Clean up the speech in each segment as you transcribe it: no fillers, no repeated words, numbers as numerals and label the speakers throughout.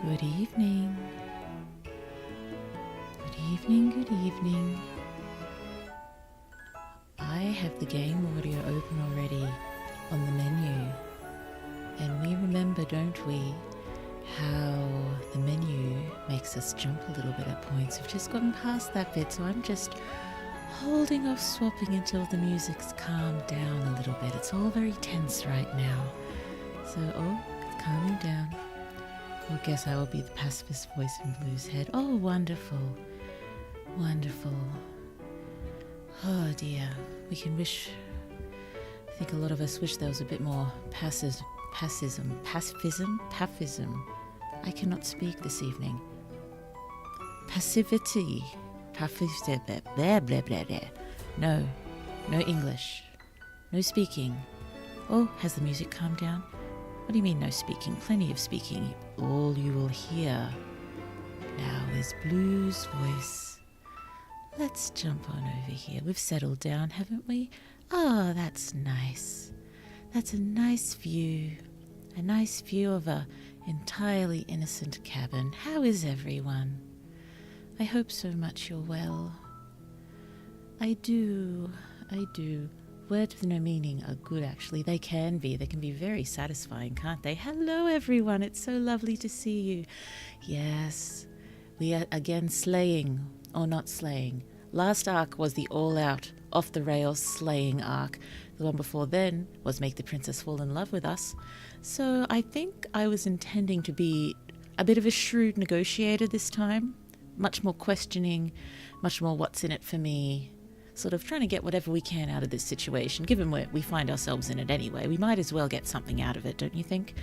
Speaker 1: Good evening. Good evening, good evening. I have the game audio open already on the menu. And we remember, don't we, how the menu makes us jump a little bit at points. We've just gotten past that bit, so I'm just holding off swapping until the music's calmed down a little bit. It's all very tense right now. So, it's calming down. I guess I will be the pacifist voice in Blue's head. Oh, wonderful. Wonderful. Oh dear. We can wish... I think a lot of us wish there was a bit more pacifism. I cannot speak this evening. Passivity. Blah, blah, blah, blah. No. No English. No speaking. Oh, has the music calmed down? What do you mean no speaking? Plenty of speaking. All you will hear now is Blue's voice. Let's jump on over here. We've settled down, haven't we? Oh, that's nice. That's a nice view. A nice view of a entirely innocent cabin. How is everyone? I hope so much you're well. I do. Words with no meaning are good, actually. They can be. They can be very satisfying, can't they? Hello, everyone. It's so lovely to see you. Yes, we are again slaying, or not slaying. Last arc was the all-out, off-the-rails slaying arc. The one before then was make the princess fall in love with us. So I think I was intending to be a bit of a shrewd negotiator this time. Much more questioning, much more what's in it for me. Sort of trying to get whatever we can out of this situation, given we find ourselves in it anyway. We might as well get something out of it, don't you think?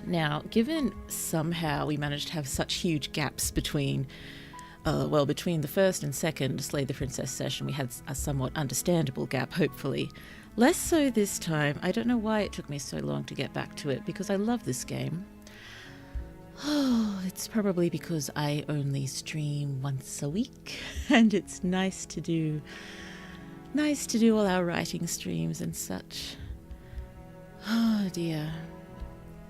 Speaker 1: Now, given somehow we managed to have such huge gaps between the first and second Slay the Princess session, we had a somewhat understandable gap, hopefully. Less so this time. I don't know why it took me so long to get back to it, because I love this game. Oh, it's probably because I only stream once a week, and it's nice to do all our writing streams and such. Oh dear.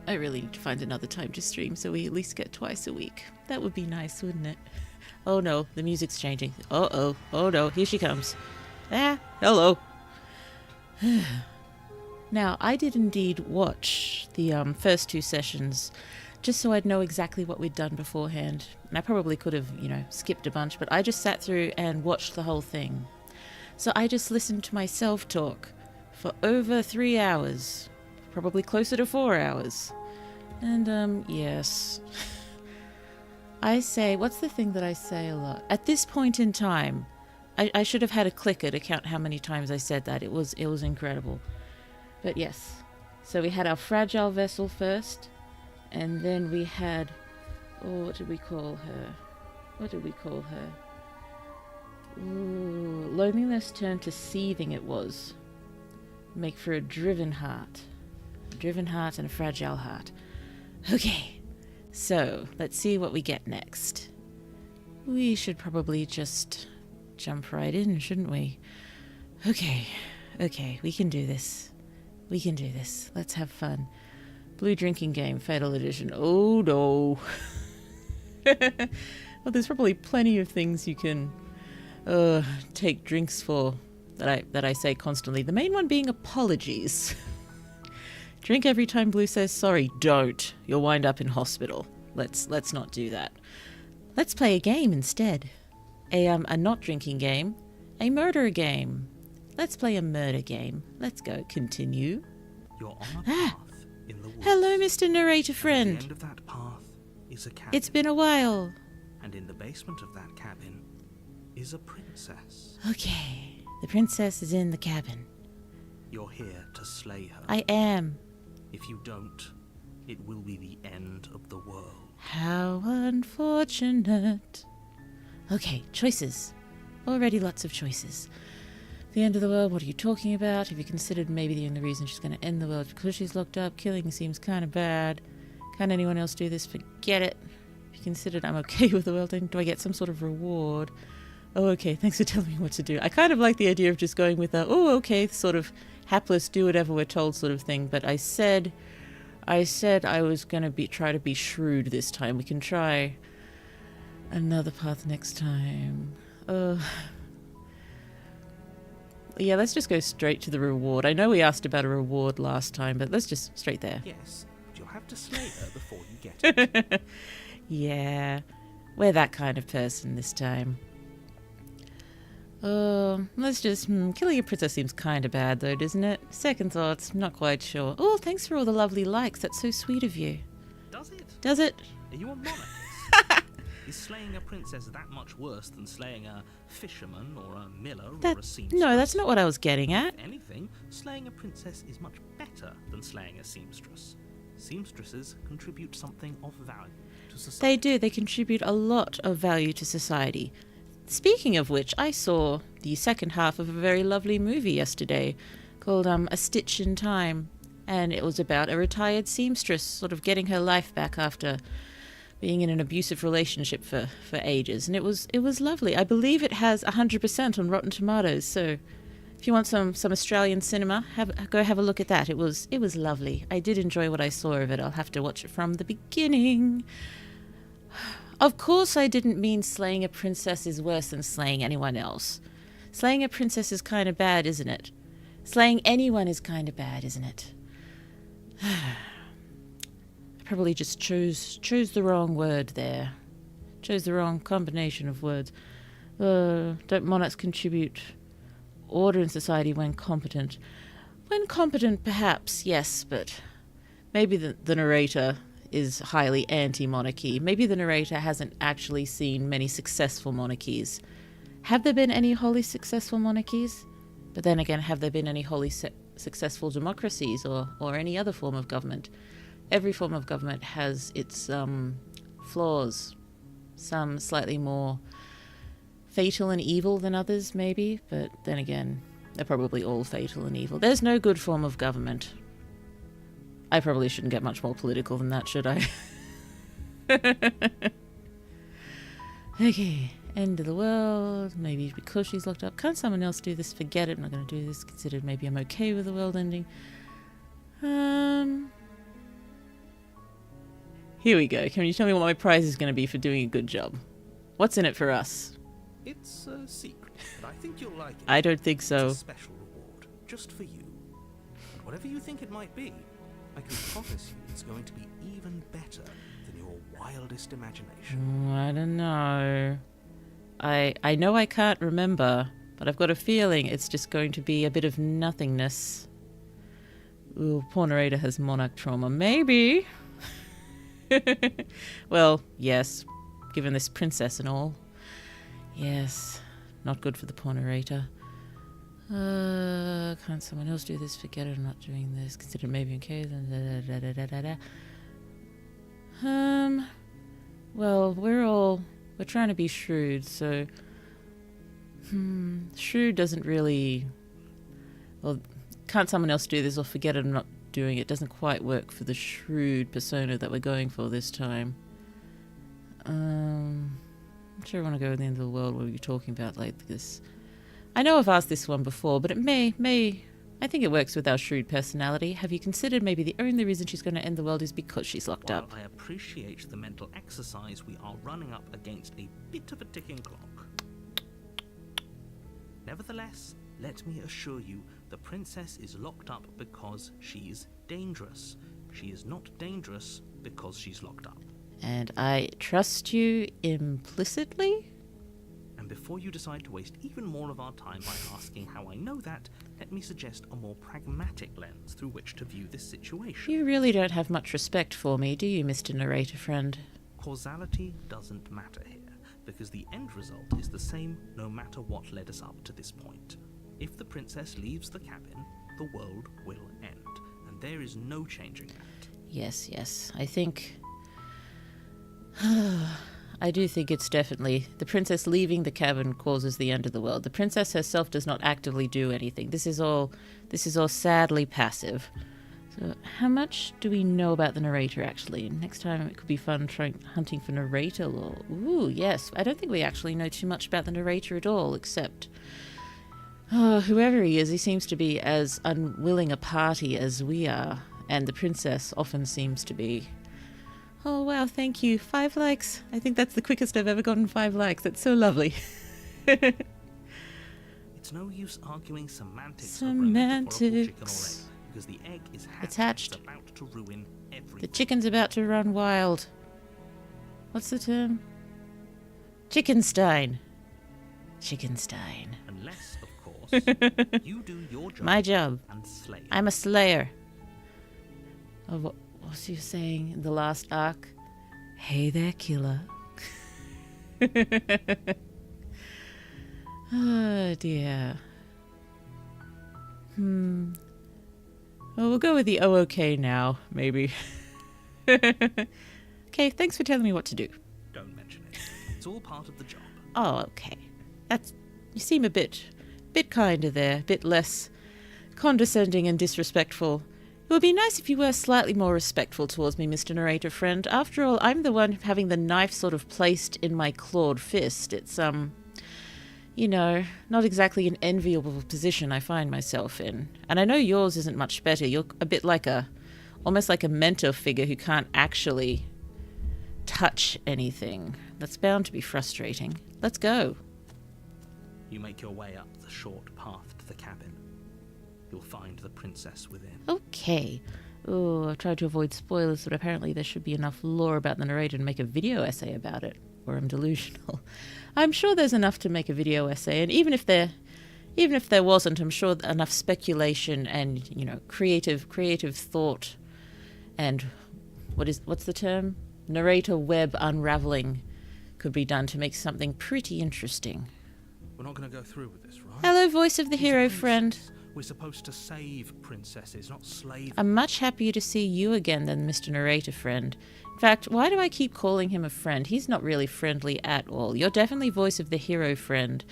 Speaker 1: I really need to find another time to stream so we at least get twice a week. That would be nice, wouldn't it? Oh no, the music's changing. Oh no, here she comes. Hello. Now, I did indeed watch the first two sessions just so I'd know exactly what we'd done beforehand. And I probably could have, skipped a bunch, but I just sat through and watched the whole thing. So I just listened to myself talk for over 3 hours. Probably closer to 4 hours. And, yes. I say, what's the thing that I say a lot? At this point in time, I should have had a clicker to count how many times I said that. It was incredible. But yes. So we had our fragile vessel first. And then we had, what did we call her? Ooh, loneliness turned to seething it was. Make for a driven heart. A driven heart and a fragile heart. Okay, so let's see what we get next. We should probably just jump right in, shouldn't we? Okay, we can do this. Let's have fun. Blue drinking game, Fatal Edition. Oh no. Well, there's probably plenty of things you can take drinks for that I say constantly. The main one being apologies. Drink every time Blue says sorry. Don't. You'll wind up in hospital. Let's not do that. Let's play a game instead. A not drinking game. A murder game. Let's play a murder game. Let's go. Continue.
Speaker 2: You're on a path in the woods.
Speaker 1: Hello, Mr. Narrator Friend.
Speaker 2: At the end of that path is a cabin.
Speaker 1: It's been a while.
Speaker 2: And in the basement of that cabin is a princess.
Speaker 1: Okay. The princess is in the cabin.
Speaker 2: You're here to slay her.
Speaker 1: I am.
Speaker 2: If you don't, it will be the end of the world.
Speaker 1: How unfortunate. Okay, choices. Already lots of choices. The end of the world, what are you talking about? Have you considered maybe the only reason she's going to end the world because she's locked up? Killing seems kind of bad. Can anyone else do this? Forget it. Have you considered I'm okay with the world ending? Do I get some sort of reward? Oh, okay, thanks for telling me what to do. I kind of like the idea of just going with a, oh, okay, sort of hapless, do whatever we're told sort of thing. But I said I said I was going to try to be shrewd this time. We can try another path next time. Yeah, let's just go straight to the reward. I know we asked about a reward last time, but let's just straight there.
Speaker 2: Yes, but you'll have to slay her before you get it.
Speaker 1: Yeah, we're that kind of person this time. Let's just... killing a princess seems kind of bad, though, doesn't it? Second thoughts, not quite sure. Oh, thanks for all the lovely likes. That's so sweet of you.
Speaker 2: Does it?
Speaker 1: Does it?
Speaker 2: Are you a monarchist? Is slaying a princess that much worse than slaying a fisherman or a miller or a seamstress?
Speaker 1: No, that's not what I was getting at.
Speaker 2: If anything, slaying a princess is much better than slaying a seamstress. Seamstresses contribute something of value to society.
Speaker 1: They do. They contribute a lot of value to society. Speaking of which, I saw the second half of a very lovely movie yesterday called A Stitch in Time, and it was about a retired seamstress sort of getting her life back after being in an abusive relationship for ages, and it was lovely. I believe it has 100% on Rotten Tomatoes, so if you want some Australian cinema, go have a look at that. It was lovely. I did enjoy what I saw of it. I'll have to watch it from the beginning. Of course I didn't mean slaying a princess is worse than slaying anyone else. Slaying a princess is kind of bad, isn't it? Slaying anyone is kind of bad, isn't it? I probably just chose the wrong word there. Chose the wrong combination of words. Don't monarchs contribute order in society when competent? When competent, perhaps, yes, but maybe the narrator is highly anti-monarchy. Maybe the narrator hasn't actually seen many successful monarchies. Have there been any wholly successful monarchies? But then again, have there been any wholly successful democracies or any other form of government? Every form of government has its flaws. Some slightly more fatal and evil than others, maybe. But then again, they're probably all fatal and evil. There's no good form of government. I probably shouldn't get much more political than that, should I? Okay, end of the world. Maybe because she's locked up. Can't someone else do this? Forget it. I'm not going to do this. Considered maybe I'm okay with the world ending. Here we go. Can you tell me what my prize is going to be for doing a good job? What's in it for us?
Speaker 2: It's a secret, but I think you'll like it.
Speaker 1: I don't think so.
Speaker 2: It's a special reward, just for you. And whatever you think it might be, I can promise you it's going to be even better than your wildest imagination.
Speaker 1: I don't know. I know I can't remember, but I've got a feeling it's just going to be a bit of nothingness. Ooh, poor narrator has monarch trauma. Maybe. Well, yes. Given this princess and all. Yes. Not good for the poor narrator. Can't someone else do this? Forget it, I'm not doing this. Consider maybe okay. Well, we're trying to be shrewd, so shrewd doesn't really, well, can't someone else do this or forget it, I'm not doing it. Doesn't quite work for the shrewd persona that we're going for this time. I'm sure I want to go to the end of the world where we're talking about like this. I know I've asked this one before, but it may, I think it works with our shrewd personality. Have you considered maybe the only reason she's going to end the world is because she's locked up?
Speaker 2: While I appreciate the mental exercise, we are running up against a bit of a ticking clock. Nevertheless, let me assure you, the princess is locked up because she's dangerous. She is not dangerous because she's locked up.
Speaker 1: And I trust you implicitly?
Speaker 2: And before you decide to waste even more of our time by asking how I know that, let me suggest a more pragmatic lens through which to view this situation.
Speaker 1: You really don't have much respect for me, do you, Mr. Narrator Friend?
Speaker 2: Causality doesn't matter here, because the end result is the same no matter what led us up to this point. If the princess leaves the cabin, the world will end, and there is no changing that.
Speaker 1: Yes, I think... I do think it's definitely... The princess leaving the cabin causes the end of the world. The princess herself does not actively do anything. This is all sadly passive. So how much do we know about the narrator, actually? Next time it could be fun hunting for narrator lore. Ooh, yes. I don't think we actually know too much about the narrator at all, except... whoever he is, he seems to be as unwilling a party as we are. And the princess often seems to be, oh wow, thank you, 5 likes. I think that's the quickest I've ever gotten 5 likes. That's so lovely.
Speaker 2: It's no use arguing semantics over a metaphorical chicken or egg, because the egg is hatched. It's about to ruin everything.
Speaker 1: The chicken's about to run wild. What's the term? Chickenstein. Chickenstein.
Speaker 2: Unless, of course, you do your job.
Speaker 1: My job.
Speaker 2: And slay.
Speaker 1: I'm a slayer. Oh, what was you saying in the last arc? Hey there, killer. Oh dear. Well, we'll go with the okay now, maybe. Okay, thanks for telling me what to do.
Speaker 2: Don't mention it. It's all part of the job.
Speaker 1: Oh, okay. You seem a bit kinder there, a bit less condescending and disrespectful. It would be nice if you were slightly more respectful towards me, Mr. Narrator friend. After all, I'm the one having the knife sort of placed in my clawed fist. It's, not exactly an enviable position I find myself in. And I know yours isn't much better. You're a bit like almost like a mentor figure who can't actually touch anything. That's bound to be frustrating. Let's go.
Speaker 2: You make your way up the short path to the cabin. You'll find the princess within.
Speaker 1: Okay. Oh, I've tried to avoid spoilers, but apparently there should be enough lore about the narrator to make a video essay about it. Or I'm delusional. I'm sure there's enough to make a video essay, and even if there wasn't, I'm sure enough speculation and, creative thought and what's the term? Narrator web unraveling could be done to make something pretty interesting.
Speaker 2: We're not going to go through with this, right?
Speaker 1: Hello, voice of the hero friend.
Speaker 2: We're supposed to save princesses, not slave them.
Speaker 1: I'm much happier to see you again than Mr. Narrator friend. In fact, why do I keep calling him a friend? He's not really friendly at all. You're definitely voice of the hero friend.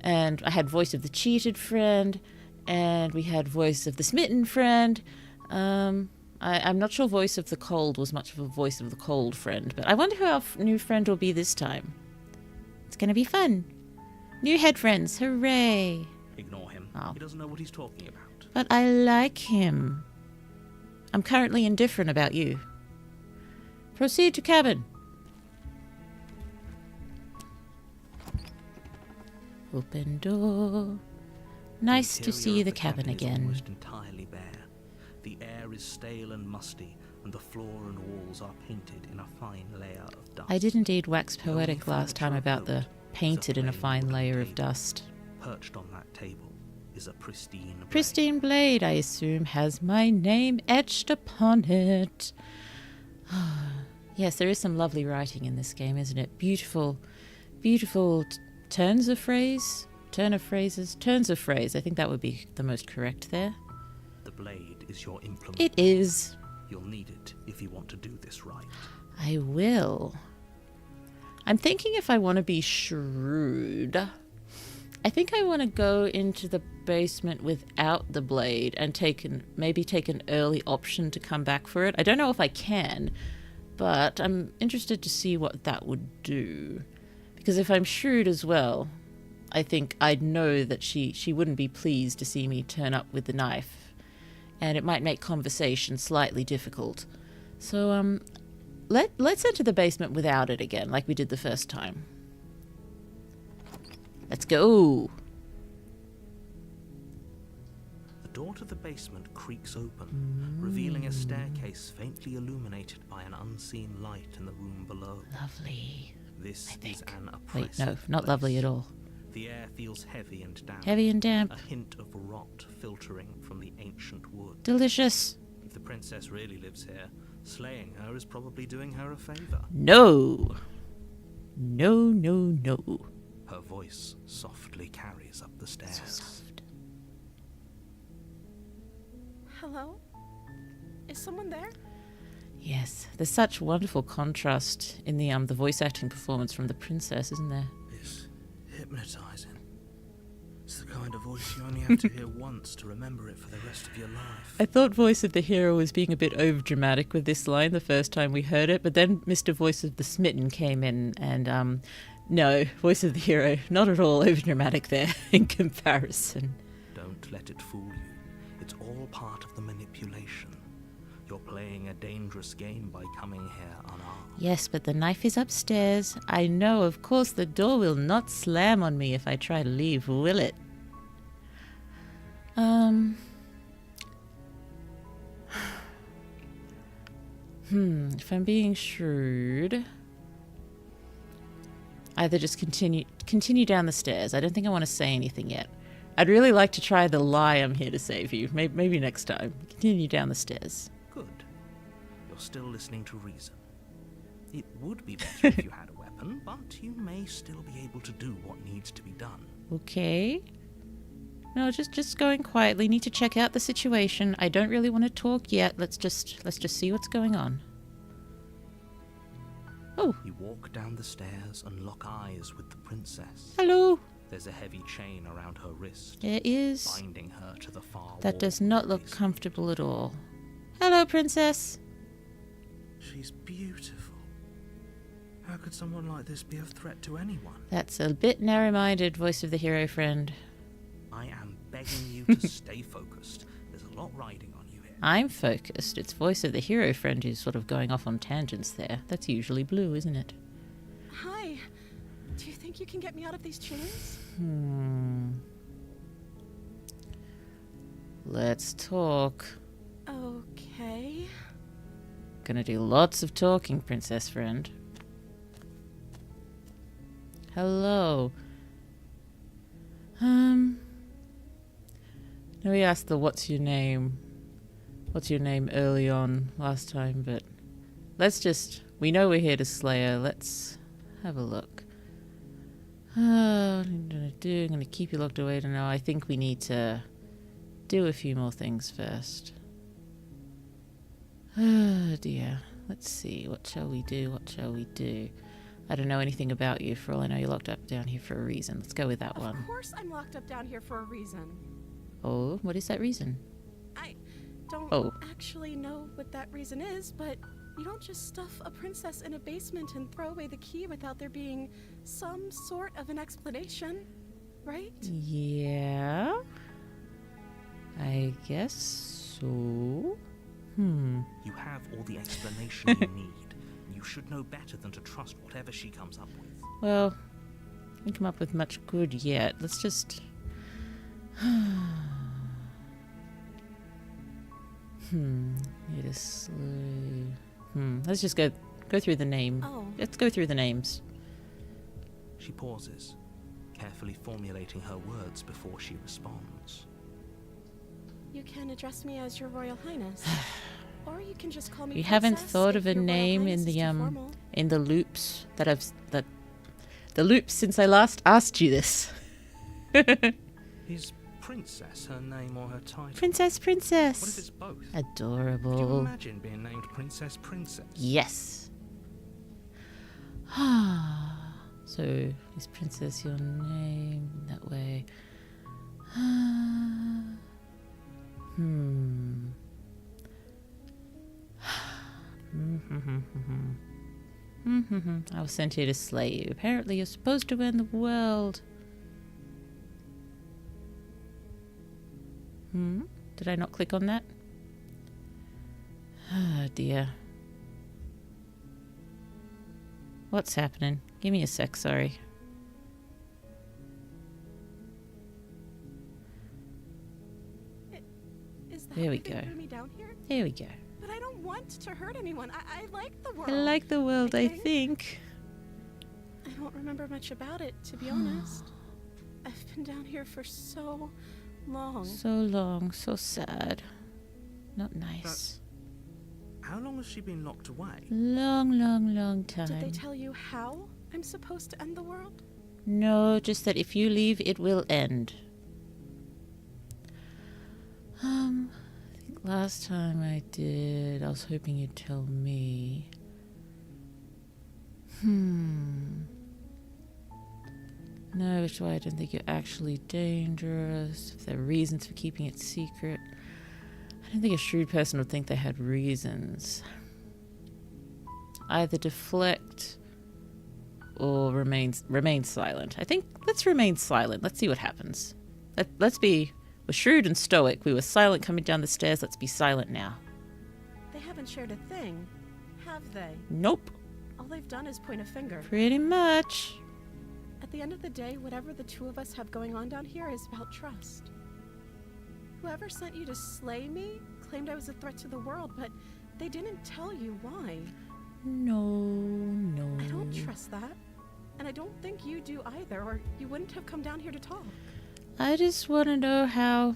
Speaker 1: And I had voice of the cheated friend. And we had voice of the smitten friend. I'm not sure voice of the cold was much of a voice of the cold friend. But I wonder who our new friend will be this time. It's going to be fun. New head friends. Hooray.
Speaker 2: Ignore him.
Speaker 1: Oh.
Speaker 2: He doesn't know what he's talking about.
Speaker 1: But I like him. I'm currently indifferent about you. Proceed to cabin. Open door. Nice to see the cabin again.
Speaker 2: Is almost entirely bare. The air is stale and musty, and the floor and walls are painted in a fine layer of dust.
Speaker 1: I did indeed wax poetic last time about the painted in a fine layer of dust.
Speaker 2: Perched on that table is a pristine blade.
Speaker 1: Pristine blade, I assume, has my name etched upon it. Yes, there is some lovely writing in this game, isn't it? Beautiful turns of phrase, turn of phrases, turns of phrase. I think that would be the most correct there.
Speaker 2: The blade is your implement.
Speaker 1: It is.
Speaker 2: You'll need it if you want to do this right.
Speaker 1: I will. I'm thinking if I want to be shrewd, I think I want to go into the basement without the blade and maybe take an early option to come back for it. I don't know if I can, but I'm interested to see what that would do. Because if I'm shrewd as well, I think I'd know that she wouldn't be pleased to see me turn up with the knife. And it might make conversation slightly difficult. So, let's enter the basement without it again, like we did the first time. Let's go!
Speaker 2: The door to the basement creaks open, revealing a staircase faintly illuminated by an unseen light in the room below.
Speaker 1: Lovely.
Speaker 2: This is an oppressive
Speaker 1: Wait, no, not
Speaker 2: place.
Speaker 1: lovely at all.
Speaker 2: The air feels heavy and damp.
Speaker 1: Heavy and damp.
Speaker 2: A hint of rot filtering from the ancient wood.
Speaker 1: Delicious.
Speaker 2: If the princess really lives here, slaying her is probably doing her a favor.
Speaker 1: No. No, no, no.
Speaker 2: Her voice softly carries up the stairs.
Speaker 1: So soft.
Speaker 3: Hello? Is someone there?
Speaker 1: Yes, there's such wonderful contrast in the voice acting performance from the princess, isn't there?
Speaker 2: It's hypnotizing. It's the kind of voice you only have to hear once to remember it for the rest of your life.
Speaker 1: I thought Voice of the Hero was being a bit overdramatic with this line the first time we heard it, but then Mr. Voice of the Smitten came in and, no, Voice of the Hero, not at all overdramatic there in comparison.
Speaker 2: Don't let it fool you. It's all part of the manipulation. You're playing a dangerous game by coming here unarmed.
Speaker 1: Yes, but the knife is upstairs. I know, of course, the door will not slam on me if I try to leave, will it? If I'm being shrewd, either just continue down the stairs. I don't think I want to say anything yet. I'd really like to try the lie I'm here to save you. Maybe next time. Continue down the stairs.
Speaker 2: Good. You're still listening to reason. It would be better if you had a weapon, but you may still be able to do what needs to be done.
Speaker 1: Okay. No, just going quietly. Need to check out the situation. I don't really want to talk yet. Let's just see what's going on. Oh.
Speaker 2: You walk down the stairs and lock eyes with the princess.
Speaker 1: Hello.
Speaker 2: There's a heavy chain around her wrist.
Speaker 1: There is.
Speaker 2: Binding her to the far
Speaker 1: That
Speaker 2: wall
Speaker 1: does not look comfortable at all. Hello, princess.
Speaker 2: She's beautiful. How could someone like this be a threat to anyone?
Speaker 1: That's a bit narrow-minded, voice of the hero friend.
Speaker 2: I am begging you to stay focused. There's a lot riding on you here.
Speaker 1: I'm focused. It's voice of the hero friend who's sort of going off on tangents there. That's usually blue, isn't it?
Speaker 3: Hi. Do you think you can get me out of these chains?
Speaker 1: Let's talk.
Speaker 3: Okay.
Speaker 1: Gonna do lots of talking, princess friend. Hello. No, we asked the what's your name early on last time, but we know we're here to slay her. Let's have a look. I'm gonna keep you locked away to now. I think we need to do a few more things first. Oh dear. Let's see. What shall we do? I don't know anything about you. For all I know, you're locked up down here for a reason. Let's go with that one.
Speaker 3: Of course I'm locked up down here for a reason.
Speaker 1: Oh, what is that reason?
Speaker 3: I don't actually know what that reason is, but you don't just stuff a princess in a basement and throw away the key without there being some sort of an explanation, right?
Speaker 1: Yeah. I guess so.
Speaker 2: You have all the explanation you need. You should know better than to trust whatever she comes up with.
Speaker 1: Well, I didn't come up with much good yet. Let's just... Need a slow... Let's just go through the name.
Speaker 3: Oh.
Speaker 1: Let's go through the names.
Speaker 2: She pauses, carefully formulating her words before she responds.
Speaker 3: You can address me as Your Royal Highness. Or you can just call me
Speaker 1: You
Speaker 3: Princess
Speaker 1: haven't thought of a
Speaker 3: if Your Royal
Speaker 1: name
Speaker 3: Highness
Speaker 1: in
Speaker 3: is
Speaker 1: the
Speaker 3: too formal.
Speaker 1: in the loops the loops since I last asked you this.
Speaker 2: Is Princess her name or her title?
Speaker 1: Princess.
Speaker 2: What if it's both?
Speaker 1: Adorable.
Speaker 2: Could you imagine being named Princess?
Speaker 1: Yes. So, is Princess your name that way? I was sent here to slay you. Apparently you're supposed to end the world. Did I not click on that? Oh dear. What's happening? Give me a sec, sorry.
Speaker 3: Is that
Speaker 1: There we
Speaker 3: why they
Speaker 1: go.
Speaker 3: threw me down here?
Speaker 1: There we go.
Speaker 3: But I don't want to hurt anyone. I like the world.
Speaker 1: I like the world, I think.
Speaker 3: I don't remember much about it, to be honest. I've been down here for so long.
Speaker 1: So long, so sad. Not nice.
Speaker 2: How long has she been locked away?
Speaker 1: Long time.
Speaker 3: Did they tell you how I'm supposed to end the world?
Speaker 1: No, just that if you leave, it will end. I think last time I did, I was hoping you'd tell me. No, which is why I don't think you're actually dangerous. If there are reasons for keeping it secret. I don't think a shrewd person would think they had reasons. Either deflect or remain silent. I think let's remain silent. Let's see what happens. We're shrewd and stoic. We were silent coming down the stairs. Let's be silent now.
Speaker 3: They haven't shared a thing, have they?
Speaker 1: Nope.
Speaker 3: All they've done is point a finger.
Speaker 1: Pretty much.
Speaker 3: At the end of the day, whatever the two of us have going on down here is about trust. Whoever sent you to slay me claimed I was a threat to the world, but they didn't tell you why.
Speaker 1: No.
Speaker 3: I don't trust that. And I don't think you do either, or you wouldn't have come down here to talk.
Speaker 1: I just want to know how,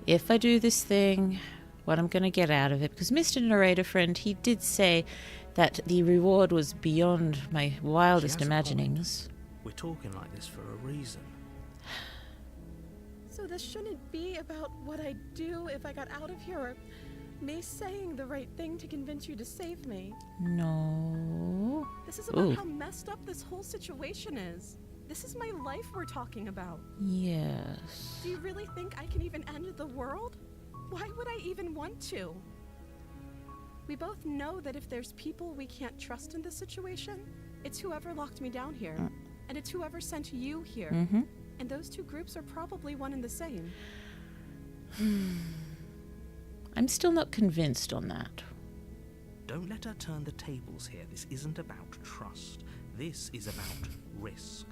Speaker 1: if I do this thing, what I'm going to get out of it. Because Mr. Narrator Friend, he did say that the reward was beyond my wildest imaginings.
Speaker 2: We're talking like this for a reason.
Speaker 3: So this shouldn't be about what I'd do if I got out of here, or me saying the right thing to convince you to save me.
Speaker 1: No.
Speaker 3: This is about how messed up this whole situation is. This is my life we're talking about.
Speaker 1: Yes.
Speaker 3: Do you really think I can even end the world? Why would I even want to? We both know that if there's people we can't trust in this situation, it's whoever locked me down here. And it's whoever sent you here.
Speaker 1: Mm-hmm.
Speaker 3: And those two groups are probably one and the same.
Speaker 1: I'm still not convinced on that.
Speaker 2: Don't let her turn the tables here. This isn't about trust. This is about risk.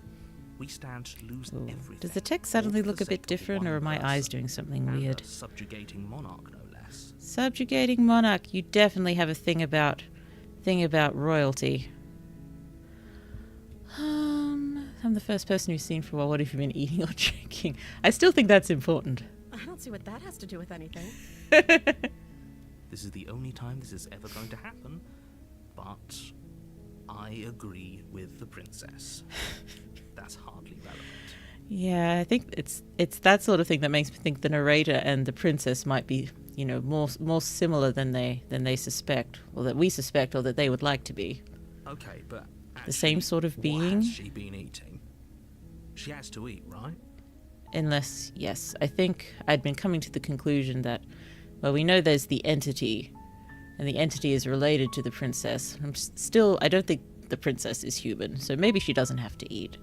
Speaker 2: We stand to lose everything.
Speaker 1: Does the text suddenly look a bit different, or are my eyes doing something weird?
Speaker 2: A subjugating monarch, no less.
Speaker 1: Subjugating monarch. You definitely have a thing about royalty. I'm the first person who's seen for a while. What have you been eating or drinking? I still think that's important.
Speaker 3: I don't see what that has to do with anything.
Speaker 2: This is the only time this is ever going to happen, but I agree with the princess. That's hardly relevant.
Speaker 1: Yeah, I think it's that sort of thing that makes me think the narrator and the princess might be, more similar than they suspect, or that we suspect, or that they would like to be.
Speaker 2: Okay, but actually,
Speaker 1: the same sort of being.
Speaker 2: What has she been eating? She has to eat, right?
Speaker 1: Unless, yes, I think I'd been coming to the conclusion that, well, we know there's the entity, and the entity is related to the princess. I don't think the princess is human, so maybe she doesn't have to eat.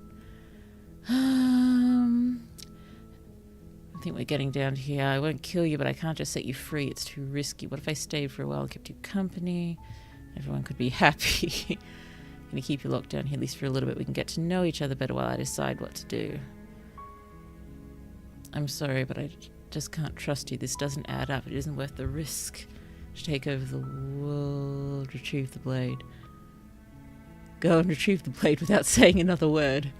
Speaker 1: I think we're getting down here. I won't kill you, but I can't just set you free. It's too risky. What if I stayed for a while and kept you company? Everyone could be happy. Gonna keep you locked down here at least for a little bit. We can get to know each other better while I decide what to do. I'm sorry, but I just can't trust you. This doesn't add up. It isn't worth the risk to take over the world. Retrieve the blade. Go and retrieve the blade without saying another word.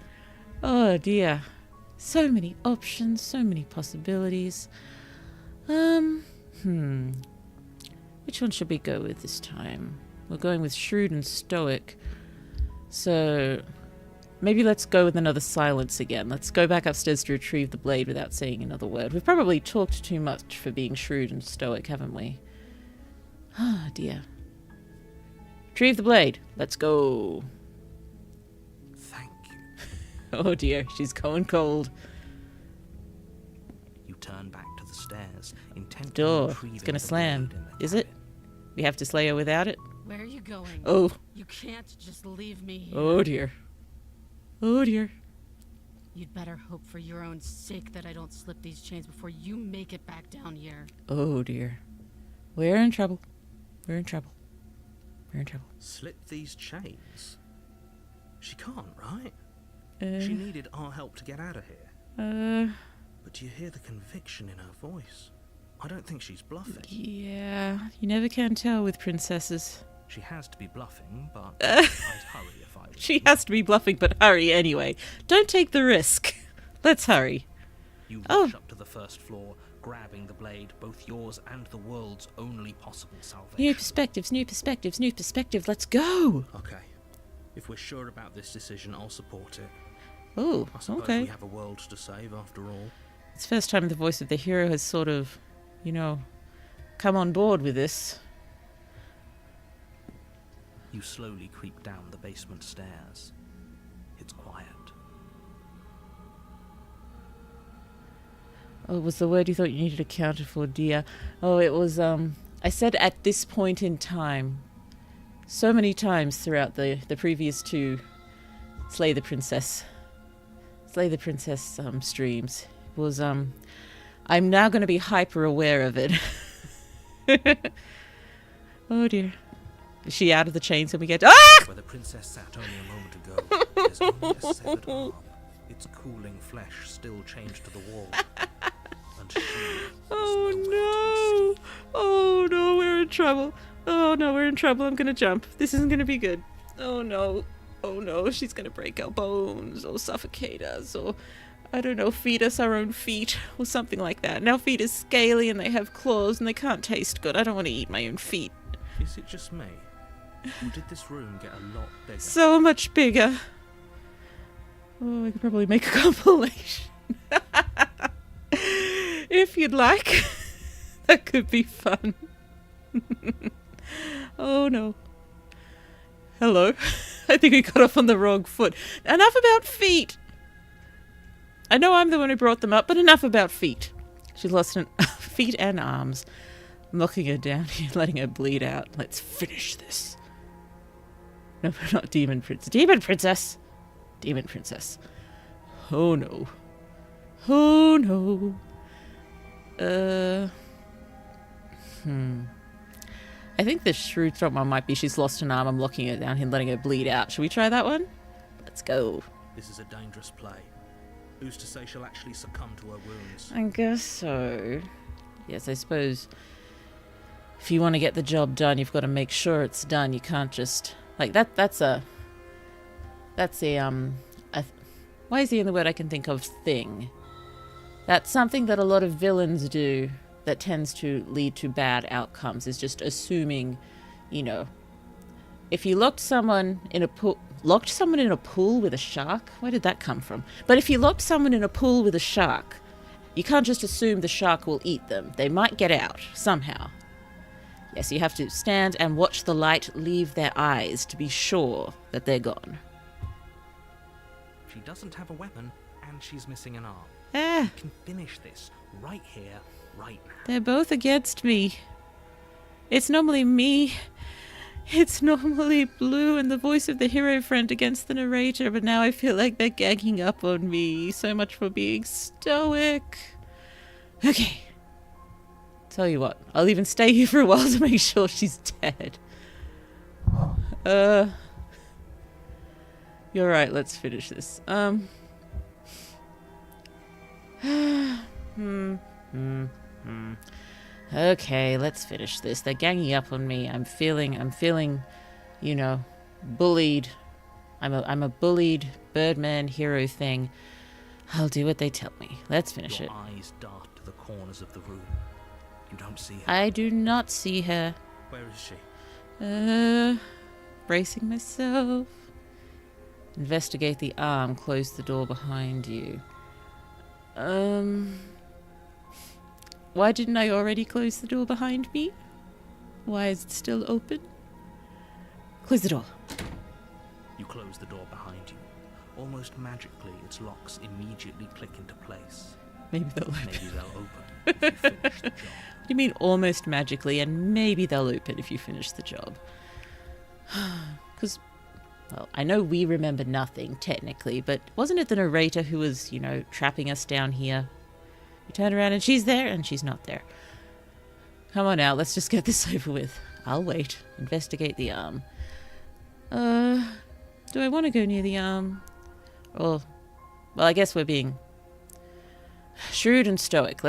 Speaker 1: Oh dear. So many options, so many possibilities. Which one should we go with this time? We're going with shrewd and stoic. So maybe let's go with another silence again. Let's go back upstairs to retrieve the blade without saying another word. We've probably talked too much for being shrewd and stoic, haven't we? Ah, dear. Retrieve the blade. Let's go.
Speaker 2: Thank you.
Speaker 1: Oh dear, she's going cold.
Speaker 2: You turn back to the stairs, intent
Speaker 1: Door.
Speaker 2: on retrieving
Speaker 1: It's gonna
Speaker 2: the
Speaker 1: slam.
Speaker 2: blade in the
Speaker 1: Is it?
Speaker 2: cabin.
Speaker 1: We have to slay her without it?
Speaker 3: Where are you going?
Speaker 1: Oh.
Speaker 3: You can't just leave me here.
Speaker 1: Oh dear. Oh dear.
Speaker 3: You'd better hope for your own sake that I don't slip these chains before you make it back down here.
Speaker 1: Oh dear. We're in trouble. We're in trouble. We're in trouble.
Speaker 2: Slip these chains? She can't, right? She needed our help to get out of here. But do you hear the conviction in her voice? I don't think she's bluffing.
Speaker 1: Yeah, you never can tell with princesses.
Speaker 2: She has to be bluffing, but I'd hurry if I was
Speaker 1: She has to be bluffing, but hurry anyway. Don't take the risk. Let's hurry.
Speaker 2: You rush up to the first floor, grabbing the blade, both yours and the world's only possible salvation.
Speaker 1: New perspectives, new perspectives, new perspective. Let's go.
Speaker 2: Okay. If we're sure about this decision, I'll support it.
Speaker 1: Oh,
Speaker 2: I suppose
Speaker 1: okay.
Speaker 2: we have a world to save after all.
Speaker 1: It's the first time the voice of the hero has sort of, come on board with this.
Speaker 2: You slowly creep down the basement stairs. It's quiet.
Speaker 1: Oh, it was the word you thought you needed accounted for, dear. Oh, it was, I said at this point in time. So many times throughout the previous two Slay the Princess streams. It was, I'm now going to be hyper aware of it. Oh dear. Is she out of the chains when we get... Ah!
Speaker 2: Where the princess sat only a moment ago, there's only a severed arm. Its cooling flesh still chained to the wall. And she is nowhere to be seen.
Speaker 1: Oh no, we're in trouble. Oh no, we're in trouble. I'm gonna jump. This isn't gonna be good. Oh no. Oh no, she's gonna break our bones or suffocate us or, I don't know, feed us our own feet or something like that. And our feet are scaly and they have claws and they can't taste good. I don't want to eat my own feet.
Speaker 2: Is it just me? Or did this room get a lot bigger?
Speaker 1: So much bigger. Oh, I could probably make a compilation. If you'd like. That could be fun. Oh no. Hello. I think we got off on the wrong foot. Enough about feet. I know I'm the one who brought them up, but enough about feet. She's lost feet and arms. I'm locking her down here, letting her bleed out. Let's finish this. No, not Demon Princess. Demon Princess! Demon Princess. Oh no. Oh no. I think the shrewd throat one might be she's lost an arm. I'm locking her down here and letting her bleed out. Should we try that one? Let's go.
Speaker 2: This is a dangerous play. Who's to say she'll actually succumb to her wounds?
Speaker 1: I guess so. Yes, I suppose if you want to get the job done, you've got to make sure it's done. You can't just... Like, that's a... Why is the only word I can think of? Thing. That's something that a lot of villains do that tends to lead to bad outcomes, is just assuming, you know, if you locked someone in a pool with a shark? Where did that come from? But if you locked someone in a pool with a shark, you can't just assume the shark will eat them. They might get out somehow. Yes, you have to stand and watch the light leave their eyes to be sure that they're gone.
Speaker 2: She doesn't have a weapon, and she's missing an arm.
Speaker 1: Ah,
Speaker 2: You can finish this right here, right now.
Speaker 1: they're both against me. It's normally me. It's normally Blue and the voice of the hero friend against the narrator, but now I feel like they're ganging up on me. So much for being stoic. Okay. Tell you what, I'll even stay here for a while to make sure she's dead. You're right, let's finish this. Okay, let's finish this. They're ganging up on me. I'm feeling, you know, bullied. I'm a bullied Birdman hero thing. I'll do what they tell me. Let's finish
Speaker 2: Your
Speaker 1: it.
Speaker 2: eyes dart to the corners of the room. You don't see her.
Speaker 1: I do not see her.
Speaker 2: Where is she?
Speaker 1: Bracing myself. Investigate the arm. Close the door behind you. Why didn't I already close the door behind me? Why is it still open? Close the door.
Speaker 2: You close the door behind you. Almost magically, its locks immediately click into place.
Speaker 1: Maybe they'll open.
Speaker 2: Maybe they'll open if you finish the job.
Speaker 1: What do you mean almost magically, and maybe they'll open if you finish the job? Because, well, I know we remember nothing, technically, but wasn't it the narrator who was, you know, trapping us down here? You turn around and she's there, and she's not there. Come on now, let's just get this over with. I'll wait. Investigate the arm. Do I want to go near the arm? Or, well, I guess we're being shrewd and stoic.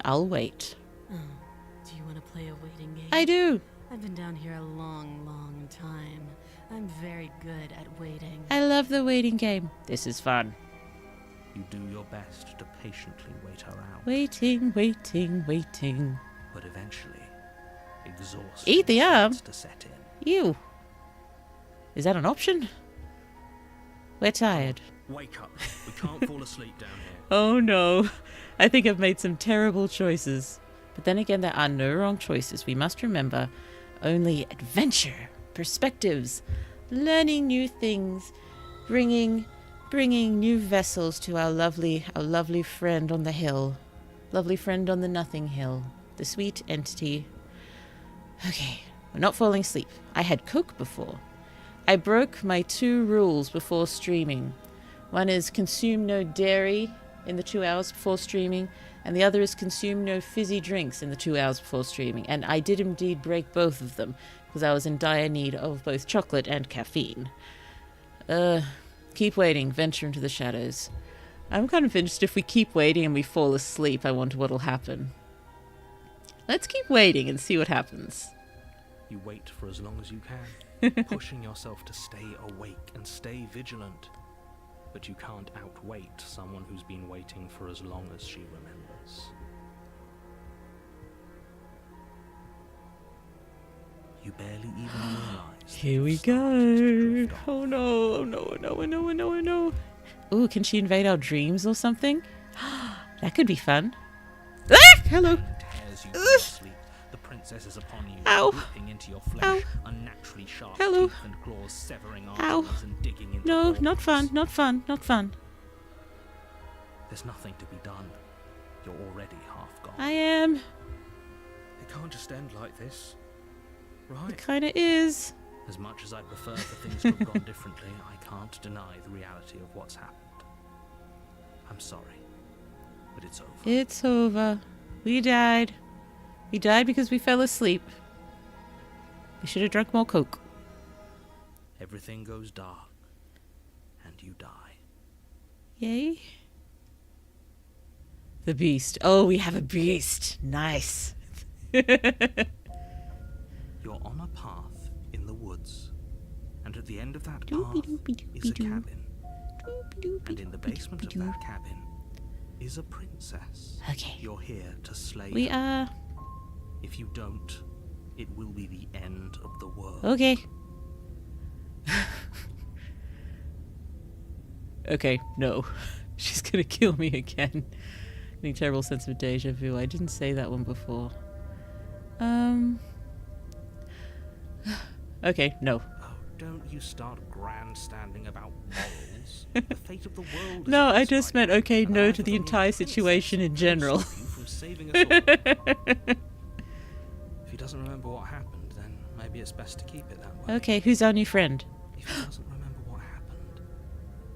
Speaker 1: I'll wait.
Speaker 3: Oh, do you want to play a waiting game?
Speaker 1: I do.
Speaker 3: I've been down here a long, long time. I'm very good at waiting.
Speaker 1: I love the waiting game. This is fun.
Speaker 2: You do your best to patiently wait her out.
Speaker 1: Waiting, waiting, waiting.
Speaker 2: But eventually, exhaustion
Speaker 1: Eat the arm?
Speaker 2: starts to set in.
Speaker 1: Ew. Is that an option? We're tired.
Speaker 2: Wake up. We can't fall asleep down here.
Speaker 1: Oh no. I think I've made some terrible choices. But then again, there are no wrong choices. We must remember only adventure, perspectives, learning new things, bringing new vessels to our lovely friend on the hill. Lovely friend on the nothing hill. The sweet entity. Okay, we're not falling asleep. I had Coke before. I broke my 2 rules before streaming. One is consume no dairy in the 2 hours before streaming, and the other is consume no fizzy drinks in the 2 hours before streaming. And I did indeed break both of them. because I was in dire need of both chocolate and caffeine. Keep waiting, venture into the shadows. I'm kind of interested if we keep waiting and we fall asleep, I wonder what'll happen. Let's keep waiting and see what happens.
Speaker 2: You wait for as long as you can, pushing yourself to stay awake and stay vigilant. But you can't outwait someone who's been waiting for as long as she remembers. You barely even realize.
Speaker 1: Here we go. Oh no, oh no, oh no, oh no, oh no, oh no. Ooh, can she invade our dreams or something? That could be fun. Ah! Hello.
Speaker 2: Tears you to sleep. The princess is upon you,
Speaker 1: Ow.
Speaker 2: ripping into your flesh,
Speaker 1: Ow.
Speaker 2: unnaturally sharp
Speaker 1: Hello.
Speaker 2: teeth and claws severing
Speaker 1: Ow.
Speaker 2: arteries and digging into
Speaker 1: No,
Speaker 2: organs.
Speaker 1: not fun, not fun, not fun.
Speaker 2: There's nothing to be done. You're already half gone.
Speaker 1: I am.
Speaker 2: It can't just end like this,
Speaker 1: It
Speaker 2: right?
Speaker 1: kinda is.
Speaker 2: As much as I prefer for things to have gone differently, I can't deny the reality of what's happened. I'm sorry, but it's over.
Speaker 1: It's over. We died. We died because we fell asleep. We should have drunk more Coke.
Speaker 2: Everything goes dark, and you die.
Speaker 1: Yay. The beast. Oh, we have a beast. Nice.
Speaker 2: You're on a path in the woods, and at the end of that path is a cabin. And in the basement of that cabin is a princess.
Speaker 1: Okay.
Speaker 2: You're here to slay
Speaker 1: We
Speaker 2: her.
Speaker 1: are.
Speaker 2: If you don't, it will be the end of the world.
Speaker 1: Okay. Okay, no. She's gonna kill me again. Getting a terrible sense of deja vu. I didn't say that one before. Okay, no.
Speaker 2: Oh, don't you start grandstanding about morals. The fate of the world is
Speaker 1: No,
Speaker 2: on
Speaker 1: I
Speaker 2: its
Speaker 1: just
Speaker 2: line,
Speaker 1: meant okay,
Speaker 2: and
Speaker 1: no
Speaker 2: I
Speaker 1: to the
Speaker 2: for
Speaker 1: entire
Speaker 2: princess
Speaker 1: situation in
Speaker 2: will
Speaker 1: general.
Speaker 2: stop you from saving us all. If he doesn't remember what happened, then maybe it's best to keep it that way.
Speaker 1: Okay, who's our new friend?
Speaker 2: If he doesn't remember what happened,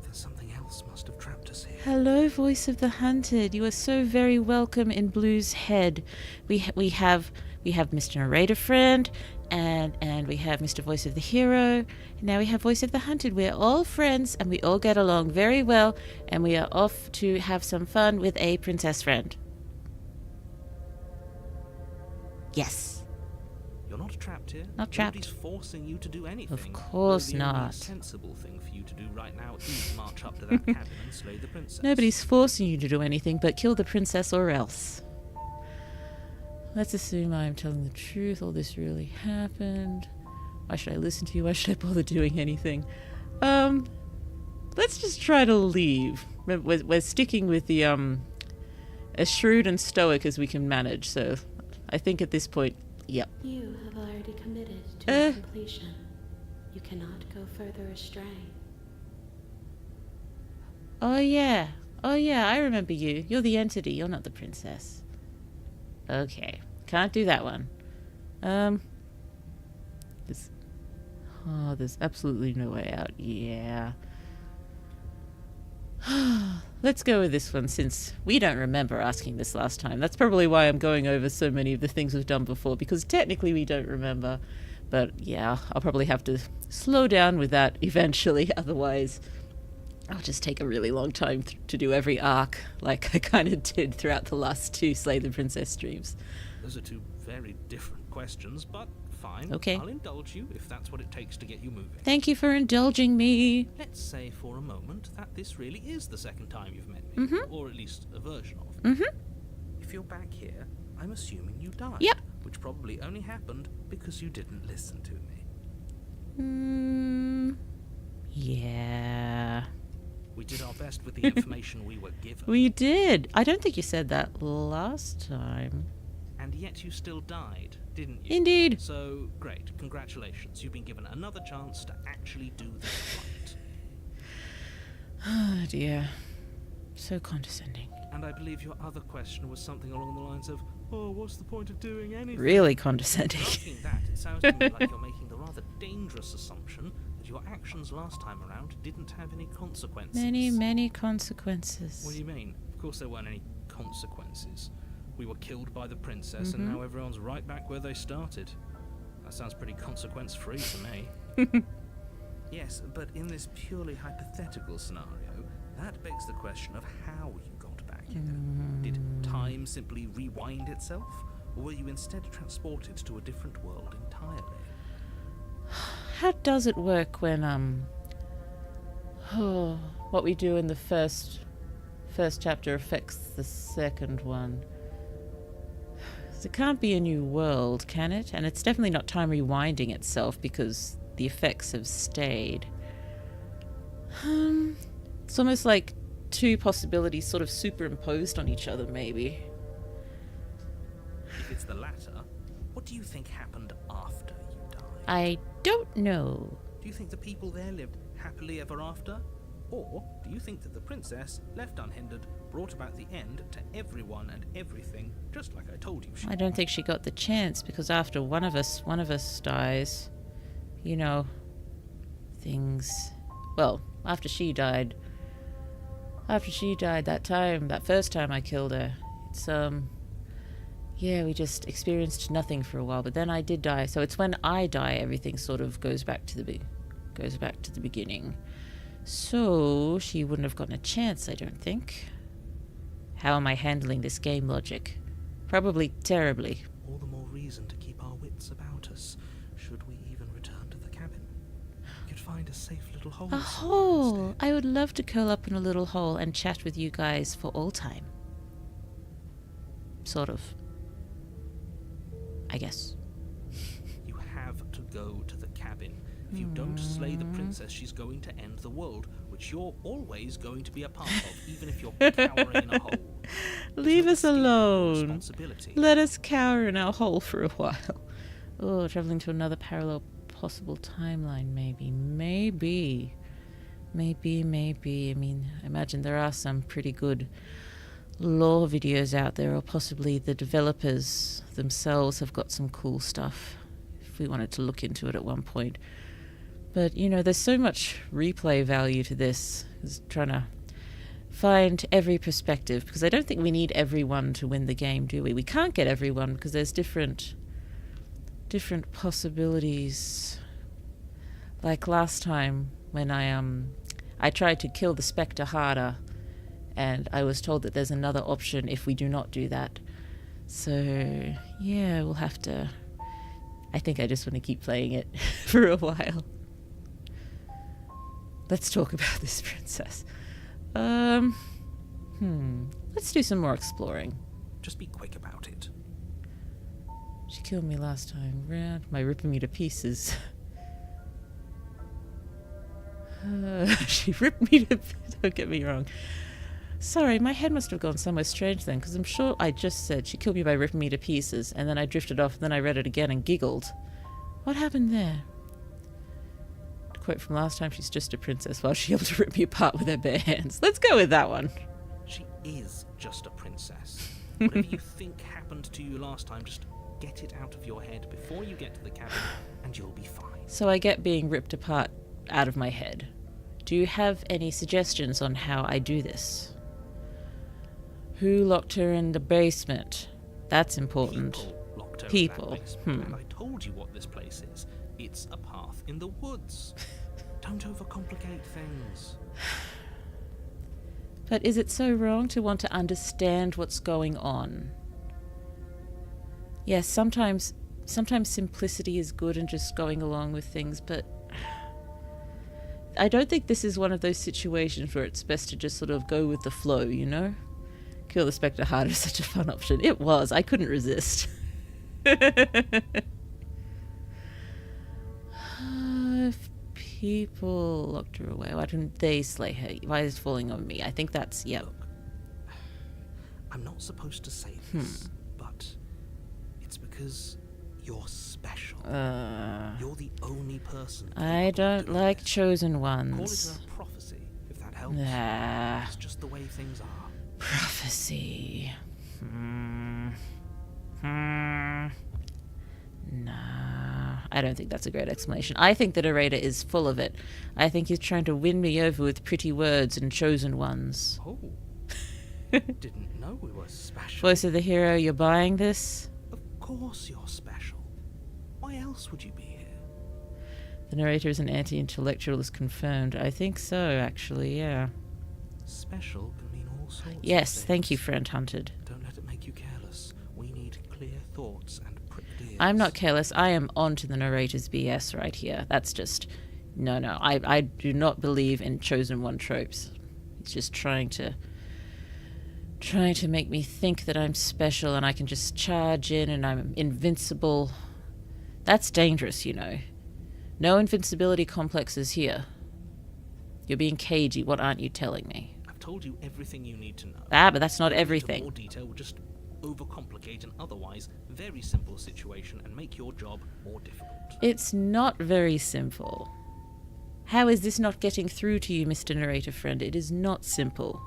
Speaker 2: then something else must have trapped us here.
Speaker 1: Hello, voice of the hunted. You are so very welcome in Blue's head. We have Mr. Narrator friend, and we have Mr. Voice of the hero. And now we have Voice of the hunted. We're all friends, and we all get along very well. And we are off to have some fun with a princess friend. Yes.
Speaker 2: You're not trapped here.
Speaker 1: Not trapped.
Speaker 2: Nobody's forcing you to do anything.
Speaker 1: Of course
Speaker 2: The only
Speaker 1: not.
Speaker 2: sensible thing for you to do right now is march up to that cabin and slay the princess.
Speaker 1: Nobody's forcing you to do anything but kill the princess or else. Let's assume I am telling the truth. All this really happened. Why should I listen to you? Why should I bother doing anything? Let's just try to leave. We're sticking with the as shrewd and stoic as we can manage. So I think at this point, yep.
Speaker 3: You have already committed to completion. You cannot go further astray.
Speaker 1: Oh yeah, I remember you. You're the entity. You're not the princess. Okay, can't do that one. There's absolutely no way out. Yeah. Let's go with this one since we don't remember asking this last time. That's probably why I'm going over so many of the things we've done before, because technically we don't remember. But yeah, I'll probably have to slow down with that eventually, otherwise I'll just take a really long time to do every arc, like I kind of did throughout the last two Slay the Princess streams.
Speaker 2: Those are two very different questions, but fine.
Speaker 1: Okay.
Speaker 2: I'll indulge you if that's what it takes to get you moving.
Speaker 1: Thank you for indulging me.
Speaker 2: Let's say for a moment that this really is the second time you've met me, or at least a version of me. If you're back here, I'm assuming you died.
Speaker 1: Yep.
Speaker 2: Which probably only happened because you didn't listen to me.
Speaker 1: Yeah.
Speaker 2: We did our best with the information we were given.
Speaker 1: We did. I don't think you said that last time.
Speaker 2: And yet you still died, didn't you?
Speaker 1: Indeed.
Speaker 2: So, great. Congratulations. You've been given another chance to actually do this right.
Speaker 1: Oh dear. So condescending.
Speaker 2: And I believe your other question was something along the lines of, oh, what's the point of doing anything?
Speaker 1: Really condescending.
Speaker 2: Asking that, it sounds to me like you're making the rather dangerous assumption that your actions last time around didn't have any consequences.
Speaker 1: Many consequences.
Speaker 2: What do you mean? Of course there weren't any consequences. We were killed by the princess and now everyone's right back where they started. That sounds pretty consequence-free to me. Yes, but in this purely hypothetical scenario, that begs the question of how you got back here. Did time simply rewind itself, or were you instead transported to a different world entirely?
Speaker 1: How does it work when what we do in the first chapter affects the second one? It can't be a new world, can it? And it's definitely not time rewinding itself because the effects have stayed. It's almost like two possibilities sort of superimposed on each other, maybe.
Speaker 2: If it's the latter, what do you think happened after you died?
Speaker 1: I don't know.
Speaker 2: Do you think the people there lived happily ever after? Or do you think that the princess, left unhindered, brought about the end to everyone and everything, just like I told you she
Speaker 1: I don't think she got the chance, because after one of us dies, you know, things... Well, after she died that first time I killed her, it's, yeah, we just experienced nothing for a while, but then I did die, so it's when I die everything sort of goes back to the beginning. So, she wouldn't have gotten a chance, I don't think. How am I handling this game logic? Probably terribly.
Speaker 2: All the more reason to keep our wits about us, should we even return to the cabin. We could find a safe little hole.
Speaker 1: A hole! I would love to curl up in a little hole and chat with you guys for all time. Sort of. I guess.
Speaker 2: You have to go to the cabin. If you don't slay the princess, she's going to end the world, which you're always going to be a part of, even if you're cowering in a hole.
Speaker 1: Leave us alone.
Speaker 2: Responsibility.
Speaker 1: Let us cower in our hole for a while. Oh, traveling to another parallel possible timeline, maybe. Maybe. I mean, I imagine there are some pretty good lore videos out there, or possibly the developers themselves have got some cool stuff, if we wanted to look into it at one point. But, you know, there's so much replay value to this. Is trying to find every perspective, because I don't think we need everyone to win the game, do we? We can't get everyone, because there's different possibilities. Like last time, when I tried to kill the Spectre harder, and I was told that there's another option if we do not do that. So, yeah, we'll have to... I think I just want to keep playing it for a while. Let's talk about this princess. Let's do some more exploring.
Speaker 2: Just be quick about it.
Speaker 1: She killed me last time round by ripping me to pieces. She ripped me to pieces. Don't get me wrong. Sorry, my head must have gone somewhere strange then, because I'm sure I just said she killed me by ripping me to pieces, and then I drifted off, and then I read it again and giggled. What happened there? Quote from last time, she's just a princess. While she's able to rip me apart with her bare hands. Let's go with that one.
Speaker 2: She is just a princess. Whatever you think happened to you last time, just get it out of your head before you get to the cabin, and you'll be fine.
Speaker 1: So I get being ripped apart out of my head. Do you have any suggestions on how I do this? Who locked her in the basement? That's important.
Speaker 2: People locked her
Speaker 1: People.
Speaker 2: in that basement, and I told you what this place is. It's a path in the woods. Don't overcomplicate things.
Speaker 1: But is it so wrong to want to understand what's going on? Yes, sometimes simplicity is good and just going along with things, but I don't think this is one of those situations where it's best to just sort of go with the flow, you know? Kill the Spectre harder is such a fun option. It was. I couldn't resist. If people locked her away, why didn't they slay her? Why is it falling on me? I think that's... Yep.
Speaker 2: Look, I'm not supposed to say this, but it's because you're special. You're the only person.
Speaker 1: I don't like
Speaker 2: this.
Speaker 1: chosen
Speaker 2: Call
Speaker 1: ones.
Speaker 2: it a prophecy, if that helps. It's just the way things are.
Speaker 1: Prophecy. Nah, I don't think that's a great explanation. I think the narrator is full of it. I think he's trying to win me over with pretty words and chosen ones.
Speaker 2: Oh. Didn't know we were special.
Speaker 1: Voice of the hero, you're buying this?
Speaker 2: Of course you're special. Why Why else would you be here?
Speaker 1: The narrator is an anti-intellectual is confirmed. I think so, actually, yeah.
Speaker 2: Special can mean all sorts of
Speaker 1: Yes,
Speaker 2: things.
Speaker 1: thank you, friend Hunted.
Speaker 2: Don't let it make you careless. We need clear thoughts and pricked ears.
Speaker 1: I'm not careless. I am on to the narrator's BS right here. That's just... No. I do not believe in chosen one tropes. It's just trying to make me think that I'm special and I can just charge in and I'm invincible. That's dangerous, you know. No invincibility complexes here. You're being cagey. What aren't you telling me?
Speaker 2: I've told you everything you need to know.
Speaker 1: Ah, but that's not
Speaker 2: Going into
Speaker 1: everything.
Speaker 2: more detail will just overcomplicate an otherwise very simple situation and make your job more difficult.
Speaker 1: It's not very simple. How is this not getting through to you, Mr. Narrator Friend? It is not simple.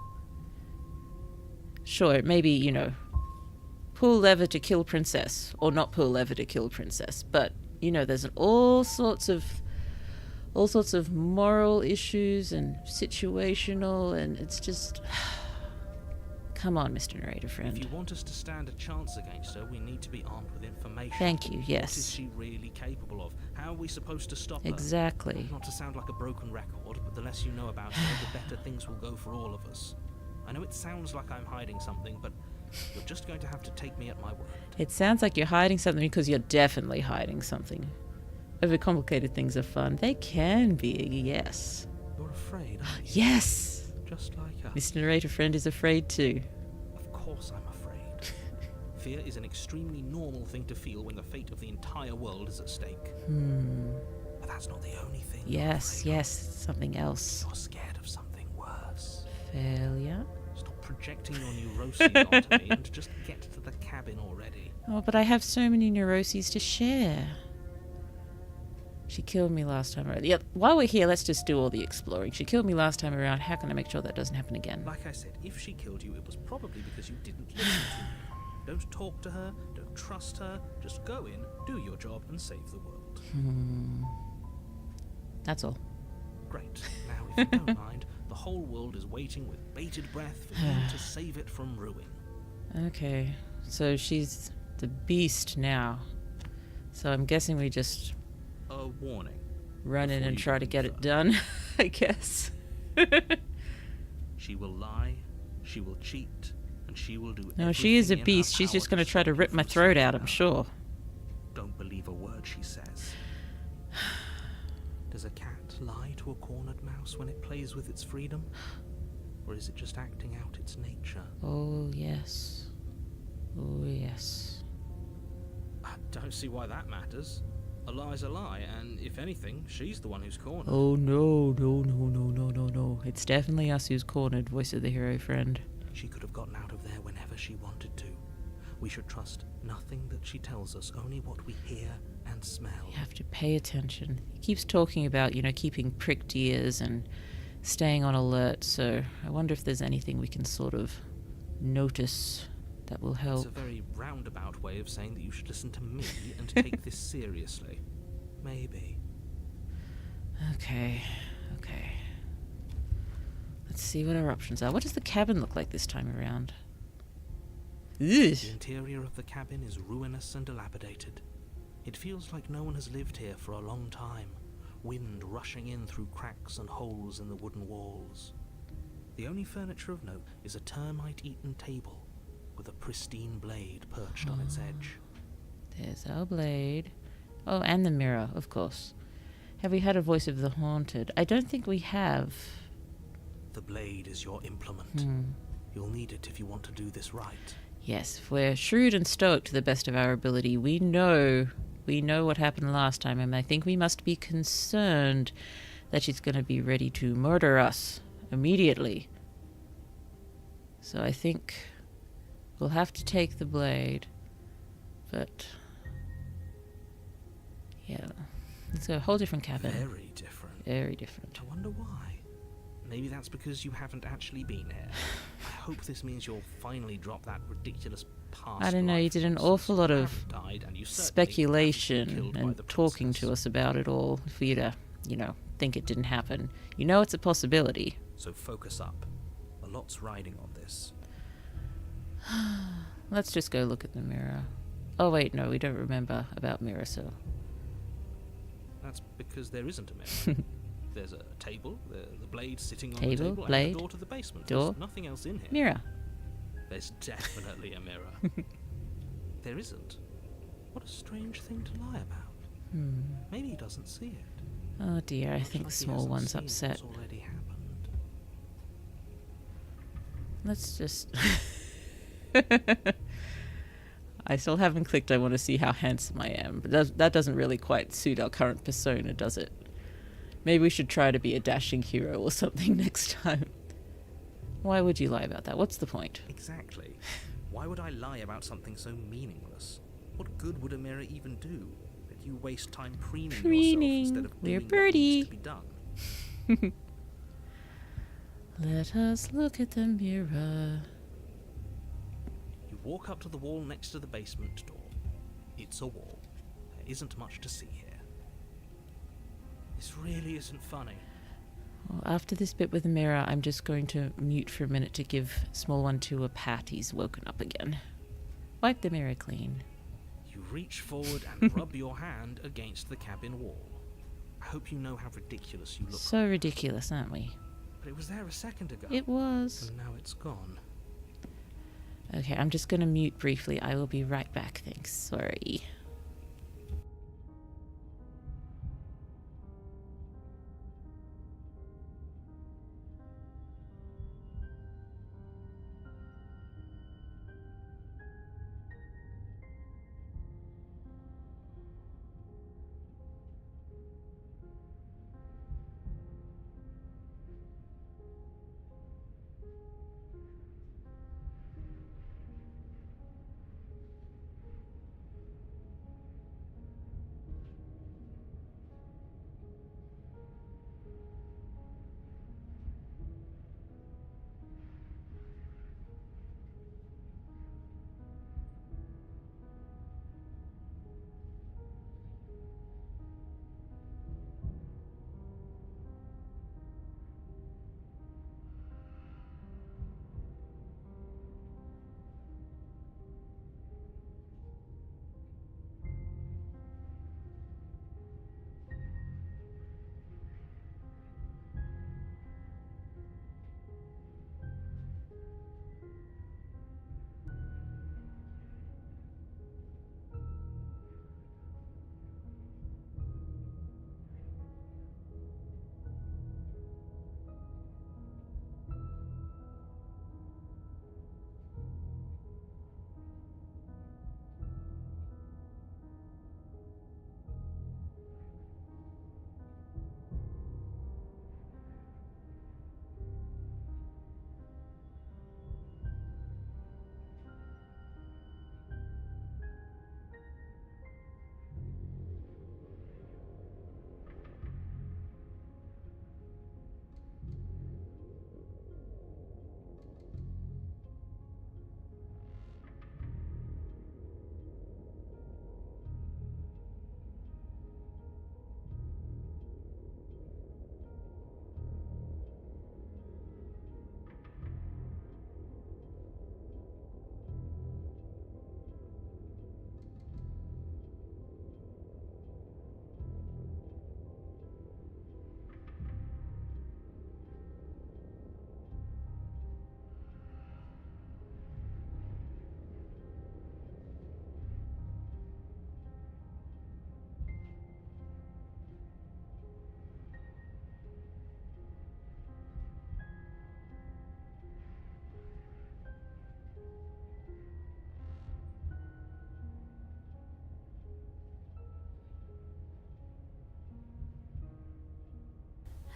Speaker 1: Sure, maybe, you know, pull lever to kill princess, or not pull lever to kill princess, but, you know, there's all sorts of moral issues and situational, and it's just... Come on, Mr. Narrator Friend.
Speaker 2: If you want us to stand a chance against her, we need to be armed with information.
Speaker 1: Thank you, yes.
Speaker 2: What is she really capable of? How are we supposed to stop her?
Speaker 1: Exactly.
Speaker 2: Not to sound like a broken record, but the less you know about her, the better things will go for all of us. I know it sounds like I'm hiding something, but you're just going to have to take me at my word.
Speaker 1: It sounds like you're hiding something because you're definitely hiding something. Overcomplicated things are fun. They can be, yes.
Speaker 2: You're afraid, aren't you?
Speaker 1: Yes!
Speaker 2: Just like us.
Speaker 1: Mr. Narrator Friend is afraid too.
Speaker 2: Of course I'm afraid. Fear is an extremely normal thing to feel when the fate of the entire world is at stake. But that's not the only thing.
Speaker 1: Yes, something else.
Speaker 2: You're scared of something worse.
Speaker 1: Failure?
Speaker 2: Stop projecting your neuroses onto me and just get to the cabin already.
Speaker 1: Oh, but I have so many neuroses to share. She killed me last time around. Yeah, while we're here, let's just do all the exploring. She killed me last time around. How can I make sure that doesn't happen again?
Speaker 2: Like I said, if she killed you, it was probably because you didn't listen to me. Don't talk to her, don't trust her, just go in, do your job, and save the world.
Speaker 1: That's all.
Speaker 2: Great. Now, if you don't mind, the whole world is waiting with bated breath for you to save it from ruin.
Speaker 1: Okay, so she's the beast now. So I'm guessing we just
Speaker 2: A warning.
Speaker 1: run in
Speaker 2: Before
Speaker 1: and
Speaker 2: you
Speaker 1: try
Speaker 2: go
Speaker 1: to
Speaker 2: any
Speaker 1: get it
Speaker 2: further.
Speaker 1: done, I guess.
Speaker 2: She will lie, she will cheat, and she will do
Speaker 1: No, she is a
Speaker 2: everything in her
Speaker 1: beast. She's
Speaker 2: power
Speaker 1: just going to try to
Speaker 2: stop
Speaker 1: rip
Speaker 2: you
Speaker 1: my
Speaker 2: from
Speaker 1: throat
Speaker 2: saving
Speaker 1: out, I'm
Speaker 2: her.
Speaker 1: sure.
Speaker 2: Don't believe a word she says. Does a cat lie to a cornered mouse when it plays with its freedom? Or is it just acting out its nature?
Speaker 1: Oh, yes. Oh, yes.
Speaker 2: I don't see why that matters. A lie's a lie, and if anything, she's the one who's cornered.
Speaker 1: Oh, no. It's definitely us who's cornered, voice of the hero friend.
Speaker 2: She could have gotten out of there whenever she wanted to. We should trust nothing that she tells us, only what we hear and smell.
Speaker 1: You have to pay attention. He keeps talking about, you know, keeping pricked ears and staying on alert, so I wonder if there's anything we can sort of notice that will
Speaker 2: It's
Speaker 1: help.
Speaker 2: a very roundabout way of saying that you should listen to me and take this seriously. Maybe.
Speaker 1: Okay. Let's see what our options are. What does the cabin look like this time around? Ugh.
Speaker 2: The interior of the cabin is ruinous and dilapidated. It feels like no one has lived here for a long time, wind rushing in through cracks and holes in the wooden walls. The only furniture of note is a termite-eaten table with a pristine blade perched on its edge.
Speaker 1: There's our blade. Oh, and the mirror, of course. Have we had a voice of the haunted? I don't think we have.
Speaker 2: The blade is your implement. You'll need it if you want to do this right.
Speaker 1: Yes, if we're shrewd and stoic to the best of our ability, we know what happened last time, and I think we must be concerned that she's going to be ready to murder us immediately. So I think we'll have to take the blade, but yeah, it's a whole different cabin.
Speaker 2: Very different.
Speaker 1: Very different.
Speaker 2: I wonder why. Maybe that's because you haven't actually been here. I hope this means you'll finally drop that ridiculous past.
Speaker 1: I don't know, you
Speaker 2: life
Speaker 1: did an
Speaker 2: nonsense.
Speaker 1: awful lot
Speaker 2: You
Speaker 1: of
Speaker 2: haven't died, and you certainly haven't been
Speaker 1: speculation
Speaker 2: killed by
Speaker 1: and
Speaker 2: the
Speaker 1: talking
Speaker 2: princess.
Speaker 1: to us about it all for you to, you know, think it didn't happen. You know it's a possibility.
Speaker 2: So focus up. A lot's riding on this.
Speaker 1: Let's just go look at the mirror. Oh wait, no, we don't remember about mirror, so
Speaker 2: That's because there isn't a mirror. There's a table, the blade sitting on the
Speaker 1: Table,
Speaker 2: table,
Speaker 1: blade,
Speaker 2: and the door to the basement.
Speaker 1: door.
Speaker 2: There's nothing else in here.
Speaker 1: Mirror.
Speaker 2: There's definitely a mirror. There isn't. What a strange thing to lie about. Maybe he doesn't see it.
Speaker 1: Oh dear, I
Speaker 2: Looks
Speaker 1: think
Speaker 2: like he
Speaker 1: small
Speaker 2: hasn't
Speaker 1: one's
Speaker 2: seen
Speaker 1: upset.
Speaker 2: what's already happened.
Speaker 1: Let's just... I still haven't clicked I want to see how handsome I am, but that doesn't really quite suit our current persona, does it? Maybe we should try to be a dashing hero or something next time. Why would you lie about that? What's the point?
Speaker 2: Exactly. Why would I lie about something so meaningless? What good would a mirror even do? That you waste time preening yourself instead of
Speaker 1: We're
Speaker 2: doing what
Speaker 1: birdie.
Speaker 2: needs to be done.
Speaker 1: Let us look at the mirror.
Speaker 2: You walk up to the wall next to the basement door. It's a wall. There isn't much to see here. This really isn't funny.
Speaker 1: Well, after this bit with the mirror, I'm just going to mute for a minute to give small one to a pat. He's woken up again. Wipe the mirror clean.
Speaker 2: You reach forward and rub your hand against the cabin wall. I hope you know how ridiculous you look.
Speaker 1: So ridiculous, aren't we?
Speaker 2: But it was there a second ago.
Speaker 1: It was.
Speaker 2: And now it's gone.
Speaker 1: Okay, I'm just going to mute briefly. I will be right back, thanks. Sorry.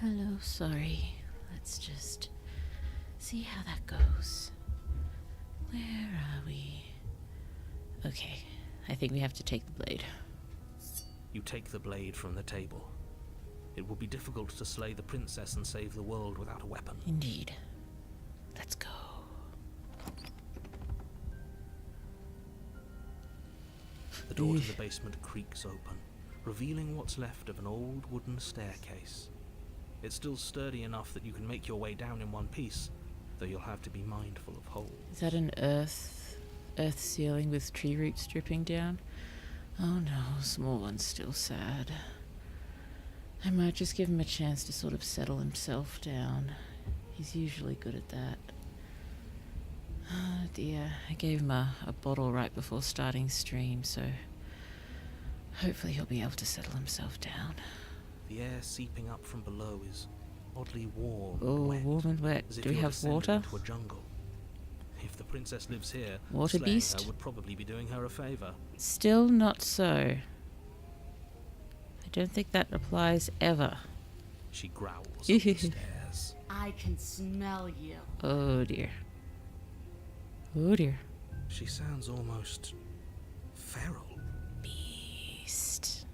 Speaker 1: Hello, sorry. Let's just see how that goes. Where are we? Okay, I think we have to take the blade.
Speaker 2: You take the blade from the table. It will be difficult to slay the princess and save the world without a weapon.
Speaker 1: Indeed. Let's go.
Speaker 2: The door to the basement creaks open, revealing what's left of an old wooden staircase. It's still sturdy enough that you can make your way down in one piece, though you'll have to be mindful of holes.
Speaker 1: Is that an earth ceiling with tree roots dripping down? Oh no, small one's still sad. I might just give him a chance to sort of settle himself down. He's usually good at that. Oh dear, I gave him a bottle right before starting stream, so hopefully he'll be able to settle himself down.
Speaker 2: The air seeping up from below is oddly warm
Speaker 1: Oh,
Speaker 2: and wet.
Speaker 1: warm and wet.
Speaker 2: As if
Speaker 1: Do we
Speaker 2: you're
Speaker 1: have
Speaker 2: descending
Speaker 1: water?
Speaker 2: into a jungle. If the princess lives here,
Speaker 1: Water
Speaker 2: slaying
Speaker 1: beast?
Speaker 2: her would probably be doing her a favour.
Speaker 1: Still not so. I don't think that applies ever.
Speaker 2: She growls up the stairs.
Speaker 3: I can smell you.
Speaker 1: Oh dear. Oh dear.
Speaker 2: She sounds almost feral,
Speaker 1: Beast.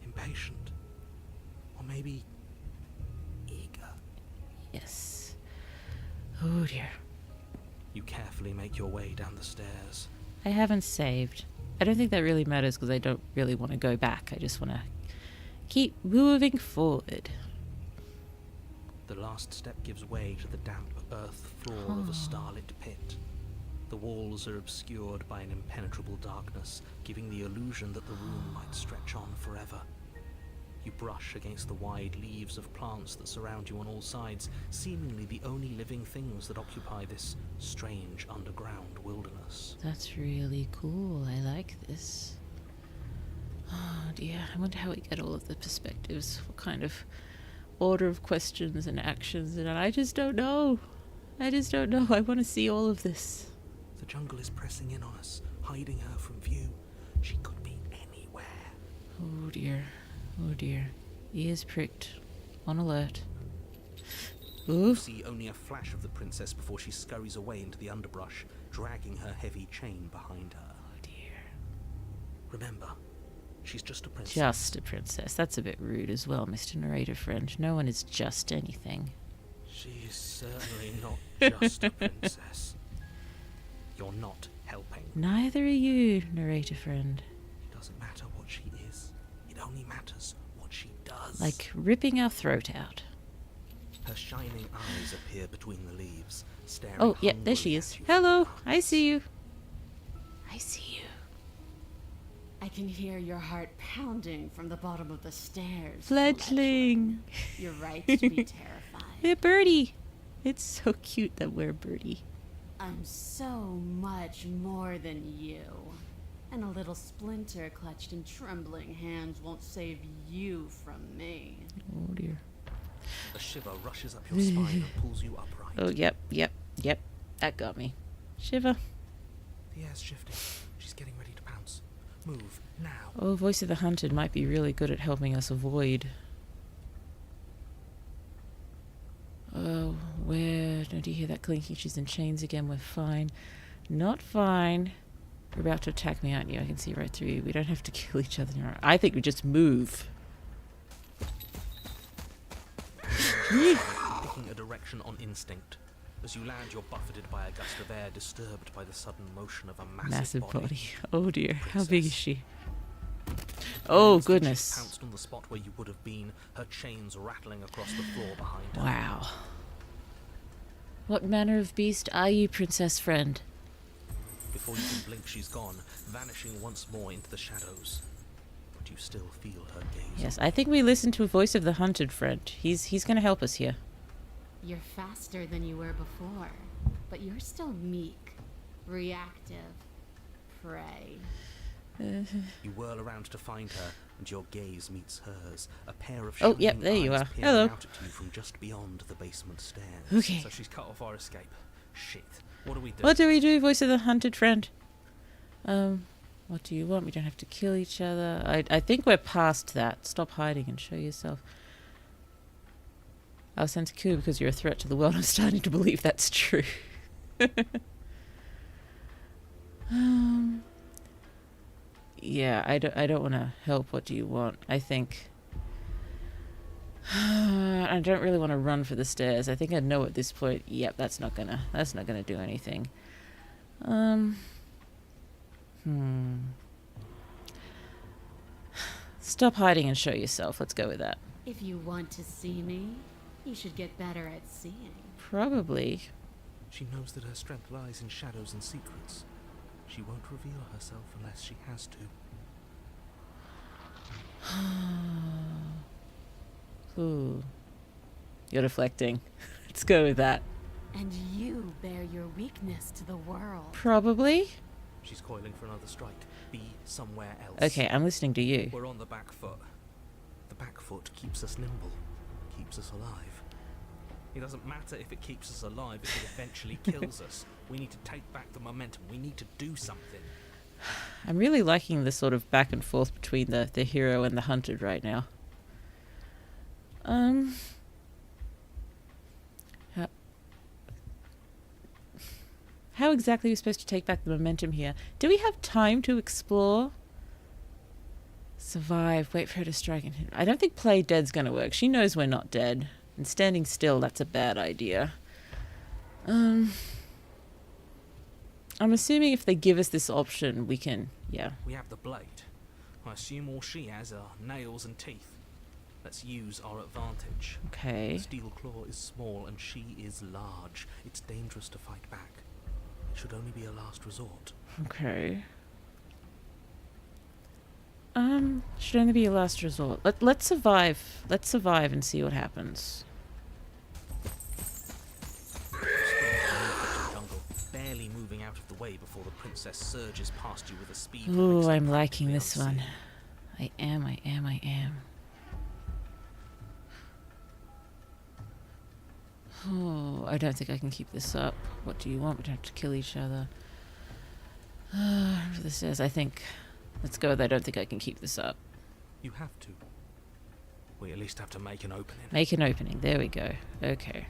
Speaker 2: impatient, or maybe eager.
Speaker 1: Yes. Oh dear.
Speaker 2: You carefully make your way down the stairs.
Speaker 1: I haven't saved. I don't think that really matters because I don't really want to go back. I just want to keep moving forward.
Speaker 2: The last step gives way to the damp earth floor of a starlit pit. The walls are obscured by an impenetrable darkness, giving the illusion that the room might stretch on forever. You brush against the wide leaves of plants that surround you on all sides, seemingly the only living things that occupy this strange underground wilderness.
Speaker 1: That's really cool. I like this. Oh dear. I wonder how we get all of the perspectives. What kind of order of questions and actions. And I just don't know. I just don't know. I want to see all of this.
Speaker 2: The jungle is pressing in on us, hiding her from view. She could be anywhere.
Speaker 1: Oh dear. Oh dear. Ears pricked. On alert.
Speaker 2: You
Speaker 1: Ooh.
Speaker 2: see only a flash of the princess before she scurries away into the underbrush, dragging her heavy chain behind her.
Speaker 1: Oh dear.
Speaker 2: Remember, she's just a princess.
Speaker 1: Just a princess. That's a bit rude as well, Mr. Narrator Friend. No one is just anything.
Speaker 2: She's certainly not just a princess. You're not helping.
Speaker 1: Neither are you, Narrator Friend.
Speaker 2: It doesn't matter what she is. It only matters what she does.
Speaker 1: Like ripping our throat out.
Speaker 2: Her shining eyes appear between the leaves, staring
Speaker 1: Oh, yeah, there she
Speaker 2: hungrily
Speaker 1: is.
Speaker 2: at you.
Speaker 1: Hello, I see you. I see you.
Speaker 3: I can hear your heart pounding from the bottom of the stairs.
Speaker 1: Fledgling.
Speaker 3: You're right to be terrified.
Speaker 1: We're Birdie. It's so cute that we're Birdie.
Speaker 3: I'm so much more than you. And a little splinter clutched in trembling hands won't save you from me.
Speaker 1: Oh dear.
Speaker 2: A shiver rushes up your spine and pulls you upright.
Speaker 1: Oh, yep. That got me. Shiver.
Speaker 2: The air's shifting. She's getting ready to pounce. Move, now.
Speaker 1: Oh, Voice of the Hunted might be really good at helping us avoid. Oh, where? Don't you hear that clinking? She's in chains again. We're fine. Not fine. You're about to attack me, aren't you? I can see right through you. We don't have to kill each other. I think we just move.
Speaker 2: Picking a direction on instinct. As you land, you're buffeted by a gust of air, disturbed by the sudden motion of a massive body.
Speaker 1: Oh dear. How big is she?
Speaker 2: In
Speaker 1: Oh,
Speaker 2: an instant, she
Speaker 1: goodness.
Speaker 2: pounced on the spot where you would have been, her chains rattling across the floor behind her.
Speaker 1: Wow. What manner of beast are you, princess friend?
Speaker 2: Before you can blink, she's gone, vanishing once more into the shadows. But you still feel her gaze.
Speaker 1: Yes, I think we listened to a Voice of the Hunted friend. He's going to help us here.
Speaker 3: You're faster than you were before, but you're still meek, reactive, prey.
Speaker 2: You whirl around to find her, and your gaze meets hers. A pair of
Speaker 1: Oh,
Speaker 2: shining
Speaker 1: yep, there you
Speaker 2: eyes
Speaker 1: are.
Speaker 2: peering
Speaker 1: Hello.
Speaker 2: out at you from just beyond the basement stairs.
Speaker 1: Okay.
Speaker 2: So she's cut off our escape. Shit. What do we do?
Speaker 1: What do we do, Voice of the Hunted friend? What do you want? We don't have to kill each other. I think we're past that. Stop hiding and show yourself. I'll send a coup because you're a threat to the world. I'm starting to believe that's true. Yeah, I don't want to help. What do you want? I think I don't really want to run for the stairs. I think I know at this point. Yep, that's not gonna do anything. Stop hiding and show yourself. Let's go with that.
Speaker 3: If you want to see me, you should get better at seeing.
Speaker 1: Probably.
Speaker 2: She knows that her strength lies in shadows and secrets. She won't reveal herself unless she has to.
Speaker 1: Ooh. You're deflecting. Let's go with that.
Speaker 3: And you bear your weakness to the world.
Speaker 1: Probably.
Speaker 2: She's coiling for another strike. Be somewhere else.
Speaker 1: Okay, I'm listening to you.
Speaker 2: We're on the back foot. The back foot keeps us nimble, keeps us alive. It doesn't matter if it keeps us alive, if it eventually kills us. We need to take back the momentum. We need to do something.
Speaker 1: I'm really liking the sort of back and forth between the hero and the hunted right now. How exactly are we supposed to take back the momentum here? Do we have time to explore? Survive, wait for her to strike and hit. I don't think play dead's gonna work. She knows we're not dead. And standing still, that's a bad idea. I'm assuming if they give us this option, we can, yeah.
Speaker 2: We have the blade. I assume all she has are nails and teeth. Let's use our advantage.
Speaker 1: Okay.
Speaker 2: The steel claw is small and she is large. It's dangerous to fight back. It should only be a last resort.
Speaker 1: Okay. Should only be a last resort. Let's survive. Let's survive and see what happens.
Speaker 2: Jungle, barely moving out of the way before the princess surges past you with a speed.
Speaker 1: Ooh, I'm liking this one. I am. Oh, I don't think I can keep this up. What do you want? We don't have to kill each other. For the stairs, I think. Let's go with I don't think I can keep this up.
Speaker 2: You have to. We at least have to make an opening.
Speaker 1: Make an opening. There we go. Okay.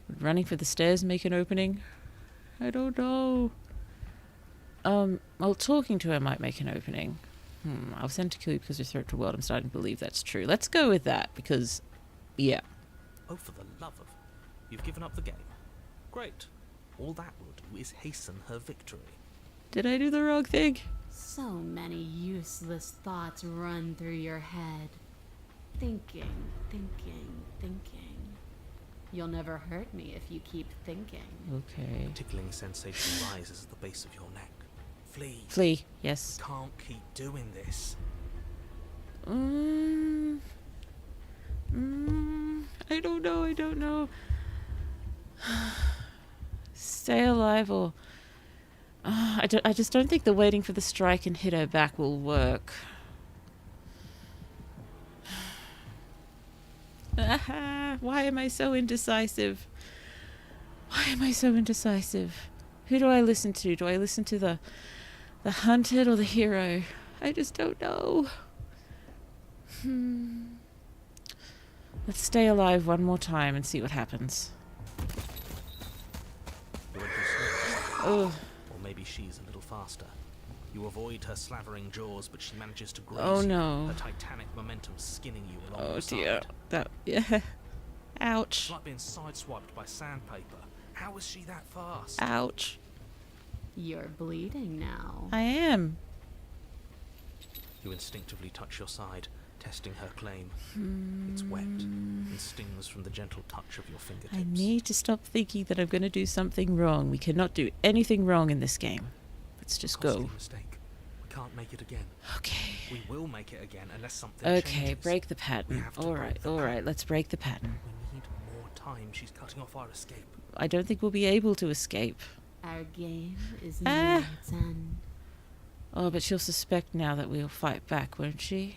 Speaker 1: Would running for the stairs make an opening? I don't know. Well, talking to her might make an opening. I'll send to kill you because you threat to the world. I'm starting to believe that's true. Let's go with that because, yeah.
Speaker 2: Oh, for the love of... You've given up the game. Great. All that will do is hasten her victory.
Speaker 1: Did I do the wrong thing?
Speaker 3: So many useless thoughts run through your head. Thinking. You'll never hurt me if you keep thinking.
Speaker 1: Okay.
Speaker 2: A tickling sensation rises at the base of your neck. Flee.
Speaker 1: Flee, yes.
Speaker 2: Can't keep doing this.
Speaker 1: I don't know. Stay alive or... I just don't think the waiting for the strike and hit her back will work. Why am I so indecisive? Who do I listen to? Do I listen to the hunted or the hero? I just don't know. Let's stay alive one more time and see what happens. Oh.
Speaker 2: Or maybe she's a little faster. You avoid her slavering jaws, but she manages to graze
Speaker 1: Oh
Speaker 2: you,
Speaker 1: no.
Speaker 2: her titanic momentum skinning you along
Speaker 1: Oh
Speaker 2: the
Speaker 1: dear.
Speaker 2: side.
Speaker 1: That, yeah. Ouch.
Speaker 2: It's like being sideswiped by sandpaper. How is she that fast?
Speaker 1: Ouch.
Speaker 3: You're bleeding now.
Speaker 1: I am.
Speaker 2: You instinctively touch your side, testing her claim. It's wet and stings from the gentle touch of your fingertips.
Speaker 1: I need to stop thinking that I'm going to do something wrong. We cannot do anything wrong in this game. Let's just
Speaker 2: Costly
Speaker 1: go.
Speaker 2: mistake. We can't make it again.
Speaker 1: Okay.
Speaker 2: We will make it again unless something
Speaker 1: Okay,
Speaker 2: changes.
Speaker 1: break the
Speaker 2: We
Speaker 1: pattern.
Speaker 2: have to
Speaker 1: All
Speaker 2: break
Speaker 1: right,
Speaker 2: the
Speaker 1: all
Speaker 2: pattern.
Speaker 1: right. Let's break the pattern.
Speaker 2: We need more time. She's cutting off our escape.
Speaker 1: I don't think we'll be able to escape.
Speaker 3: Our game is near its end.
Speaker 1: Oh, but she'll suspect now that we'll fight back, won't she?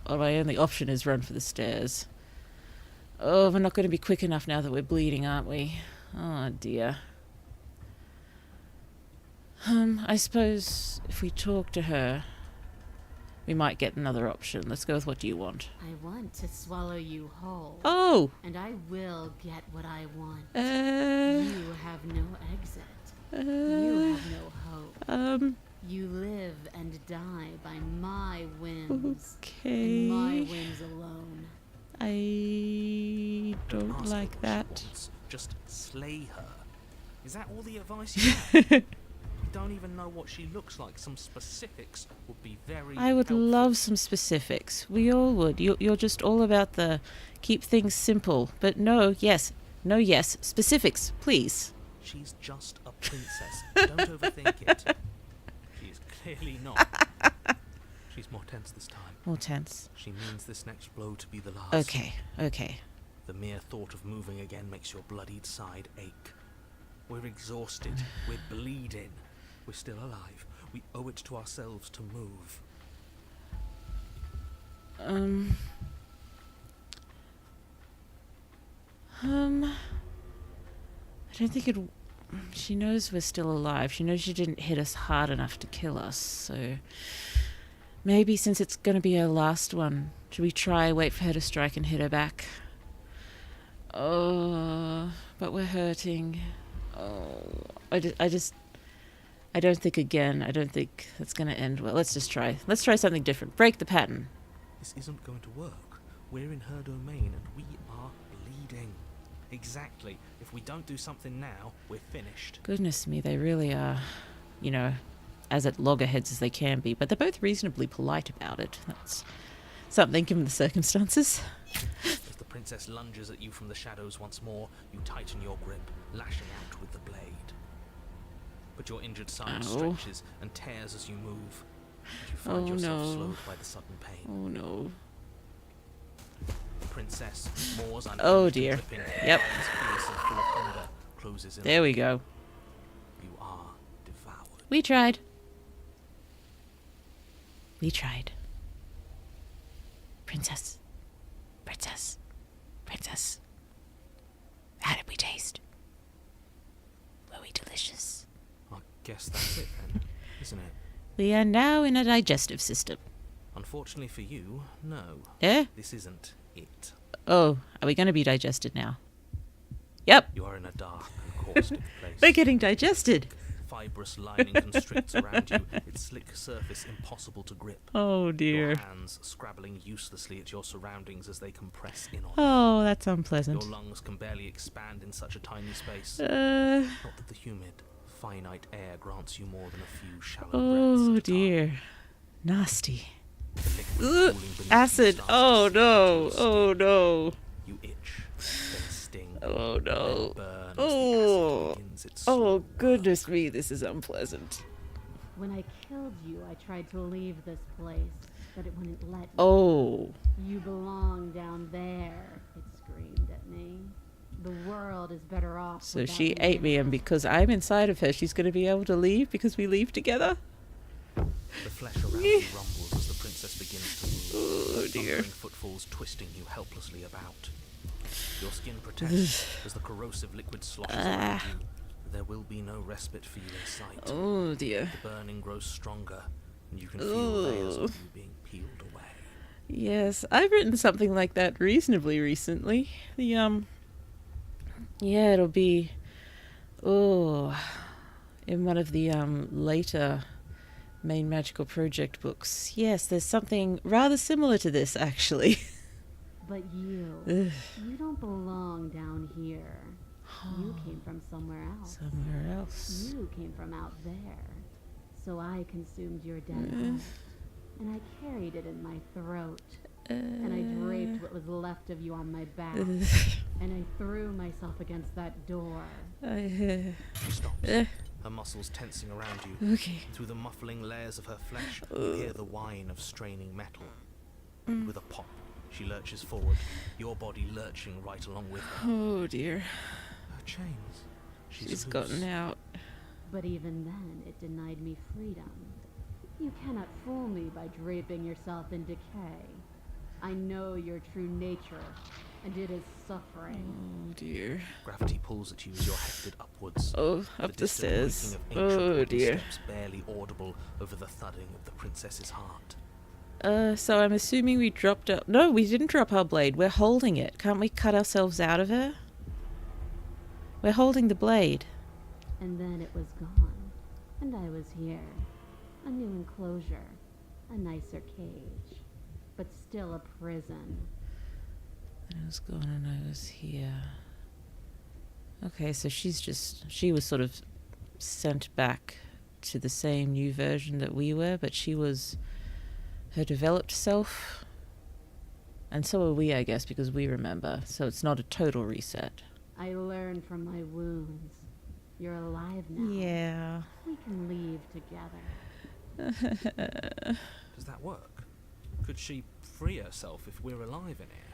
Speaker 1: Oh, my only option is run for the stairs. Oh, we're not going to be quick enough now that we're bleeding, aren't we? Oh, dear. I suppose if we talk to her, we might get another option. Let's go with what do you want?
Speaker 3: I want to swallow you whole.
Speaker 1: Oh!
Speaker 3: And I will get what I want.
Speaker 1: You
Speaker 3: You have no exit. You have no hope. You live and die by my whims.
Speaker 1: Okay.
Speaker 3: And my whims alone.
Speaker 1: I don't
Speaker 2: ask her
Speaker 1: like
Speaker 2: what she
Speaker 1: that.
Speaker 2: wants. Just slay her. Is that all the advice you have? We don't even know what she looks like. Some specifics would be very
Speaker 1: I would
Speaker 2: helpful.
Speaker 1: love some specifics. We all would. You're just all about the keep things simple. But no, yes. No, yes. Specifics, please.
Speaker 2: She's just a princess. Don't overthink it. She is Clearly not. She's more tense this time.
Speaker 1: More tense.
Speaker 2: She means this next blow to be the last.
Speaker 1: Okay, okay.
Speaker 2: The mere thought of moving again makes your bloodied side ache. We're exhausted. We're bleeding. We're still alive. We owe it to ourselves to move.
Speaker 1: I don't think it... She knows we're still alive. She knows she didn't hit us hard enough to kill us, so... Maybe since it's going to be her last one, should we try, wait for her to strike and hit her back? Oh, but we're hurting. Oh, I don't think again. I don't think that's going to end well. Let's just try. Let's try something different. Break the pattern.
Speaker 2: This isn't going to work. We're in her domain and we are bleeding. Exactly. If we don't do something now, we're finished.
Speaker 1: Goodness me, they really are, you know, as at loggerheads as they can be, but they're both reasonably polite about it. That's something given the circumstances.
Speaker 2: As the princess lunges at you from the shadows once more, you tighten your grip, lashing out with the blade. But your injured side stretches and tears as you move. And you find yourself slowed by the sudden pain.
Speaker 1: Oh no.
Speaker 2: The princess, Moore's
Speaker 1: dear. Yep.
Speaker 2: Full of hunger, closes in.
Speaker 1: There we go.
Speaker 2: You are devoured.
Speaker 1: We tried. We tried. Princess. Princess. Princess. How did we taste? Were we delicious?
Speaker 2: I guess that's it then, isn't it?
Speaker 1: We are now in a digestive system.
Speaker 2: Unfortunately for you, no.
Speaker 1: Eh?
Speaker 2: This isn't it.
Speaker 1: Oh, are we going to be digested now? Yep.
Speaker 2: You are in a dark and caustic place.
Speaker 1: We're getting digested.
Speaker 2: Fibrous lining constricts around you, its slick surface impossible to grip.
Speaker 1: Oh dear.
Speaker 2: Your hands scrabbling uselessly at your surroundings as they compress in on you.
Speaker 1: Oh, that's unpleasant.
Speaker 2: Your lungs can barely expand in such a tiny space. Not that the humid, finite air grants you more than a few shallow breaths at a time.
Speaker 1: Dear. Nasty.
Speaker 2: The liquid cooling beneath
Speaker 1: acid.
Speaker 2: you
Speaker 1: Oh
Speaker 2: starts to
Speaker 1: no.
Speaker 2: sink into your
Speaker 1: Oh
Speaker 2: skin.
Speaker 1: no.
Speaker 2: You itch, then sting,
Speaker 1: Oh no.
Speaker 2: then burn as the
Speaker 1: Oh.
Speaker 2: acid begins its
Speaker 1: Oh
Speaker 2: slow
Speaker 1: goodness me, this is unpleasant.
Speaker 4: When I killed you, I tried to leave this place, but it wouldn't let me.
Speaker 1: Oh.
Speaker 4: You belong down there, it screamed at me. The world is better off.
Speaker 1: So
Speaker 4: without
Speaker 1: she
Speaker 4: you.
Speaker 1: ate me, and because I'm inside of her, she's going to be able to leave because we leave together?
Speaker 2: The flesh around you rumbles as the princess begins to move.
Speaker 1: Oh dear.
Speaker 2: Thundering footfalls twisting you helplessly about. Your skin protests as the corrosive liquid sloshes around you. There will be no respite for you in sight.
Speaker 1: Oh dear.
Speaker 2: The burning grows stronger, and you can feel layers of you being peeled away.
Speaker 1: Yes, I've written something like that reasonably recently. Yeah, it'll be, in one of the later main magical project books. Yes, there's something rather similar to this actually.
Speaker 4: But you don't belong down here. You came from somewhere else.
Speaker 1: Somewhere else.
Speaker 4: You came from out there. So I consumed your dead heart, and I carried it in my throat. And I draped what was left of you on my back. And I threw myself against that door.
Speaker 2: She stops, her muscles tensing around you.
Speaker 1: Okay.
Speaker 2: Through the muffling layers of her flesh, you hear the whine of straining metal. With a pop, she lurches forward, your body lurching right along with her.
Speaker 1: Oh dear.
Speaker 2: Her chains.
Speaker 1: She's
Speaker 2: loose.
Speaker 1: gotten out.
Speaker 4: But even then, it denied me freedom. You cannot fool me by draping yourself in decay. I know your true nature, and it is suffering.
Speaker 1: Oh dear.
Speaker 2: Gravity pulls at you as you're hefted upwards.
Speaker 1: Oh, up the
Speaker 2: distant
Speaker 1: stairs.
Speaker 2: creaking of ancient
Speaker 1: Oh
Speaker 2: wooden
Speaker 1: dear.
Speaker 2: steps barely audible over the thudding of the princess's heart.
Speaker 1: So I'm assuming we dropped our... No, we didn't drop our blade. We're holding it. Can't we cut ourselves out of her? We're holding the blade.
Speaker 4: And then it was gone, and I was here. A new enclosure, a nicer cage, but still a prison.
Speaker 1: I was gone and I was here. Okay, so she was sort of sent back to the same new version that we were, but she was her developed self. And so are we, I guess, because we remember. So it's not a total reset.
Speaker 4: I learned from my wounds. You're alive now.
Speaker 1: Yeah.
Speaker 4: We can leave together.
Speaker 2: Does that work? Could she free herself if we're alive in here?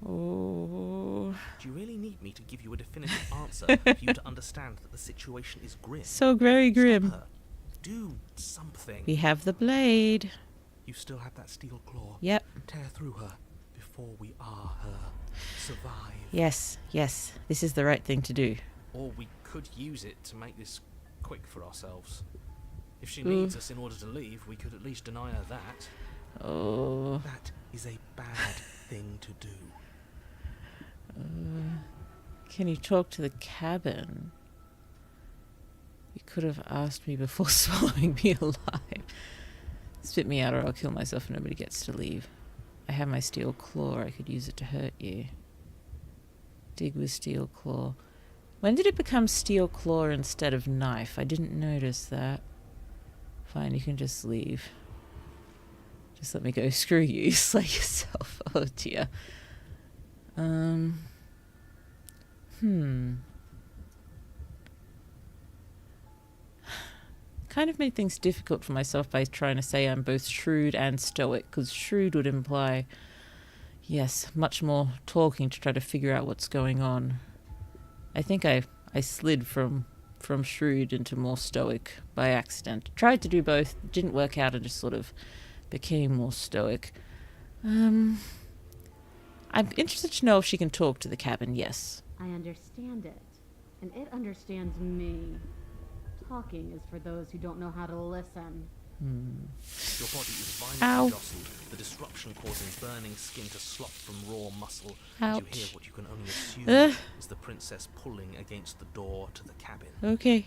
Speaker 1: Oh.
Speaker 2: Do you really need me to give you a definitive answer for you to understand that the situation is grim?
Speaker 1: So very grim.
Speaker 2: Stop her. Do something.
Speaker 1: We have the blade.
Speaker 2: You still have that steel claw.
Speaker 1: Yep.
Speaker 2: Tear through her before we are her. Survive.
Speaker 1: Yes, yes. This is the right thing to do.
Speaker 2: Or we could use it to make this quick for ourselves. If she needs us in order to leave, we could at least deny her that.
Speaker 1: Oh.
Speaker 2: That is a bad thing to do.
Speaker 1: Can you talk to the cabin? You could have asked me before swallowing me alive. Spit me out or I'll kill myself and nobody gets to leave. I have my steel claw. I could use it to hurt you. Dig with steel claw. When did it become steel claw instead of knife? I didn't notice that. Fine, you can just leave. Just let me go. Screw you. Slay yourself. Oh dear. Kind of made things difficult for myself by trying to say I'm both shrewd and stoic, because shrewd would imply, yes, much more talking to try to figure out what's going on. I think I slid from shrewd into more stoic by accident. Tried to do both, didn't work out, and just sort of became more stoic. I'm interested to know if she can talk to the cabin, yes.
Speaker 4: I understand it, and it understands me. Talking is for those who don't know how to listen.
Speaker 2: Your body is violently jostled, the disruption causing burning skin to slop from raw muscle. And you hear what you can only assume is the princess pulling against the door to the cabin.
Speaker 1: Okay.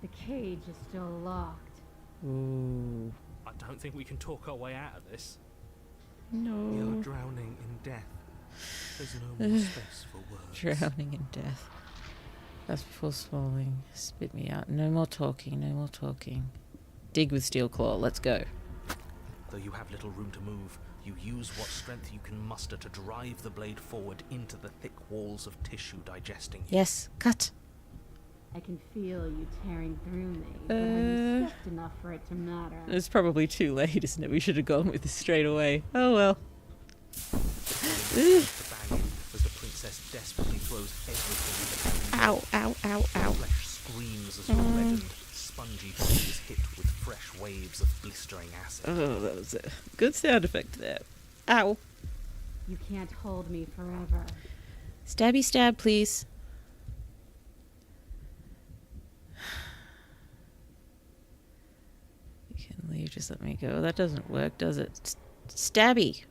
Speaker 4: The cage is still locked.
Speaker 1: Ooh.
Speaker 2: I don't think we can talk our way out of this.
Speaker 1: No.
Speaker 2: You're drowning in death. There's no more space for words.
Speaker 1: Drowning in death. That's before swallowing. Spit me out. No more talking, no more talking. Dig with steel claw, let's go.
Speaker 2: Though you have little room to move, you use what strength you can muster to drive the blade forward into the thick walls of tissue digesting you.
Speaker 1: Yes, cut.
Speaker 4: I can feel you tearing through me, but are you swift enough for it to matter?
Speaker 1: It's probably too late, isn't it? We should have gone with this straight away. Oh well.
Speaker 2: As the princess desperately throws everything
Speaker 1: Ow, ow, ow, ow.
Speaker 2: Flesh screams as your reddened, spongy body is hit with fresh waves of blistering acid.
Speaker 1: Oh, that was a good sound effect there. Ow.
Speaker 4: You can't hold me forever.
Speaker 1: Stabby stab, please. You can leave, just let me go. That doesn't work, does it? Stabby.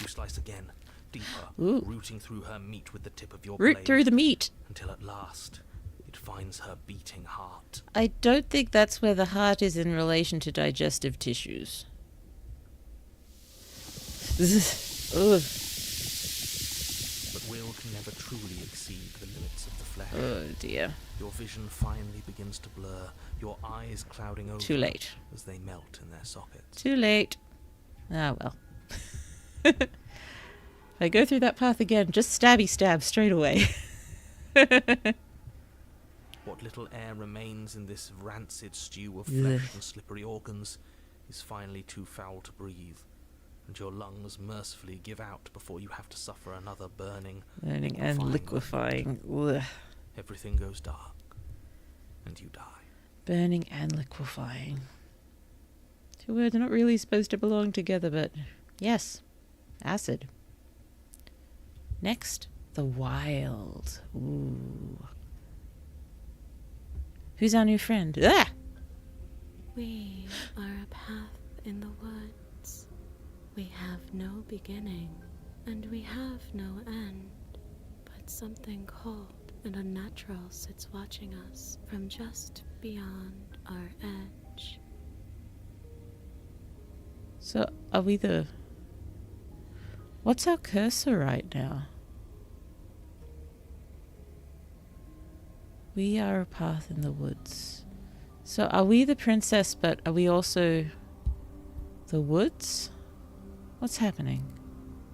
Speaker 2: You slice again, deeper, rooting through her meat with the tip of your blade.
Speaker 1: Root through the meat.
Speaker 2: Until at last, it finds her beating heart.
Speaker 1: I don't think that's where the heart is in relation to digestive tissues. Ugh.
Speaker 2: But will can never truly exceed the limits of the flesh.
Speaker 1: Oh dear.
Speaker 2: Your vision finally begins to blur, your eyes clouding over.
Speaker 1: Too late.
Speaker 2: As they melt in their sockets.
Speaker 1: Too late. Ah, well. If I go through that path again, just stabby stab straight away.
Speaker 2: What little air remains in this rancid stew of flesh and slippery organs is finally too foul to breathe, and your lungs mercifully give out before you have to suffer another burning
Speaker 1: And liquefying. Ugh.
Speaker 2: Everything goes dark, and you die.
Speaker 1: Burning and liquefying. Two words are not really supposed to belong together, but yes, acid. Next, the wild. Ooh. Who's our new friend? Ah!
Speaker 3: We are a path in the woods. We have no beginning, and we have no end. But something cold and unnatural sits watching us from just beyond our edge.
Speaker 1: So, are we the... What's our cursor right now? We are a path in the woods. So, are we the princess, but are we also the woods? What's happening?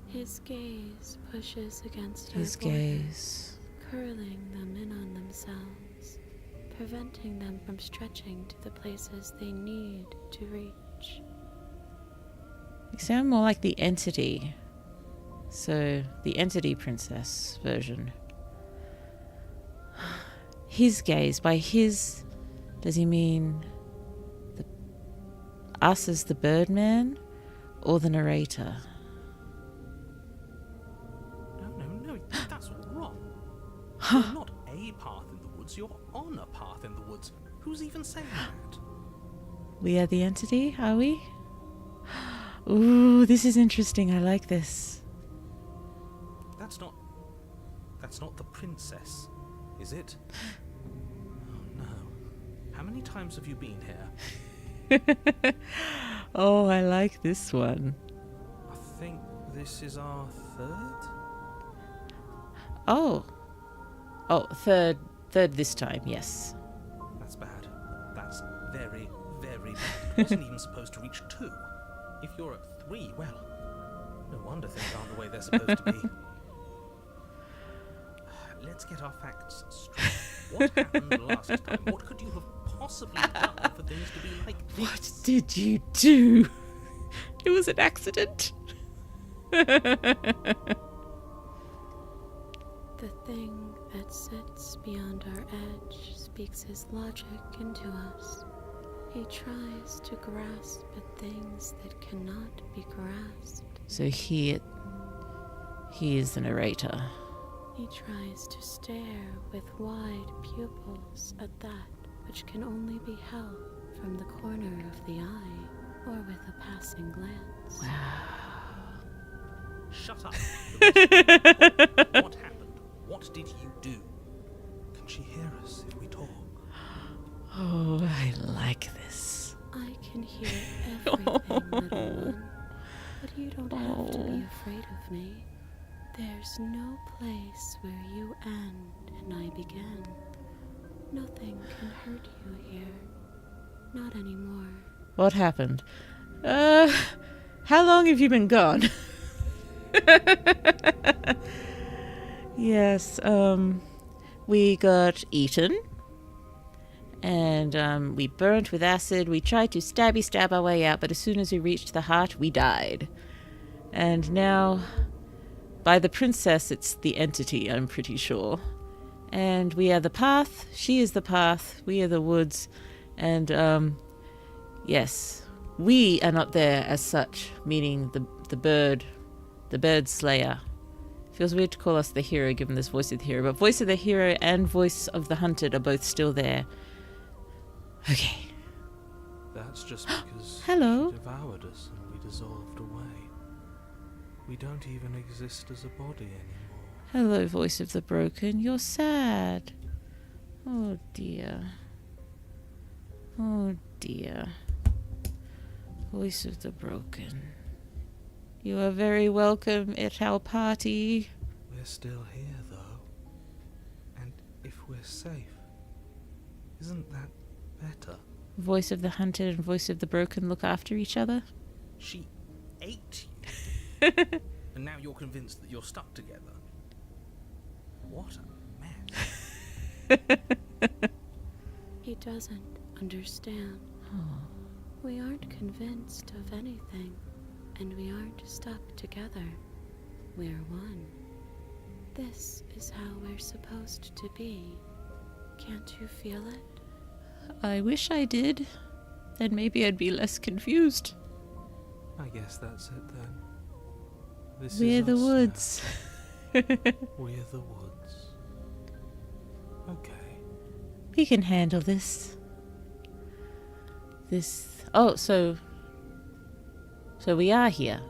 Speaker 3: His gaze pushes against
Speaker 1: His
Speaker 3: our forehead,
Speaker 1: gaze.
Speaker 3: curling them in on themselves, preventing them from stretching to the places they need to reach.
Speaker 1: You sound more like the entity. So, the entity princess version. His gaze. By his, does he mean us as the Birdman or the narrator?
Speaker 2: No, that's all wrong. You're not a path in the woods, you're on a path in the woods. Who's even saying that?
Speaker 1: We are the entity, are we? Ooh, this is interesting. I like this.
Speaker 2: That's not the princess, is it? Oh no. How many times have you been here?
Speaker 1: Oh, I like this one.
Speaker 2: I think this is our third?
Speaker 1: Oh, third this time, yes.
Speaker 2: That's bad. That's very, very bad. It wasn't even supposed to reach 2. If you're at 3, well, no wonder things aren't the way they're supposed to be. Let's get our facts straight. What happened last time? What could you have possibly done for things to be like this?
Speaker 1: What did you do? It was an accident.
Speaker 3: The thing that sits beyond our edge speaks his logic into us. He tries to grasp at things that cannot be grasped.
Speaker 1: So he is the narrator.
Speaker 3: He tries to stare with wide pupils at that which can only be held from the corner of the eye or with a passing glance.
Speaker 2: Shut up. What happened? What did you do? Can she hear us if we talk?
Speaker 1: Oh, I like this.
Speaker 3: I can hear everything, little one. But you don't have to be afraid of me. There's no place where you end and I begin. Nothing can hurt you here. Not anymore.
Speaker 1: What happened? How long have you been gone? Yes, we got eaten. And we burnt with acid. We tried to stab our way out, but as soon as we reached the heart, we died. And now, by the princess, it's the entity, I'm pretty sure. And we are the path, she is the path, we are the woods. And, yes, we are not there as such, meaning the bird slayer. Feels weird to call us the hero, given this voice of the hero, but voice of the hero and voice of the hunted are both still there. Okay.
Speaker 2: That's just because
Speaker 1: Hello.
Speaker 2: she devoured us and we dissolved away. We don't even exist as a body anymore.
Speaker 1: Hello, voice of the broken. You're sad. Oh dear. Oh dear. Voice of the broken. You are very welcome at our party.
Speaker 2: We're still here, though. And if we're safe, isn't that better?
Speaker 1: Voice of the hunted and voice of the broken look after each other.
Speaker 2: She ate you. And now you're convinced that you're stuck together. What a mess.
Speaker 3: He doesn't understand.
Speaker 1: Oh.
Speaker 3: We aren't convinced of anything, and we aren't stuck together. We're one. This is how we're supposed to be. Can't you feel it?
Speaker 1: I wish I did. Then maybe I'd be less confused.
Speaker 2: I guess that's it then.
Speaker 1: We're the
Speaker 2: us
Speaker 1: woods.
Speaker 2: now. We're the woods. Okay.
Speaker 1: We can handle this. Oh, so we are here.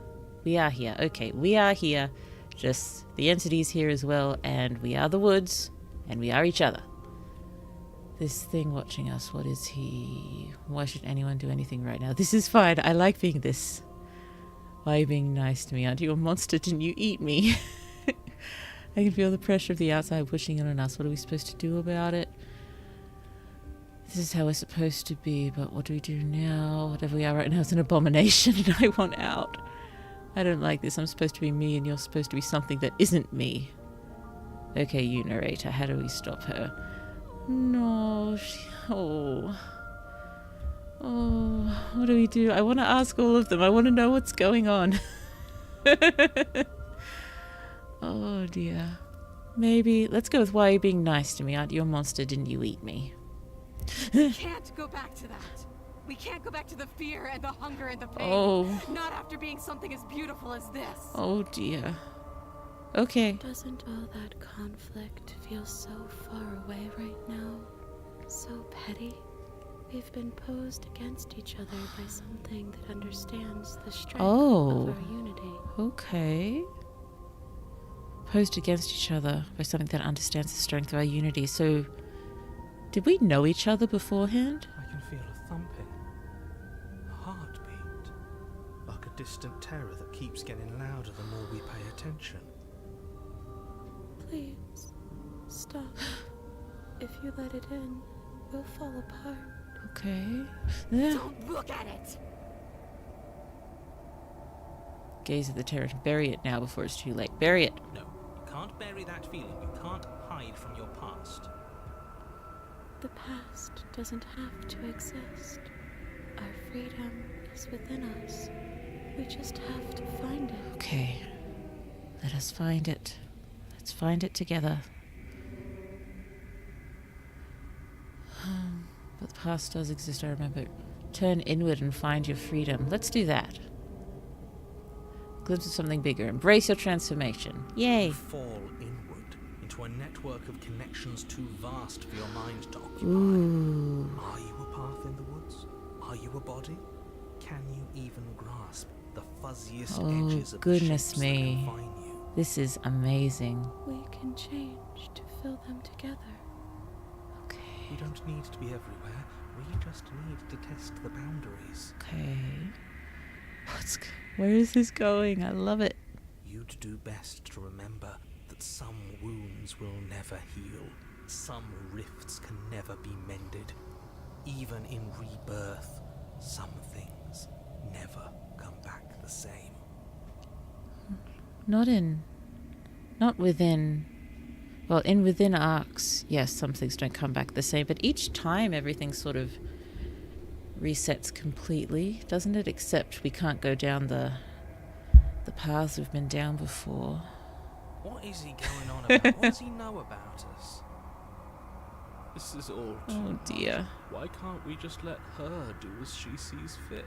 Speaker 1: We are here. Okay, we are here. Just the entity's here as well, and we are the woods, and we are each other. This thing watching us, what is he? Why should anyone do anything right now? This is fine. I like being this. Why are you being nice to me? Aren't you a monster? Didn't you eat me? I can feel the pressure of the outside pushing in on us. What are we supposed to do about it? This is how we're supposed to be, but what do we do now? Whatever we are right now is an abomination, and I want out. I don't like this. I'm supposed to be me, and you're supposed to be something that isn't me. Okay, you narrator, how do we stop her? No. Oh. Oh, what do we do? I want to ask all of them. I want to know what's going on. Oh dear. Maybe let's go with why are you being nice to me? Aren't you a monster? Didn't you eat me?
Speaker 3: We can't go back to that. We can't go back to the fear and the hunger and the pain.
Speaker 1: Oh.
Speaker 3: Not after being something as beautiful as this.
Speaker 1: Oh dear. Okay.
Speaker 3: Doesn't all that conflict feel so far away right now? So petty? We've been posed against each other by something that understands the strength of our unity.
Speaker 1: Okay. Posed against each other by something that understands the strength of our unity. So, did we know each other beforehand?
Speaker 2: I can feel a thumping, a heartbeat, like a distant terror that keeps getting louder the more we pay attention.
Speaker 3: Please, stop. If you let it in, we'll fall apart.
Speaker 1: Okay.
Speaker 3: Don't look at it!
Speaker 1: Gaze at the terror. Bury it now before it's too late. Bury it.
Speaker 2: No, you can't bury that feeling. You can't hide from your past.
Speaker 3: The past doesn't have to exist. Our freedom is within us. We just have to find it.
Speaker 1: Okay. Let us find it. Let's find it together. But the past does exist, I remember. Turn inward and find your freedom. Let's do that. Glimpse of something bigger. Embrace your transformation. Yay!
Speaker 2: Fall inward into a network of connections too vast for your mind to occupy.
Speaker 1: Ooh.
Speaker 2: Are you a path in the woods? Are you a body? Can you even grasp the fuzziest edges of
Speaker 1: goodness
Speaker 2: the shapes
Speaker 1: me.
Speaker 2: that confine you?
Speaker 1: This is amazing.
Speaker 3: We can change to fill them together.
Speaker 1: Okay.
Speaker 2: We don't need to be everywhere. We just need to test the boundaries.
Speaker 1: Okay. Where is this going? I love it.
Speaker 2: You'd do best to remember that some wounds will never heal. Some rifts can never be mended. Even in rebirth, some things never come back the same.
Speaker 1: Not within, well, within arcs, yes, some things don't come back the same, but each time everything sort of resets completely, doesn't it? Except we can't go down the paths we've been down before.
Speaker 2: What is he going on about? What does he know about us? This is all too
Speaker 1: Oh dear.
Speaker 2: much. Why can't we just let her do as she sees fit?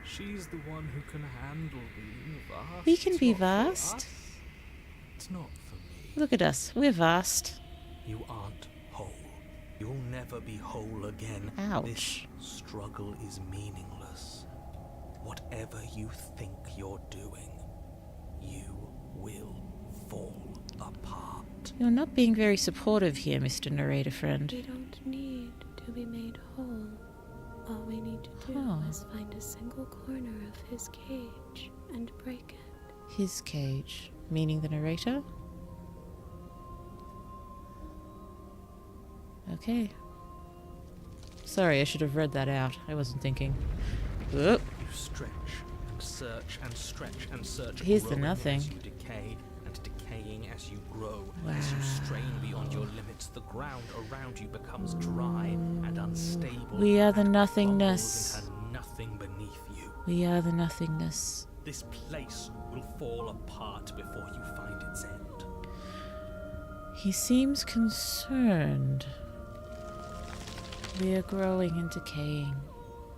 Speaker 2: She's the one who can handle being vast.
Speaker 1: We can
Speaker 2: It's
Speaker 1: be
Speaker 2: not for
Speaker 1: vast.
Speaker 2: us. It's not for me.
Speaker 1: Look at us. We're vast.
Speaker 2: You aren't whole. You'll never be whole again.
Speaker 1: Ouch.
Speaker 2: This struggle is meaningless. Whatever you think you're doing, you will fall apart.
Speaker 1: You're not being very supportive here, Mr. Narrator friend.
Speaker 3: We don't need to be made whole. All we need to do
Speaker 1: Huh.
Speaker 3: is find a single corner of his cage and break it.
Speaker 1: His cage, meaning the narrator? Okay. Sorry, I should have read that out. I wasn't thinking. Oh,
Speaker 2: You stretch and search and stretch and search.
Speaker 1: Here's the
Speaker 2: growing
Speaker 1: nothing.
Speaker 2: As you decay and decaying as you grow. As you strain beyond your limits, the ground around you becomes dry and unstable.
Speaker 1: We are the
Speaker 2: and
Speaker 1: nothingness.
Speaker 2: crumbles into nothing beneath you.
Speaker 1: We are the nothingness.
Speaker 2: This place will fall apart before you find its end.
Speaker 1: He seems concerned. We are growing and decaying.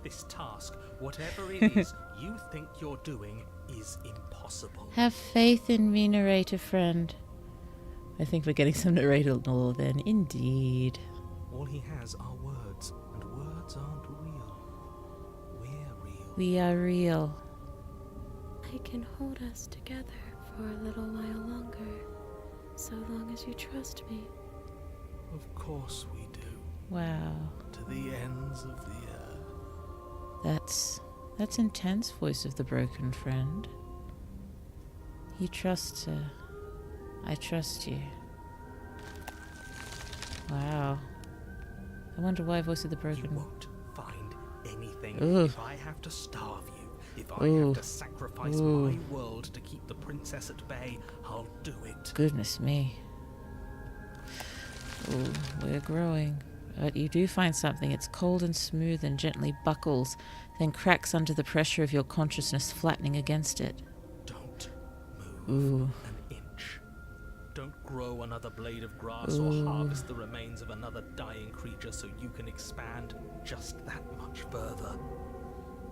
Speaker 2: This task, whatever it is you think you're doing, is impossible.
Speaker 1: Have faith in me, narrator friend. I think we're getting some narrator lore then. Indeed.
Speaker 2: All he has are words, and words aren't real. We're real.
Speaker 1: We are real.
Speaker 3: I can hold us together for a little while longer, so long as you trust me.
Speaker 2: Of course we do.
Speaker 1: Wow.
Speaker 2: To the ends of the earth.
Speaker 1: That's intense, voice of the broken friend. He trusts her. I trust you. Wow. I wonder why voice of the
Speaker 2: You
Speaker 1: broken.
Speaker 2: won't find anything
Speaker 1: Ugh.
Speaker 2: if I have to starve you. If I
Speaker 1: Ooh.
Speaker 2: have to sacrifice
Speaker 1: Ooh.
Speaker 2: my world to keep the princess at bay, I'll do it.
Speaker 1: Goodness me. Oh, we're growing. But you do find something. It's cold and smooth and gently buckles, then cracks under the pressure of your consciousness, flattening against it.
Speaker 2: Don't move
Speaker 1: Ooh.
Speaker 2: an inch. Don't grow another blade of grass or harvest the remains of another dying creature so you can expand just that much further.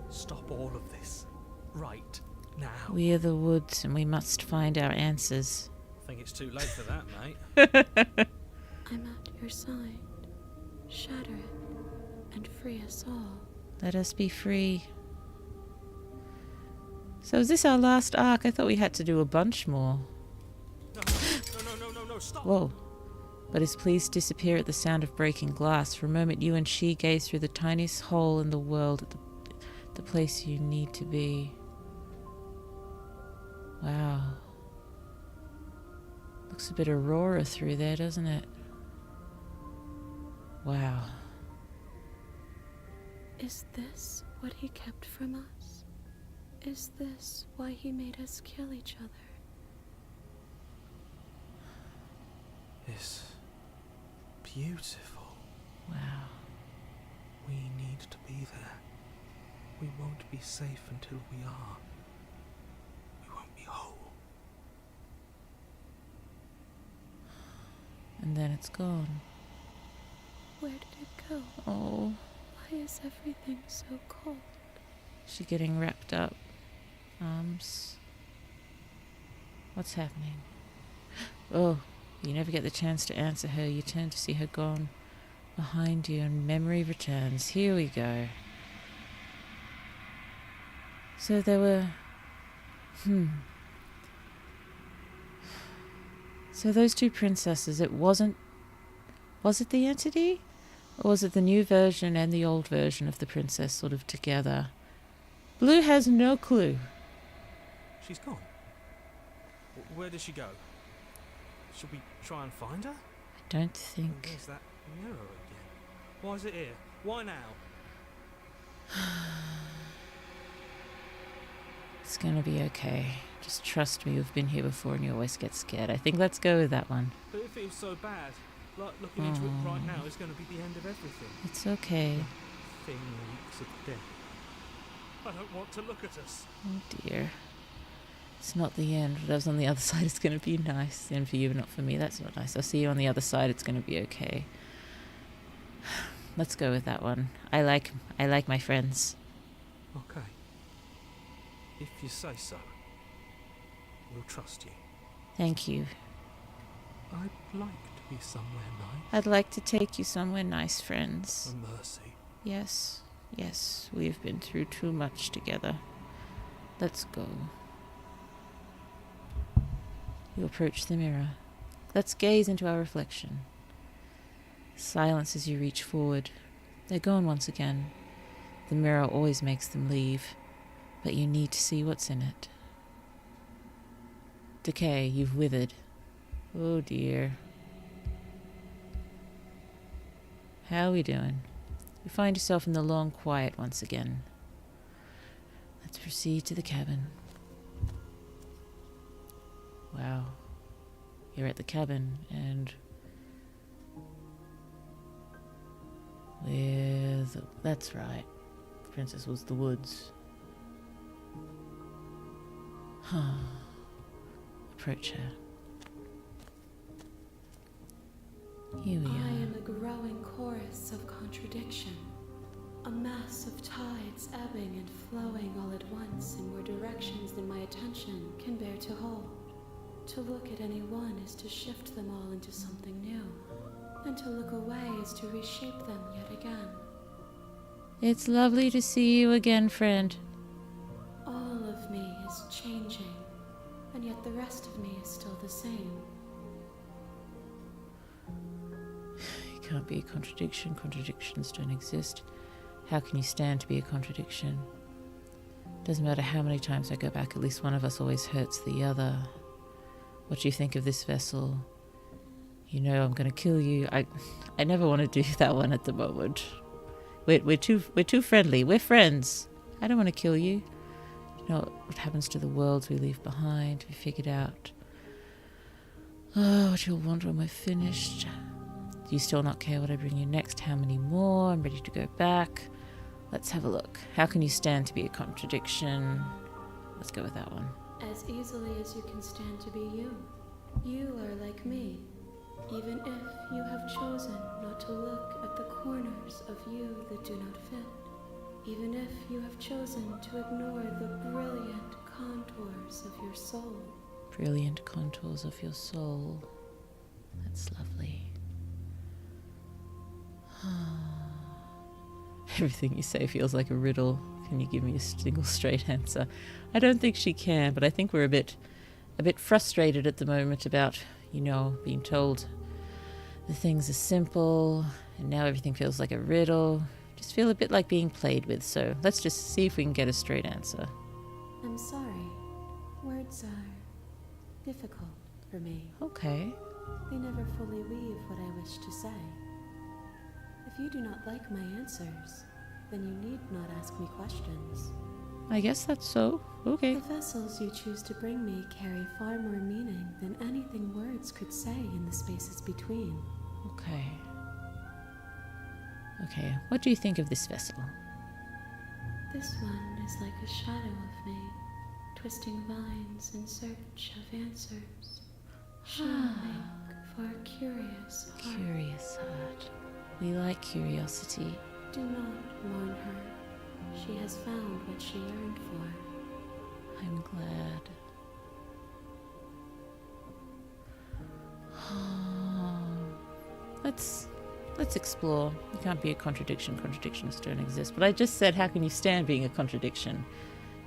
Speaker 2: Stop all of this. Right now.
Speaker 1: We are the woods and we must find our answers.
Speaker 2: I think it's too late for that, mate.
Speaker 3: I'm at your side. Shatter it and free us all.
Speaker 1: Let us be free. So is this our last arc? I thought we had to do a bunch more.
Speaker 2: No, stop!
Speaker 1: Whoa. But his pleas disappear at the sound of breaking glass. For a moment you and she gaze through the tiniest hole in the world at the place you need to be. Wow. Looks a bit aurora through there, doesn't it? Wow.
Speaker 3: Is this what he kept from us? Is this why he made us kill each other?
Speaker 2: It's beautiful.
Speaker 1: Wow.
Speaker 2: We need to be there. We won't be safe until we are. We won't be whole.
Speaker 1: And then it's gone.
Speaker 3: Where did it go?
Speaker 1: Oh.
Speaker 3: Why is everything so cold?
Speaker 1: She getting wrapped up. Arms. What's happening? Oh, you never get the chance to answer her. You turn to see her gone behind you and memory returns. Here we go. So there were... So those two princesses, it wasn't... Was it the entity? Or was it the new version and the old version of the princess sort of together? Blue has no clue.
Speaker 2: She's gone. Where did she go? Should we try and find her?
Speaker 1: I don't think...
Speaker 2: There's that mirror again. Why is it here? Why now?
Speaker 1: It's gonna be okay. Just trust me, you've been here before and you always get scared. I think let's go with that one.
Speaker 2: But it feels so bad. Like looking into it right now is going to be the end of everything.
Speaker 1: It's okay.
Speaker 2: Thing reeks of death. I don't want to look at us.
Speaker 1: Oh dear. It's not the end. Whatever's on the other side is going to be nice. The end for you, but not for me. That's not nice. I'll see you on the other side. It's going to be okay. Let's go with that one. I like my friends.
Speaker 2: Okay. If you say so, we'll trust you.
Speaker 1: Thank you.
Speaker 2: I'd like to be somewhere nice.
Speaker 1: I'd like to take you somewhere nice, friends.
Speaker 2: For mercy.
Speaker 1: Yes, yes, we've been through too much together. Let's go. You approach the mirror. Let's gaze into our reflection. Silence as you reach forward. They're gone once again. The mirror always makes them leave, but you need to see what's in it. Decay, you've withered. Oh dear. How are we doing? You find yourself in the long quiet once again. Let's proceed to the cabin. Wow. You're at the cabin, and that's right. Princess was the woods. Approach her. Here we
Speaker 3: I
Speaker 1: are.
Speaker 3: am a growing chorus of contradiction. A mass of tides ebbing and flowing all at once in more directions than my attention can bear to hold. To look at any one is to shift them all into something new, and to look away is to reshape them yet again.
Speaker 1: It's lovely to see you again, friend.
Speaker 3: All of me is changing, and yet the rest of me is still the same.
Speaker 1: You can't be a contradiction. Contradictions don't exist. How can you stand to be a contradiction? Doesn't matter how many times I go back, at least one of us always hurts the other. What do you think of this vessel? You know I'm gonna kill you. I never want to do that one at the moment. We're too friendly. We're friends. I don't want to kill you. You know what happens to the worlds we leave behind? We figured out. Oh, what you'll want when we're finished. Do you still not care what I bring you next? How many more? I'm ready to go back. Let's have a look. How can you stand to be a contradiction? Let's go with that one.
Speaker 3: As easily as you can stand to be you. You are like me, even if you have chosen not to look at the corners of you that do not fit. Even if you have chosen to ignore the brilliant contours of your soul.
Speaker 1: Brilliant contours of your soul. That's lovely. Everything you say feels like a riddle. Can you give me a single straight answer? I don't think she can, but I think we're a bit frustrated at the moment about, being told the things are simple, and now everything feels like a riddle. Just feel a bit like being played with, so let's just see if we can get a straight answer.
Speaker 3: I'm sorry. Words are difficult for me.
Speaker 1: Okay.
Speaker 3: They never fully weave what I wish to say. If you do not like my answers, then you need not ask me questions.
Speaker 1: I guess that's so. Okay.
Speaker 3: The vessels you choose to bring me carry far more meaning than anything words could say in the spaces between.
Speaker 1: Okay. Okay, what do you think of this vessel?
Speaker 3: This one is like a shadow of me, twisting vines in search of answers. She'll make for a curious heart.
Speaker 1: Curious heart. We like curiosity.
Speaker 3: Do not mourn her. She has found what she yearned for.
Speaker 1: I'm glad. Let's explore. You can't be a contradiction. Contradictions don't exist. But I just said, how can you stand being a contradiction?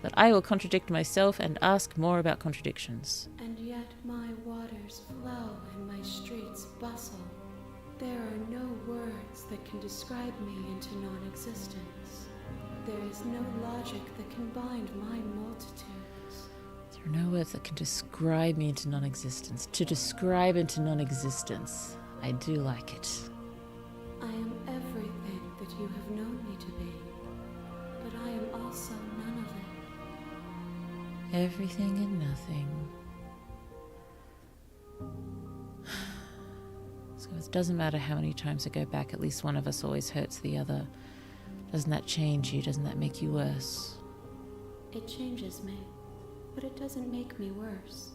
Speaker 1: That I will contradict myself and ask more about contradictions.
Speaker 3: And yet my waters flow and my streets bustle. There are no words that can describe me into non-existence. There is no logic that can bind my multitudes.
Speaker 1: There are no words that can describe me into non-existence. To describe into non-existence. I do like it.
Speaker 3: I am everything that you have known me to be, but I am also none of it.
Speaker 1: Everything and nothing. So it doesn't matter how many times I go back, at least one of us always hurts the other. Doesn't that change you? Doesn't that make you worse?
Speaker 3: It changes me, but it doesn't make me worse,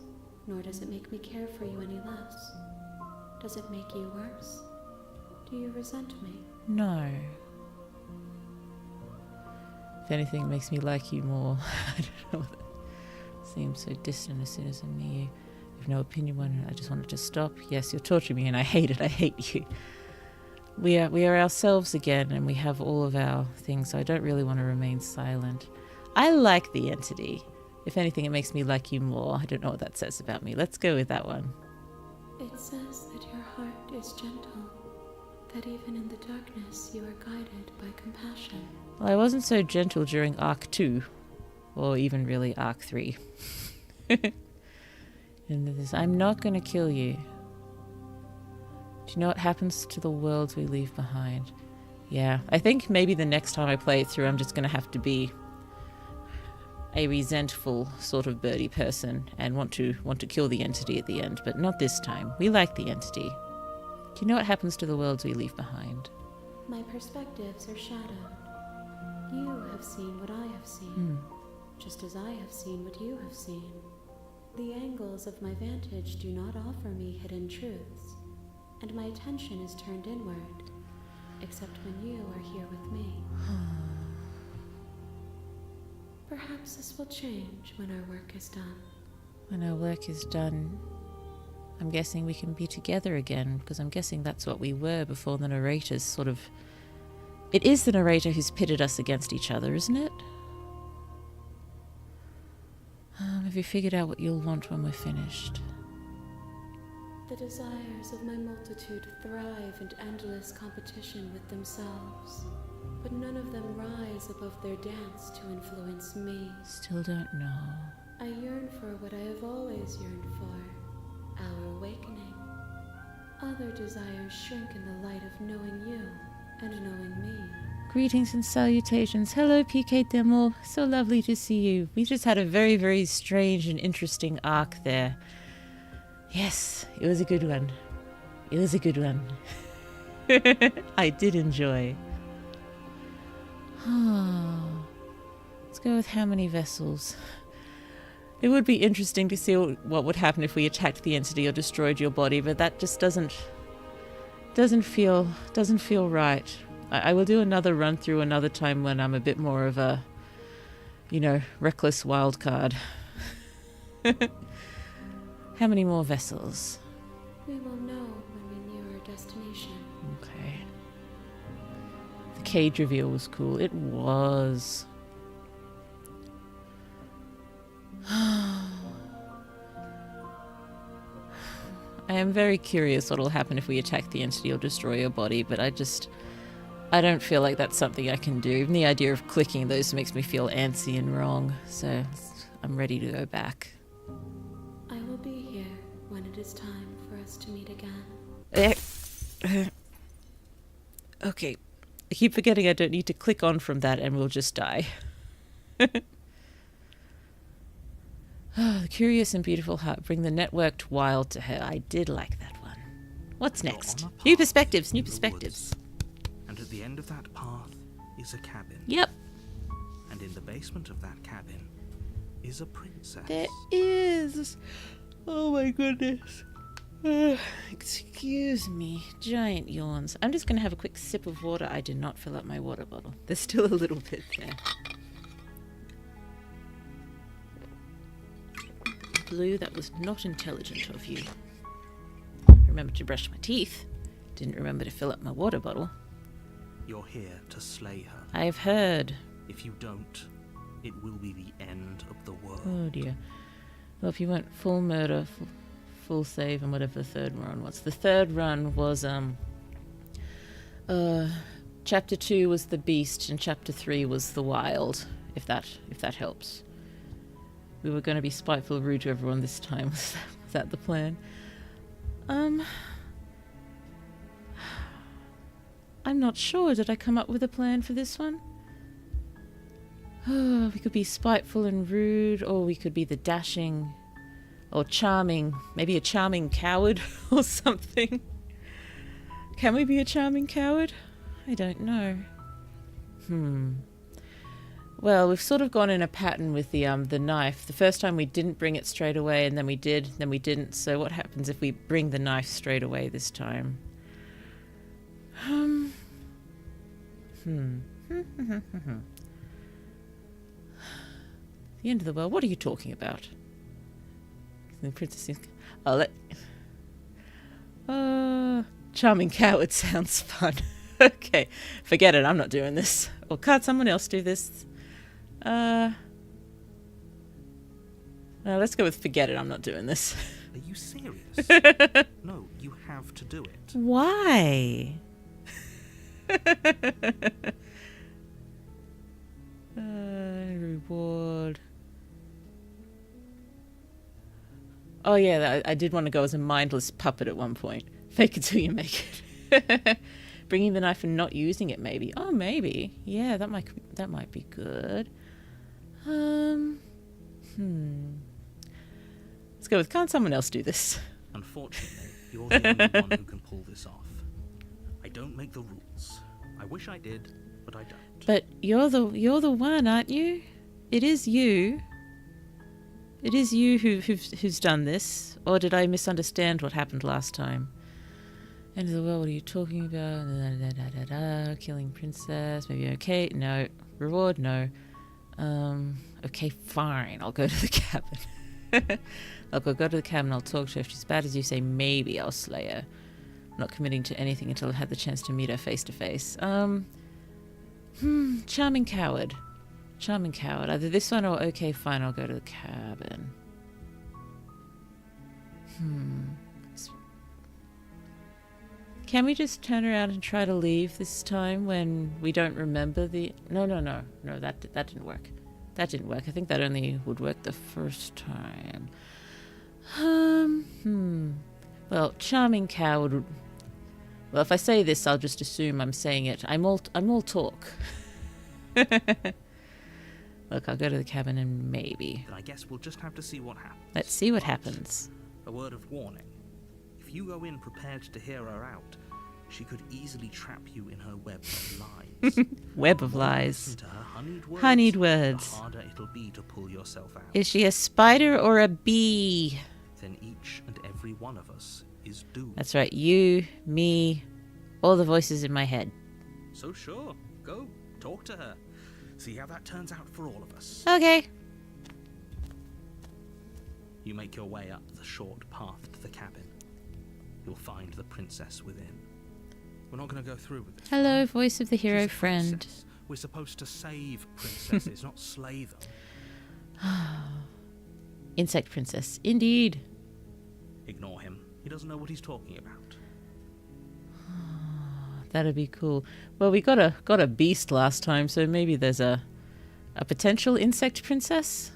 Speaker 3: nor does it make me care for you any less. Does it make you worse? Do you resent me?
Speaker 1: No. If anything, it makes me like you more. I don't know. That seems so distant as soon as I meet you. You have no opinion on it. I just wanted to stop. Yes, you're torturing me and I hate it. I hate you. We are ourselves again and we have all of our things, so I don't really want to remain silent. I like the entity. If anything, it makes me like you more. I don't know what that says about me. Let's go with that one.
Speaker 3: It says that your heart is gentle, that even in the darkness you are guided by compassion.
Speaker 1: Well, I wasn't so gentle during Arc 2, or even really Arc 3. And this, I'm not going to kill you. Do you know what happens to the worlds we leave behind? Yeah, I think maybe the next time I play it through, I'm just going to have to be a resentful sort of birdie person and want to kill the entity at the end, but not this time. We like the entity. Do you know what happens to the worlds we leave behind?
Speaker 3: My perspectives are shadowed. You have seen what I have seen, just as I have seen what you have seen. The angles of my vantage do not offer me hidden truths, and my attention is turned inward, except when you are here with me. Perhaps this will change when our work is done.
Speaker 1: When our work is done, I'm guessing we can be together again, because I'm guessing that's what we were before the narrators sort of... It is the narrator who's pitted us against each other, isn't it? Have you figured out what you'll want when we're finished?
Speaker 3: The desires of my multitude thrive in endless competition with themselves, but none of them rise above their dance to influence me.
Speaker 1: Still don't know.
Speaker 3: I yearn for what I have always yearned for, our awakening. Other desires shrink in the light of knowing you and knowing me.
Speaker 1: Greetings and salutations. Hello, PK Demo. So lovely to see you. We just had a very, very strange and interesting arc there. Yes, it was a good one. It was a good one. I did enjoy. Let's go with how many vessels. It would be interesting to see what would happen if we attacked the entity or destroyed your body, but that just doesn't feel right. I will do another run through another time when I'm a bit more of a, reckless wild card. How many more vessels?
Speaker 3: We will know when we near our destination.
Speaker 1: Okay. The cage reveal was cool. It was. I am very curious what will happen if we attack the entity or destroy your body, but I don't feel like that's something I can do. Even the idea of clicking those makes me feel antsy and wrong, so I'm ready to go back.
Speaker 3: I will be here when it is time for us to meet again.
Speaker 1: Okay. I keep forgetting I don't need to click on from that and we'll just die. The curious and beautiful heart bring the networked wild to her. I did like that one. What's next? New perspectives, new perspectives.
Speaker 2: And at the end of that path is a cabin.
Speaker 1: Yep.
Speaker 2: And in the basement of that cabin is a princess.
Speaker 1: There is. Oh my goodness. Excuse me. Giant yawns. I'm just going to have a quick sip of water. I did not fill up my water bottle. There's still a little bit there. Blue, that was not intelligent of you. Remember to brush my teeth. Didn't remember to fill up my water bottle.
Speaker 2: You're here to slay her.
Speaker 1: I've heard.
Speaker 2: If you don't, it will be the end of the world.
Speaker 1: Oh dear. Well, if you went full murder, full save, and whatever the third run was. The third run was, Chapter 2 was the beast, and Chapter 3 was the wild, if that helps. We were going to be spiteful, rude to everyone this time. Was that the plan? I'm not sure. Did I come up with a plan for this one? Oh, we could be spiteful and rude, or we could be the dashing or charming, maybe a charming coward or something. Can we be a charming coward? I don't know. Well, we've sort of gone in a pattern with the knife. The first time we didn't bring it straight away, and then we did, then we didn't. So what happens if we bring the knife straight away this time? The end of the world? What are you talking about? The princess is... charming coward sounds fun. Okay, forget it. I'm not doing this. Or can't someone else do this? No, let's go with forget it. I'm not doing this.
Speaker 2: Are you serious? No, you have to do it.
Speaker 1: Why? Reward. Oh yeah, I did want to go as a mindless puppet at one point. Fake it till you make it. Bringing the knife and not using it, maybe. Oh, maybe. Yeah, that might be good. Let's go with, can't someone else do this?
Speaker 2: Unfortunately, you're the only one who can pull this off. I don't make the rules. I wish I did, but I don't.
Speaker 1: But you're the one, aren't you? It is you. It is you who's done this. Or did I misunderstand what happened last time? End of the world, what are you talking about? Killing princess, maybe okay? No. Reward? No. Okay, fine. I'll go to the cabin. I'll go to the cabin, I'll talk to her. If she's bad as you say, maybe I'll slay her. I'm not committing to anything until I've had the chance to meet her face to face. Charming coward. Charming coward. Either this one or okay, fine, I'll go to the cabin. Can we just turn around and try to leave this time when we don't remember the... No, that didn't work. That didn't work. I think that only would work the first time. Well, charming coward... Well, if I say this, I'll just assume I'm saying it. I'm all talk. Look, I'll go to the cabin and maybe...
Speaker 2: Then I guess we'll just have to see what happens.
Speaker 1: Let's see what happens.
Speaker 2: A word of warning. If you go in prepared to hear her out, She could easily trap you in her web of lies.
Speaker 1: Web of
Speaker 2: The more you
Speaker 1: lies.
Speaker 2: listen to her
Speaker 1: Honeyed
Speaker 2: the
Speaker 1: words.
Speaker 2: harder it'll be to pull yourself out.
Speaker 1: Is she a spider or a bee?
Speaker 2: Then each and every one of us is doomed.
Speaker 1: That's right. You, me, all the voices in my head.
Speaker 2: So sure, go, talk to her. See how that turns out for all of us.
Speaker 1: Okay.
Speaker 2: You make your way up the short path to the cabin. You'll find the princess within. We're not going to go through with this.
Speaker 1: Hello,
Speaker 2: right?
Speaker 1: voice of the hero
Speaker 2: She's a
Speaker 1: friend.
Speaker 2: princess. We're supposed to save princesses, not slay them.
Speaker 1: Insect princess. Indeed.
Speaker 2: Ignore him. He doesn't know what he's talking about.
Speaker 1: That'd be cool. Well, we got a beast last time, so maybe there's a potential insect princess.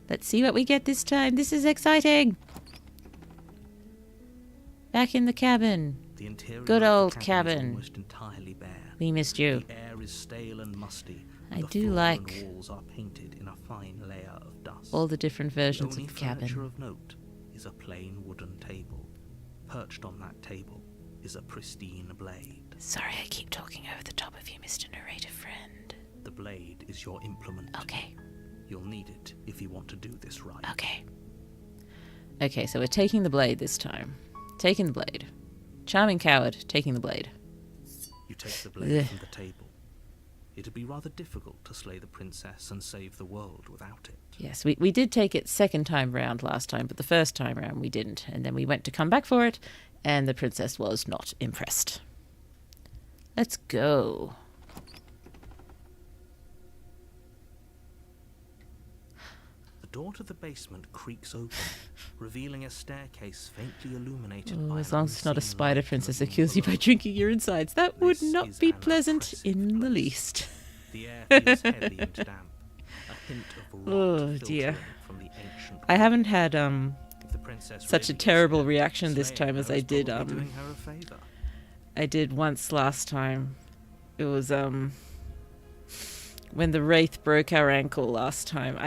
Speaker 1: Let's see what we get this time. This is exciting. Back in the cabin.
Speaker 2: The interior
Speaker 1: Good
Speaker 2: of
Speaker 1: old
Speaker 2: the
Speaker 1: cabin.
Speaker 2: is almost entirely bare.
Speaker 1: We missed you.
Speaker 2: The air is stale and musty.
Speaker 1: I
Speaker 2: And the
Speaker 1: do
Speaker 2: floor
Speaker 1: like
Speaker 2: and walls are painted in a fine layer of dust.
Speaker 1: all the different versions
Speaker 2: only
Speaker 1: of the
Speaker 2: furniture
Speaker 1: cabin.
Speaker 2: of note is a plain wooden table. Perched on that table is a pristine blade.
Speaker 1: Sorry, I keep talking over the top of you, Mr. Narrator friend.
Speaker 2: The blade is your implement.
Speaker 1: Okay.
Speaker 2: You'll need it if you want to do this right.
Speaker 1: Okay. Okay, so we're taking the blade this time. Taking the blade. Charming coward, taking the blade.
Speaker 2: You take the blade
Speaker 1: Ugh.
Speaker 2: from the table. It'd be rather difficult to slay the princess and save the world without it.
Speaker 1: Yes, we did take it second time round last time, but the first time round we didn't. And then we went to come back for it, and the princess was not impressed. Let's go.
Speaker 2: The door to the basement creaks open, revealing a staircase faintly illuminated
Speaker 1: Oh,
Speaker 2: by
Speaker 1: as
Speaker 2: an
Speaker 1: long as it's not a
Speaker 2: unseen
Speaker 1: spider
Speaker 2: light
Speaker 1: princess
Speaker 2: from
Speaker 1: that kills you by
Speaker 2: below.
Speaker 1: drinking your insides. That would
Speaker 2: This
Speaker 1: not
Speaker 2: is
Speaker 1: be
Speaker 2: an
Speaker 1: pleasant
Speaker 2: oppressive
Speaker 1: in the
Speaker 2: place.
Speaker 1: least.
Speaker 2: The air feels heavy and damp. A hint of rot
Speaker 1: Oh, dear.
Speaker 2: filtering from the ancient
Speaker 1: I haven't had
Speaker 2: If the princess
Speaker 1: such a
Speaker 2: really is
Speaker 1: terrible
Speaker 2: dead,
Speaker 1: reaction this
Speaker 2: slaying
Speaker 1: time as
Speaker 2: her
Speaker 1: I
Speaker 2: is
Speaker 1: did
Speaker 2: probably doing her a favor.
Speaker 1: I did once last time. It was when the wraith broke our ankle last time.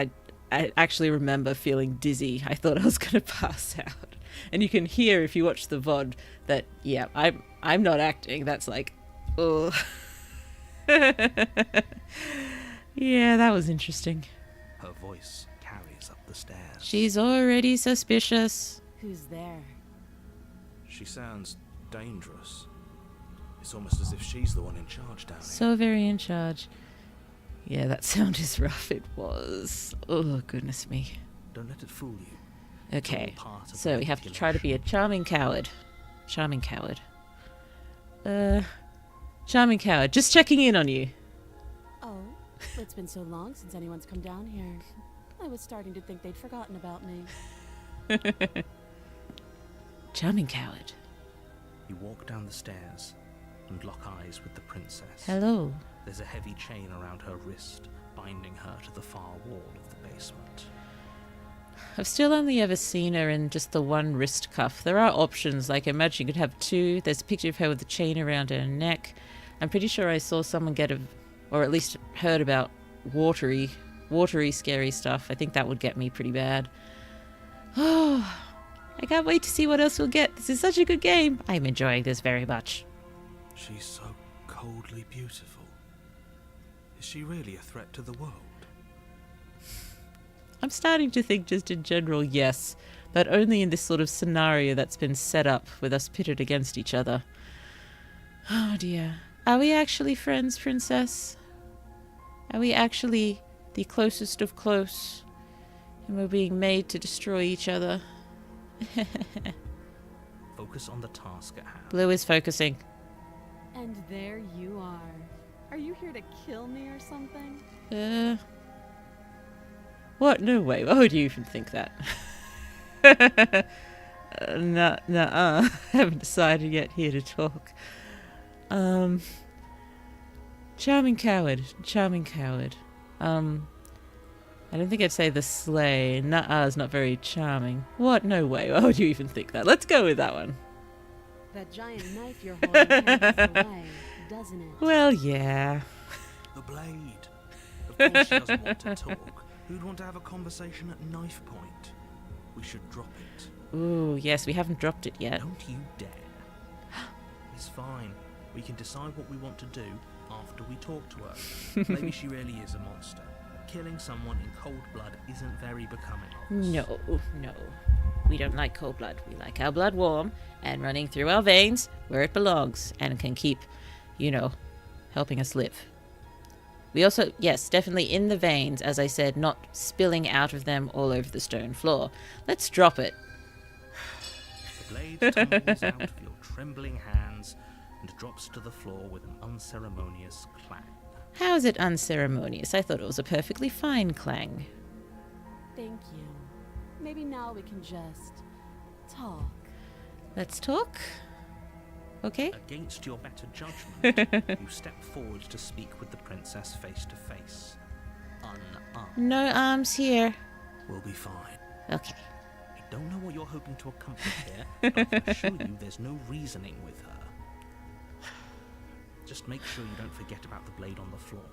Speaker 1: I actually remember feeling dizzy. I thought I was going to pass out. And you can hear if you watch the VOD that yeah, I'm not acting. That's like oh. Yeah, that was interesting.
Speaker 2: Her voice carries up the stairs.
Speaker 1: She's already suspicious.
Speaker 3: Who's there?
Speaker 2: She sounds dangerous. It's almost as if she's the one in charge down here.
Speaker 1: So very in charge. Yeah, that sound is rough. It was. Oh, goodness me.
Speaker 2: Don't let it fool you.
Speaker 1: Okay,
Speaker 2: It's all part of
Speaker 1: so we have to try to be a charming coward. Charming coward. Charming coward. Just checking in on you.
Speaker 3: Oh, it's been so long since anyone's come down here. I was starting to think they'd forgotten about me.
Speaker 1: Charming coward.
Speaker 2: You walk down the stairs and lock eyes with the princess.
Speaker 1: Hello.
Speaker 2: There's a heavy chain around her wrist, binding her to the far wall of the basement.
Speaker 1: I've still only ever seen her in just the one wrist cuff. There are options, like imagine you could have two. There's a picture of her with a chain around her neck. I'm pretty sure I saw someone get or at least heard about watery scary stuff. I think that would get me pretty bad. Oh, I can't wait to see what else we'll get. This is such a good game. I'm enjoying this very much.
Speaker 2: She's so coldly beautiful. Is she really a threat to the world?
Speaker 1: I'm starting to think just in general, yes, but only in this sort of scenario that's been set up with us pitted against each other. Oh dear. Are we actually friends, princess? Are we actually the closest of close? And we're being made to destroy each other?
Speaker 2: Focus on the task at hand.
Speaker 1: Blue is focusing.
Speaker 3: And there you are. Are you here to kill me or something?
Speaker 1: What? No way. Why would you even think that? Nuh-uh. I haven't decided yet here to talk. Charming coward. Charming coward. I don't think I'd say the slay. Nuh-uh is not very charming. What? No way. Why would you even think that? Let's go with that one.
Speaker 3: That giant knife you're holding carries the way, doesn't it?
Speaker 1: Well, yeah.
Speaker 2: The blade. Of course she doesn't want to talk. Who'd want to have a conversation at knife point? We should drop it.
Speaker 1: Ooh, yes, we haven't dropped it yet.
Speaker 2: Don't you dare. It's fine. We can decide what we want to do after we talk to her. Maybe she really is a monster. Killing someone in cold blood isn't very becoming of us.
Speaker 1: No, no. We don't like cold blood. We like our blood warm and running through our veins where it belongs and can keep, you know, helping us live. We also, yes, definitely in the veins, as I said, not spilling out of them all over the stone floor. Let's drop it.
Speaker 2: The blade tumbles out of your trembling hands and drops to the floor with an unceremonious clang.
Speaker 1: How is it unceremonious? I thought it was a perfectly fine clang.
Speaker 3: Thank you. Maybe now we can just talk.
Speaker 1: Let's talk. Okay.
Speaker 2: Against your better judgment, you step forward to speak with the princess face to face. Unarmed.
Speaker 1: No arms here.
Speaker 2: We'll be fine.
Speaker 1: Okay.
Speaker 2: I don't know what you're hoping to accomplish here, but I can assure you there's no reasoning with her. Just make sure you don't forget about the blade on the floor.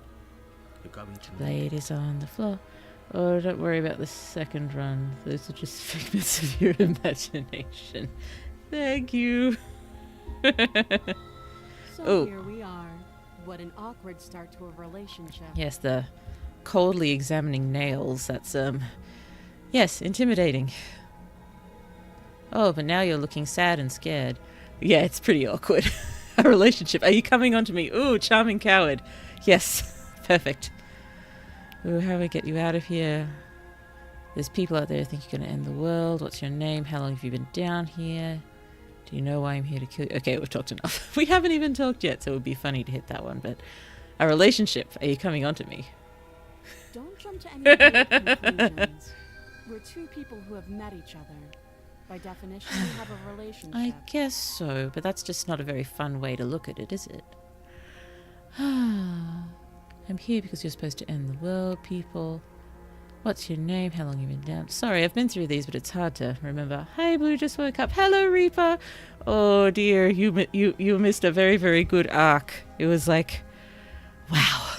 Speaker 2: You're going to need
Speaker 1: Blade is on the floor. Oh, don't worry about the second run. Those are just figments of your imagination. Thank you.
Speaker 3: So
Speaker 1: Oh.
Speaker 3: here we are. What an awkward start to a relationship.
Speaker 1: Yes, the coldly examining nails. That's, yes, intimidating. Oh, but now you're looking sad and scared. Yeah, it's pretty awkward. A relationship. Are you coming on to me? Ooh, charming coward. Yes, perfect. Ooh, how do I get you out of here? There's people out there who think you're going to end the world. What's your name? How long have you been down here? Do you know why I'm here to kill you? Okay, we've talked enough. We haven't even talked yet, so it would be funny to hit that one. But a relationship. Are you coming on to me?
Speaker 3: Don't jump to any weird conclusions. We're two people who have met each other. By definition, we have a relationship.
Speaker 1: I guess so, but that's just not a very fun way to look at it, is it? I'm here because you're supposed to end the world, people. What's your name? How long have you been down? Sorry, I've been through these, but it's hard to remember. Hi, Blue, just woke up. Hello, Reaper. Oh, dear, you missed a very, very good arc. It was like, wow.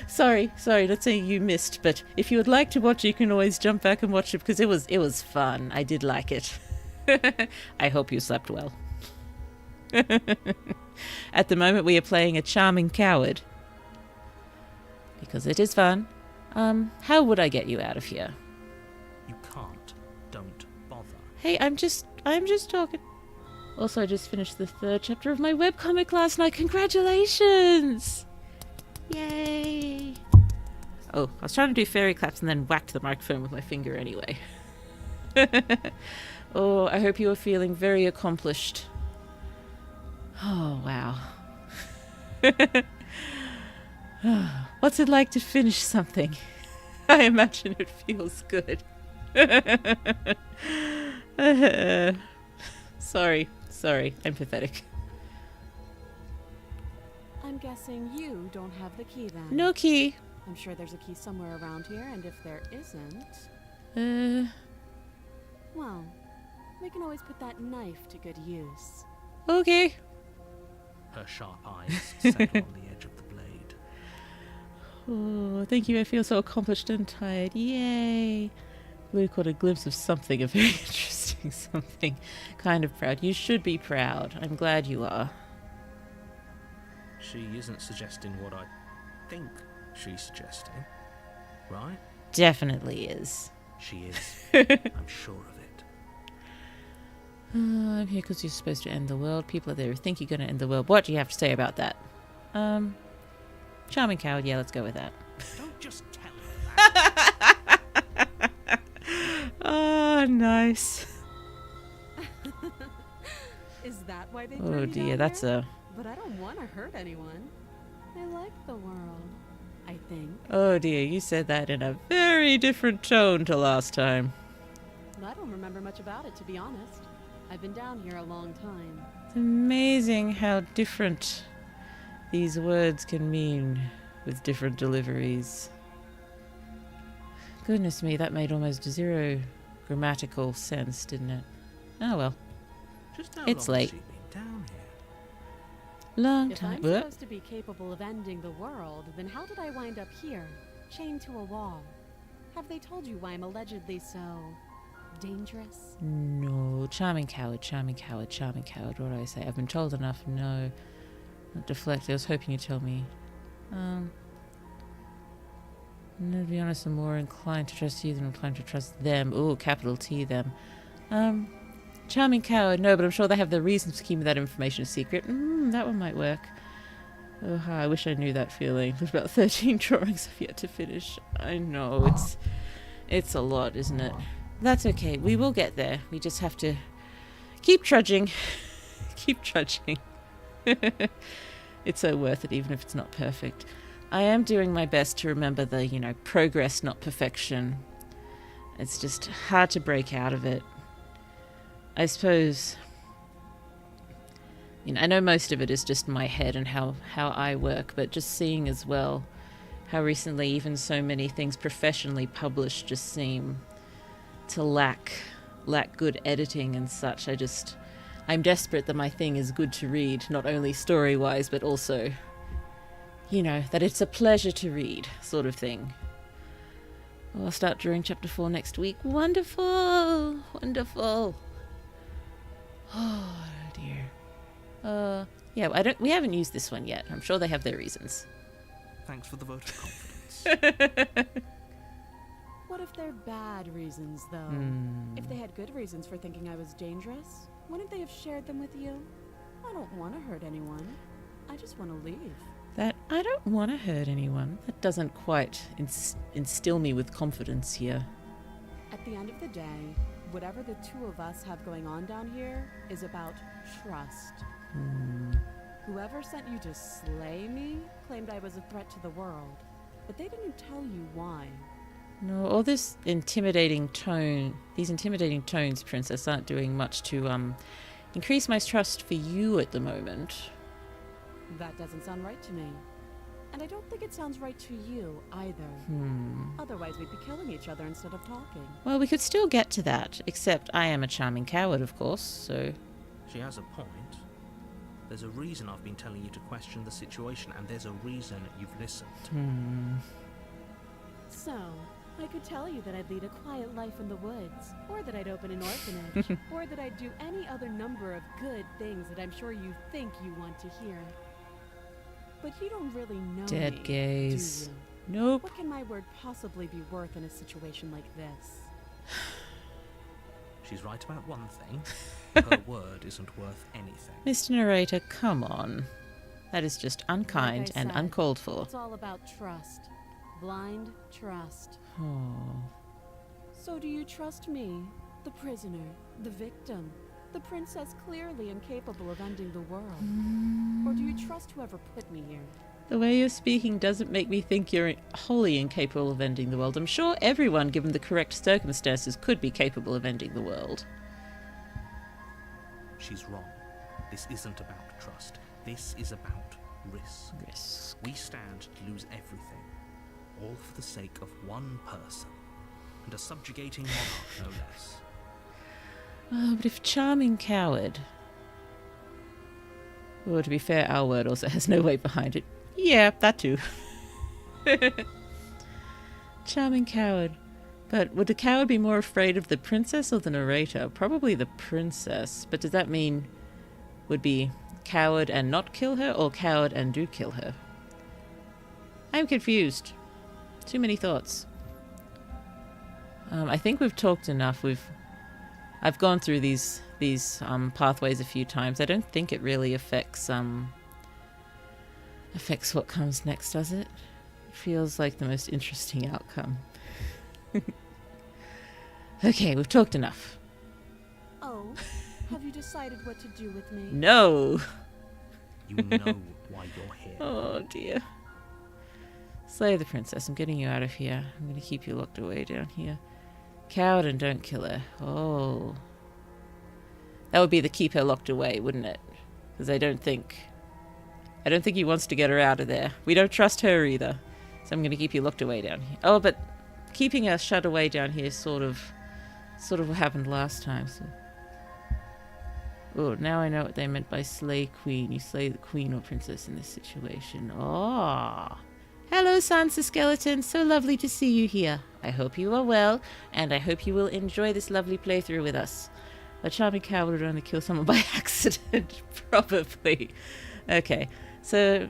Speaker 1: Sorry, not saying you missed, but if you would like to watch it, you can always jump back and watch it, because it was fun. I did like it. I hope you slept well. At the moment, we are playing a charming coward. Because it is fun. How would I get you out of here?
Speaker 2: You can't. Don't bother.
Speaker 1: Hey, I'm just talking. Also, I just finished the 3rd chapter of my webcomic last night. Congratulations! Yay! Oh, I was trying to do fairy claps and then whacked the microphone with my finger anyway. Oh, I hope you are feeling very accomplished. Oh, wow. What's it like to finish something? I imagine it feels good. Sorry, I'm pathetic.
Speaker 3: I'm guessing you don't have the key then.
Speaker 1: No key.
Speaker 3: I'm sure there's a key somewhere around here, and if there isn't, well, we can always put that knife to good use.
Speaker 1: Okay.
Speaker 2: Her sharp eyes settle on the edge of the blade.
Speaker 1: Oh, thank you. I feel so accomplished and tired. Yay. Blue caught a glimpse of something, a very interesting something. Kind of proud. You should be proud. I'm glad you are.
Speaker 2: She isn't suggesting what I think she's suggesting, right?
Speaker 1: Definitely is.
Speaker 2: She is. I'm sure of it.
Speaker 1: I'm here because you're supposed to end the world. People are there who think you're going to end the world. What do you have to say about that? Charming coward. Yeah, let's go with that.
Speaker 2: Don't just tell her that.
Speaker 1: Oh, nice.
Speaker 3: Is that why they
Speaker 1: Oh
Speaker 3: turned you
Speaker 1: dear,
Speaker 3: down
Speaker 1: that's
Speaker 3: here?
Speaker 1: a...
Speaker 3: But I don't want to hurt anyone. I like the world, I think.
Speaker 1: Oh dear, you said that in a very different tone to last time.
Speaker 3: I don't remember much about it, to be honest. I've been down here a long time.
Speaker 1: It's amazing how different these words can mean with different deliveries. Goodness me, that made almost zero grammatical sense, didn't it? Oh well.
Speaker 2: Just how
Speaker 1: It's
Speaker 2: long
Speaker 1: late.
Speaker 2: has she been down here?
Speaker 1: Long
Speaker 3: If
Speaker 1: time.
Speaker 3: I'm supposed to be capable of ending the world, then how did I wind up here, chained to a wall? Have they told you why I'm allegedly so dangerous?
Speaker 1: No. Charming coward, charming coward, charming coward. What do I say? I've been told enough. No. Not deflect. I was hoping you'd tell me. No, to be honest, I'm more inclined to trust you than inclined to trust them. Ooh, capital T, them. Charming coward. No, but I'm sure they have their reasons for keeping that information a secret. That one might work. Oh, I wish I knew that feeling. There's about 13 drawings I've yet to finish. I know, it's a lot, isn't it? That's okay. We will get there. We just have to keep trudging. Keep trudging. It's so worth it, even if it's not perfect. I am doing my best to remember the, progress, not perfection. It's just hard to break out of it. I suppose... I know most of it is just my head and how I work, but just seeing as well how recently even so many things professionally published just seem to lack good editing and such. I'm desperate that my thing is good to read, not only story-wise, but also, that it's a pleasure to read, sort of thing. Well, I'll start drawing chapter 4 next week. Wonderful! Wonderful! Oh, dear. We haven't used this one yet. I'm sure they have their reasons.
Speaker 2: Thanks for the vote of confidence.
Speaker 3: What if they're bad reasons, though? If they had good reasons for thinking I was dangerous, wouldn't they have shared them with you? I don't want to hurt anyone. I just want to leave.
Speaker 1: That I don't want to hurt anyone. That doesn't quite instill me with confidence here.
Speaker 3: At the end of the day, whatever the two of us have going on down here is about trust. Whoever sent you to slay me claimed I was a threat to the world, but they didn't tell you why.
Speaker 1: No, all this intimidating tone, these intimidating tones, Princess, aren't doing much to increase my trust for you at the moment.
Speaker 3: That doesn't sound right to me. And I don't think it sounds right to you either. Otherwise we'd be killing each other instead of talking.
Speaker 1: Well, we could still get to that, except I am a charming coward, of course, so...
Speaker 2: She has a point. There's a reason I've been telling you to question the situation, and there's a reason you've listened.
Speaker 3: So, I could tell you that I'd lead a quiet life in the woods, or that I'd open an orphanage, or that I'd do any other number of good things that I'm sure you think you want to hear. But you don't really know
Speaker 1: Dead
Speaker 3: me,
Speaker 1: gaze.
Speaker 3: do you?
Speaker 1: Nope.
Speaker 3: What can my word possibly be worth in a situation like this?
Speaker 2: She's right about one thing. Her word isn't worth anything.
Speaker 1: Mr. Narrator, come on. That is just unkind
Speaker 3: Like I
Speaker 1: and
Speaker 3: said,
Speaker 1: uncalled for.
Speaker 3: It's all about trust. Blind trust.
Speaker 1: Oh.
Speaker 3: So do you trust me, the prisoner, the victim, the princess clearly incapable of ending the world? Or do you trust whoever put me here?
Speaker 1: The way you're speaking doesn't make me think you're wholly incapable of ending the world. I'm sure everyone, given the correct circumstances, could be capable of ending the world.
Speaker 2: She's wrong. This isn't about trust. This is about risk.
Speaker 1: Risk.
Speaker 2: We stand to lose everything, all for the sake of one person, and a subjugating monarch, no less.
Speaker 1: Oh, but if charming coward... Well, to be fair, our word also has no weight behind it. Yeah, that too. Charming coward. But would the coward be more afraid of the princess or the narrator? Probably the princess. But does that mean would be coward and not kill her, or coward and do kill her? I'm confused. Too many thoughts. I think we've talked enough. I've gone through these pathways a few times. I don't think it really affects what comes next, does it? It feels like the most interesting outcome. Okay, we've talked enough.
Speaker 3: Oh, have you decided what to do with me?
Speaker 1: No!
Speaker 2: You know why you're here.
Speaker 1: Oh dear. Slay the princess. I'm getting you out of here. I'm going to keep you locked away down here. Coward and don't kill her. Oh. That would be the keep her locked away, wouldn't it? Because I don't think he wants to get her out of there. We don't trust her either. So I'm going to keep you locked away down here. Oh, but keeping her shut away down here is sort of what happened last time. So. Oh, now I know what they meant by slay queen. You slay the queen or princess in this situation. Oh. Hello, Sansa Skeleton. So lovely to see you here. I hope you are well, and I hope you will enjoy this lovely playthrough with us. A charming coward would only kill someone by accident, probably. Okay, so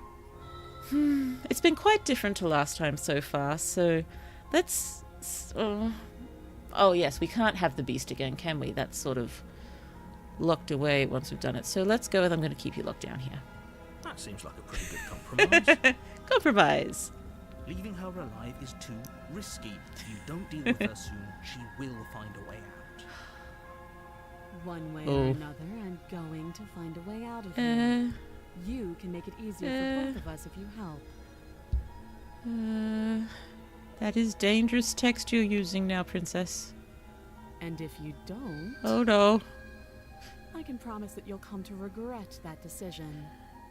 Speaker 1: it's been quite different to last time so far, so let's... oh yes, we can't have the beast again, can we? That's sort of locked away once we've done it. So let's go with I'm going to keep you locked down here.
Speaker 2: That seems like a pretty good compromise.
Speaker 1: Compromise.
Speaker 2: Leaving her alive is too risky. If you don't deal with her soon, she will find a way out.
Speaker 3: One way or another, I'm going to find a way out of here. You can make it easier for both of us if you help.
Speaker 1: That is dangerous text you're using now, Princess.
Speaker 3: And if you don't...
Speaker 1: Oh no.
Speaker 3: I can promise that you'll come to regret that decision.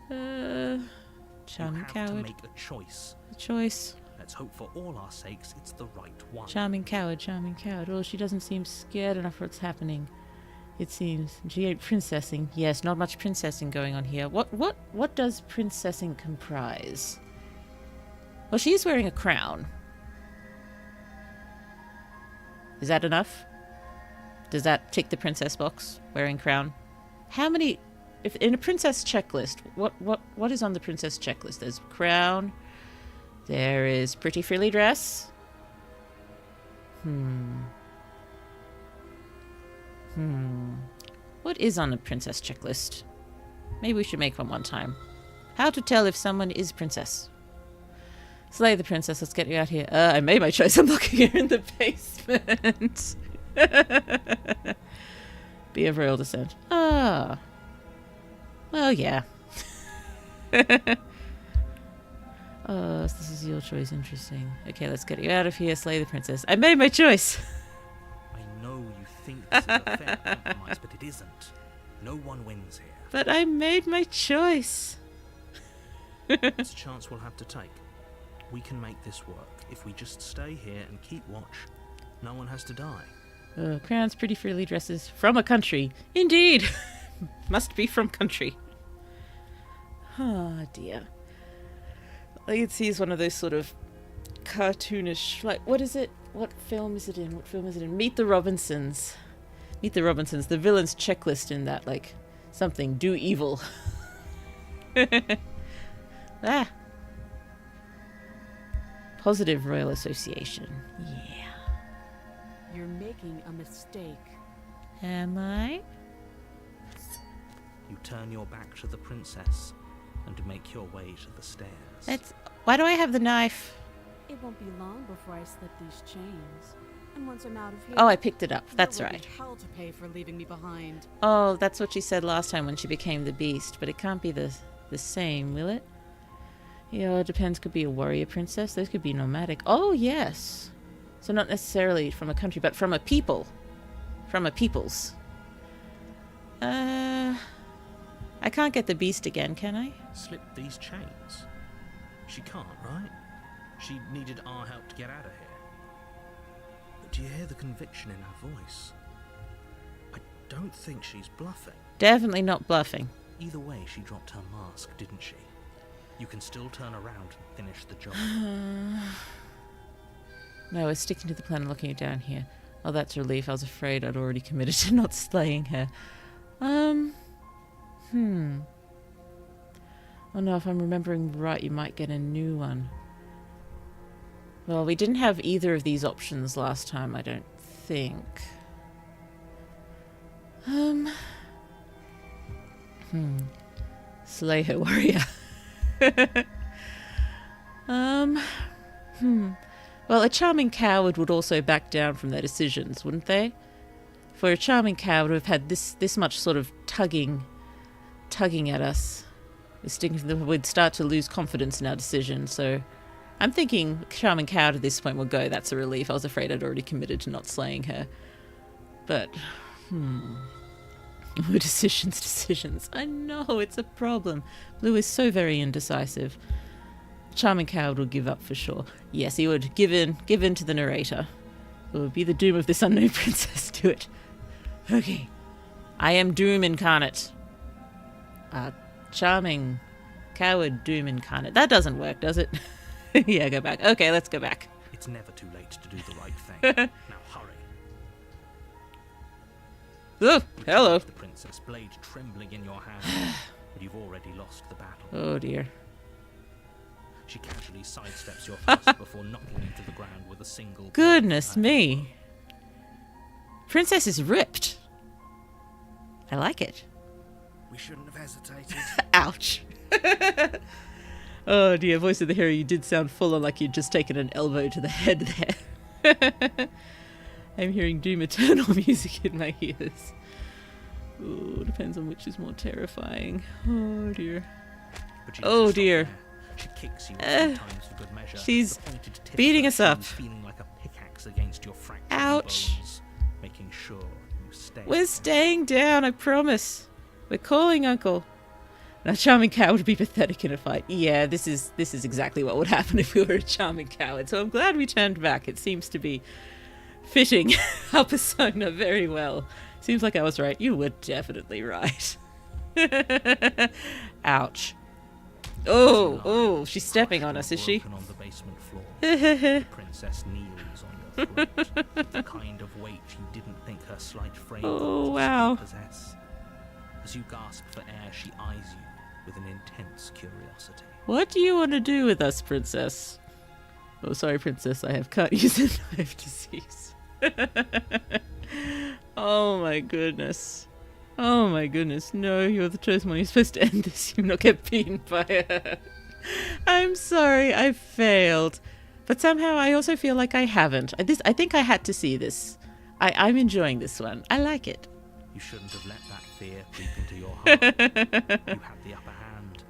Speaker 1: Charming
Speaker 2: you have
Speaker 1: coward.
Speaker 2: to make a choice.
Speaker 1: A choice.
Speaker 2: Let's hope for all our sakes it's the right one.
Speaker 1: Charming coward, charming coward. Oh, she doesn't seem scared enough for what's happening. It seems. She ain't princessing. Yes, not much princessing going on here. What does princessing comprise? Well, she is wearing a crown. Is that enough? Does that tick the princess box? Wearing crown? How many... If in a princess checklist, what is on the princess checklist? There's crown. There is pretty frilly dress. What is on a princess checklist? Maybe we should make one time. How to tell if someone is princess. Slay the princess. Let's get you out here. I made my choice. I'm locking her in the basement. Be of royal descent. Ah. Well, yeah. Oh, this is your choice. Interesting. Okay, let's get you out of here. Slay the princess. I made my choice.
Speaker 2: I know you think this is a fair compromise, but it isn't. No one wins here.
Speaker 1: But I made my choice.
Speaker 2: It's a chance we'll have to take. We can make this work. If we just stay here and keep watch, no one has to die.
Speaker 1: Crowns, pretty frilly dresses. From a country. Indeed. Must be from country. Oh, dear. I can see it's one of those sort of cartoonish... Like, what is it? What film is it in? What film is it in? Meet the Robinsons. Meet the Robinsons. The villain's checklist in that, like, something. Do evil. Ah. Positive Royal Association. Yeah.
Speaker 3: You're making a mistake.
Speaker 1: Am I?
Speaker 2: You turn your back to the princess and make your way to the stairs.
Speaker 1: Why do I have the knife?
Speaker 3: It won't be long before I slip these chains. And once I'm out of here...
Speaker 1: Oh, I picked it up. That's
Speaker 3: there will
Speaker 1: right.
Speaker 3: be hell to pay for leaving me behind.
Speaker 1: Oh, that's what she said last time when she became the beast. But it can't be the same, will it? Yeah, it depends. Could be a warrior princess. Those could be nomadic. Oh, yes. So not necessarily from a country, but from a people. From a peoples. I can't get the beast again, can I?
Speaker 2: Slip these chains. She can't, right? She needed our help to get out of here. But do you hear the conviction in her voice? I don't think she's bluffing.
Speaker 1: Definitely not bluffing.
Speaker 2: Either way, she dropped her mask, didn't she? You can still turn around and finish the job.
Speaker 1: No, we're sticking to the plan and looking it down here. Oh, that's a relief. I was afraid I'd already committed to not slaying her. Oh no, if I'm remembering right, you might get a new one. Well, we didn't have either of these options last time, I don't think. Slay her, warrior. Well, a charming coward would also back down from their decisions, wouldn't they? For a charming coward to have had this much sort of tugging at us, we'd start to lose confidence in our decision. So I'm thinking charming coward at this point will go. That's a relief. I was afraid I'd already committed to not slaying her. But, decisions. I know, it's a problem. Blue is so very indecisive. Charming coward would give up for sure. Yes, he would give in to the narrator. It would be the doom of this unknown princess to it. Okay. I am Doom incarnate. Charming coward Doom incarnate. That doesn't work, does it? Yeah, go back. Okay, let's go back.
Speaker 2: It's never too late to do the right thing. Now hurry.
Speaker 1: Oh, hello.
Speaker 2: The princess, blade trembling in your hand, but you've already lost the battle.
Speaker 1: Oh dear.
Speaker 2: She casually sidesteps your thrust before knocking you to the ground with a single...
Speaker 1: Goodness me. Princess is ripped. I like it.
Speaker 2: We shouldn't have hesitated.
Speaker 1: Ouch. Oh dear, voice of the hero, you did sound full on like you'd just taken an elbow to the head there. I'm hearing doom eternal music in my ears. Ooh, depends on which is more terrifying. Oh dear. Oh dear.
Speaker 2: She kicks you a few times for good measure.
Speaker 1: She's
Speaker 2: The pointed tip
Speaker 1: beating
Speaker 2: of
Speaker 1: us
Speaker 2: her
Speaker 1: up.
Speaker 2: chin feeling like a pickaxe against your fractured
Speaker 1: Ouch.
Speaker 2: bones, making sure you stay.
Speaker 1: We're staying down, I promise. We're calling Uncle. Now, charming cow would be pathetic in a fight. Yeah, this is exactly what would happen if we were a charming coward. So I'm glad we turned back. It seems to be fitting our persona very well. Seems like I was right. You were definitely right. Ouch. Oh, she's stepping on us, is she?
Speaker 2: On the basement floor. The princess kneels on your throat. The kind of weight you didn't think her slight frame
Speaker 1: Oh,
Speaker 2: could
Speaker 1: wow.
Speaker 2: possess. As you gasp for air, she eyes you with an intense curiosity.
Speaker 1: What do you want to do with us, princess? Oh, sorry, princess. I have can't use a knife disease. Oh my goodness. Oh my goodness. No, you're the chosen one. You're supposed to end this. You not get beaten by her. I'm sorry. I failed. But somehow I also feel like I haven't. I think I had to see this. I'm enjoying this one. I like it.
Speaker 2: You shouldn't have let that fear creep into your heart. You had the upper hand.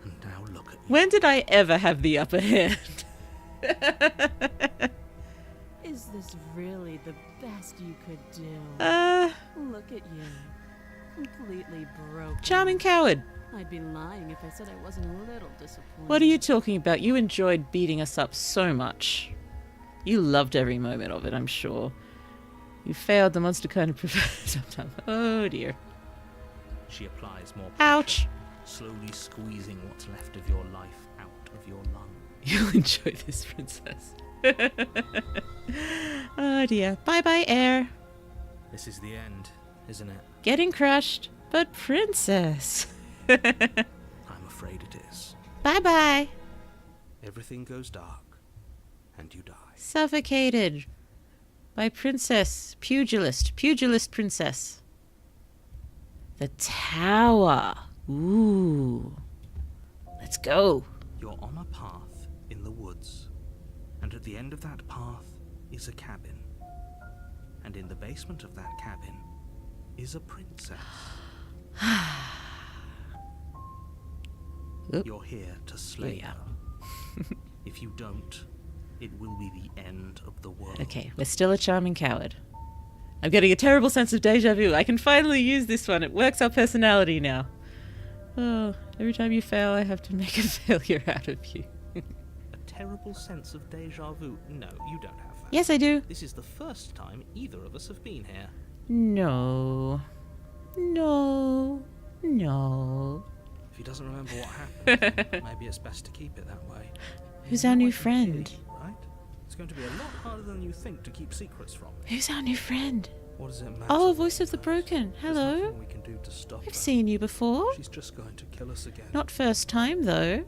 Speaker 2: And now look at you.
Speaker 1: When did I ever have the upper hand?
Speaker 3: Is this really the best you could do? Look at you. Completely broken.
Speaker 1: Charming coward.
Speaker 3: I'd be lying if I said I wasn't a little disappointed.
Speaker 1: What are you talking about? You enjoyed beating us up so much. You loved every moment of it, I'm sure. You failed the monster kind of sometimes. Oh dear.
Speaker 2: She applies more pressure,
Speaker 1: Ouch.
Speaker 2: slowly squeezing what's left of your life out of your lungs.
Speaker 1: You'll enjoy this, princess. Oh dear. Bye-bye, air.
Speaker 2: This is the end, isn't it?
Speaker 1: Getting crushed, but princess.
Speaker 2: I'm afraid it is.
Speaker 1: Bye-bye.
Speaker 2: Everything goes dark, and you die.
Speaker 1: Suffocated by princess. Pugilist princess. The tower. Ooh. Let's go.
Speaker 2: You're on a path in the woods, and at the end of that path is a cabin. And in the basement of that cabin is a princess.
Speaker 1: Oop.
Speaker 2: You're here to slay
Speaker 1: Yeah.
Speaker 2: her. If you don't, it will be the end of the world.
Speaker 1: Okay, we're still a charming coward. I'm getting a terrible sense of deja vu. I can finally use this one. It works our personality now. Oh, every time you fail, I have to make a failure out of you.
Speaker 2: A terrible sense of deja vu? No, you don't have that.
Speaker 1: Yes, I do.
Speaker 2: This is the first time either of us have been here.
Speaker 1: No. No. No.
Speaker 2: If he doesn't remember what happened, maybe it's best to keep it that way.
Speaker 1: Who's
Speaker 2: You
Speaker 1: our
Speaker 2: know
Speaker 1: new
Speaker 2: I can hear
Speaker 1: friend?
Speaker 2: you, right? It's going to be a lot harder than you think to keep secrets from me.
Speaker 1: Who's our new friend?
Speaker 2: What does it matter?
Speaker 1: Oh,
Speaker 2: what
Speaker 1: Voice
Speaker 2: he
Speaker 1: of the
Speaker 2: knows?
Speaker 1: Broken.
Speaker 2: There's
Speaker 1: Hello.
Speaker 2: nothing we can do to stop
Speaker 1: I've
Speaker 2: her.
Speaker 1: seen you before.
Speaker 2: She's just going to kill us again.
Speaker 1: Not first time, though.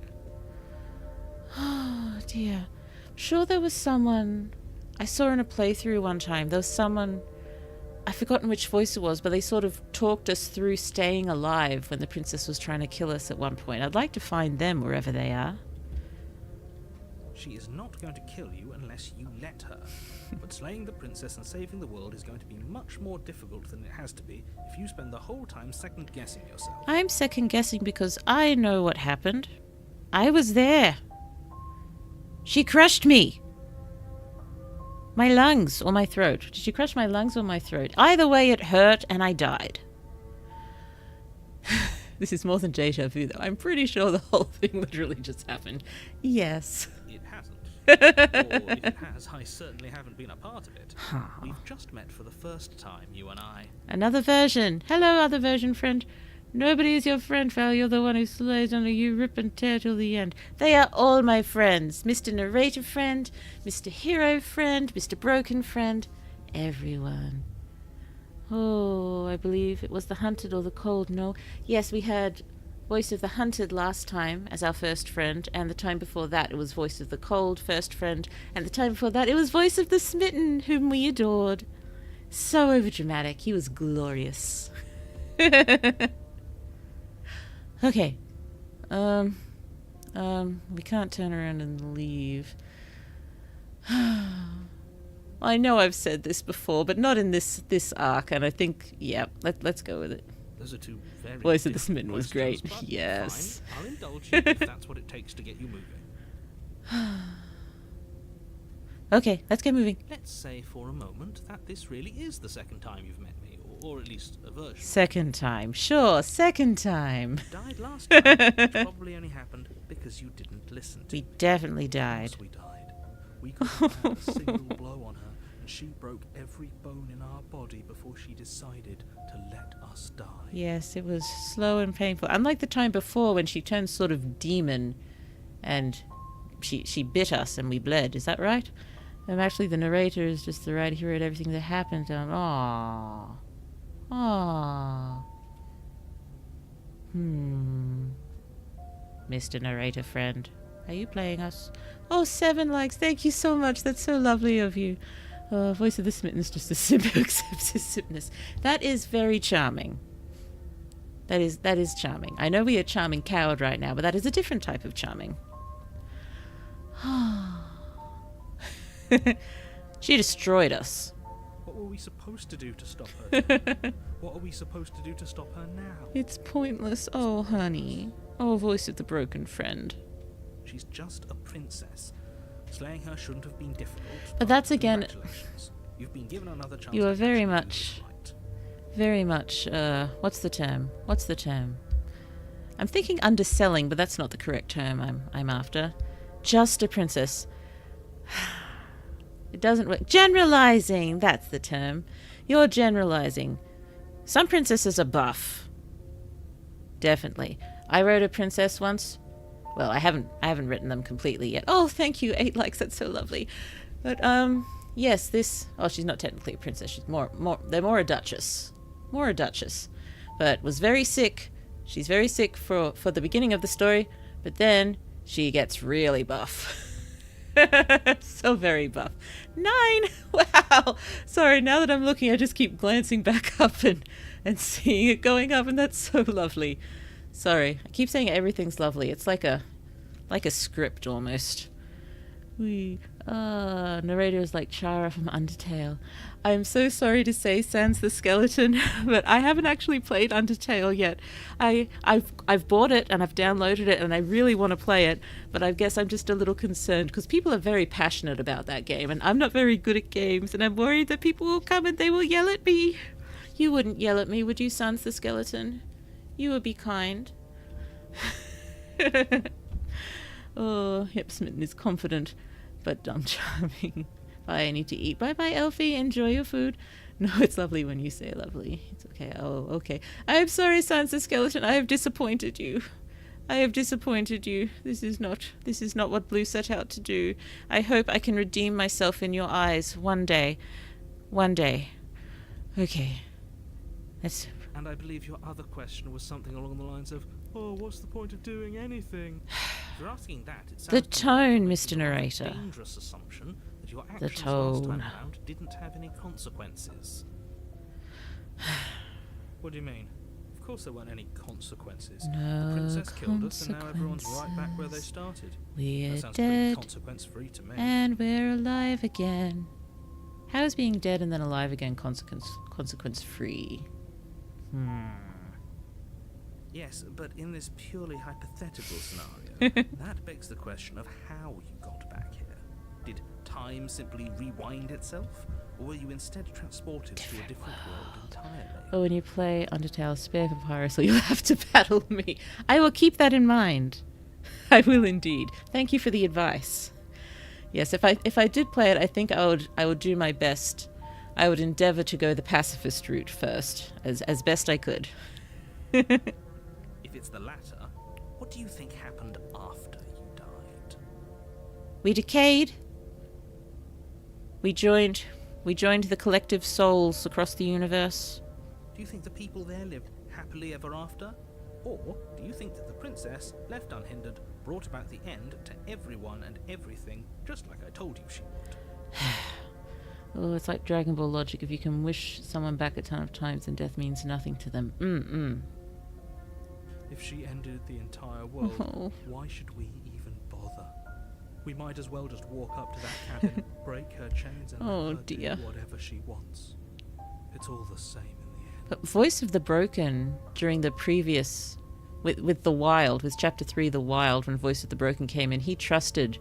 Speaker 1: Oh, dear. I'm sure there was someone I saw in a playthrough one time. There was someone, I've forgotten which voice it was, but they sort of talked us through staying alive when the princess was trying to kill us at one point. I'd like to find them wherever they are.
Speaker 2: She is not going to kill you unless you let her. But slaying the princess and saving the world is going to be much more difficult than it has to be if you spend the whole time second-guessing yourself.
Speaker 1: I'm second guessing because I know what happened. I was there. She crushed me. My lungs or my throat. Did she crush my lungs or my throat? Either way, it hurt and I died. This is more than deja vu, though. I'm pretty sure the whole thing literally just happened. Yes.
Speaker 2: It hasn't. Or if it has, I certainly haven't been a part of it. We've just met for the first time, you and I.
Speaker 1: Another version. Hello, other version friend. Nobody is your friend, Val. You're the one who slays under you, rip and tear till the end. They are all my friends. Mr. Narrator friend, Mr. Hero friend, Mr. Broken friend. Everyone. Oh, I believe it was the hunted or the cold. No. Yes, we had voice of the hunted last time as our first friend, and the time before that it was voice of the cold, first friend, and the time before that it was voice of the smitten, whom we adored. So overdramatic. He was glorious. Okay. We can't turn around and leave. I know I've said this before, but not in this arc, and I think, yeah, let's go with it.
Speaker 2: Those are two very
Speaker 1: Voice of the Smitten was great.
Speaker 2: questions, but
Speaker 1: Yes.
Speaker 2: fine. I'll indulge you if that's what it takes to get you moving.
Speaker 1: Okay, let's get moving.
Speaker 2: Let's say for a moment that this really is the second time you've met me, or at least a version.
Speaker 1: Second time. Sure, second time.
Speaker 2: You died last time, which probably only happened because you didn't listen to
Speaker 1: We
Speaker 2: me.
Speaker 1: definitely
Speaker 2: Of
Speaker 1: died.
Speaker 2: course we died. We couldn't have a single blow on her, and she broke every bone in our body before she decided to let us die.
Speaker 1: Yes, it was slow and painful. Unlike the time before when she turned sort of demon and she bit us and we bled. Is that right? Actually, the narrator is just the right hero at everything that happened. Aww. Aww. Mr. Narrator friend, are you playing us? Oh, 7 likes. Thank you so much. That's so lovely of you. Voice of the Smitten is just a simp who accepts his simpness. That is very charming. That is charming. I know we are charming coward right now, but that is a different type of charming. She destroyed us.
Speaker 2: What were we supposed to do to stop her? then? What are we supposed to do to stop her now?
Speaker 1: It's pointless. Oh, honey. Oh, voice of the broken friend.
Speaker 2: She's just a princess. Slaying her shouldn't have been difficult.
Speaker 1: But that's again...
Speaker 2: Congratulations. You've been given another chance.
Speaker 1: You are
Speaker 2: to
Speaker 1: very
Speaker 2: actually
Speaker 1: much...
Speaker 2: do this right.
Speaker 1: Very much, what's the term? What's the term? I'm thinking underselling, but that's not the correct term I'm after. Just a princess. It doesn't work. Generalizing! That's the term. You're generalizing. Some princesses are buff. Definitely. I wrote a princess once. Well, I haven't written them completely yet. Oh, thank you. 8 likes. That's so lovely. But, yes, this... Oh, she's not technically a princess. She's they're more a duchess. More a duchess. But was very sick. She's very sick for the beginning of the story. But then she gets really buff. So very buff. 9! Wow! Sorry, now that I'm looking, I just keep glancing back up and seeing it going up, and that's so lovely. Sorry, I keep saying everything's lovely. It's like a script almost. Narrator is like Chara from Undertale. I'm so sorry to say, sans the skeleton, but I haven't actually played Undertale yet. I've bought it and I've downloaded it and I really want to play it, but I guess I'm just a little concerned because people are very passionate about that game and I'm not very good at games and I'm worried that people will come and they will yell at me. You wouldn't yell at me, would you, sans the skeleton? You would be kind. Oh, yep, Smitten is confident, but dumb charming. Bye, I need to eat. Bye-bye, Elfie. Enjoy your food. No, it's lovely when you say lovely. It's okay. Oh, okay. I'm sorry, Sans the Skeleton. I have disappointed you. I have disappointed you. This is not what Blue set out to do. I hope I can redeem myself in your eyes one day. One day. Okay. Let's...
Speaker 2: And I believe your other question was something along the lines of, oh, what's the point of doing anything? If you're asking that, it sounds
Speaker 1: The tone,
Speaker 2: like
Speaker 1: Mr.
Speaker 2: you have a
Speaker 1: Narrator.
Speaker 2: dangerous assumption that your
Speaker 1: The
Speaker 2: actions last time
Speaker 1: tone.
Speaker 2: around didn't have any consequences. What do you mean? Of course there weren't any consequences.
Speaker 1: No
Speaker 2: The princess killed us, and now everyone's right back where they started.
Speaker 1: We're
Speaker 2: That sounds pretty
Speaker 1: dead
Speaker 2: consequence-free to me.
Speaker 1: and we're alive again. How is being dead and then alive again consequence-free?
Speaker 2: Yes, but in this purely hypothetical scenario, that begs the question of how you got back here. Did time simply rewind itself, or were you instead transported to a different world entirely?
Speaker 1: Oh, when you play Undertale, spare Papyrus, or you'll have to battle me. I will keep that in mind. I will indeed. Thank you for the advice. Yes, if I did play it, I think I would do my best. I would endeavour to go the pacifist route first, as best I could.
Speaker 2: If it's the latter, what do you think happened after you died?
Speaker 1: We decayed. We joined the collective souls across the universe.
Speaker 2: Do you think the people there lived happily ever after? Or do you think that the princess, left unhindered, brought about the end to everyone and everything, just like I told you she would?
Speaker 1: Oh, it's like Dragon Ball logic. If you can wish someone back a ton of times, then death means nothing to them.
Speaker 2: If she ended the entire world, why should we even bother? We might as well just walk up to that cabin, break her chains, and let her do whatever she wants. It's all the same in the end.
Speaker 1: But Voice of the Broken during the previous, with the Wild, with Chapter 3, The Wild, when Voice of the Broken came in, he trusted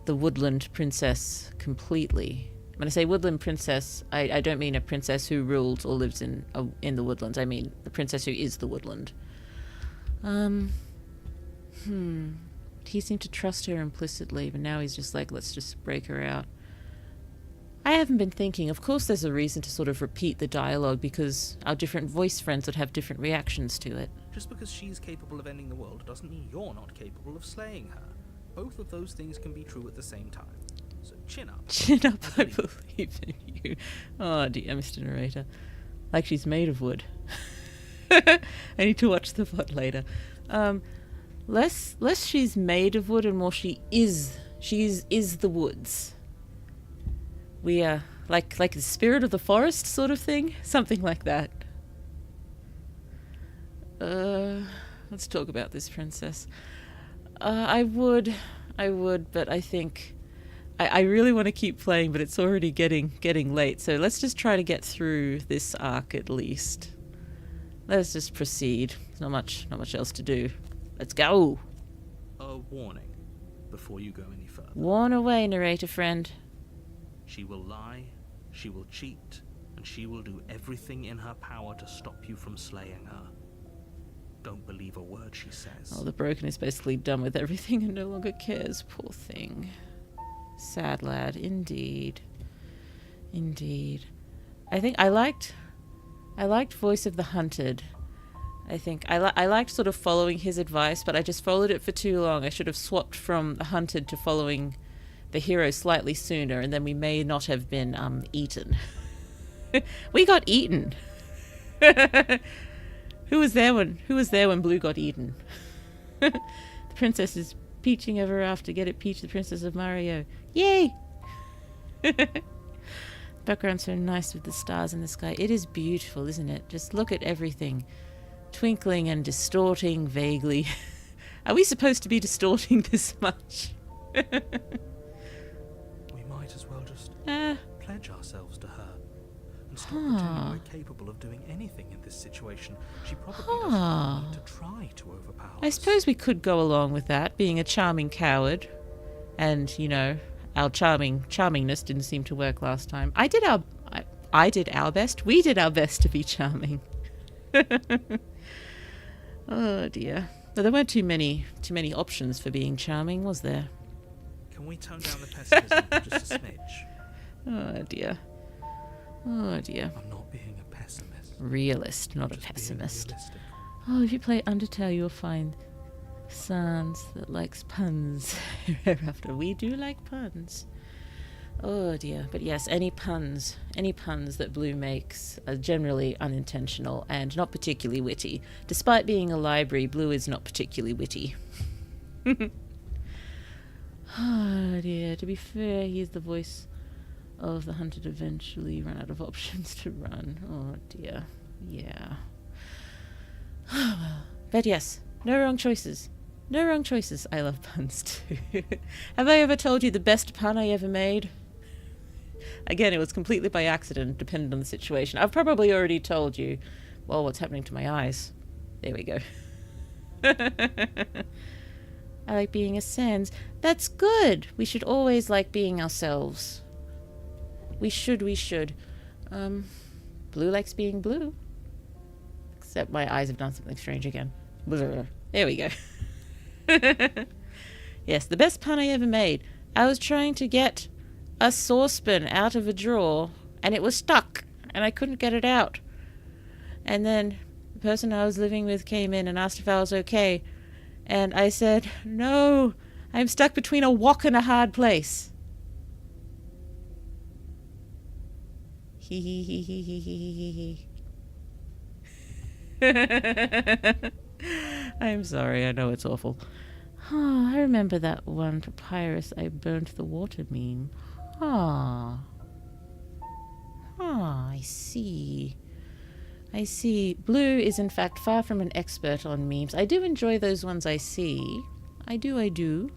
Speaker 1: the woodland princess completely. When I say woodland princess, I don't mean a princess who ruled or lives in the woodlands. I mean the princess who is the woodland. He seemed to trust her implicitly, but now he's just like, let's just break her out. I haven't been thinking. Of course there's a reason to sort of repeat the dialogue, because our different voice friends would have different reactions to it.
Speaker 2: Just because she's capable of ending the world doesn't mean you're not capable of slaying her. Both of those things can be true at the same time. So chin up.
Speaker 1: Chin up, I believe in you. Oh dear, Mr. Narrator. Like she's made of wood. I need to watch the VOD later. Less she's made of wood and more she is the woods. We are like the spirit of the forest sort of thing, something like that. Let's talk about this princess. I would, but I think I really want to keep playing, but it's already getting late. So let's just try to get through this arc at least. Let's just proceed. There's not much else to do. Let's go.
Speaker 2: A warning before you go any further.
Speaker 1: Warn away, narrator friend.
Speaker 2: She will lie, she will cheat, and she will do everything in her power to stop you from slaying her. Don't believe a word she says.
Speaker 1: Oh, the Broken is basically done with everything and no longer cares. Poor thing. Sad lad, indeed. Indeed. I think I liked Voice of the Hunted. I think I liked sort of following his advice, but I just followed it for too long. I should have swapped from the Hunted to following the hero slightly sooner, and then we may not have been eaten. We got eaten. Who was there when Blue got eaten? The princess is peaching ever after. Get it, Peach, the princess of Mario. Yay! Background's so nice with the stars in the sky. It is beautiful, isn't it? Just look at everything. Twinkling and distorting vaguely. Are we supposed to be distorting this much?
Speaker 2: We might as well just pledge ourselves to her and stop pretending we're capable of doing anything in this situation. She probably doesn't need to try to overpower us.
Speaker 1: I suppose we could go along with that, being a charming coward. And, you know, our charmingness didn't seem to work last time. I did our best. We did our best to be charming. Oh dear. But there weren't too many options for being charming, was there?
Speaker 2: Can we tone down the pessimism just a smidge?
Speaker 1: Oh dear. Oh dear.
Speaker 2: I'm not being a pessimist.
Speaker 1: Realist, not a
Speaker 2: Just being
Speaker 1: pessimist.
Speaker 2: realistic.
Speaker 1: Oh, if you play Undertale, you'll find Sans that likes puns. After we do like puns. Oh dear. But yes, any puns that Blue makes are generally unintentional and not particularly witty. Despite being a library, Blue is not particularly witty. Oh dear. To be fair, he is the voice of the hunted, eventually run out of options to run. Oh dear. Yeah. But yes, no wrong choices. No wrong choices. I love puns too. Have I ever told you the best pun I ever made? Again, it was completely by accident, depending on the situation. I've probably already told you, well, what's happening to my eyes. There we go. I like being a Sans. That's good. We should always like being ourselves. We should. Blue likes being blue. Except my eyes have done something strange again. There we go. Yes, the best pun I ever made. I was trying to get a saucepan out of a drawer, and it was stuck, and I couldn't get it out. And then the person I was living with came in and asked if I was okay. And I said, no, I'm stuck between a wok and a hard place. Hee hee hee hee hee hee hee. I'm sorry, I know it's awful. Oh, I remember that one papyrus I burnt the water meme. Ah. Ah, I see. I see. Blue is in fact far from an expert on memes. I do enjoy those ones I see. I do.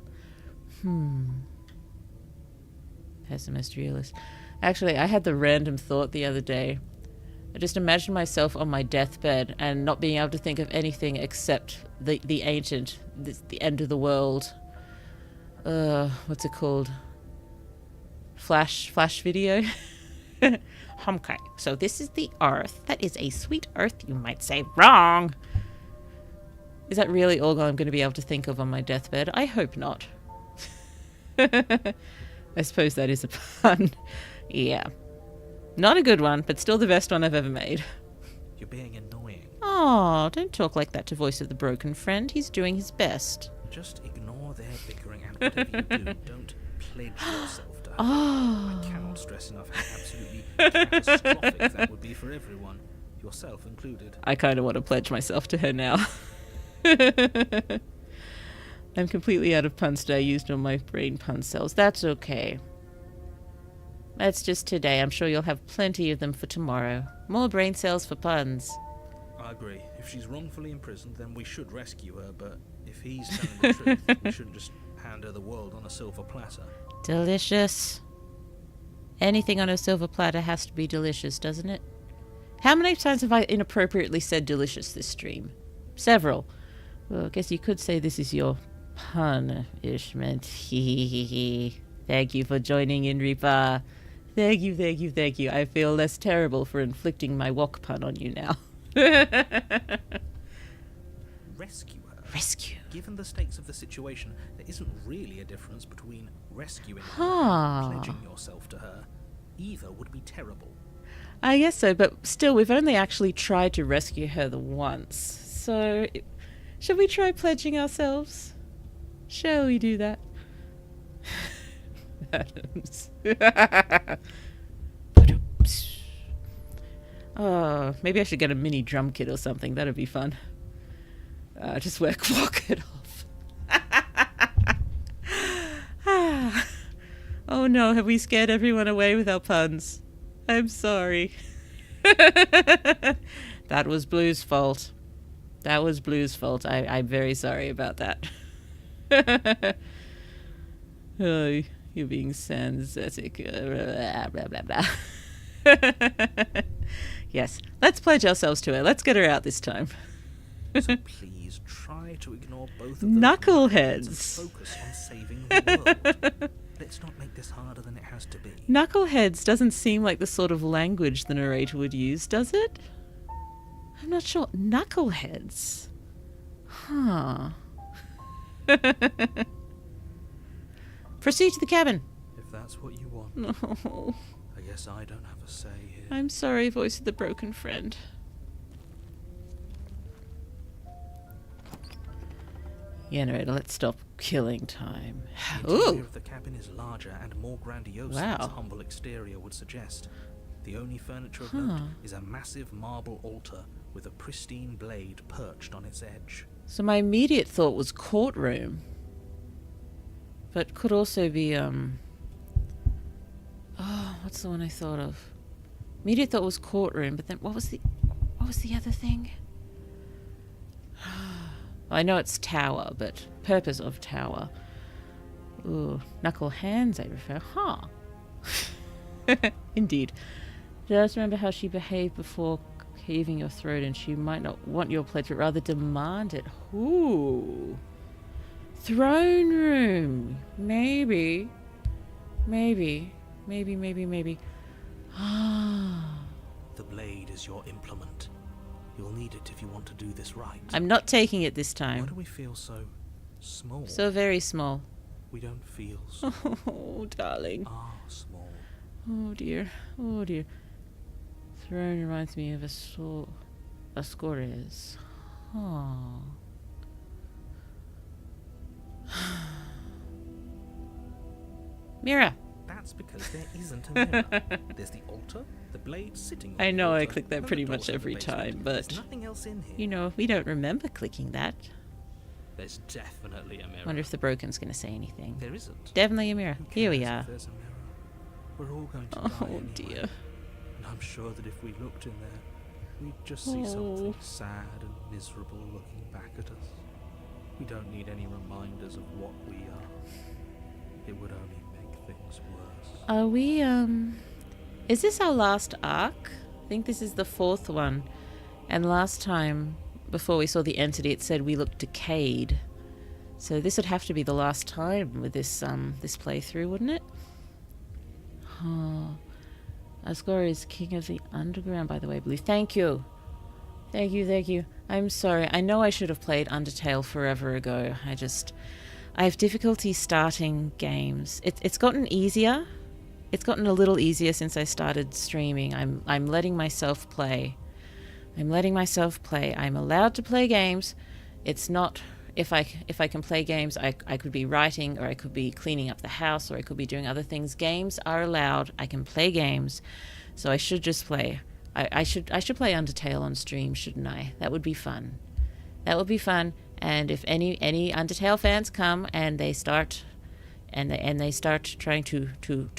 Speaker 1: Pessimist, realist. Actually, I had the random thought the other day. I just imagined myself on my deathbed and not being able to think of anything except the ancient, the end of the world. What's it called? Flash video? Okay, so this is the Earth. That is a sweet Earth, you might say. Wrong! Is that really all I'm going to be able to think of on my deathbed? I hope not. I suppose that is a pun. Yeah. Not a good one, but still the best one I've ever made.
Speaker 2: You're being annoying.
Speaker 1: Oh, don't talk like that to Voice of the Broken Friend. He's doing his best.
Speaker 2: Just ignore their bickering, and whatever you do, don't pledge yourself to her.
Speaker 1: Oh.
Speaker 2: I cannot stress enough how absolutely catastrophic that would be for everyone, yourself included.
Speaker 1: I kind of want to pledge myself to her now. I'm completely out of puns today. I used all my brain pun cells. That's okay. That's just today. I'm sure you'll have plenty of them for tomorrow. More brain cells for puns.
Speaker 2: I agree. If she's wrongfully imprisoned, then we should rescue her, but if he's telling the truth, we shouldn't just hand her the world on a silver platter.
Speaker 1: Delicious. Anything on a silver platter has to be delicious, doesn't it? How many times have I inappropriately said delicious this stream? Several. Well, I guess you could say this is your punishment. Thank you for joining in, Reaper. Thank you. I feel less terrible for inflicting my wok pun on you now.
Speaker 2: Rescue her.
Speaker 1: Rescue.
Speaker 2: Given the stakes of the situation, there isn't really a difference between rescuing her
Speaker 1: Huh.
Speaker 2: and pledging yourself to her. Either would be terrible.
Speaker 1: I guess so, but still, we've only actually tried to rescue her the once. So, should we try pledging ourselves? Shall we do that? Adams. Oh, maybe I should get a mini drum kit or something. That'd be fun. Just walk it off. Oh no, have we scared everyone away with our puns? I'm sorry. That was Blue's fault. I'm very sorry about that. Oh, you're being sensitive. Blah, blah, blah. Yes, let's pledge ourselves to her. Let's get her out this time.
Speaker 2: So please try to ignore both of those
Speaker 1: Knuckleheads.
Speaker 2: and focus on saving the world. Let's not make this harder than it has to be.
Speaker 1: Knuckleheads doesn't seem like the sort of language the narrator would use, does it? I'm not sure. Knuckleheads. Huh. Proceed to the cabin.
Speaker 2: If that's what you want,
Speaker 1: No.
Speaker 2: I guess I don't have a say here.
Speaker 1: I'm sorry, Voice of the Broken Friend. Yeah, narrator, let's stop killing time.
Speaker 2: The interior
Speaker 1: Ooh!
Speaker 2: of the cabin is larger and more grandiose
Speaker 1: Wow.
Speaker 2: than its humble exterior would suggest. The only furniture of note is a massive marble altar with a pristine blade perched on its edge.
Speaker 1: So my immediate thought was courtroom. But could also be, oh, what's the one I thought of? Immediate thought was courtroom, but then what was the other thing? I know it's tower, but purpose of tower. Ooh, knuckle hands, I refer. Huh. Indeed. Just remember how she behaved before caving your throat, and she might not want your pledge, but rather demand it. Ooh. Throne room. Maybe. Ah.
Speaker 2: The blade is your implement. You'll need it if you want to do this right.
Speaker 1: I'm not taking it this
Speaker 2: Why
Speaker 1: time.
Speaker 2: do we feel so small?
Speaker 1: So very small.
Speaker 2: We don't feel small.
Speaker 1: Oh, darling.
Speaker 2: Are small.
Speaker 1: Oh dear. Throne reminds me of a sword. Ascores. Oh. Mirror.
Speaker 2: That's because there isn't a mirror. There's the altar, the blade sitting on
Speaker 1: I
Speaker 2: the
Speaker 1: know I
Speaker 2: altar,
Speaker 1: click that
Speaker 2: and the
Speaker 1: pretty
Speaker 2: door
Speaker 1: much
Speaker 2: to the
Speaker 1: every
Speaker 2: basement.
Speaker 1: time, but
Speaker 2: There's nothing else in here.
Speaker 1: you know, we don't remember clicking that.
Speaker 2: There's definitely a mirror.
Speaker 1: Wonder if the broken's going to say anything.
Speaker 2: There isn't.
Speaker 1: Definitely a mirror.
Speaker 2: Who
Speaker 1: Here we
Speaker 2: cares if
Speaker 1: are.
Speaker 2: there's a mirror? We're all going to die
Speaker 1: Oh
Speaker 2: anyway.
Speaker 1: dear.
Speaker 2: And I'm sure that if we looked in there, we'd just see something sad and miserable looking back at us. We don't need any reminders of what we are. It would only make things worse.
Speaker 1: Are we, is this our last arc? I think this is the 4th one. And last time, before we saw the entity, it said we looked decayed. So this would have to be the last time with this, this playthrough, wouldn't it? Oh. Asgore is king of the underground, by the way, Blue. Thank you. Thank you, thank you. I'm sorry. I know I should have played Undertale forever ago. I have difficulty starting games. It's gotten easier. It's gotten a little easier since I started streaming. I'm letting myself play. I'm allowed to play games. It's not if I can play games, I could be writing, or I could be cleaning up the house, or I could be doing other things. Games are allowed. I can play games. So I should just play. I should play Undertale on stream, shouldn't I? That would be fun. That would be fun. And if any Undertale fans come and they start they start trying to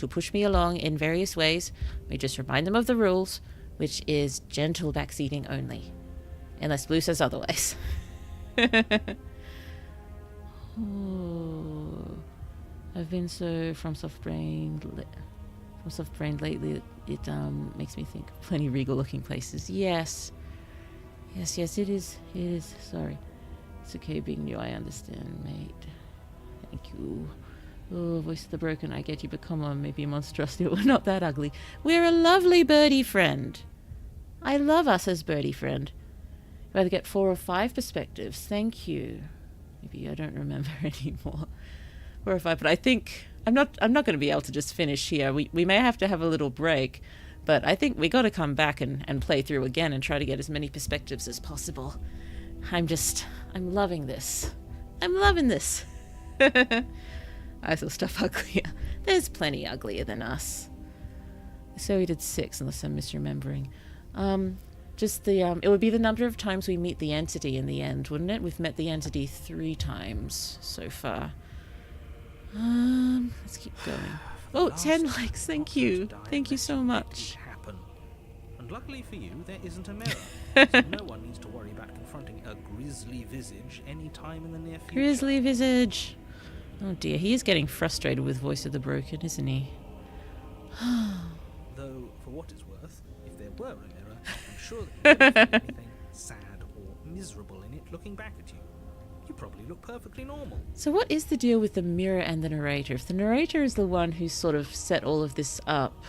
Speaker 1: push me along in various ways, we just remind them of the rules, which is gentle backseating only, unless Blue says otherwise. Oh, I've been so from soft brained lately. It makes me think of plenty regal looking places. Yes, it is. Sorry, it's okay being new. I understand, mate. Thank you. Oh, voice of the broken. I get you, but come on, maybe a monstrosity. We're not that ugly. We're a lovely birdie friend. I love us as birdie friend. I'd rather get 4 or 5 perspectives. Thank you. Maybe I don't remember anymore. 4 or 5, but I think I'm not going to be able to just finish here. We may have to have a little break, but I think we got to come back and play through again and try to get as many perspectives as possible. I'm loving this. I'm loving this. I saw stuff uglier. There's plenty uglier than us. So we did 6, unless I'm misremembering. Just the it would be the number of times we meet the entity in the end, wouldn't it? We've met the entity 3 times so far. Let's keep going. Oh, 10 likes. Thank you. Thank you so much.
Speaker 2: Happen. And luckily for you, there isn't a mirror. So no one needs to worry about confronting a grisly visage any time in the near future.
Speaker 1: Grisly visage. Oh dear, he is getting frustrated with Voice of the Broken, isn't he?
Speaker 2: Though, for what it's worth, if there were a mirror, I'm sure that you wouldn't find anything sad or miserable in it looking back at you. You probably look perfectly normal.
Speaker 1: So what is the deal with the mirror and the narrator? If the narrator is the one who sort of set all of this up,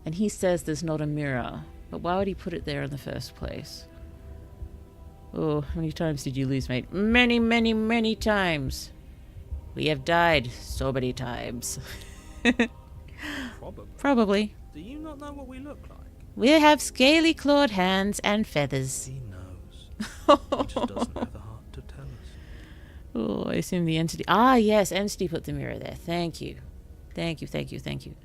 Speaker 1: and he says there's not a mirror, but why would he put it there in the first place? Oh, how many times did you lose, mate? Many, many, many times. We have died so many times. Probably.
Speaker 2: Do you not know what we look like?
Speaker 1: We have scaly clawed hands and feathers.
Speaker 2: He knows. He just doesn't have the heart to tell us.
Speaker 1: Oh, I assume the entity... Ah, yes, entity put the mirror there. Thank you. Thank you, thank you, thank you.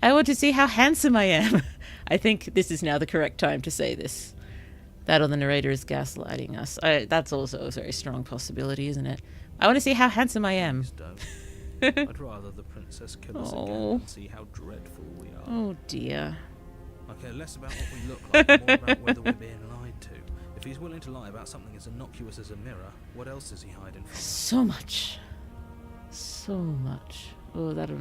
Speaker 1: I want to see how handsome I am. I think this is now the correct time to say this. That or the narrator is gaslighting us. That's also a very strong possibility, isn't it? I want to see how handsome I am.
Speaker 2: I'd rather the princess kill us again and see how dreadful we are.
Speaker 1: Oh, dear.
Speaker 2: I care less about what we look like and more about whether we're being lied to. If he's willing to lie about something as innocuous as a mirror, what else is he hiding from us?
Speaker 1: So much. So much. Oh, that'll...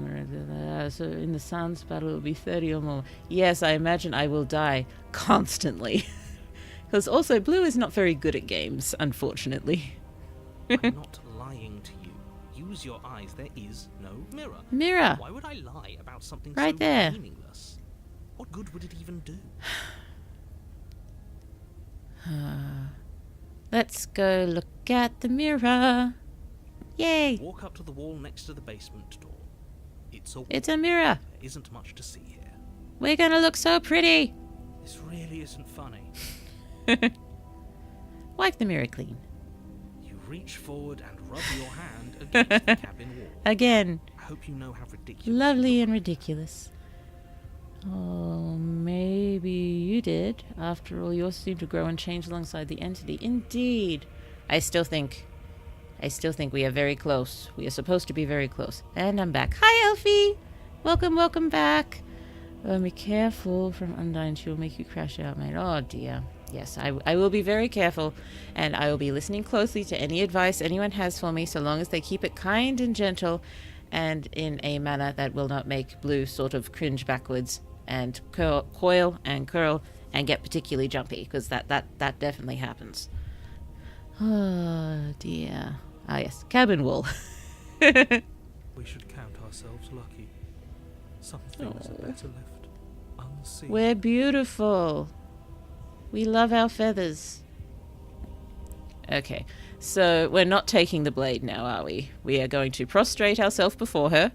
Speaker 1: So in the Sans battle, it will be 30 or more. Yes, I imagine I will die constantly. Because also, Blue is not very good at games, unfortunately.
Speaker 2: I'm not lying to you. Use your eyes. There is no mirror.
Speaker 1: Mirror.
Speaker 2: Why would I lie about something
Speaker 1: right
Speaker 2: so
Speaker 1: there.
Speaker 2: meaningless? What good would it even do?
Speaker 1: Let's go look at the mirror. Yay.
Speaker 2: Walk up to the wall next to the basement door.
Speaker 1: It's a mirror.
Speaker 2: There isn't much to see here.
Speaker 1: We're gonna look so pretty.
Speaker 2: This really isn't funny.
Speaker 1: Wipe the mirror clean.
Speaker 2: You reach forward and rub your hand against the cabin wall.
Speaker 1: Again.
Speaker 2: I hope you know how ridiculous.
Speaker 1: Lovely and ridiculous. Oh, maybe you did. After all, yours seem to grow and change alongside the entity. Indeed. I still think we are very close. We are supposed to be very close. And I'm back. Hi, Elfie! Welcome back. Be careful from Undyne. She will make you crash out, mate. Oh, dear. Yes, I will be very careful, and I will be listening closely to any advice anyone has for me, so long as they keep it kind and gentle, and in a manner that will not make Blue sort of cringe backwards and coil and curl and get particularly jumpy, because that definitely happens. Oh, dear. Ah, yes. Cabin wall.
Speaker 2: We should count ourselves lucky. Some things are better left unseen.
Speaker 1: We're beautiful. We love our feathers. Okay, so we're not taking the blade now, are we? We are going to prostrate ourselves before her.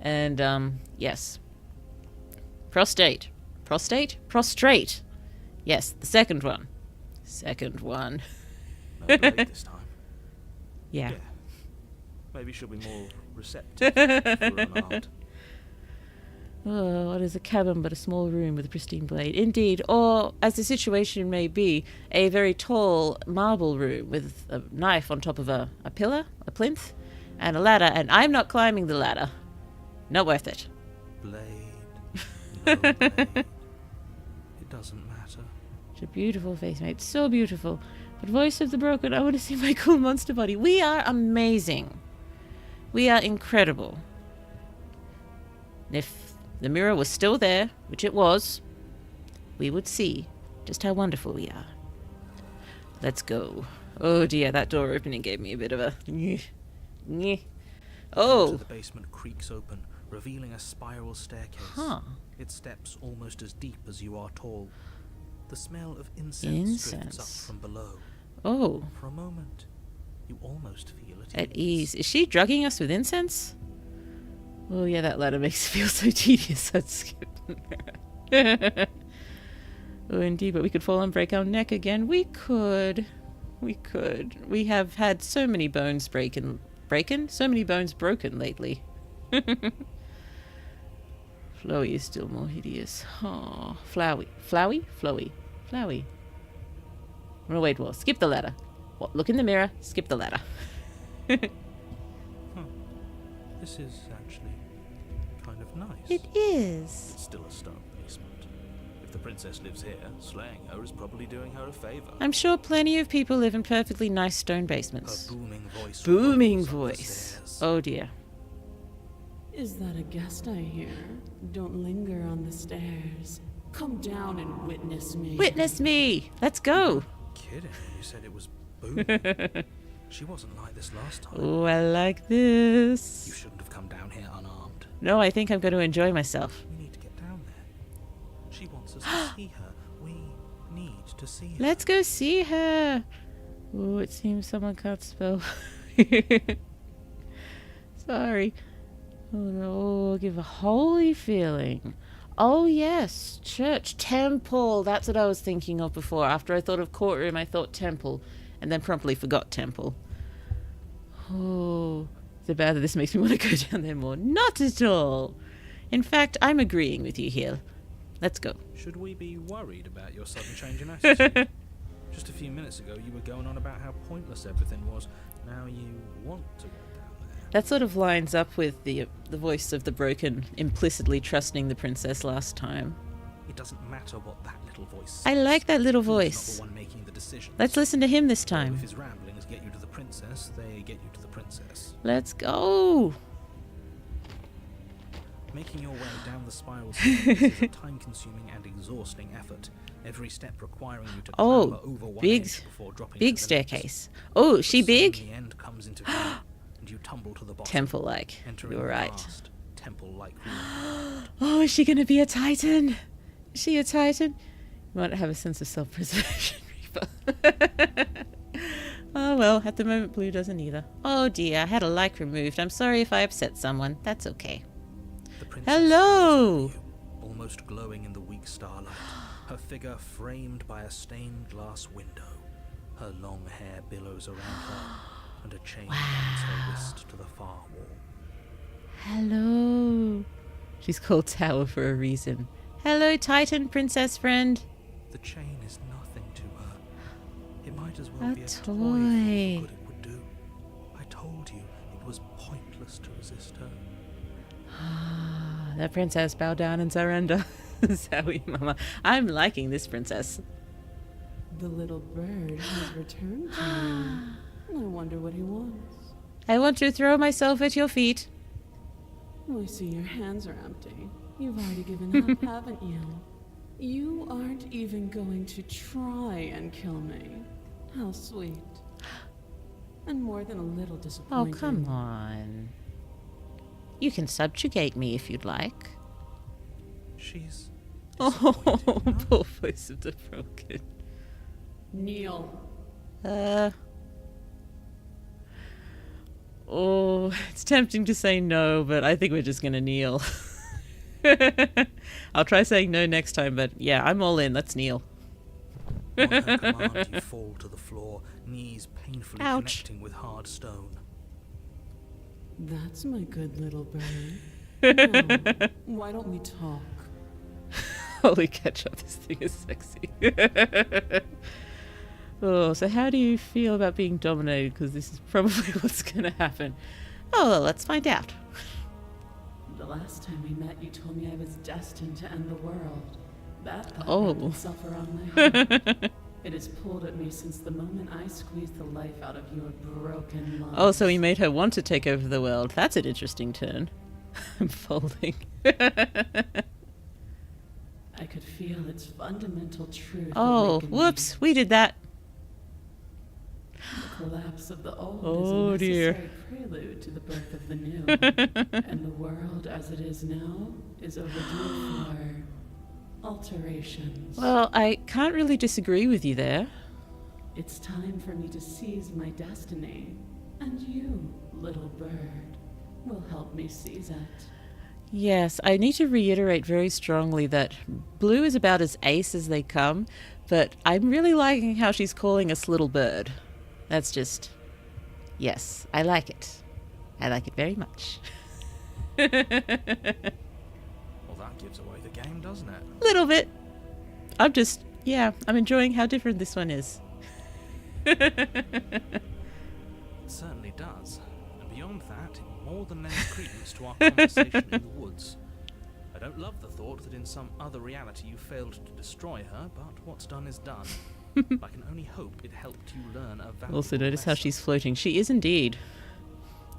Speaker 1: And, yes. Prostrate. Yes, the second one.
Speaker 2: No blade this time.
Speaker 1: Yeah.
Speaker 2: Maybe she'll be more receptive if we're unarmed.
Speaker 1: Oh, what is a cabin but a small room with a pristine blade? Indeed, or, as the situation may be, a very tall marble room with a knife on top of a pillar, a plinth, and a ladder, and I'm not climbing the ladder. Not worth it.
Speaker 2: Blade. No blade. It doesn't matter.
Speaker 1: It's a beautiful face, mate. So beautiful. But voice of the broken, I want to see my cool monster body. We are amazing. We are incredible. If the mirror was still there, which it was, we would see just how wonderful we are. Let's go. Oh dear, that door opening gave me a bit of a... Oh!
Speaker 2: The basement creaks open, revealing a spiral staircase.
Speaker 1: Huh.
Speaker 2: Its steps almost as deep as you are tall. The smell of incense drifts up from below.
Speaker 1: Oh.
Speaker 2: For a moment, you almost feel
Speaker 1: at ease. Is she drugging us with incense? Oh yeah, that ladder makes it feel so tedious. I'd skip the Oh indeed, but we could fall and break our neck again. We could. We have had so many bones broken lately. Flowy is still more hideous. Oh, Flowy. No, wait, well, skip the ladder. What? Look in the mirror, skip the ladder.
Speaker 2: This is actually kind of nice.
Speaker 1: It is.
Speaker 2: It's still a stone basement. If the princess lives here, slaying her is probably doing her a favor.
Speaker 1: I'm sure plenty of people live in perfectly nice stone
Speaker 2: Her
Speaker 1: basements.
Speaker 2: booming voice.
Speaker 1: Oh dear.
Speaker 3: Is that a guest I hear? Don't linger on the stairs. Come down and witness me.
Speaker 1: Witness me! Let's go!
Speaker 2: Kidding when you said it was booming. She wasn't like this last time.
Speaker 1: Oh, I like this.
Speaker 2: You shouldn't have come down here unarmed.
Speaker 1: No, I think I'm going to enjoy myself.
Speaker 2: We need to get down there. She wants us to see her. We need to see her.
Speaker 1: Let's go see her. Oh, it seems someone can't spell. Sorry. Oh no, give a holy feeling. Oh yes, church, temple. That's what I was thinking of before. After I thought of courtroom, I thought temple, and then promptly forgot temple. Oh, is it bad that this makes me want to go down there more? Not at all. In fact, I'm agreeing with you here. Let's go.
Speaker 2: Should we be worried about your sudden change in attitude? Just a few minutes ago, you were going on about how pointless everything was. Now you want to go down there.
Speaker 1: That sort of lines up with the voice of the broken implicitly trusting the princess last time.
Speaker 2: It doesn't matter what that little voice says.
Speaker 1: I like that little
Speaker 2: He's
Speaker 1: voice.
Speaker 2: not the one making the decisions.
Speaker 1: Let's listen to him this time.
Speaker 2: If his ramblings get you to the princess, they get you to the princess.
Speaker 1: Let's go.
Speaker 2: Making your way down the spiral staircase is a time-consuming and exhausting effort. Every step requiring you to clamber over one edge before dropping
Speaker 1: big
Speaker 2: to the
Speaker 1: staircase. Oh, is she
Speaker 2: next. But
Speaker 1: big?
Speaker 2: soon the end comes into view, and you tumble to the bottom.
Speaker 1: Temple-like.
Speaker 2: Entering
Speaker 1: You're
Speaker 2: the
Speaker 1: right.
Speaker 2: vast temple-like room.
Speaker 1: Oh, is she going to be a titan? Is she a titan? You might have a sense of self-preservation, Reaper. Oh well, at the moment Blue doesn't either. Oh dear, I had a like removed. I'm sorry if I upset someone. That's okay.
Speaker 2: The princess
Speaker 1: Hello!
Speaker 2: stands before you, almost glowing in the weak starlight, her figure framed by a stained glass window. Her long hair billows around her, and a chain binds her wrist to the far wall.
Speaker 1: Hello. She's called Tower for a reason. Hello, Titan princess friend.
Speaker 2: The chain is nothing to her. It might as well be a toy for all
Speaker 1: toy.
Speaker 2: the good it would do. I told you it was pointless to resist her.
Speaker 1: That princess, bow down and surrender. Sorry, Mama. I'm liking this princess.
Speaker 3: The little bird has returned to me. I wonder what he wants.
Speaker 1: I want to throw myself at your feet.
Speaker 3: I see your hands are empty. You've already given up, haven't you? You aren't even going to try and kill me. How sweet. And more than a little
Speaker 1: Oh,
Speaker 3: disappointing.
Speaker 1: come on. You can subjugate me if you'd like.
Speaker 2: She's
Speaker 1: Oh,
Speaker 2: disappointed, no?
Speaker 1: poor voice of the broken.
Speaker 3: Kneel.
Speaker 1: Oh, it's tempting to say no, but I think we're just going to kneel. I'll try saying no next time, but yeah, I'm all in. Let's kneel.
Speaker 2: On her command, you fall to the floor, knees painfully
Speaker 1: Ouch.
Speaker 2: connecting with hard stone.
Speaker 3: That's my good little bird. Now, why don't we talk?
Speaker 1: Holy ketchup, this thing is sexy. Oh, so how do you feel about being dominated? Because this is probably what's going to happen. Oh, well, let's find out.
Speaker 3: The last time we met, you told me I was destined to end the world. That thought
Speaker 1: Oh.
Speaker 3: wrapped itself around my heart. It has pulled at me since the moment I squeezed the life out of your broken lungs.
Speaker 1: Oh, so he made her want to take over the world. That's an interesting turn. I'm folding.
Speaker 3: I could feel its fundamental truth.
Speaker 1: Oh,
Speaker 3: awaken me.
Speaker 1: whoops, we did that.
Speaker 3: The collapse of the old
Speaker 1: Oh,
Speaker 3: is a
Speaker 1: dear.
Speaker 3: necessary prelude to the birth of the new. And the world as it is now is overdue for alterations.
Speaker 1: Well, I can't really disagree with you there.
Speaker 3: It's time for me to seize my destiny. And you, little bird, will help me seize it.
Speaker 1: Yes, I need to reiterate very strongly that Blue is about as ace as they come, but I'm really liking how she's calling us little bird. That's just... Yes, I like it. I like it very much.
Speaker 2: Well, that gives away the game, doesn't it?
Speaker 1: Little bit. I'm just... Yeah, I'm enjoying how different this one is.
Speaker 2: It certainly does. And beyond that, it more than lends credence to our conversation in the woods. I don't love the thought that in some other reality you failed to destroy her, but what's done is done. I can only hope it helped you learn a valuable
Speaker 1: Also notice how
Speaker 2: lesson.
Speaker 1: she's floating. She is indeed.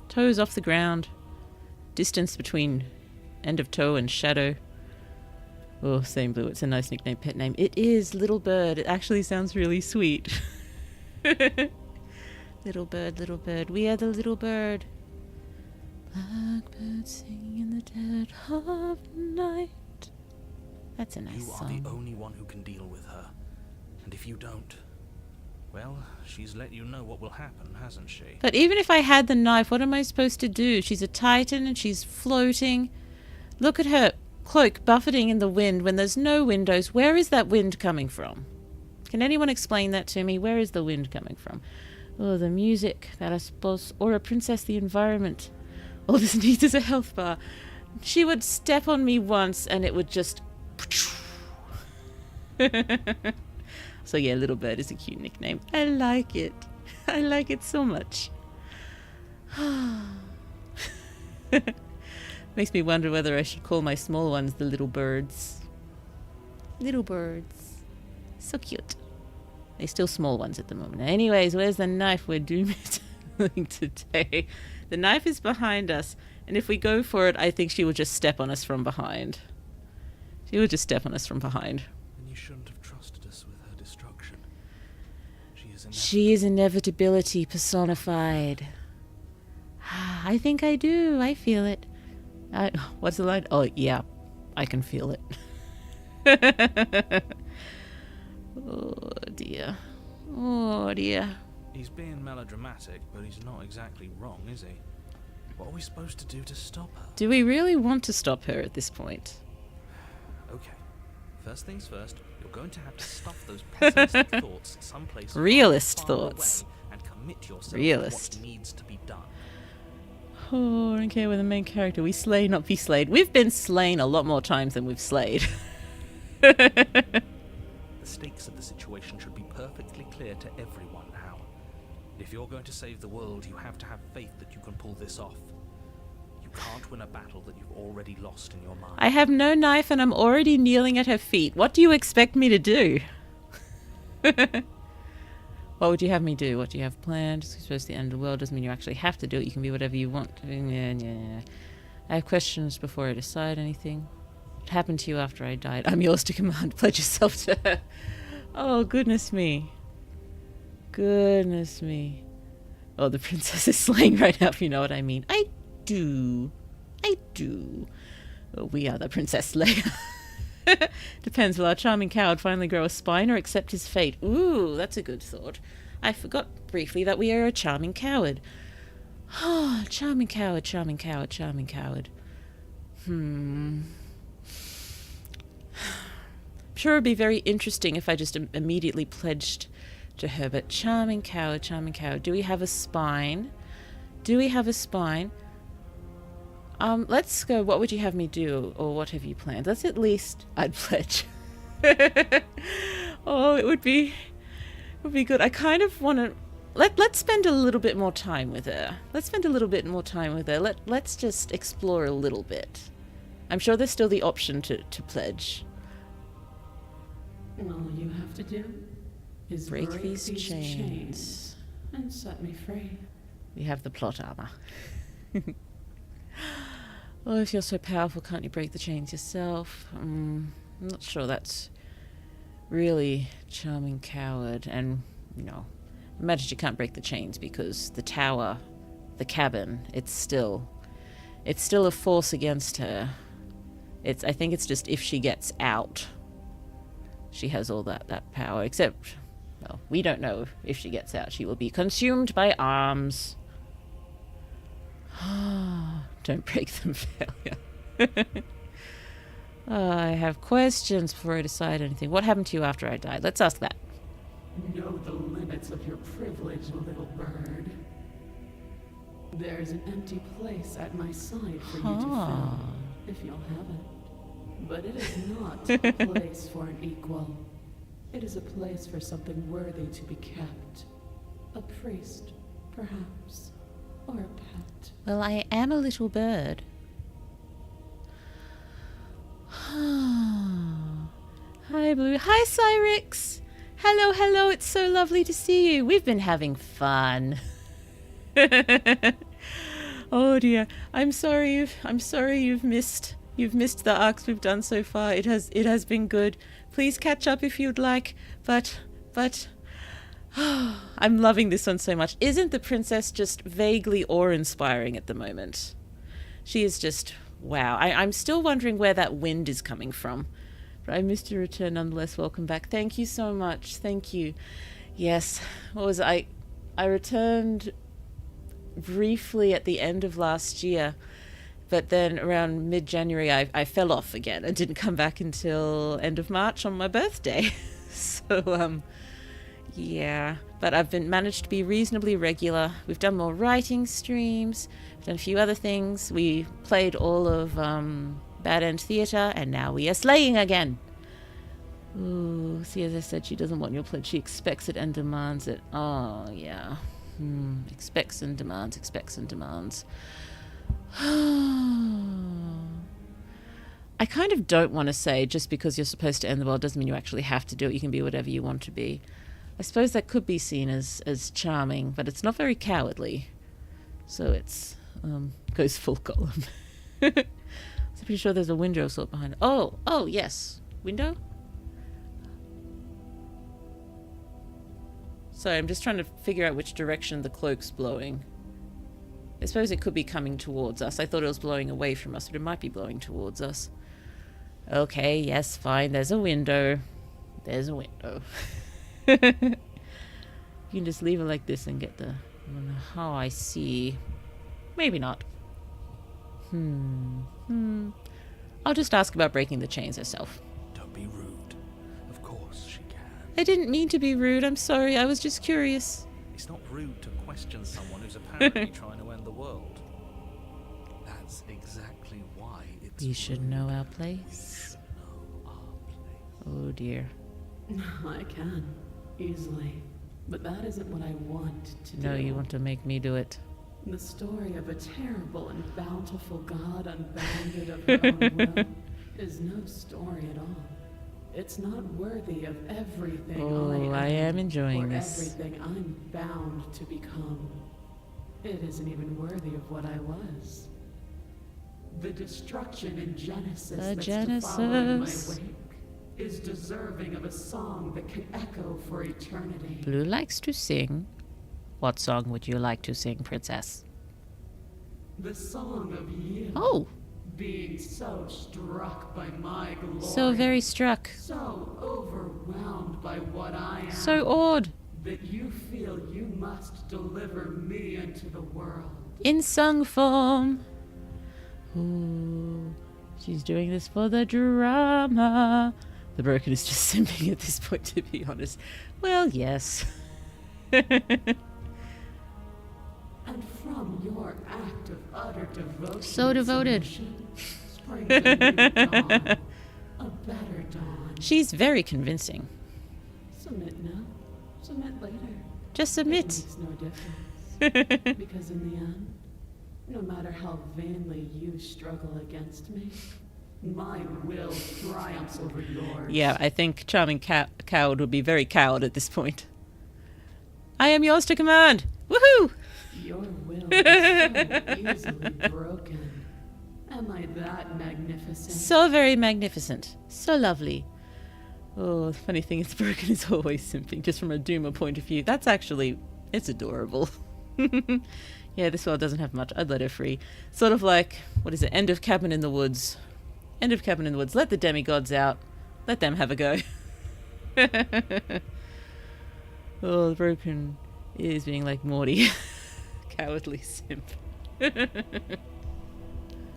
Speaker 1: Toes off the ground. Distance between end of toe and shadow. Oh, same Blue. It's a nice nickname, pet name. It is Little Bird. It actually sounds really sweet. Little bird, we are the little bird. Blackbird singing in the dead of night. That's a nice
Speaker 2: You are
Speaker 1: song.
Speaker 2: the only one who can deal with her. And if you don't, well, she's let you know what will happen, hasn't she?
Speaker 1: But even if I had the knife, what am I supposed to do? She's a titan and she's floating. Look at her cloak buffeting in the wind when there's no windows. Where is that wind coming from? Can anyone explain that to me? Where is the wind coming from? Oh, the music, that I suppose. Or a princess, the environment. All this needs is a health bar. She would step on me once and it would just... So yeah, Little Bird is a cute nickname. I like it. I like it so much. Makes me wonder whether I should call my small ones the little birds. Little birds. So cute. They're still small ones at the moment. Anyways, where's the knife we're doomed today? The knife is behind us, and if we go for it, I think she will just step on us from behind. She will just step on us from behind.
Speaker 2: Then you shouldn't have trusted us with her destruction.
Speaker 1: She is inevitability personified. I think I do. I feel it. What's the line? Oh, yeah. I can feel it. Oh, dear. Oh, dear.
Speaker 2: He's being melodramatic, but he's not exactly wrong, is he? What are we supposed to do to stop her?
Speaker 1: Do we really want to stop her at this point?
Speaker 2: Okay. First things first, You're going to have to stuff those pessimistic thoughts someplace
Speaker 1: Realist
Speaker 2: far
Speaker 1: thoughts.
Speaker 2: away and commit yourself
Speaker 1: Realist.
Speaker 2: to what needs to be done.
Speaker 1: Oh, I don't care, we're the main character. We slay, not be slayed. We've been slain a lot more times than we've slayed.
Speaker 2: The stakes of the situation should be perfectly clear to everyone now. If you're going to save the world, you have to have faith that you can pull this off. You can't win a battle that you've already lost in your mind.
Speaker 1: I have no knife and I'm already kneeling at her feet. What do you expect me to do? What would you have me do? What do you have planned? Just suppose the end of the world doesn't mean you actually have to do it. You can be whatever you want. Yeah. I have questions before I decide anything. What happened to you after I died? I'm yours to command. Pledge yourself to her. Oh, goodness me. Goodness me. Oh, the princess is slaying right now, if you know what I mean. I do. Oh, we are the Princess Slayer. Depends, will our charming coward finally grow a spine or accept his fate? Ooh, that's a good thought. I forgot briefly that we are a charming coward. Oh, charming coward. I'm sure it would be very interesting if I just immediately pledged to her, but charming coward. Do we have a spine? Let's go. What would you have me do, or what have you planned? Let's at least. I'd pledge. Oh, it would be good. I kind of want to. Let's spend a little bit more time with her. Let's just explore a little bit. I'm sure there's still the option to pledge.
Speaker 5: All you have to do is
Speaker 1: Break these chains
Speaker 5: and set me free.
Speaker 1: We have the plot armor. Oh, if you're so powerful, can't you break the chains yourself? I'm not sure that's really charming coward. And, imagine you can't break the chains because the tower, the cabin, it's still a force against her. I think it's just if she gets out, she has all that power. Except, well, we don't know if she gets out. She will be consumed by arms. Don't break them, failure. I have questions before I decide anything. What happened to you after I died? Let's ask that.
Speaker 5: Know the limits of your privilege, little bird. There's an empty place at my side for you to fill, if you'll have it. But it is not a place for an equal. It is a place for something worthy to be kept. A priest, perhaps. Or a pet.
Speaker 1: Well, I am a little bird. Hi, Blue. Hi, Cyrix. Hello. It's so lovely to see you. We've been having fun. Oh dear. I'm sorry you've missed the arcs we've done so far. It has been good. Please catch up if you'd like. But I'm loving this one so much. Isn't the princess just vaguely awe-inspiring at the moment? She is just, wow. I'm still wondering where that wind is coming from. But I missed your return nonetheless. Welcome back. Thank you so much. Thank you. Yes. What was I returned briefly at the end of last year. But then around mid-January, I fell off again and didn't come back until end of March on my birthday. So, yeah, but I've managed to be reasonably regular. We've done more writing streams, we've done a few other things. We played all of Bad End Theatre, and now we are slaying again. Ooh, see, as I said, she doesn't want your pledge. She expects it and demands it. Oh, yeah. Expects and demands. I kind of don't want to say just because you're supposed to end the world doesn't mean you actually have to do it. You can be whatever you want to be. I suppose that could be seen as charming, but it's not very cowardly. So it's goes full column. I'm pretty sure there's a window of sort behind it. Oh, yes. Window? Sorry, I'm just trying to figure out which direction the cloak's blowing. I suppose it could be coming towards us. I thought it was blowing away from us, but it might be blowing towards us. Okay, yes, fine. There's a window. You can just leave it like this and get the... Oh, I see. Maybe not. I'll just ask about breaking the chains herself.
Speaker 2: Don't be rude. Of course.
Speaker 1: I didn't mean to be rude. I'm sorry. I was just curious.
Speaker 2: It's not rude to question someone who's apparently trying to end the world. That's exactly why it's
Speaker 1: We should
Speaker 2: rude.
Speaker 1: know our
Speaker 2: We
Speaker 1: place.
Speaker 2: should know our place.
Speaker 1: Oh dear.
Speaker 5: I can, easily. But that isn't what I want to do.
Speaker 1: No, you want to make me do it.
Speaker 5: The story of a terrible and bountiful god unbounded of her own will is no story at all. It's not worthy of everything
Speaker 1: Oh, I am enjoying
Speaker 5: or
Speaker 1: this.
Speaker 5: everything I'm bound to become. It isn't even worthy of what I was. The destruction in Genesis
Speaker 1: The
Speaker 5: that's to follow in my
Speaker 1: Genesis.
Speaker 5: wake is deserving of a song that can echo for eternity.
Speaker 1: Blue likes to sing. What song would you like to sing, Princess?
Speaker 5: The song of you.
Speaker 1: Oh,
Speaker 5: Being so struck by my glory.
Speaker 1: so very struck.
Speaker 5: So overwhelmed by what I am.
Speaker 1: So awed.
Speaker 5: that you feel you must deliver me into the world.
Speaker 1: In sung form. Ooh, she's doing this for the drama. The broken is just simping at this point, to be honest. Well, yes.
Speaker 5: And from your act of utter devotion,
Speaker 1: So
Speaker 5: and
Speaker 1: devoted.
Speaker 5: submission, springs a new dawn, a better dawn.
Speaker 1: She's very convincing.
Speaker 5: Submit now, submit later.
Speaker 1: Just
Speaker 5: It
Speaker 1: submit.
Speaker 5: makes no difference. Because in the end, no matter how vainly you struggle against me, my will triumphs over yours.
Speaker 1: Yeah, I think Charming Coward would be very cowed at this point. I am yours to command. Woohoo!
Speaker 5: Your will is so easily broken. Am I that magnificent?
Speaker 1: So very magnificent. So lovely. Oh, the funny thing is, Broken is always simping, just from a Doomer point of view. That's actually, it's adorable. Yeah, this world doesn't have much. I'd let her free. Sort of like, what is it, End of Cabin in the Woods. End of Cabin in the Woods. Let the demigods out. Let them have a go. Oh, the Broken is being like Morty. Cowardly simp.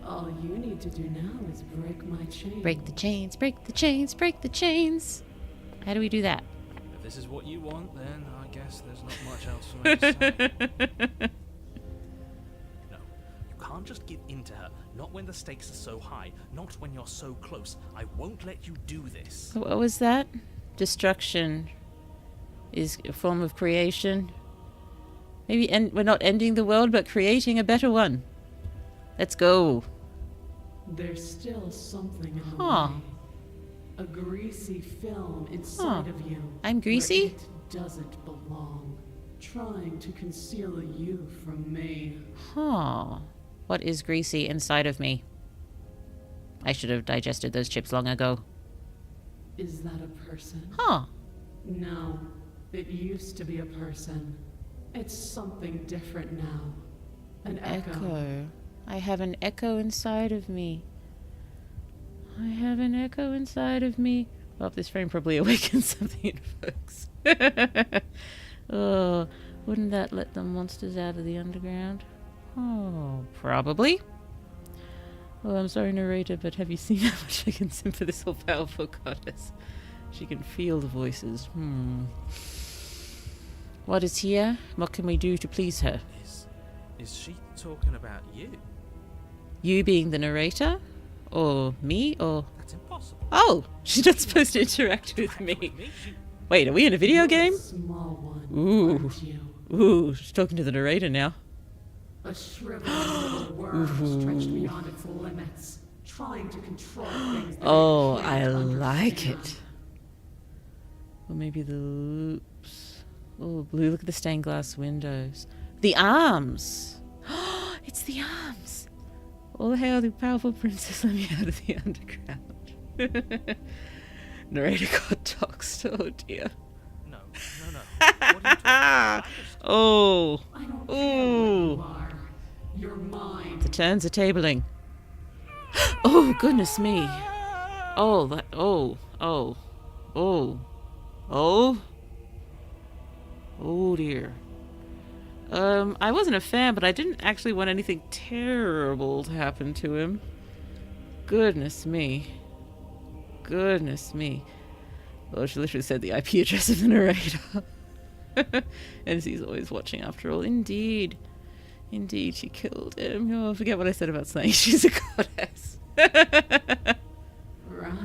Speaker 5: All you need to do now is break my chain.
Speaker 1: Break the chains, break the chains, break the chains. How do we do that?
Speaker 2: If this is what you want, then I guess there's not much else for me to say. No, you can't just give in to her. Not when the stakes are so high. Not when you're so close. I won't let you do this.
Speaker 1: What was that? Destruction is a form of creation. Maybe we're not ending the world, but creating a better one. Let's go.
Speaker 5: There's still something in the
Speaker 1: Huh.
Speaker 5: way. A greasy film inside
Speaker 1: Huh.
Speaker 5: of you.
Speaker 1: I'm greasy?
Speaker 5: Where it doesn't belong. Trying to conceal you from me.
Speaker 1: Huh. What is greasy inside of me? I should have digested those chips long ago.
Speaker 5: Is that a person?
Speaker 1: Huh.
Speaker 5: No. It used to be a person. It's something different now. An echo.
Speaker 1: I have an echo inside of me. I have an echo inside of me. Well, this frame probably awakens something in folks. Oh, wouldn't that let the monsters out of the underground? Oh, probably. Oh, I'm sorry, narrator, but have you seen how much I can simp for this all-powerful goddess? She can feel the voices. What is here? What can we do to please her?
Speaker 2: Is she talking about you?
Speaker 1: You being the narrator? Or me? Or...
Speaker 2: That's impossible.
Speaker 1: Oh! She's not supposed to interact with me. Wait, are we in a video
Speaker 5: You're
Speaker 1: game?
Speaker 5: A small one.
Speaker 1: Ooh.
Speaker 5: Aren't you?
Speaker 1: Ooh, she's talking to the narrator now.
Speaker 5: A shriveled little worm stretched beyond its limits, trying to control things that
Speaker 1: Oh,
Speaker 5: it
Speaker 1: I
Speaker 5: can't
Speaker 1: like
Speaker 5: understand.
Speaker 1: it. Or maybe the loops. Oh, blue, look at the stained glass windows. The arms! It's the arms! All hail the powerful princess, let me out of the underground. Narrator got doxed, oh dear.
Speaker 2: No. What are you talking about?
Speaker 1: Oh,
Speaker 5: I don't care
Speaker 1: ooh.
Speaker 5: what you are. You're mine.
Speaker 1: The turns are tabling. Oh, goodness me. Oh, that, oh. Oh dear. I wasn't a fan, but I didn't actually want anything terrible to happen to him. Goodness me. Well, she literally said the IP address of the narrator. And he's always watching after all. Indeed. Indeed, she killed him. Oh, forget what I said about saying she's a goddess.
Speaker 5: Rise,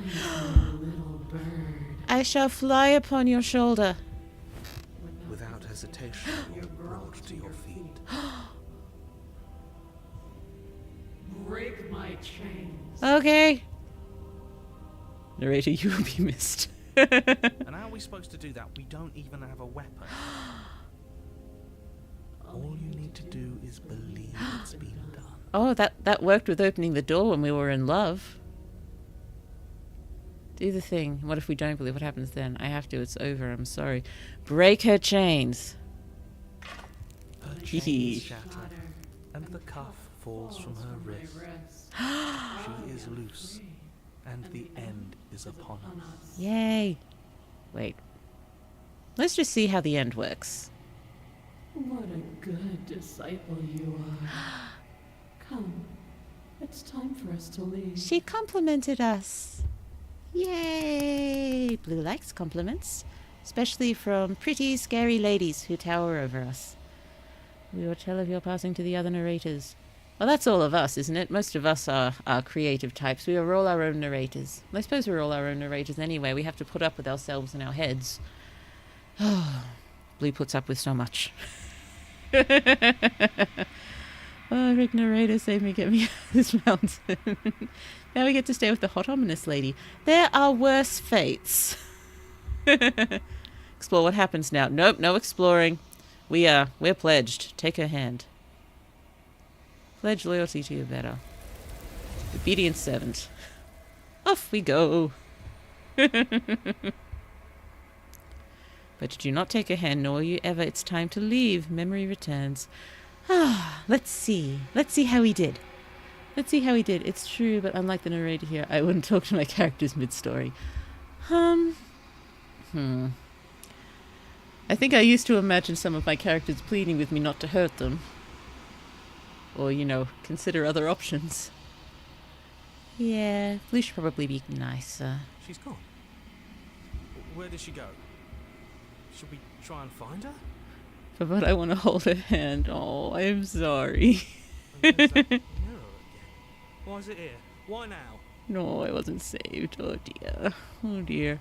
Speaker 5: little bird.
Speaker 1: I shall fly upon your shoulder.
Speaker 2: Without hesitation, you're brought to your feet.
Speaker 5: Break my chains.
Speaker 1: Okay. Narrator, you will be missed.
Speaker 2: And how are we supposed to do that? We don't even have a weapon. All you need to do is believe it's been done.
Speaker 1: Oh, that worked with opening the door when we were in love. Do the thing. What if we don't believe? What happens then? I have to. It's over. I'm sorry. Break her chains.
Speaker 2: Her chains shatter, and the cuff falls from her wrist. She is loose, and the end is upon us.
Speaker 1: Yay. Wait. Let's just see how the end works.
Speaker 5: What a good disciple you are. Come, it's time for us to leave.
Speaker 1: She complimented us. Yay! Blue likes compliments, especially from pretty, scary ladies who tower over us. We will tell of your passing to the other narrators. Well, that's all of us, isn't it? Most of us are creative types. We are all our own narrators. I suppose we're all our own narrators anyway. We have to put up with ourselves in our heads. Oh, Blue puts up with so much. Oh, Rick narrator, save me, get me out of this mountain. Now we get to stay with the hot, ominous lady. There are worse fates. Explore what happens now. Nope, no exploring. We're pledged. Take her hand. Pledge loyalty to your better. Obedient servant. Off we go. But do not take her hand, nor you ever. It's time to leave. Memory returns. Ah, let's see. Let's see how he did. Let's see how he did. It's true, but unlike the narrator here, I wouldn't talk to my characters mid-story. I think I used to imagine some of my characters pleading with me not to hurt them. Or, you know, consider other options. Yeah, Blue should probably be nicer.
Speaker 2: She's gone. Where did she go? Should we try and find her?
Speaker 1: But I want to hold her hand. Oh, I'm sorry.
Speaker 2: And there's that mirror again. Why is it here? Why now?
Speaker 1: No, I wasn't saved. Oh dear. Oh dear.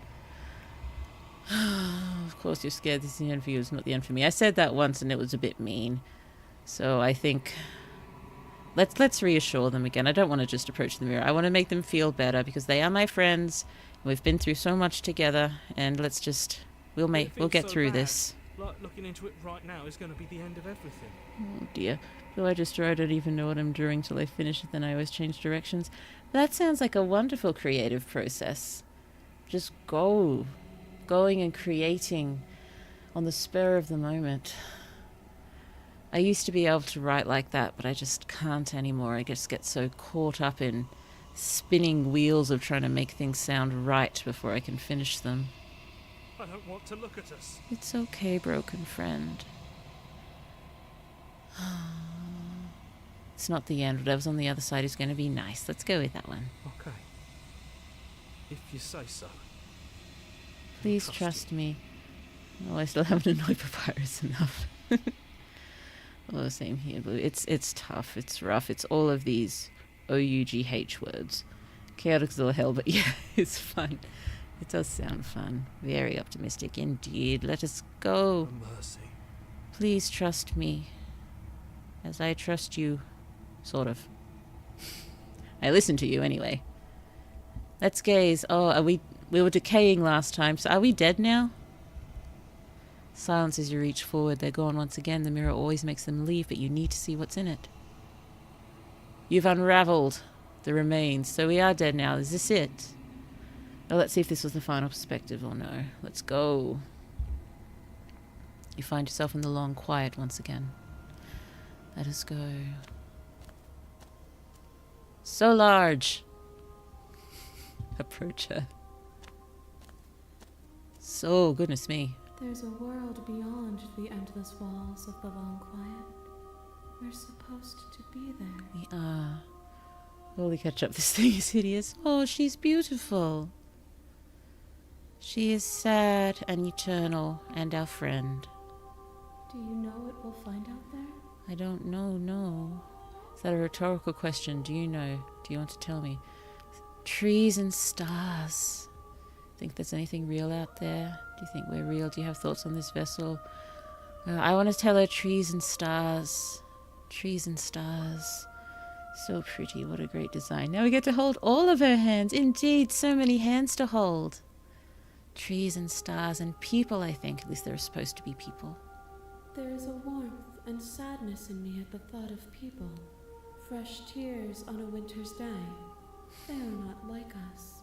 Speaker 1: Of course you're scared. This is the end for you. It's not the end for me. I said that once and it was a bit mean. So I think let's reassure them again. I don't want to just approach the mirror. I want to make them feel better because they are my friends. We've been through so much together, and let's just we'll get
Speaker 2: so
Speaker 1: through
Speaker 2: bad.
Speaker 1: this.
Speaker 2: Like looking into it right now is going to be the end of everything.
Speaker 1: Oh dear. Though I don't even know what I'm doing till I finish it, then I always change directions. That sounds like a wonderful creative process. Just going and creating on the spur of the moment. I used to be able to write like that, but I just can't anymore. I just get so caught up in spinning wheels of trying to make things sound right before I can finish them.
Speaker 2: I don't want to look at us.
Speaker 1: It's okay, broken friend. It's not the end. Whatever's on the other side is going to be nice. Let's go with that one.
Speaker 2: Okay. If you say so.
Speaker 1: Please trust me. Oh, I still haven't annoyed Papyrus enough. Oh, same here, Blue. It's tough. It's rough. It's all of these OUGH words. Chaotic as all hell, but yeah, it's fun. It does sound fun. Very optimistic indeed. Let us go.
Speaker 2: A mercy.
Speaker 1: Please trust me. As I trust you. Sort of. I listen to you anyway. Let's gaze. Oh, we were decaying last time, so are we dead now? Silence as you reach forward. They're gone once again. The mirror always makes them leave, but you need to see what's in it. You've unraveled the remains, so we are dead now. Is this it? Oh, let's see if this was the final perspective or no. Let's go. You find yourself in the long quiet once again. Let us go. So large. Approach her. So, goodness me.
Speaker 3: There's a world beyond the endless walls of the long quiet. We're supposed to be there.
Speaker 1: We are. Holy catch up, this thing is hideous. Oh, she's beautiful. She is sad and eternal and our friend.
Speaker 3: Do you know what we'll find out there?
Speaker 1: I don't know, no. Is that a rhetorical question? Do you know? Do you want to tell me? Trees and stars. Think there's anything real out there? Do you think we're real? Do you have thoughts on this vessel? I want to tell her trees and stars. Trees and stars. So pretty. What a great design. Now we get to hold all of her hands. Indeed, so many hands to hold. Trees and stars and people, I think. At least there are supposed to be people.
Speaker 3: There is a warmth and sadness in me at the thought of people. Fresh tears on a winter's day. They are not like us.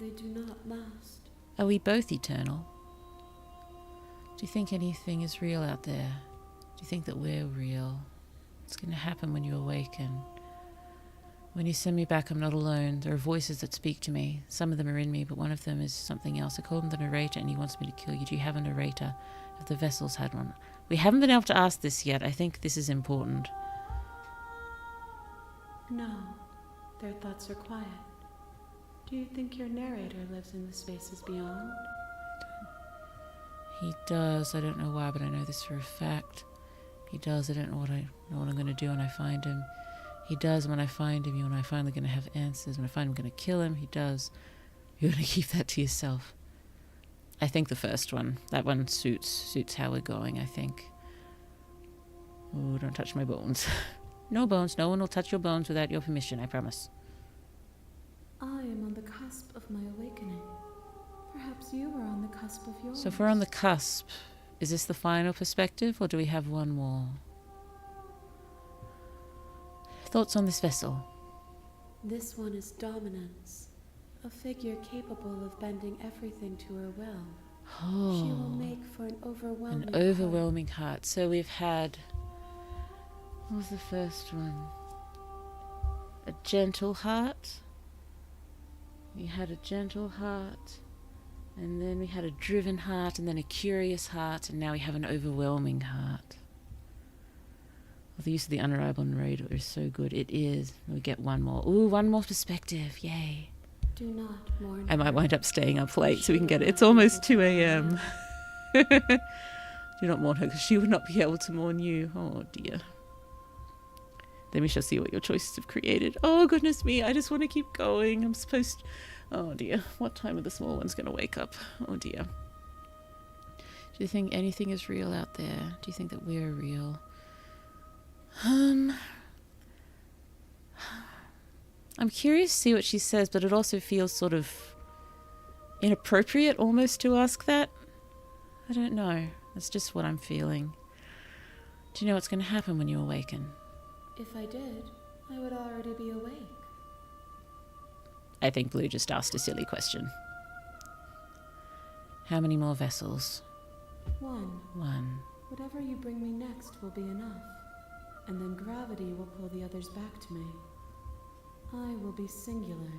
Speaker 3: They do not last.
Speaker 1: Are we both eternal? Do you think anything is real out there? Do you think that we're real? What's going to happen when you awaken? When you send me back, I'm not alone. There are voices that speak to me. Some of them are in me, but one of them is something else. I call him the narrator, and he wants me to kill you. Do you have a narrator? Have the vessels had one? We haven't been able to ask this yet. I think this is important.
Speaker 3: No, their thoughts are quiet. Do you think your narrator lives in the spaces beyond?
Speaker 1: He does. I don't know why, but I know this for a fact. He does. I don't know what I'm going to do when I find him. He does. When I find him, when I'm finally going to have answers. When I find him, I'm going to kill him. He does. You're going to keep that to yourself. I think the first one. That one suits how we're going, I think. Oh, don't touch my bones. No bones. No one will touch your bones without your permission, I promise.
Speaker 3: I am on the cusp of my awakening. Perhaps you are on the cusp of yours.
Speaker 1: So if we're on the cusp, is this the final perspective, or do we have one more? Thoughts on this vessel?
Speaker 3: This one is dominance. A figure capable of bending everything to her will.
Speaker 1: Oh,
Speaker 3: She will make for an overwhelming
Speaker 1: an overwhelming heart. So we've had... What was the first one? A gentle heart. We had a gentle heart. And then we had a driven heart, and then a curious heart, and now we have an overwhelming heart. Well, the use of the unreliable narrator is so good. It is. We get one more. Ooh, one more perspective. Yay.
Speaker 3: Do not mourn.
Speaker 1: I might wind up staying up late so we can get it. It's almost 2 a.m. Do not mourn her, because she would not be able to mourn you. Oh, dear. Then we shall see what your choices have created. Oh, goodness me. I just want to keep going. I'm supposed to... Oh, dear. What time are the small ones going to wake up? Oh, dear. Do you think anything is real out there? Do you think that we're real? I'm curious to see what she says, but it also feels sort of inappropriate almost to ask that. I don't know. That's just what I'm feeling. Do you know what's going to happen when you awaken?
Speaker 3: If I did, I would already be awake.
Speaker 1: I think Blue just asked a silly question. How many more vessels?
Speaker 3: One. Whatever you bring me next will be enough. And then gravity will pull the others back to me. I will be singular.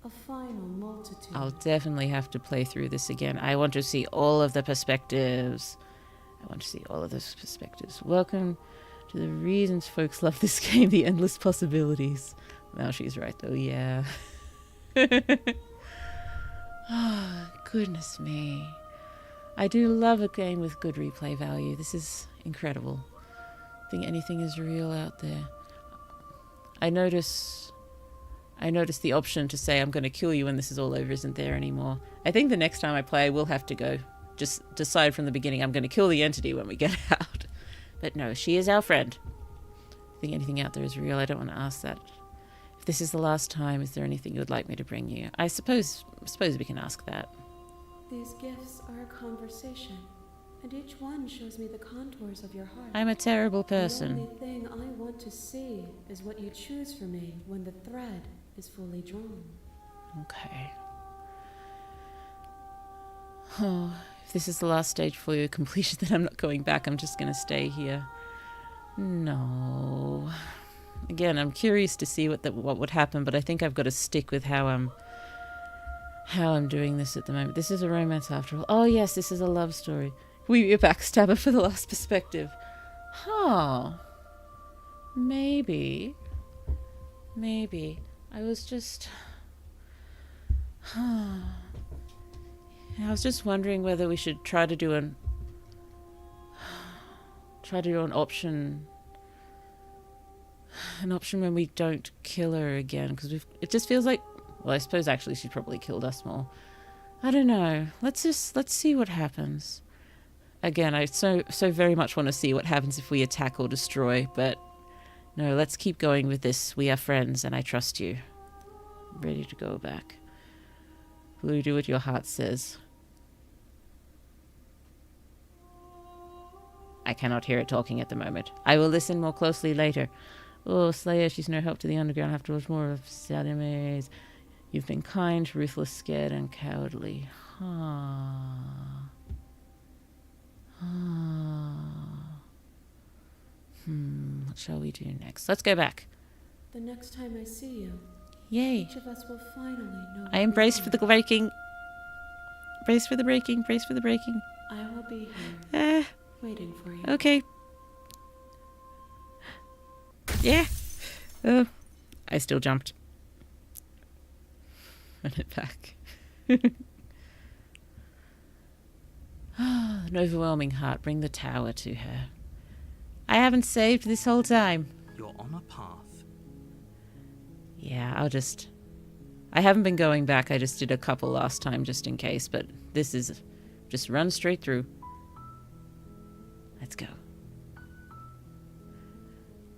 Speaker 3: A final multitude.
Speaker 1: I'll definitely have to play through this again. I want to see all of the perspectives. Welcome to the reasons folks love this game, the endless possibilities. Now she's right, though, yeah. Oh, goodness me. I do love a game with good replay value. This is incredible. I think anything is real out there. I notice the option to say I'm going to kill you when this is all over isn't there anymore. I think the next time I play, I will have to go. Just decide from the beginning I'm going to kill the entity when we get out. But no, she is our friend. I think anything out there is real. I don't want to ask that. If this is the last time, is there anything you would like me to bring you? I suppose we can ask that.
Speaker 3: These gifts are a conversation, and each one shows me the contours of your heart.
Speaker 1: I'm a terrible person.
Speaker 3: The only thing I want to see is what you choose for me when the thread is fully drawn.
Speaker 1: Okay. Oh, if this is the last stage for your completion, then I'm not going back. I'm just going to stay here. No. Again, I'm curious to see what would happen, but I think I've got to stick with how I'm doing this at the moment. This is a romance after all. Oh yes, this is a love story. We be a backstabber for the last perspective. Huh. Maybe. I was just... I was just wondering whether we should try to do an option when we don't kill her again, because it just feels like, well, I suppose actually she probably killed us more. I don't know. Let's see what happens. Again, I so very much want to see what happens if we attack or destroy, but no, let's keep going with this. We are friends and I trust you. Ready to go back. Blue, do what your heart says. I cannot hear it talking at the moment. I will listen more closely later. Oh, Slayer, she's no help to the underground. Have to watch more of Sadimaze. You've been kind, ruthless, scared, and cowardly. What shall we do next? Let's go back.
Speaker 5: The next time I see you,
Speaker 1: yay.
Speaker 5: each of us will finally know.
Speaker 1: I am braced for the breaking. Brace for the breaking. Brace for the breaking.
Speaker 5: I will be here, waiting for you.
Speaker 1: Okay. Yeah. Oh, I still jumped. Run it back. An overwhelming heart. Bring the tower to her. I haven't saved this whole time.
Speaker 2: You're on a path.
Speaker 1: Yeah, I haven't been going back. I just did a couple last time just in case, but this is just run straight through. Let's go.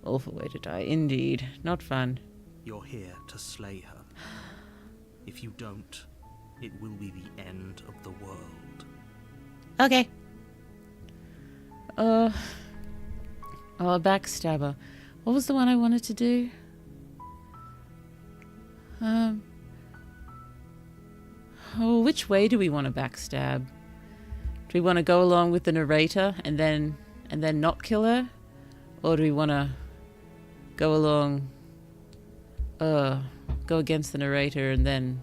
Speaker 1: Awful way to die. Indeed. Not fun.
Speaker 2: You're here to slay her. If you don't, it will be the end of the world.
Speaker 1: Okay. Oh, a backstabber. What was the one I wanted to do? Oh, which way do we want to backstab? Do we want to go along with the narrator and then not kill her? Or do we want to go along, go against the narrator and then...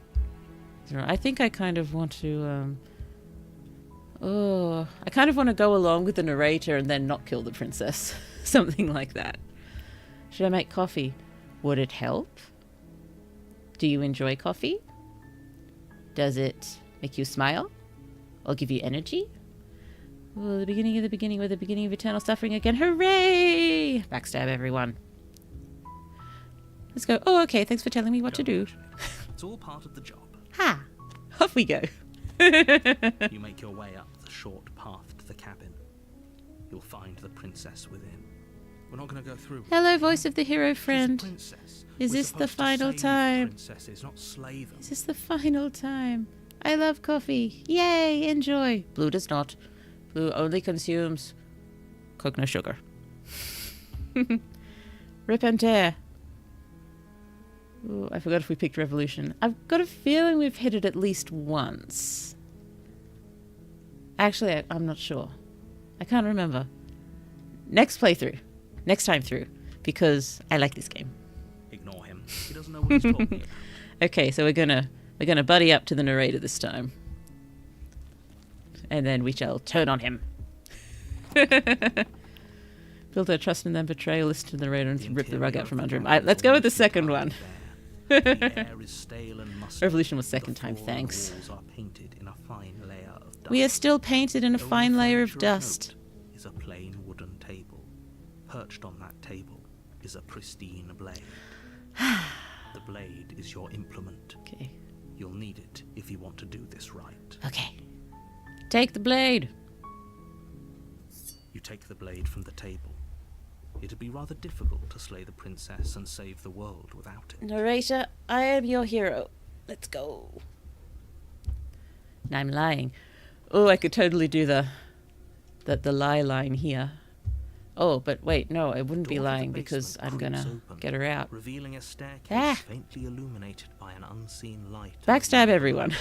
Speaker 1: I think I kind of want to, I kind of want to go along with the narrator and then not kill the princess. Something like that. Should I make coffee? Would it help? Do you enjoy coffee? Does it make you smile? Or give you energy? Oh, the beginning of the beginning, with the beginning of eternal suffering again. Hooray! Backstab everyone. Let's go. Oh, okay. Thanks for telling me what to do.
Speaker 2: It's all part of the job.
Speaker 1: Ha! Off we go.
Speaker 2: You make your way up the short path to the cabin. You'll find the princess within. We're not going to go through.
Speaker 1: Hello, voice of the hero friend.
Speaker 2: She's a princess.
Speaker 1: Is
Speaker 2: We're
Speaker 1: this the
Speaker 2: supposed to
Speaker 1: final
Speaker 2: save
Speaker 1: time?
Speaker 2: Princesses, not slay them.
Speaker 1: Is this the final time? I love coffee. Yay, enjoy. Blue does not. Blue only consumes coconut sugar. Rip and tear. Ooh, I forgot if we picked Revolution. I've got a feeling we've hit it at least once. Actually, I'm not sure. I can't remember. Next playthrough. Next time through. Because I like this game.
Speaker 2: Ignore him. He doesn't know what he's talking about.
Speaker 1: Okay, so we're gonna buddy up to the narrator this time. And then we shall turn on him. Build our trust and then betray, listen to the narrator and rip the rug out from under him. Let's go with the second one.
Speaker 2: The air is stale and musty.
Speaker 1: Revolution was second
Speaker 2: The
Speaker 1: time,
Speaker 2: floor and
Speaker 1: thanks.
Speaker 2: walls are painted in a fine layer of dust.
Speaker 1: We are still painted in a
Speaker 2: The only
Speaker 1: fine layer of
Speaker 2: furniture
Speaker 1: dust.
Speaker 2: note is a plain wooden table. Perched on that table is a pristine blade. The blade is your implement.
Speaker 1: Okay.
Speaker 2: You'll need it if you want to do this right.
Speaker 1: Okay. Take the blade.
Speaker 2: You take the blade from the table. It'd be rather difficult to slay the princess and save the world without it.
Speaker 1: Narrator, I am your hero. Let's go. Now I'm lying. Oh, I could totally do the lie line here. Oh, but wait, no, I wouldn't be
Speaker 2: Door to the
Speaker 1: lying because
Speaker 2: basement
Speaker 1: I'm gonna
Speaker 2: creaks open,
Speaker 1: get her out.
Speaker 2: revealing a staircase
Speaker 1: Ah.
Speaker 2: faintly illuminated by an unseen light.
Speaker 1: Backstab everyone.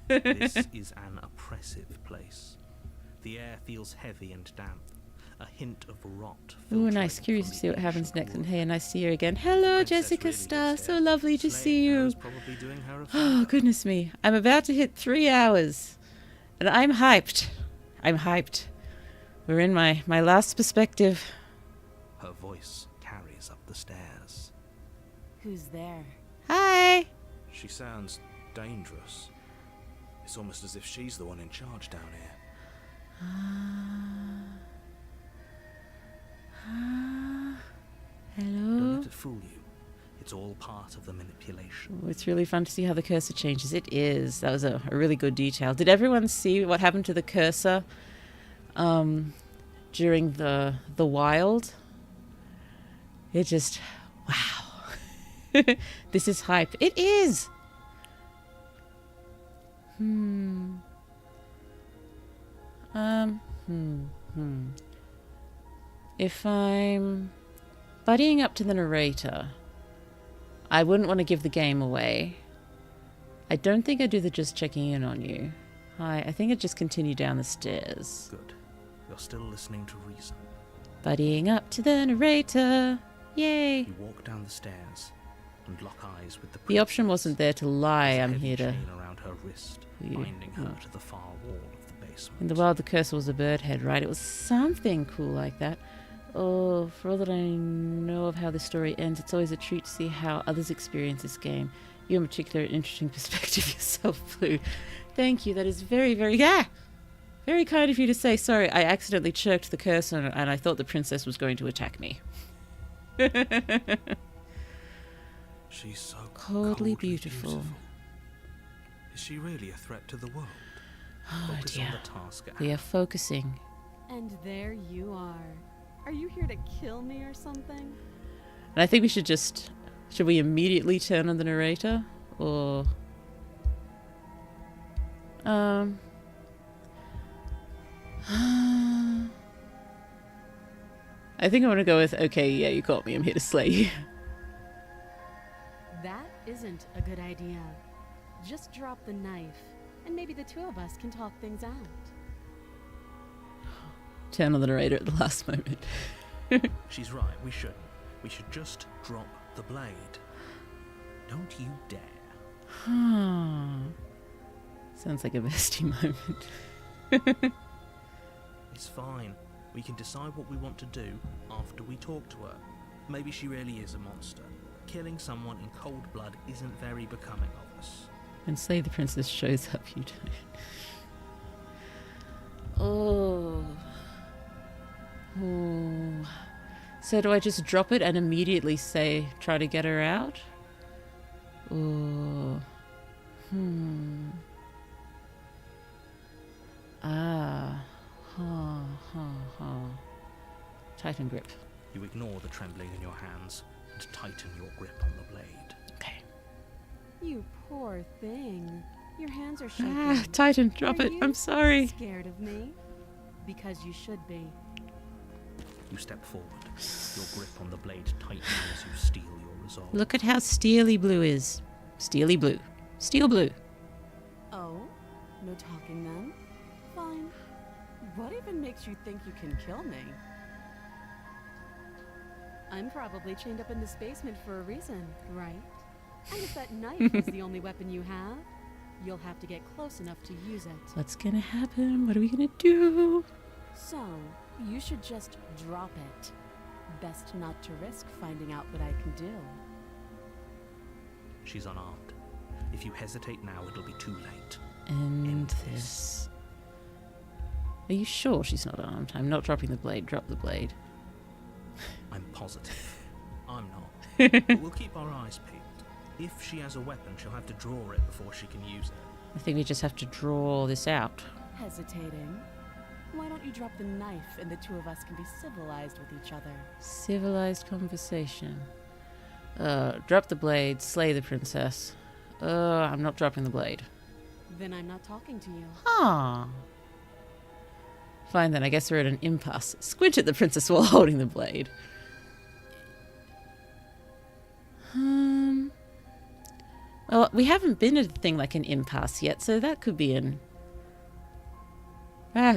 Speaker 2: This is an oppressive place. The air feels heavy and damp. A hint of rot.
Speaker 1: Ooh, nice.
Speaker 2: filtering
Speaker 1: Curious
Speaker 2: from
Speaker 1: to
Speaker 2: the
Speaker 1: see what happens
Speaker 2: ancient
Speaker 1: next. And
Speaker 2: wood.
Speaker 1: hey, nice to see you again. Hello,
Speaker 2: Princess
Speaker 1: Jessica
Speaker 2: really
Speaker 1: Star.
Speaker 2: lives
Speaker 1: So
Speaker 2: here.
Speaker 1: lovely to see
Speaker 2: Slaying her
Speaker 1: you.
Speaker 2: is probably doing her a
Speaker 1: Oh,
Speaker 2: favour.
Speaker 1: goodness me. I'm about to hit 3 hours. And I'm hyped. I'm hyped. We're in my last perspective.
Speaker 2: Her voice carries up the stairs.
Speaker 3: Who's there?
Speaker 1: Hi.
Speaker 6: She sounds dangerous. It's almost as if she's the one in charge down here.
Speaker 1: Hello?
Speaker 2: Don't let it fool you. It's all part of the manipulation.
Speaker 1: Oh, it's really fun to see how the cursor changes. It is. That was a really good detail. Did everyone see what happened to the cursor during the wild? It just... Wow. This is hype. It is! If I'm buddying up to the narrator, I wouldn't want to give the game away. I don't think I'd do the just checking in on you. I think I'd just continue down the stairs.
Speaker 2: Good. You're still listening to reason.
Speaker 1: Buddying up to the narrator. Yay!
Speaker 2: You walk down the stairs and lock eyes with the
Speaker 1: The option
Speaker 2: princess.
Speaker 1: wasn't there to lie.
Speaker 2: There's a
Speaker 1: I'm
Speaker 2: heavy
Speaker 1: here to...
Speaker 2: chain around her wrist,
Speaker 1: You-
Speaker 2: binding her
Speaker 1: oh.
Speaker 2: to the far wall of the basement.
Speaker 1: In the wild, the cursor was a bird head, right? It was something cool like that. Oh, for all that I know of how the story ends, it's always a treat to see how others experience this game. You in particular, an interesting perspective yourself, Blue. Thank you. That is very, very... Very kind of you to say. Sorry, I accidentally chirked the cursor and I thought the princess was going to attack me.
Speaker 6: She's so
Speaker 1: Coldly beautiful.
Speaker 6: Is she really a threat to the world?
Speaker 1: Oh
Speaker 2: Focus
Speaker 1: dear.
Speaker 2: on the task at
Speaker 1: We are
Speaker 2: hand.
Speaker 1: focusing.
Speaker 3: And there you are. Are you here to kill me or something?
Speaker 1: And I think we should just... Should we immediately turn on the narrator? Or... I think I want to go with, okay, yeah, you caught me, I'm here to slay you.
Speaker 4: That isn't a good idea. Just drop the knife, and maybe the two of us can talk things out.
Speaker 1: Turn on the narrator at the last moment.
Speaker 2: She's right, we shouldn't. We should just drop the blade. Don't you dare.
Speaker 1: Sounds like a bestie moment.
Speaker 2: It's fine. We can decide what we want to do after we talk to her. Maybe she really is a monster. Killing someone in cold blood isn't very becoming of us.
Speaker 1: When Slay the Princess shows up, you don't. Oh. So do I just drop it and immediately say, try to get her out? Or... Tighten grip.
Speaker 2: You ignore the trembling in your hands and tighten your grip on the blade.
Speaker 1: Okay.
Speaker 4: You poor thing. Your hands are shaking.
Speaker 1: Tighten, drop
Speaker 4: Are
Speaker 1: it.
Speaker 4: you
Speaker 1: I'm sorry.
Speaker 4: Scared of me? Because you should be.
Speaker 2: You step forward, your grip on the blade tightening as you steel your resolve.
Speaker 1: Look at how steely blue is. Steely blue. Steel blue.
Speaker 3: Oh? No talking then? Fine. What even makes you think you can kill me? I'm probably chained up in this basement for a reason, right? And if that knife is the only weapon you have, you'll have to get close enough to use it.
Speaker 1: What's gonna happen? What are we gonna do?
Speaker 3: So, you should just drop it. Best not to risk finding out what I can do.
Speaker 2: She's unarmed. If you hesitate now, it'll be too late.
Speaker 1: End this. Are you sure she's not armed? I'm not dropping the blade. Drop the blade.
Speaker 2: I'm positive. I'm not. But we'll keep our eyes peeled. If she has a weapon, she'll have to draw it before she can use it.
Speaker 1: I think we just have to draw this out.
Speaker 3: Hesitating? Why don't you drop the knife and the two of us can be civilized with each other?
Speaker 1: Civilized conversation. Drop the blade. Slay the princess. I'm not dropping the blade.
Speaker 3: Then I'm not talking to you.
Speaker 1: Ah. Fine then, I guess we're at an impasse. Squint at the princess while holding the blade. Well, we haven't been at a thing like an impasse yet, so that could be an...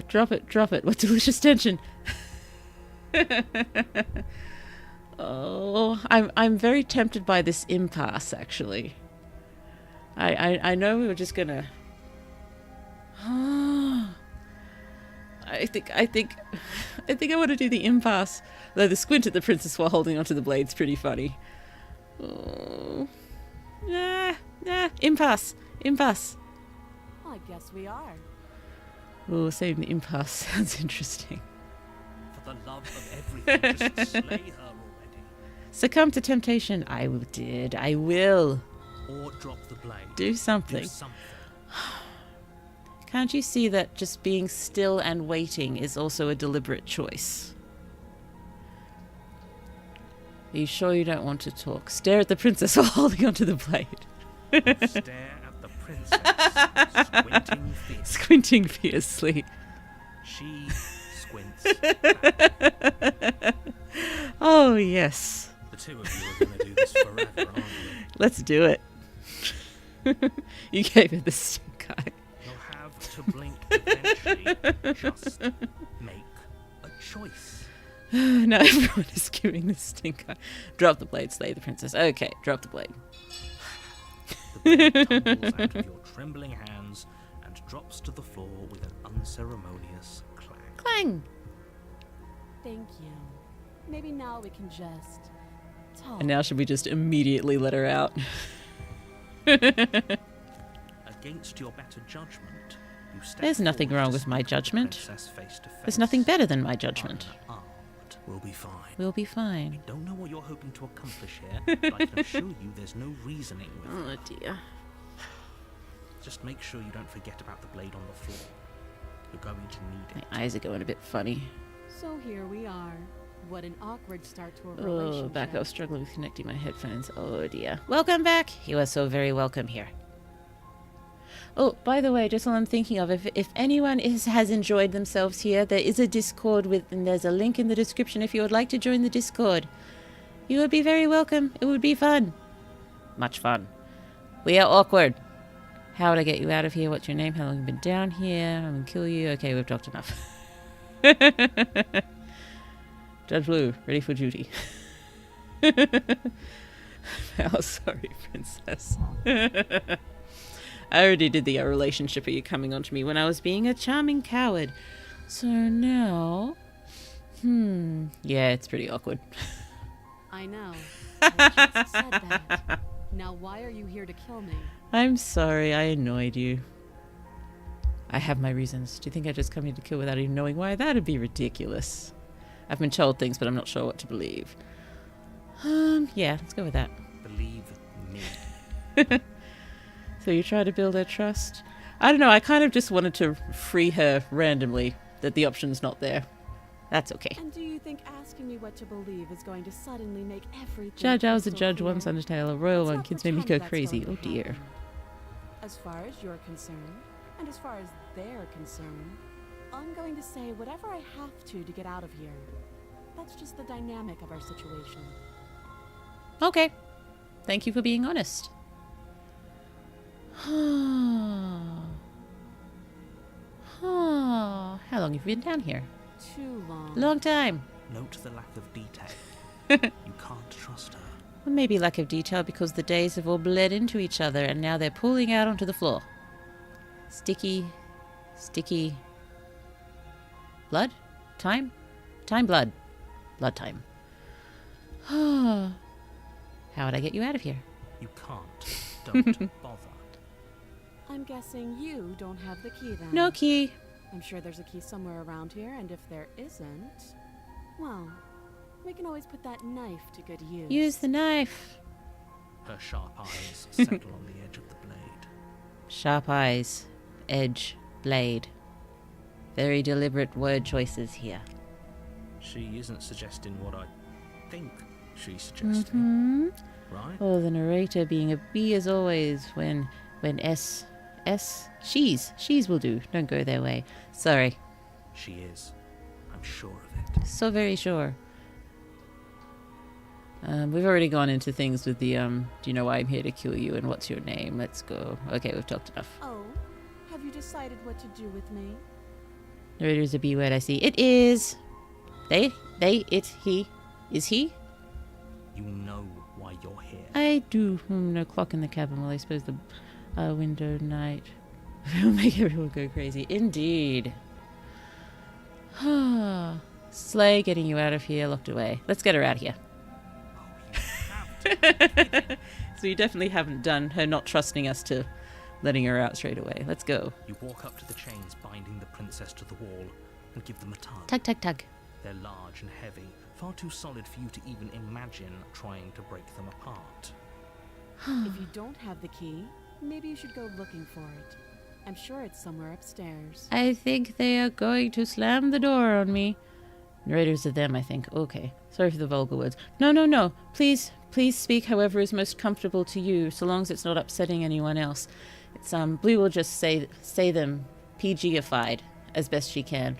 Speaker 1: drop it, drop it. What delicious tension. Oh, I'm very tempted by this impasse, actually. I know we were just gonna... I think I want to do the impasse. Though the squint at the princess while holding onto the blade's pretty funny. Oh. Impasse.
Speaker 3: I guess we are.
Speaker 1: Oh, saving the impasse sounds interesting.
Speaker 2: For the love of everything, just slay her already.
Speaker 1: Succumb to temptation. I did. I will.
Speaker 2: Or drop the blade.
Speaker 1: Do something.
Speaker 2: Do something.
Speaker 1: Can't you see that just being still and waiting is also a deliberate choice? Are you sure you don't want to talk? Stare at the princess while holding onto the blade.
Speaker 2: Stare at the princess, squinting fiercely.
Speaker 1: Squinting fiercely.
Speaker 2: She squints.
Speaker 1: Oh, yes.
Speaker 2: The two of you are going to do this forever, aren't you?
Speaker 1: Let's do it. You gave it the stink eye.
Speaker 2: You'll have to blink eventually. Just make a choice.
Speaker 1: Now everyone is giving the stink eye. Drop the blade, slay the princess. Okay, drop the blade.
Speaker 2: The blade tumbles out of your trembling hands and drops to the floor with an unceremonious clang.
Speaker 1: Clang!
Speaker 3: Thank you. Maybe now we can just talk.
Speaker 1: And now should we just immediately let her out?
Speaker 2: Against your better judgment, you step
Speaker 1: There's nothing
Speaker 2: forward
Speaker 1: wrong
Speaker 2: to
Speaker 1: with my
Speaker 2: speak to the
Speaker 1: judgment.
Speaker 2: princess face to
Speaker 1: There's
Speaker 2: face.
Speaker 1: nothing better than my judgment.
Speaker 2: Unarmed.
Speaker 6: We'll be fine.
Speaker 1: We'll be fine.
Speaker 2: Don't know what you're hoping to accomplish here, but I can assure you there's no reasoning with it.
Speaker 1: Oh dear.
Speaker 2: Just make sure you don't forget about the blade on the floor. You're going to need it.
Speaker 1: My eyes are going a bit funny.
Speaker 3: So here we are. What an awkward start to a
Speaker 1: Oh,
Speaker 3: relationship.
Speaker 1: back. I was struggling with connecting my headphones. Oh dear. Welcome back. You are so very welcome here. Oh, by the way, just while I'm thinking of, if anyone has enjoyed themselves here, there is a Discord and there's a link in the description if you would like to join the Discord. You would be very welcome. It would be fun. Much fun. We are awkward. How would I get you out of here? What's your name? How long have you been down here? I'm gonna kill you. Okay, we've talked enough. Judge Blue, ready for duty. Oh, sorry, princess. I already did the relationship of you coming onto me when I was being a charming coward. So now... Yeah, it's pretty awkward.
Speaker 3: I know. I just said that. Now why are you here to kill me?
Speaker 1: I'm sorry, I annoyed you. I have my reasons. Do you think I just come here to kill without even knowing why? That'd be ridiculous. I've been told things, but I'm not sure what to believe. Yeah, let's go with that.
Speaker 2: Believe me.
Speaker 1: So you try to build her trust? I don't know, I kind of just wanted to free her randomly, that the option's not there. That's okay.
Speaker 3: And do you think asking me what to believe is going to suddenly make everything
Speaker 1: Judge, I was a
Speaker 3: crystal
Speaker 1: judge
Speaker 3: clear?
Speaker 1: once, Undertale, a royal
Speaker 3: Let's
Speaker 1: one.
Speaker 3: not
Speaker 1: Kids made me
Speaker 3: pretend
Speaker 1: go
Speaker 3: that's
Speaker 1: crazy.
Speaker 3: going
Speaker 1: Oh
Speaker 3: to
Speaker 1: dear.
Speaker 3: happen. As far as you're concerned, and as far as they're concerned, I'm going to say whatever I have to get out of here. That's just the dynamic of our situation.
Speaker 1: Okay. Thank you for being honest. How long have you been down here?
Speaker 3: Too long.
Speaker 1: Long time.
Speaker 2: Note the lack of detail. You can't trust her.
Speaker 1: Well, maybe lack of detail because the days have all bled into each other and now they're pooling out onto the floor. Sticky. Blood? Time? Time, blood. Blood time. How would I get you out of here?
Speaker 2: You can't. Don't bother.
Speaker 3: I'm guessing you don't have the key then.
Speaker 1: No key.
Speaker 3: I'm sure there's a key somewhere around here, and if there isn't, well, we can always put that knife to good use.
Speaker 1: Use the knife.
Speaker 2: Her sharp eyes settle on the edge of the blade.
Speaker 1: Sharp eyes. Edge. Blade. Very deliberate word choices here.
Speaker 2: She isn't suggesting what I think she's suggesting, right?
Speaker 1: Oh, the narrator being a bee as always when she's will do. Don't go their way. Sorry.
Speaker 2: She is. I'm sure of it.
Speaker 1: So very sure. We've already gone into things with the, do you know why I'm here to kill you and what's your name? Let's go. Okay, we've talked enough.
Speaker 3: Oh, have you decided what to do with me?
Speaker 1: Narrator is a B word, I see. It is. They, it, he. Is he?
Speaker 2: You know why you're here.
Speaker 1: I do. No clock in the cabin. Well, I suppose the window night will make everyone go crazy. Indeed. Slay getting you out of here, locked away. Let's get her out of here.
Speaker 2: Oh, you have to.
Speaker 1: So you definitely haven't done her not trusting us to letting her out straight away. Let's go.
Speaker 2: You walk up to the chains binding the princess to the wall and give them a tug.
Speaker 1: Tug, tug, tug.
Speaker 2: They're large and heavy, far too solid for you to even imagine trying to break them apart.
Speaker 3: If you don't have the key, maybe you should go looking for it. I'm sure it's somewhere upstairs.
Speaker 1: I think they are going to slam the door on me. Narrators are them, I think. Okay. Sorry for the vulgar words. No, no, no. Please speak however is most comfortable to you, so long as it's not upsetting anyone else. It's Blue will just say them PG-ified as best she can.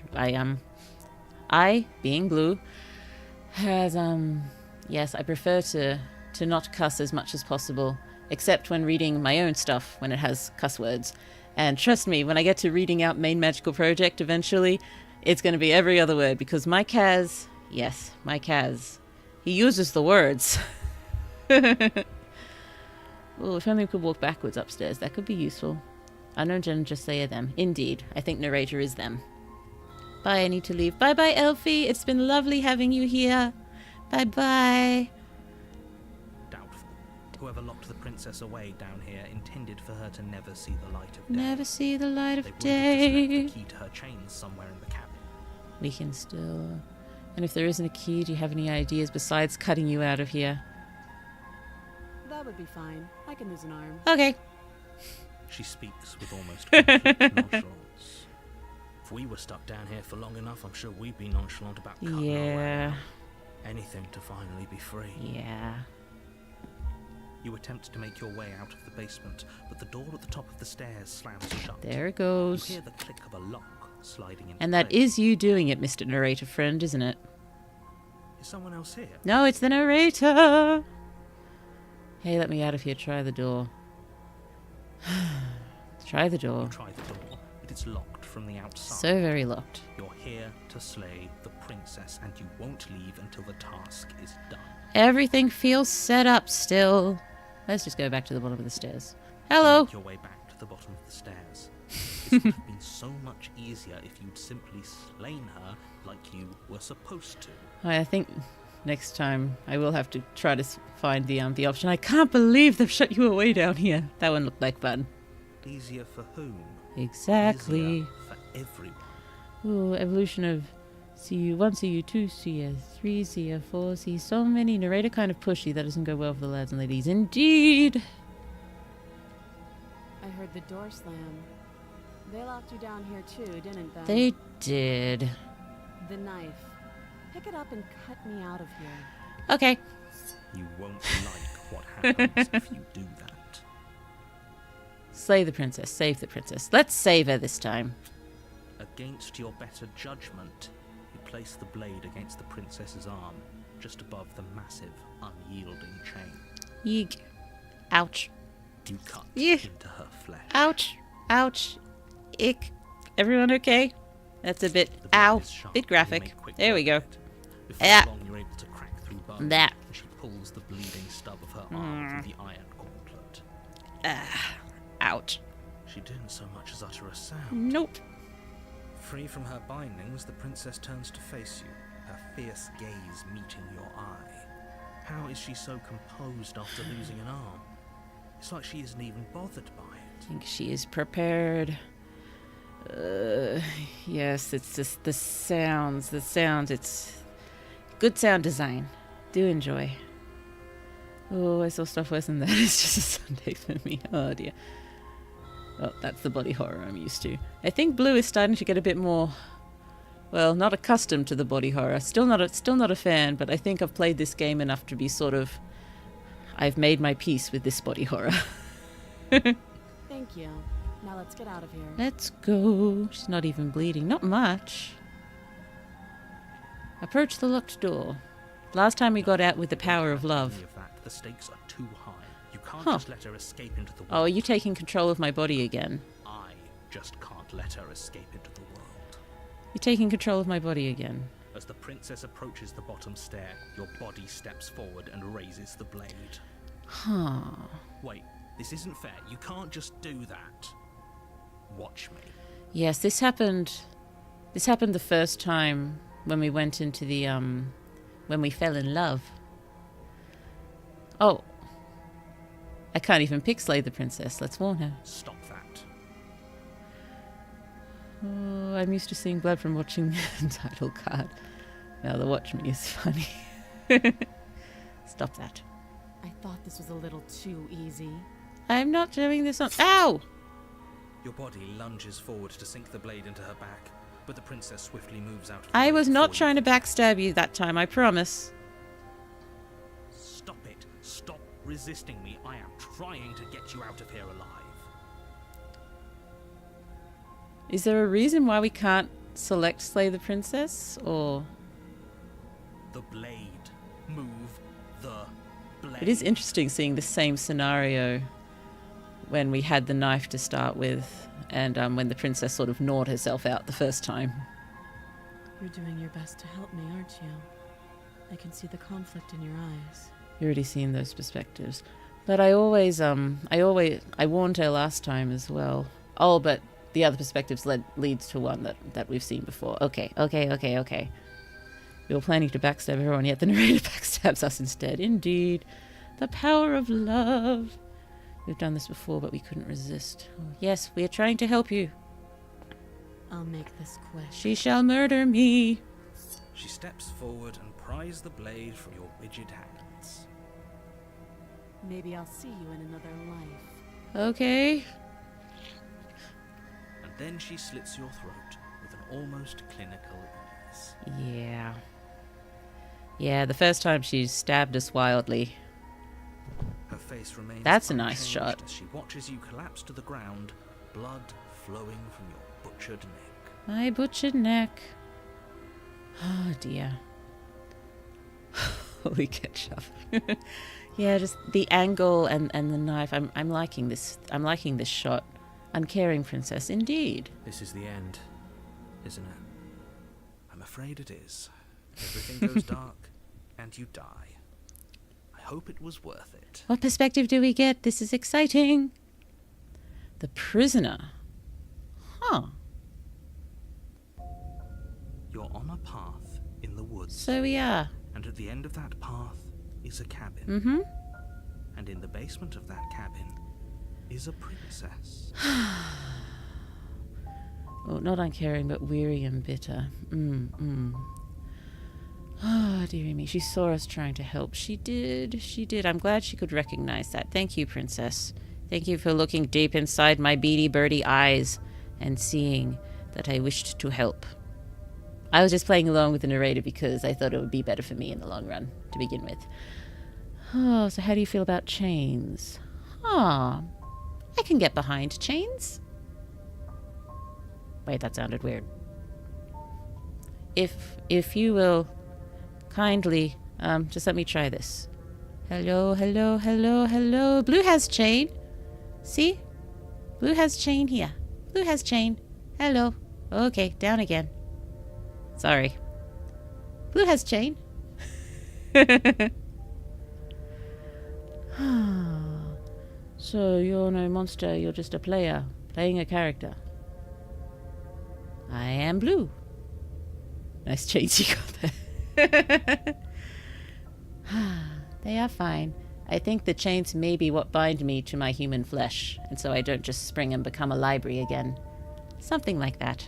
Speaker 1: I, being Blue, has yes, I prefer to not cuss as much as possible, except when reading my own stuff when it has cuss words. And trust me, when I get to reading out Main Magical Project eventually, it's going to be every other word, because my Kaz, yes, my Kaz, he uses the words. Oh, if only we could walk backwards upstairs, that could be useful. Unknown Gen just say them. Indeed, I think narrator is them. Bye, I need to leave. Bye-bye, Elfie. It's been lovely having you here. Bye-bye.
Speaker 2: Doubtful. Whoever locked the princess away down here intended for her to never see the light of day.
Speaker 1: Never see the light of
Speaker 2: They would have
Speaker 1: day.
Speaker 2: just left the key to her chains somewhere in the cabin.
Speaker 1: We can still... And if there isn't a key, do you have any ideas besides cutting you out of here?
Speaker 3: That would be fine. I can lose an arm.
Speaker 1: Okay.
Speaker 2: She speaks with almost complete nonchalance. If we were stuck down here for long enough, I'm sure we'd be nonchalant about cutting our way
Speaker 1: Yeah.
Speaker 2: out. Anything to finally be free.
Speaker 1: Yeah.
Speaker 2: You attempt to make your way out of the basement, but the door at the top of the stairs slams shut.
Speaker 1: There it
Speaker 2: You
Speaker 1: goes.
Speaker 2: hear the click of a lock sliding into
Speaker 1: And that
Speaker 2: place.
Speaker 1: is you doing it, Mr. Narrator Friend, isn't it?
Speaker 2: Is someone else here?
Speaker 1: No, it's the narrator! Hey, let me out of here. Try the door. Try the
Speaker 2: You
Speaker 1: door.
Speaker 2: try the door, but it's locked from the outside.
Speaker 1: So very locked.
Speaker 2: You're here to slay the princess, and you won't leave until the task is done.
Speaker 1: Everything feels set up still. Let's just go back to the bottom of the stairs. Hello!
Speaker 2: Make your way back to the bottom of the stairs. This would have been so much easier if you'd simply slain her like you were supposed to.
Speaker 1: I think next time I will have to try to find the option. I can't believe they've shut you away down here. That one looked like fun.
Speaker 2: Easier for whom?
Speaker 1: Exactly.
Speaker 2: Easier for everyone.
Speaker 1: Ooh, evolution of CU1, CU2, CU3, CU4, see so many. Narrator kind of pushy. That doesn't go well for the lads and ladies. Indeed.
Speaker 3: I heard the door slam. They locked you down here too, didn't they?
Speaker 1: They did.
Speaker 3: The knife. Pick it up and cut me out of here.
Speaker 1: Okay.
Speaker 2: You won't like what happens if you do that.
Speaker 1: Slay the princess. Save the princess. Let's save her this time.
Speaker 2: Against your better judgment, you place the blade against the princess's arm, just above the massive, unyielding chain.
Speaker 1: Yeek. Ouch.
Speaker 2: You cut
Speaker 1: Yeah.
Speaker 2: into her flesh.
Speaker 1: Ouch. Ouch. Ick. Everyone okay? That's a bit...
Speaker 2: The blade
Speaker 1: Ow.
Speaker 2: is sharp,
Speaker 1: Bit
Speaker 2: you
Speaker 1: graphic.
Speaker 2: make quick
Speaker 1: There we
Speaker 2: work
Speaker 1: go.
Speaker 2: of it. Before
Speaker 1: Ah.
Speaker 2: long, you're able to crack through bone.
Speaker 1: That.
Speaker 2: And she pulls the bleeding stub of her arm through the iron gauntlet.
Speaker 1: Ouch.
Speaker 2: She didn't so much as utter a sound.
Speaker 1: Nope.
Speaker 6: Free from her bindings, the princess turns to face you, her fierce gaze meeting your eye.
Speaker 2: How is she so composed after losing an arm? It's like she isn't even bothered by
Speaker 1: I
Speaker 2: it.
Speaker 1: think she is prepared. Yes, it's just the sounds. It's good sound design. Do enjoy. Oh, I saw stuff worse than that. It's just a Sunday for me. Oh dear. Oh, that's the body horror I'm used to. I think Blue is starting to get a bit more, well, not accustomed to the body horror. Still not a fan, but I think I've played this game enough to be sort of, I've made my peace with this body horror.
Speaker 3: Thank you. Now let's get out of here.
Speaker 1: Let's go. She's not even bleeding. Not much. Approach the locked door. Last time we got out with the power of love.
Speaker 2: Any of that, the stakes are too high. You can't
Speaker 1: Huh.
Speaker 2: just let her escape into the world.
Speaker 1: Oh, are you taking control of my body again?
Speaker 2: I just can't let her escape into the world.
Speaker 1: You're taking control of my body again.
Speaker 2: As the princess approaches the bottom stair, your body steps forward and raises the blade.
Speaker 1: Huh.
Speaker 2: Wait, this isn't fair. You can't just do that. Watch me.
Speaker 1: Yes, this happened the first time when we went into the, when we fell in love. Oh. I can't even pick Slay the Princess. Let's warn her.
Speaker 2: Stop that.
Speaker 1: Oh, I'm used to seeing blood from watching the title card. Now the watch me is funny. Stop that.
Speaker 3: I thought this was a little too easy.
Speaker 1: I'm not doing this on— Ow!
Speaker 6: Your body lunges forward to sink the blade into her back, but the princess swiftly moves out of the
Speaker 1: I
Speaker 6: way
Speaker 1: was not
Speaker 6: before
Speaker 1: trying to
Speaker 6: you can-
Speaker 1: backstab you that time, I promise.
Speaker 2: Stop it. Stop resisting me. I am trying to get you out of here alive.
Speaker 1: Is there a reason why we can't select Slay the Princess, or—
Speaker 2: The blade. Move the blade.
Speaker 1: It is interesting seeing the same scenario when we had the knife to start with, and when the princess sort of gnawed herself out the first time.
Speaker 3: You're doing your best to help me, aren't you? I can see the conflict in your eyes.
Speaker 1: You already seen those perspectives. But I warned her last time as well. Oh, but the other perspectives leads to one that we've seen before. Okay. We were planning to backstab everyone, yet the narrator backstabs us instead. Indeed. The power of love. We've done this before, but we couldn't resist. Oh, yes, we are trying to help you.
Speaker 3: I'll make this quick.
Speaker 1: She shall murder me.
Speaker 6: She steps forward and pries the blade from your rigid hands.
Speaker 3: Maybe I'll see you in another life.
Speaker 1: Okay.
Speaker 2: And then she slits your throat with an almost clinical ease.
Speaker 1: Yeah. Yeah, the first time she stabbed us wildly.
Speaker 6: Her face remains
Speaker 1: That's a nice
Speaker 6: unchanged
Speaker 1: shot.
Speaker 6: as she watches you collapse to the ground, blood flowing from your butchered neck.
Speaker 1: My butchered neck. Oh dear. Holy ketchup. Yeah, just the angle and the knife. I'm liking this. I'm liking this shot. Uncaring princess, indeed.
Speaker 6: This is the end, isn't it? I'm afraid it is. Everything goes dark, and you die. I hope it was worth it.
Speaker 1: What perspective do we get? This is exciting. The prisoner. Huh.
Speaker 2: You're on a path in the woods.
Speaker 1: So we are.
Speaker 2: And at the end of that path is a cabin.
Speaker 1: Mm-hmm.
Speaker 2: And in the basement of that cabin is a princess.
Speaker 1: Oh, not uncaring, but weary and bitter. Oh, dearie me. She saw us trying to help. She did. She did. I'm glad she could recognize that. Thank you, princess. Thank you for looking deep inside my beady birdie eyes and seeing that I wished to help. I was just playing along with the narrator because I thought it would be better for me in the long run to begin with. Oh, so how do you feel about chains? I can get behind chains. Wait, that sounded weird. If you will kindly, just let me try this. Hello. Blue has chain. See? Blue has chain here. Blue has chain. Hello. Okay, down again. Sorry. Blue has chain. So you're no monster, you're just a player, playing a character. I am Blue. Nice chains you got there. They are fine. I think the chains may be what bind me to my human flesh, and so I don't just spring and become a library again. Something like that.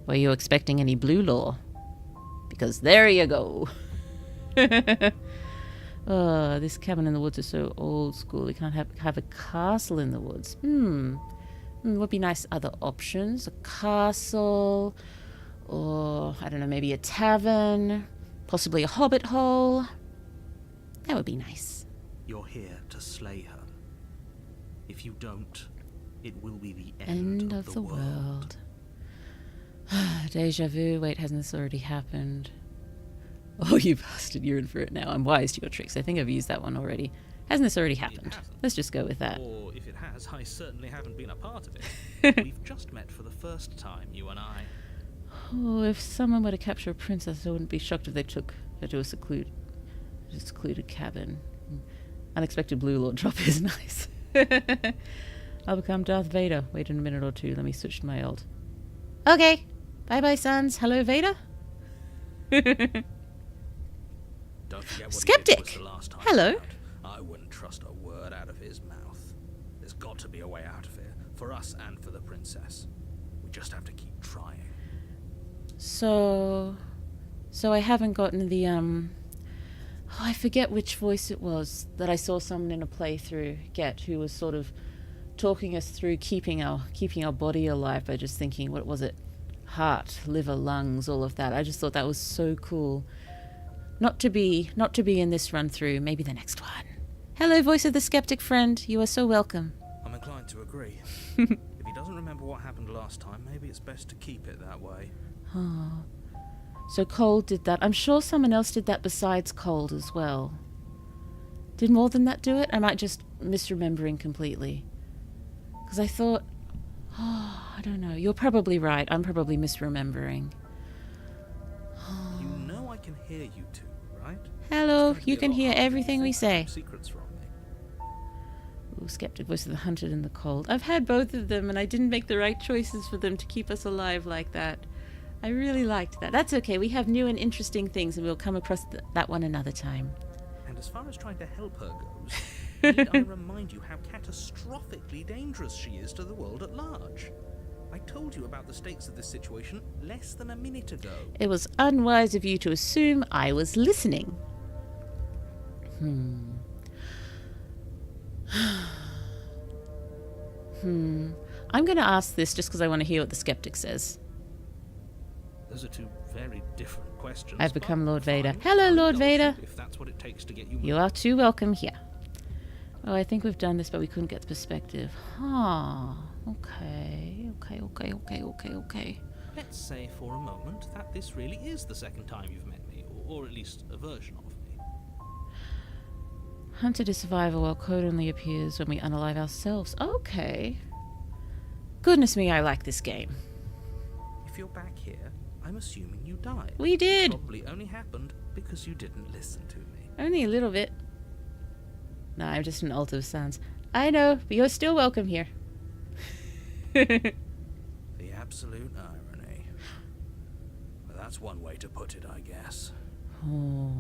Speaker 1: Were you expecting any blue lore? Because there you go. Oh, this cabin in the woods is so old school. We can't have a castle in the woods. Would be nice other options. A castle, or I don't know, maybe a tavern, possibly a hobbit hole. That would be nice.
Speaker 2: You're here to slay her. If you don't, it will be the end of the world.
Speaker 1: Deja vu. Wait, hasn't this already happened? Oh, you bastard, you're in for it now. I'm wise to your tricks. I think I've used that one already. Hasn't this already happened? Let's just go with that.
Speaker 2: Or if it has, I certainly haven't been a part of it. We've just met for the first time, you and I.
Speaker 1: Oh, if someone were to capture a princess, I wouldn't be shocked if they took her to a secluded cabin. Unexpected blue lord drop is nice. I'll become Darth Vader. Wait a minute or two. Let me switch to my old. Okay. Bye-bye, sons. Hello, Vader.
Speaker 2: Don't forget what
Speaker 1: Skeptic.
Speaker 2: He did was the last time
Speaker 1: Hello.
Speaker 2: around. I wouldn't trust a word out of his mouth. There's got to be a way out of here, for us and for the princess. We
Speaker 6: just have to keep trying.
Speaker 1: So I haven't gotten the I forget which voice it was that I saw someone in a playthrough get, who was sort of talking us through keeping our body alive by just thinking, what was it? Heart, liver, lungs, all of that. I just thought that was so cool. Not to be in this run through, maybe the next one. Hello, voice of the skeptic friend. You are so welcome.
Speaker 6: I'm inclined to agree. If he doesn't remember what happened last time, maybe it's best to keep it that way.
Speaker 1: Oh. So Cold did that. I'm sure someone else did that besides Cold as well. Did more than that do it? I might just misremembering completely. Because I thought, I don't know. You're probably right. I'm probably misremembering.
Speaker 6: You know I can hear you two, right?
Speaker 1: Hello, you can hear everything we say.
Speaker 6: Secrets from me.
Speaker 1: Ooh, skeptic voice of the hunted and the cold. I've had both of them, and I didn't make the right choices for them to keep us alive like that. I really liked that. That's okay. We have new and interesting things, and we'll come across that one another time.
Speaker 6: And as far as trying to help her goes, need I remind you how catastrophically dangerous she is to the world at large? I told you about the stakes of this situation less than a minute ago.
Speaker 1: It was unwise of you to assume I was listening. I'm going to ask this just because I want to hear what the skeptic says.
Speaker 6: Those are two very different questions.
Speaker 1: I've become
Speaker 6: but
Speaker 1: Lord Vader.
Speaker 6: fine.
Speaker 1: Hello,
Speaker 6: I'll
Speaker 1: Lord
Speaker 6: indulge
Speaker 1: Vader.
Speaker 6: you if that's what it takes to get you
Speaker 1: You are too welcome here. Oh, I think we've done this, but we couldn't get the perspective. Okay.
Speaker 2: Let's say for a moment that this really is the second time you've met me, or at least a version of me.
Speaker 1: Hunted is survivor while code only appears when we unalive ourselves. Okay. Goodness me, I like this game.
Speaker 2: If you're back here, I'm assuming you died.
Speaker 1: We did.
Speaker 2: It probably only happened because you didn't listen to me.
Speaker 1: Only a little bit. No, I'm just an altar of sounds. I know, but you're still welcome here.
Speaker 6: The absolute irony. Well, that's one way to put it, I guess.
Speaker 1: Oh.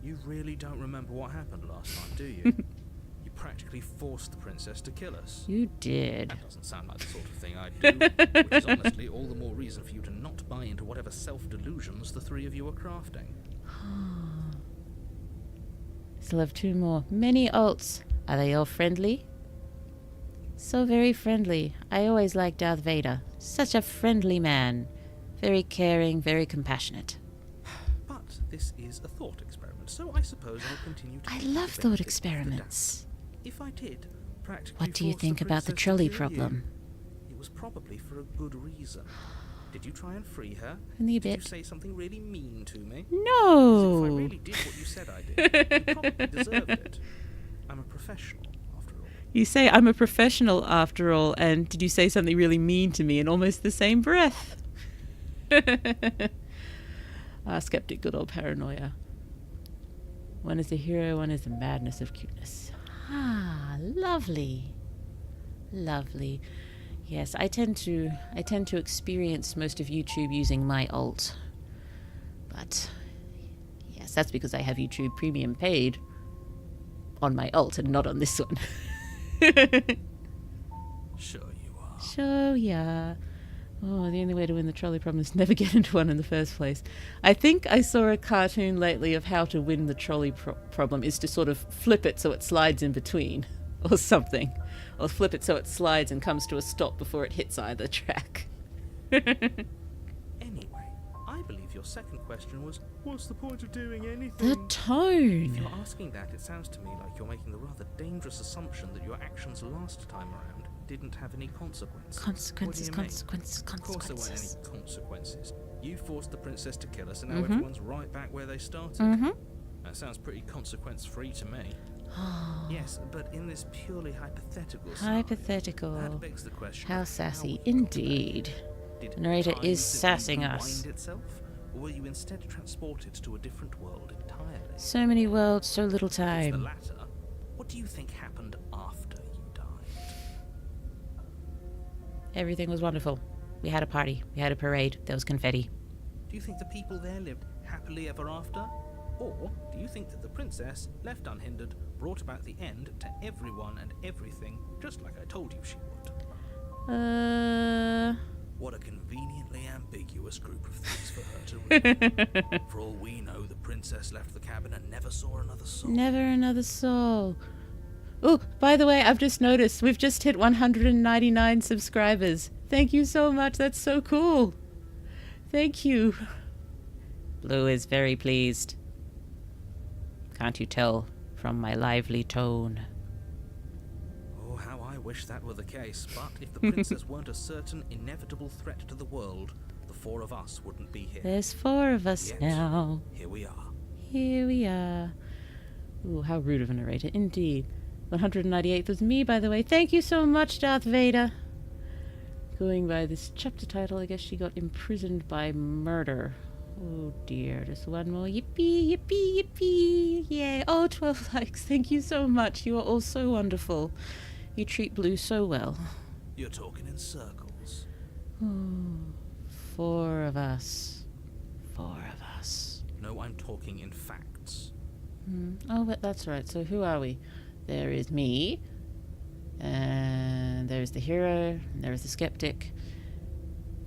Speaker 6: You really don't remember what happened last time, do you? You practically forced the princess to kill us.
Speaker 1: You did.
Speaker 6: That doesn't sound like the sort of thing I'd do, which is honestly all the more reason for you to not buy into whatever self-delusions the three of you are crafting.
Speaker 1: Still have two more. Many alts. Are they all friendly? So very friendly. I always liked Darth Vader. Such a friendly man. Very caring, very compassionate.
Speaker 6: But this is a thought experiment, so I suppose I'll continue to...
Speaker 1: I
Speaker 6: take the
Speaker 1: love thought
Speaker 6: benefit of the
Speaker 1: experiments.
Speaker 6: doubt. If I did, practically
Speaker 1: What do you
Speaker 6: force
Speaker 1: think about the
Speaker 6: princess to
Speaker 1: trolley
Speaker 6: kill
Speaker 1: problem?
Speaker 6: you, it was probably for a good reason. Did you try and free her?
Speaker 1: Only a
Speaker 6: Did you
Speaker 1: bit.
Speaker 6: say something really mean to me?
Speaker 1: No!
Speaker 6: As if I really did what you said I did. You probably deserved it. I'm a professional, after all.
Speaker 1: You say I'm a professional after all, and did you say something really mean to me in almost the same breath? Skeptic, good old paranoia. One is a hero, one is the madness of cuteness. Lovely. Lovely. Yes, I tend to experience most of YouTube using my alt. But yes, that's because I have YouTube Premium paid on my alt and not on this one.
Speaker 6: Sure you are.
Speaker 1: Sure, yeah. Oh, the only way to win the trolley problem is never get into one in the first place. I think I saw a cartoon lately of how to win the trolley problem is to sort of flip it so it slides in between or something. Or flip it so it slides and comes to a stop before it hits either track.
Speaker 6: Anyway, I believe your second question was, what's the point of doing anything?
Speaker 1: The
Speaker 6: If
Speaker 1: tone.
Speaker 6: you're asking that, it sounds to me like you're making the rather dangerous assumption that your actions last time around didn't have any consequences.
Speaker 1: Consequences,
Speaker 6: What do you mean?
Speaker 1: consequences,
Speaker 6: Of course there weren't
Speaker 1: consequences.
Speaker 6: any consequences. You forced the princess to kill us, and now
Speaker 1: Mhm.
Speaker 6: everyone's right back where they started.
Speaker 1: Mm-hmm.
Speaker 6: That sounds pretty consequence-free to me. Yes, but in this purely hypothetical scenario,
Speaker 1: Hypothetical.
Speaker 6: that begs the question
Speaker 1: How
Speaker 6: of
Speaker 1: sassy
Speaker 6: you got back
Speaker 1: indeed.
Speaker 6: here. Did
Speaker 1: The narrator
Speaker 6: time
Speaker 1: is
Speaker 6: simply
Speaker 1: sassing us.
Speaker 6: rewind itself, or were you instead transported to a different world entirely?
Speaker 1: So many worlds, so little
Speaker 6: If it's the
Speaker 1: time.
Speaker 6: latter, what do you think happened after you died?
Speaker 1: Everything was wonderful. We had a party. We had a parade. There was confetti.
Speaker 6: Do you think the people there lived happily ever after? Or do you think that the princess, left unhindered, brought about the end to everyone and everything, just like I told you she would? What a conveniently ambiguous group of things for her to read. For all we know, the princess left the cabin and never saw another soul.
Speaker 1: Never another soul. Oh, by the way, I've just noticed we've just hit 199 subscribers. Thank you so much. That's so cool. Thank you. Blue is very pleased. Can't you tell from my lively tone?
Speaker 6: Oh, how I wish that were the case. But if the princess weren't a certain inevitable threat to the world, the four of us wouldn't be here.
Speaker 1: There's 4 of us
Speaker 6: Yet,
Speaker 1: now.
Speaker 6: Here we are.
Speaker 1: Here we are. Ooh, how rude of a narrator. Indeed. 198th was me, by the way. Thank you so much, Darth Vader. Going by this chapter title, I guess she got imprisoned by murder. Oh dear, just one more. Yippee, yippee, yippee. Yay. Oh, 12 likes. Thank you so much. You are all so wonderful. You treat Blue so well.
Speaker 6: You're talking in circles.
Speaker 1: Oh, 4 of us. 4 of us.
Speaker 6: No, I'm talking in facts.
Speaker 1: Oh, but that's right. So who are we? There is me, and there's the hero, and there is the skeptic.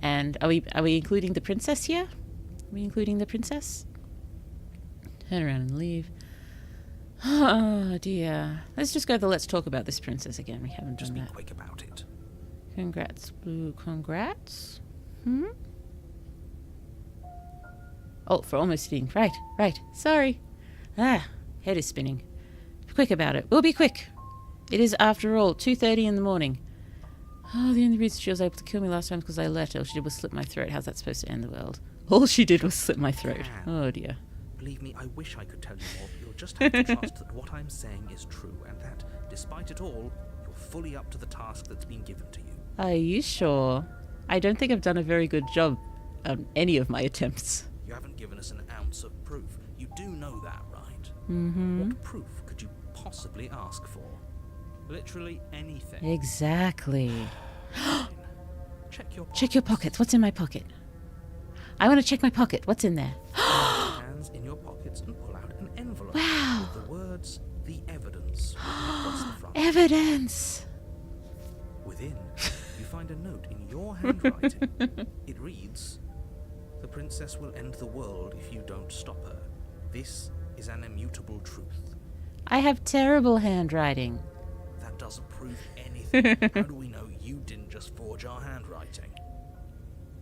Speaker 1: And are we including the princess here? Are we including the princess? Turn around and leave. Oh dear. Let's just go to the let's talk about this princess again. We haven't
Speaker 6: Just
Speaker 1: done
Speaker 6: be
Speaker 1: that.
Speaker 6: quick about it.
Speaker 1: Congrats, Blue. Congrats. Oh, for almost hitting. Right. Sorry. Head is spinning. Quick about it. We'll be quick. It is, after all, 2:30 in the morning. Oh, the only reason she was able to kill me last time was because I let her. All she did was slit my throat. How's that supposed to end the world? All she did was slit my throat. Oh, dear.
Speaker 6: Believe me, I wish I could tell you more, but you'll just have to trust that what I'm saying is true, and that, despite it all, you're fully up to the task that's been given to you.
Speaker 1: Are you sure? I don't think I've done a very good job on any of my attempts.
Speaker 6: You haven't given us an ounce of proof. You do know that, right?
Speaker 1: Mm-hmm.
Speaker 6: What proof could you possibly ask for? Literally anything.
Speaker 1: Exactly.
Speaker 6: Check your
Speaker 1: pockets. What's in my pocket? I want to check my pocket. What's in there?
Speaker 6: hands in your pockets and pull out an envelope.
Speaker 1: Wow.
Speaker 6: With the words, "The evidence," written across the front.
Speaker 1: Evidence.
Speaker 6: Within, you find a note in your handwriting. It reads, "The princess will end the world if you don't stop her. This is an immutable truth."
Speaker 1: I have terrible handwriting.
Speaker 6: That doesn't prove anything. How do we know you didn't just forge our handwriting?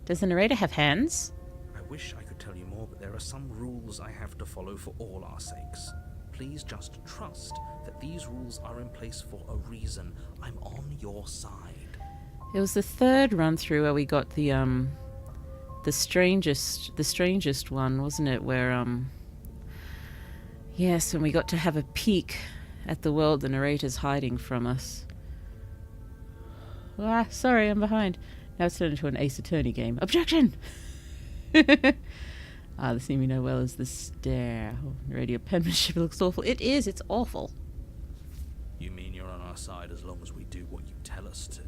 Speaker 1: Does the narrator have hands?
Speaker 6: I wish I could tell you more, but there are some rules I have to follow for all our sakes. Please just trust that these rules are in place for a reason. I'm on your side.
Speaker 1: It was the 3rd run through where we got the strangest one, wasn't it? Where yes, when we got to have a peek at the world the narrator's hiding from us. Sorry, I'm behind. Now it's turned into an Ace Attorney game. Objection! The scene we know well is the stare. Oh, radio penmanship looks awful. It is, it's awful.
Speaker 6: You mean you're on our side as long as we do what you tell us to?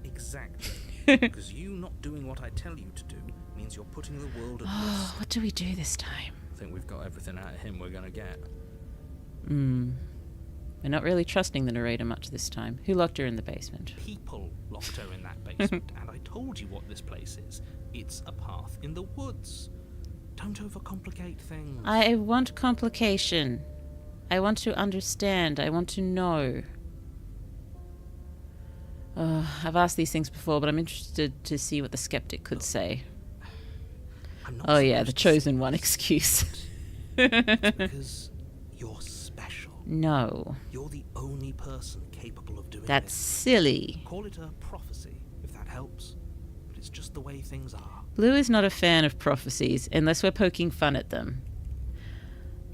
Speaker 6: Exactly. Because you not doing what I tell you to do means you're putting the world at risk.
Speaker 1: What do we do this time?
Speaker 6: I think we've got everything out of him we're gonna get.
Speaker 1: We're not really trusting the narrator much this time. Who locked her in the basement?
Speaker 6: People locked her in that basement, and I told you what this place is. It's a path in the woods. Don't overcomplicate things.
Speaker 1: I want complication. I want to understand. I want to know. I've asked these things before, but I'm interested to see what the skeptic could say. Oh yeah, the chosen one excuse.
Speaker 6: Because you're special.
Speaker 1: No.
Speaker 6: You're the only person capable of doing
Speaker 1: That's
Speaker 6: this.
Speaker 1: silly.
Speaker 6: Call it a prophecy, if that helps. But it's just the way things are.
Speaker 1: Blue is not a fan of prophecies, unless we're poking fun at them.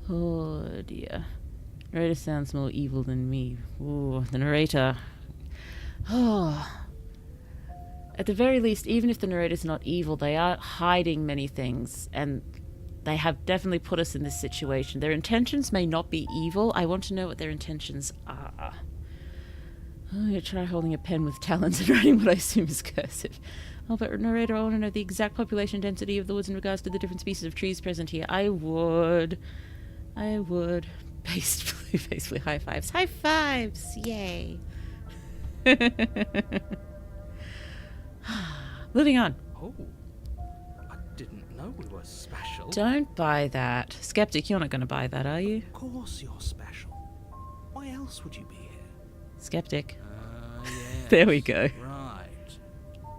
Speaker 1: Oh dear. Narrator sounds more evil than me. Ooh, the narrator. Oh. At the very least, even if the narrator's not evil, they are hiding many things, and they have definitely put us in this situation. Their intentions may not be evil. I want to know what their intentions are. Oh, you try holding a pen with talons and writing what I assume is cursive. Oh, but narrator, I want to know the exact population density of the woods in regards to the different species of trees present here. I would. Basically, high fives. High fives! Yay! Moving on.
Speaker 6: Oh, I didn't know we were special.
Speaker 1: Don't buy that. Skeptic, you're not going to buy that, are you?
Speaker 6: Of course you're special. Why else would you be here?
Speaker 1: Skeptic.
Speaker 6: Yes.
Speaker 1: There we go.
Speaker 6: Right.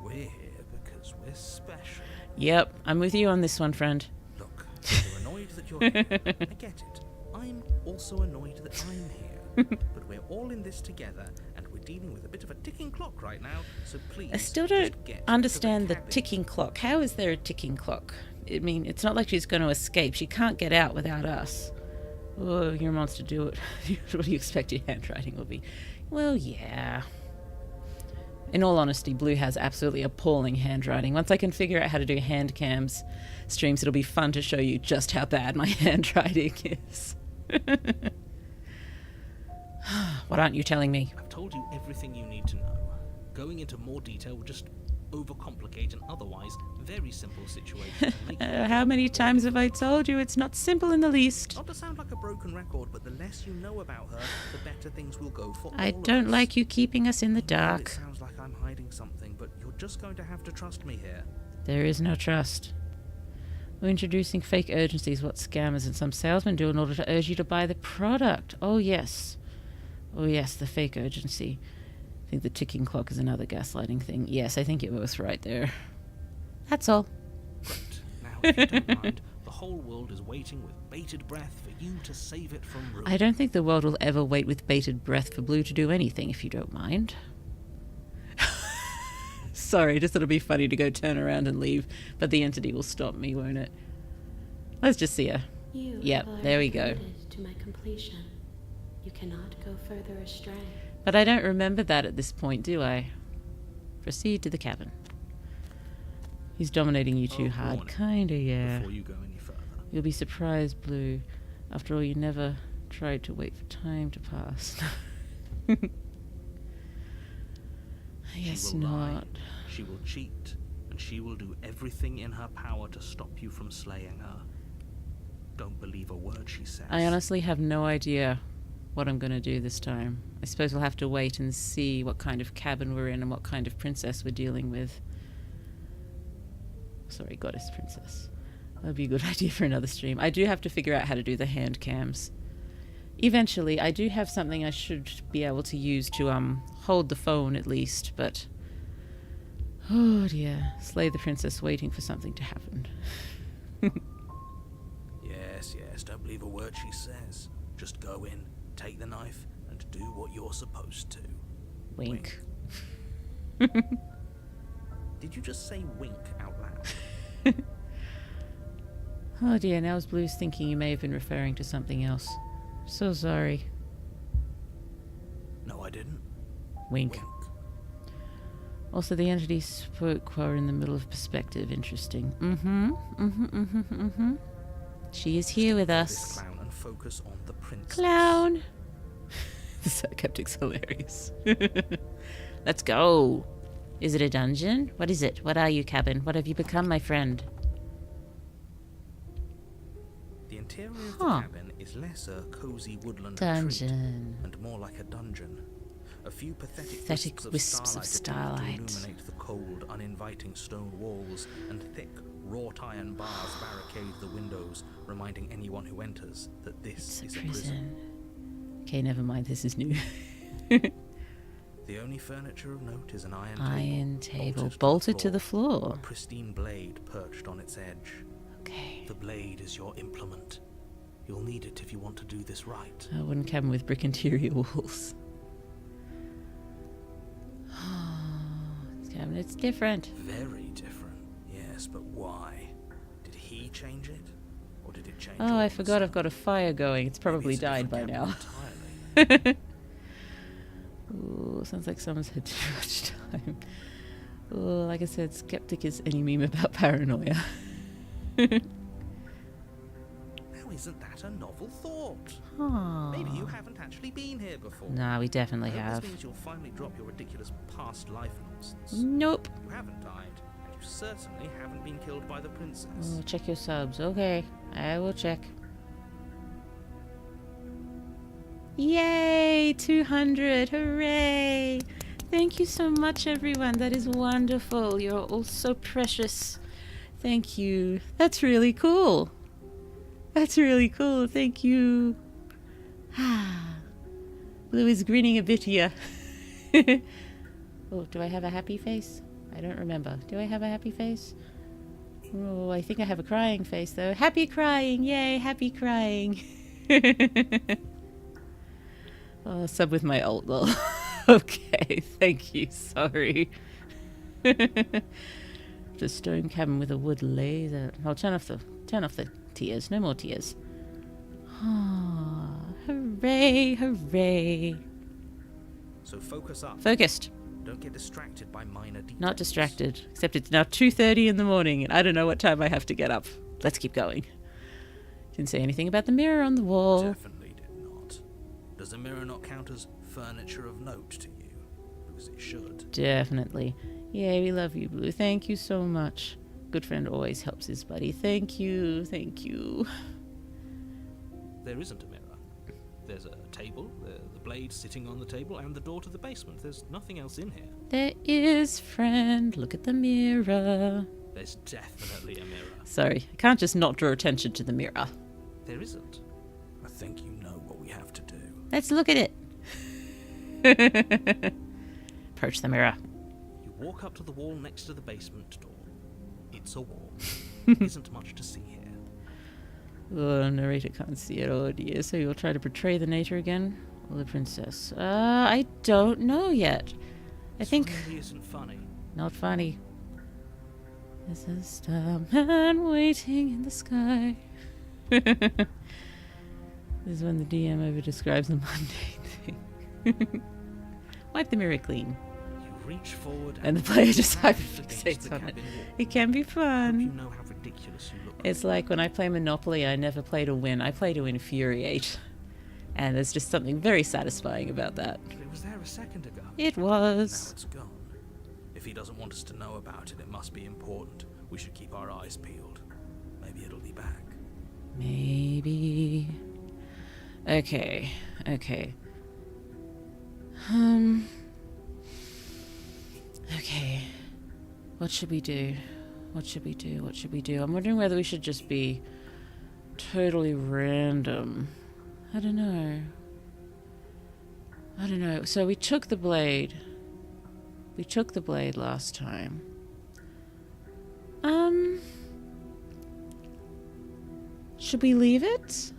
Speaker 6: We're here because we're special.
Speaker 1: Yep, I'm with you on this one, friend.
Speaker 6: Look, you're annoyed that you're here. I get it. I'm also annoyed that I'm here. But we're all in this together, and we're dealing with a bit of a ticking clock right now, so please
Speaker 1: I still
Speaker 6: just
Speaker 1: don't
Speaker 6: get to
Speaker 1: understand the
Speaker 6: cabin.
Speaker 1: ticking clock. How is there a ticking clock? I mean, it's not like she's going to escape. She can't get out without us. Oh, you're a monster, do it. What do you expect your handwriting will be? Well, yeah. In all honesty, Blue has absolutely appalling handwriting. Once I can figure out how to do hand cams streams, it'll be fun to show you just how bad my handwriting is. What aren't you telling me?
Speaker 2: I've told you everything you need to know. Going into more detail would just overcomplicate an otherwise very simple situation. and make it
Speaker 1: How many times have I told you it's not simple in the least?
Speaker 2: Not to sound like a broken record, but the less you know about her, the better things will go for
Speaker 1: I
Speaker 2: all of
Speaker 1: don't
Speaker 2: us.
Speaker 1: like you keeping us in the
Speaker 2: It
Speaker 1: dark.
Speaker 2: sounds like I'm hiding something, but you're just going to have to trust me here.
Speaker 1: There is no trust. We're introducing fake urgencies, what scammers and some salesmen do in order to urge you to buy the product. Oh, yes. Oh, yes, the fake urgency. I think the ticking clock is another gaslighting thing. Yes, I think you're both right there. That's all.
Speaker 2: Great. Now, if you don't mind, the whole world is waiting with bated breath for you to save it from ruin.
Speaker 1: I don't think the world will ever wait with bated breath for Blue to do anything, if you don't mind. Sorry, just thought it'd be funny to go turn around and leave, but the entity will stop me, won't it? Let's just see her.
Speaker 4: You
Speaker 1: Yep,
Speaker 4: have
Speaker 1: there we
Speaker 4: already
Speaker 1: go.
Speaker 4: committed to my completion. You cannot go further astray.
Speaker 1: But I don't remember that at this point, do I? Proceed to the cabin. He's dominating you too
Speaker 2: Oh,
Speaker 1: hard.
Speaker 2: warning.
Speaker 1: Kinda, yeah.
Speaker 2: Before you go any further.
Speaker 1: You'll be surprised, Blue. After all, you never tried to wait for time to pass. I guess
Speaker 2: She will lie,
Speaker 1: not.
Speaker 2: she will cheat, and she will do everything in her power to stop you from slaying her. Don't believe a word she says.
Speaker 1: I honestly have no idea what I'm going to do this time. I suppose we'll have to wait and see what kind of cabin we're in and what kind of princess we're dealing with. Sorry, goddess princess. That'd be a good idea for another stream. I do have to figure out how to do the hand cams. Eventually, I do have something I should be able to use to hold the phone at least, but oh dear, slay the princess waiting for something to happen.
Speaker 2: Yes, yes, don't believe a word she says. Just go in, take the knife, and do what you're supposed to.
Speaker 1: Wink.
Speaker 2: Did you just say wink out loud?
Speaker 1: Oh dear, now Blue's thinking you may have been referring to something else. So sorry.
Speaker 2: No, I didn't.
Speaker 1: Wink. Also, the entity spoke while we're in the middle of perspective. Interesting. She is here with
Speaker 2: This
Speaker 1: us.
Speaker 2: clown and focus on the princess.
Speaker 1: Clown! The sarcastic's hilarious. Let's go. Is it a dungeon? What is it? What are you, cabin? What have you become, my friend?
Speaker 2: The interior of
Speaker 1: Huh.
Speaker 2: the cabin is less a cozy woodland
Speaker 1: Dungeon.
Speaker 2: retreat and more like a dungeon. A few pathetic
Speaker 1: Pathetic wisps of
Speaker 2: attempt
Speaker 1: starlight.
Speaker 2: to illuminate the cold, uninviting stone walls, and thick, wrought iron bars barricade the windows, reminding anyone who enters that this
Speaker 1: It's
Speaker 2: is
Speaker 1: a
Speaker 2: a prison.
Speaker 1: prison. Okay, never mind. This is new.
Speaker 2: The only furniture of note is an
Speaker 1: Iron table
Speaker 2: to
Speaker 1: bolted to the
Speaker 2: a
Speaker 1: floor.
Speaker 2: pristine blade perched on its edge.
Speaker 1: Okay.
Speaker 2: The blade is your implement. You'll need it if you want to do this right.
Speaker 1: A wooden cabin with brick interior walls. This cabinet's different.
Speaker 2: Very different, yes, but why? Did he change it? Or did it change
Speaker 1: Oh,
Speaker 2: all
Speaker 1: I
Speaker 2: of a
Speaker 1: forgot I've
Speaker 2: sudden?
Speaker 1: got a fire going. It's
Speaker 2: Maybe
Speaker 1: probably
Speaker 2: it's a
Speaker 1: died by
Speaker 2: different
Speaker 1: now.
Speaker 2: cabin entirely.
Speaker 1: Ooh, sounds like someone's had too much time. Ooh, like I said, skeptic is any meme about paranoia.
Speaker 2: Now isn't that a novel thought? Maybe you haven't actually been here before.
Speaker 1: Nah, we definitely
Speaker 2: I hope
Speaker 1: have.
Speaker 2: This means you'll finally drop your ridiculous past life nonsense.
Speaker 1: Nope.
Speaker 2: You haven't died, and you certainly haven't been killed by the princess.
Speaker 1: Oh, check your subs. Okay, I will check. Yay! 200! Hooray! Thank you so much, everyone. That is wonderful. You're all so precious. Thank you. That's really cool. That's really cool. Thank you. Blue is grinning a bit here. Oh, do I have a happy face? I don't remember. Do I have a happy face? Oh, I think I have a crying face, though. Happy crying! Yay, happy crying! Oh, sub with my alt lol. Okay, thank you. Sorry. The stone cabin with a wood laser. I'll turn off the tears. No more tears. Ah, hooray, hooray.
Speaker 2: So focus up.
Speaker 1: Focused.
Speaker 2: Don't get distracted by minor details.
Speaker 1: Not distracted. Except it's now 2:30 in the morning and I don't know what time I have to get up. Let's keep going. Didn't say anything about the mirror on the wall.
Speaker 2: Definitely did not. Does the mirror not count as furniture of note to you? Because it should.
Speaker 1: Definitely. Yay, we love you, Blue. Thank you so much. Good friend always helps his buddy. Thank you. Thank you.
Speaker 2: There isn't a mirror. There's a table, the blade sitting on the table, and the door to the basement. There's nothing else in here.
Speaker 1: There is, friend. Look at the mirror.
Speaker 2: There's definitely a mirror.
Speaker 1: Sorry, I can't just not draw attention to the mirror.
Speaker 2: There isn't. I think you know what we have to do.
Speaker 1: Let's look at it. Approach the mirror.
Speaker 2: You walk up to the wall next to the basement door. It's a wall. There isn't much to see here.
Speaker 1: Oh, narrator can't see it. Oh dear. So you'll try to portray the nature again? Or the princess? I don't know yet. I think...
Speaker 2: This really isn't funny.
Speaker 1: Not funny. There's a starman waiting in the sky. This is when the DM over describes the mundane thing. Wipe the mirror clean.
Speaker 2: You reach forward
Speaker 1: And the player just
Speaker 2: smash against
Speaker 1: hyperfixates
Speaker 2: the
Speaker 1: on it.
Speaker 2: cabin wall.
Speaker 1: It can be
Speaker 2: Hope you
Speaker 1: fun.
Speaker 2: know how ridiculous you look.
Speaker 1: It's like when I play Monopoly, I never play to win. I play to infuriate. And there's just something very satisfying about that.
Speaker 2: It was there a second ago.
Speaker 1: It
Speaker 2: Now
Speaker 1: was.
Speaker 2: it's gone. If he doesn't want us to know about it, it must be important. We should keep our eyes peeled. Maybe it'll be back.
Speaker 1: Maybe. Okay. Okay. Okay. What should we do? What should we do? What should we do? I'm wondering whether we should just be totally random. I don't know. I don't know. So we took the blade. We took the blade last time. Should we leave it?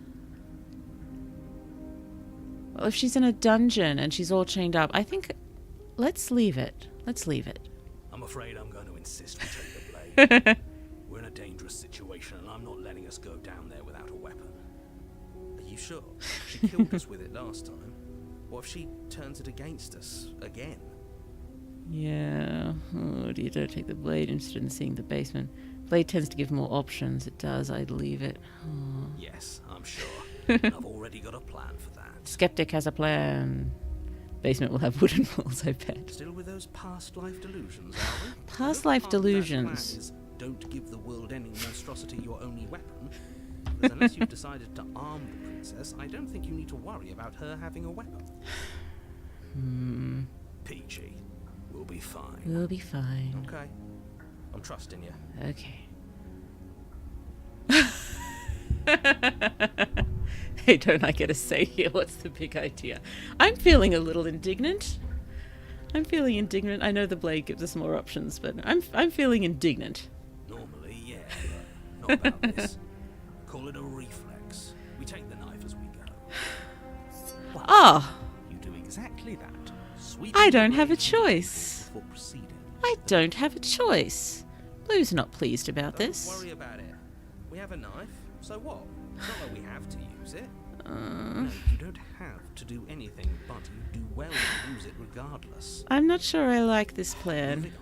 Speaker 1: Well, if she's in a dungeon and she's all chained up, I think let's leave it. Let's leave it.
Speaker 2: I'm afraid I'm going to insist we take the blade. We're in a dangerous situation and I'm not letting us go down there without a weapon. Are you sure? She killed us with it last time. What if she turns it against us again?
Speaker 1: Yeah. Oh, you don't take the blade interested in seeing the basement. Blade tends to give more options. It does. I'd leave it. Oh.
Speaker 2: Yes, I'm sure. And I've already got a plan for that.
Speaker 1: Skeptic has a plan. Basement will have wooden walls, I bet.
Speaker 2: Still with those past life delusions, are we?
Speaker 1: Past
Speaker 2: If
Speaker 1: life
Speaker 2: part of that plan
Speaker 1: delusions.
Speaker 2: is, don't give the world any monstrosity your only weapon. Because unless you've decided to arm the princess, I don't think you need to worry about her having a weapon. Peachy. We'll be fine.
Speaker 1: We'll be fine.
Speaker 2: Okay. I'm trusting you.
Speaker 1: Okay. Hey, don't I get a say here? What's the big idea? I'm feeling a little indignant. I'm feeling indignant. I know the blade gives us more options, but I'm feeling indignant.
Speaker 2: Normally, yeah, but not about this. Call it a reflex. We take the knife as we go. Well,
Speaker 1: Ah,
Speaker 2: you do exactly that. Sweep
Speaker 1: I
Speaker 2: the
Speaker 1: don't have a
Speaker 2: blade
Speaker 1: choice.
Speaker 2: before proceeding.
Speaker 1: I don't have a choice. Blue's not pleased about
Speaker 2: Don't
Speaker 1: this.
Speaker 2: worry about it. We have a knife, so what? It's not like we have to use it. No, you don't have to do anything, but you do well to use it regardless.
Speaker 1: I'm not sure I like this plan.
Speaker 2: Moving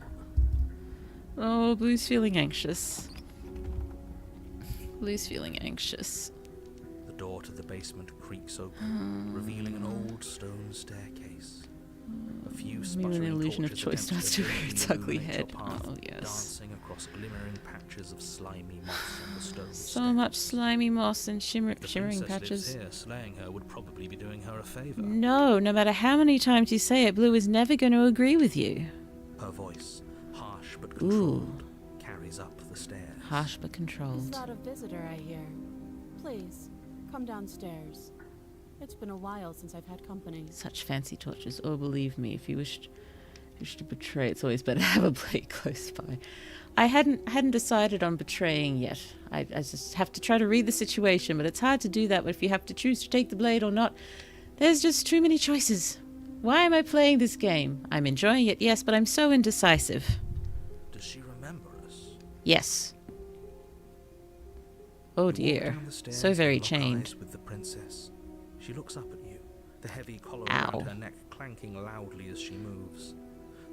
Speaker 2: on.
Speaker 1: Oh, Blue's feeling anxious. Blue's feeling anxious.
Speaker 2: The door to the basement creaks open, revealing an old stone staircase. A few
Speaker 1: Maybe
Speaker 2: sputtering
Speaker 1: when the illusion of
Speaker 2: torches
Speaker 1: choice
Speaker 2: attempt
Speaker 1: starts to rear
Speaker 2: illuminate
Speaker 1: its ugly
Speaker 2: your
Speaker 1: head.
Speaker 2: path,
Speaker 1: Oh, yes.
Speaker 2: dancing across glimmering patches of slimy moss on the stone
Speaker 1: So
Speaker 2: steps.
Speaker 1: much slimy moss and
Speaker 2: If the
Speaker 1: shimmering
Speaker 2: princess lives
Speaker 1: patches.
Speaker 2: here, slaying her would probably be doing her a favour.
Speaker 1: No matter how many times you say it, Blue is never going to agree with you.
Speaker 2: Her voice, harsh but controlled, carries up the stairs.
Speaker 1: Harsh but
Speaker 3: Is
Speaker 1: controlled.
Speaker 3: that a visitor I hear? Please, come downstairs. It's been a while since I've had company.
Speaker 1: Such fancy torches. Oh, believe me, if you wish to betray, it's always better to have a blade close by. I hadn't decided on betraying yet. I just have to try to read the situation, but it's hard to do that if you have to choose to take the blade or not. There's just too many choices. Why am I playing this game? I'm enjoying it, yes, but I'm so indecisive.
Speaker 2: Does she remember us?
Speaker 1: Yes. Oh
Speaker 2: You walk
Speaker 1: dear.
Speaker 2: down the stairs
Speaker 1: So
Speaker 2: and
Speaker 1: very
Speaker 2: lock
Speaker 1: chained.
Speaker 2: eyes with the princess. She looks up at you, the heavy collar
Speaker 1: Ow.
Speaker 2: around her neck clanking loudly as she moves.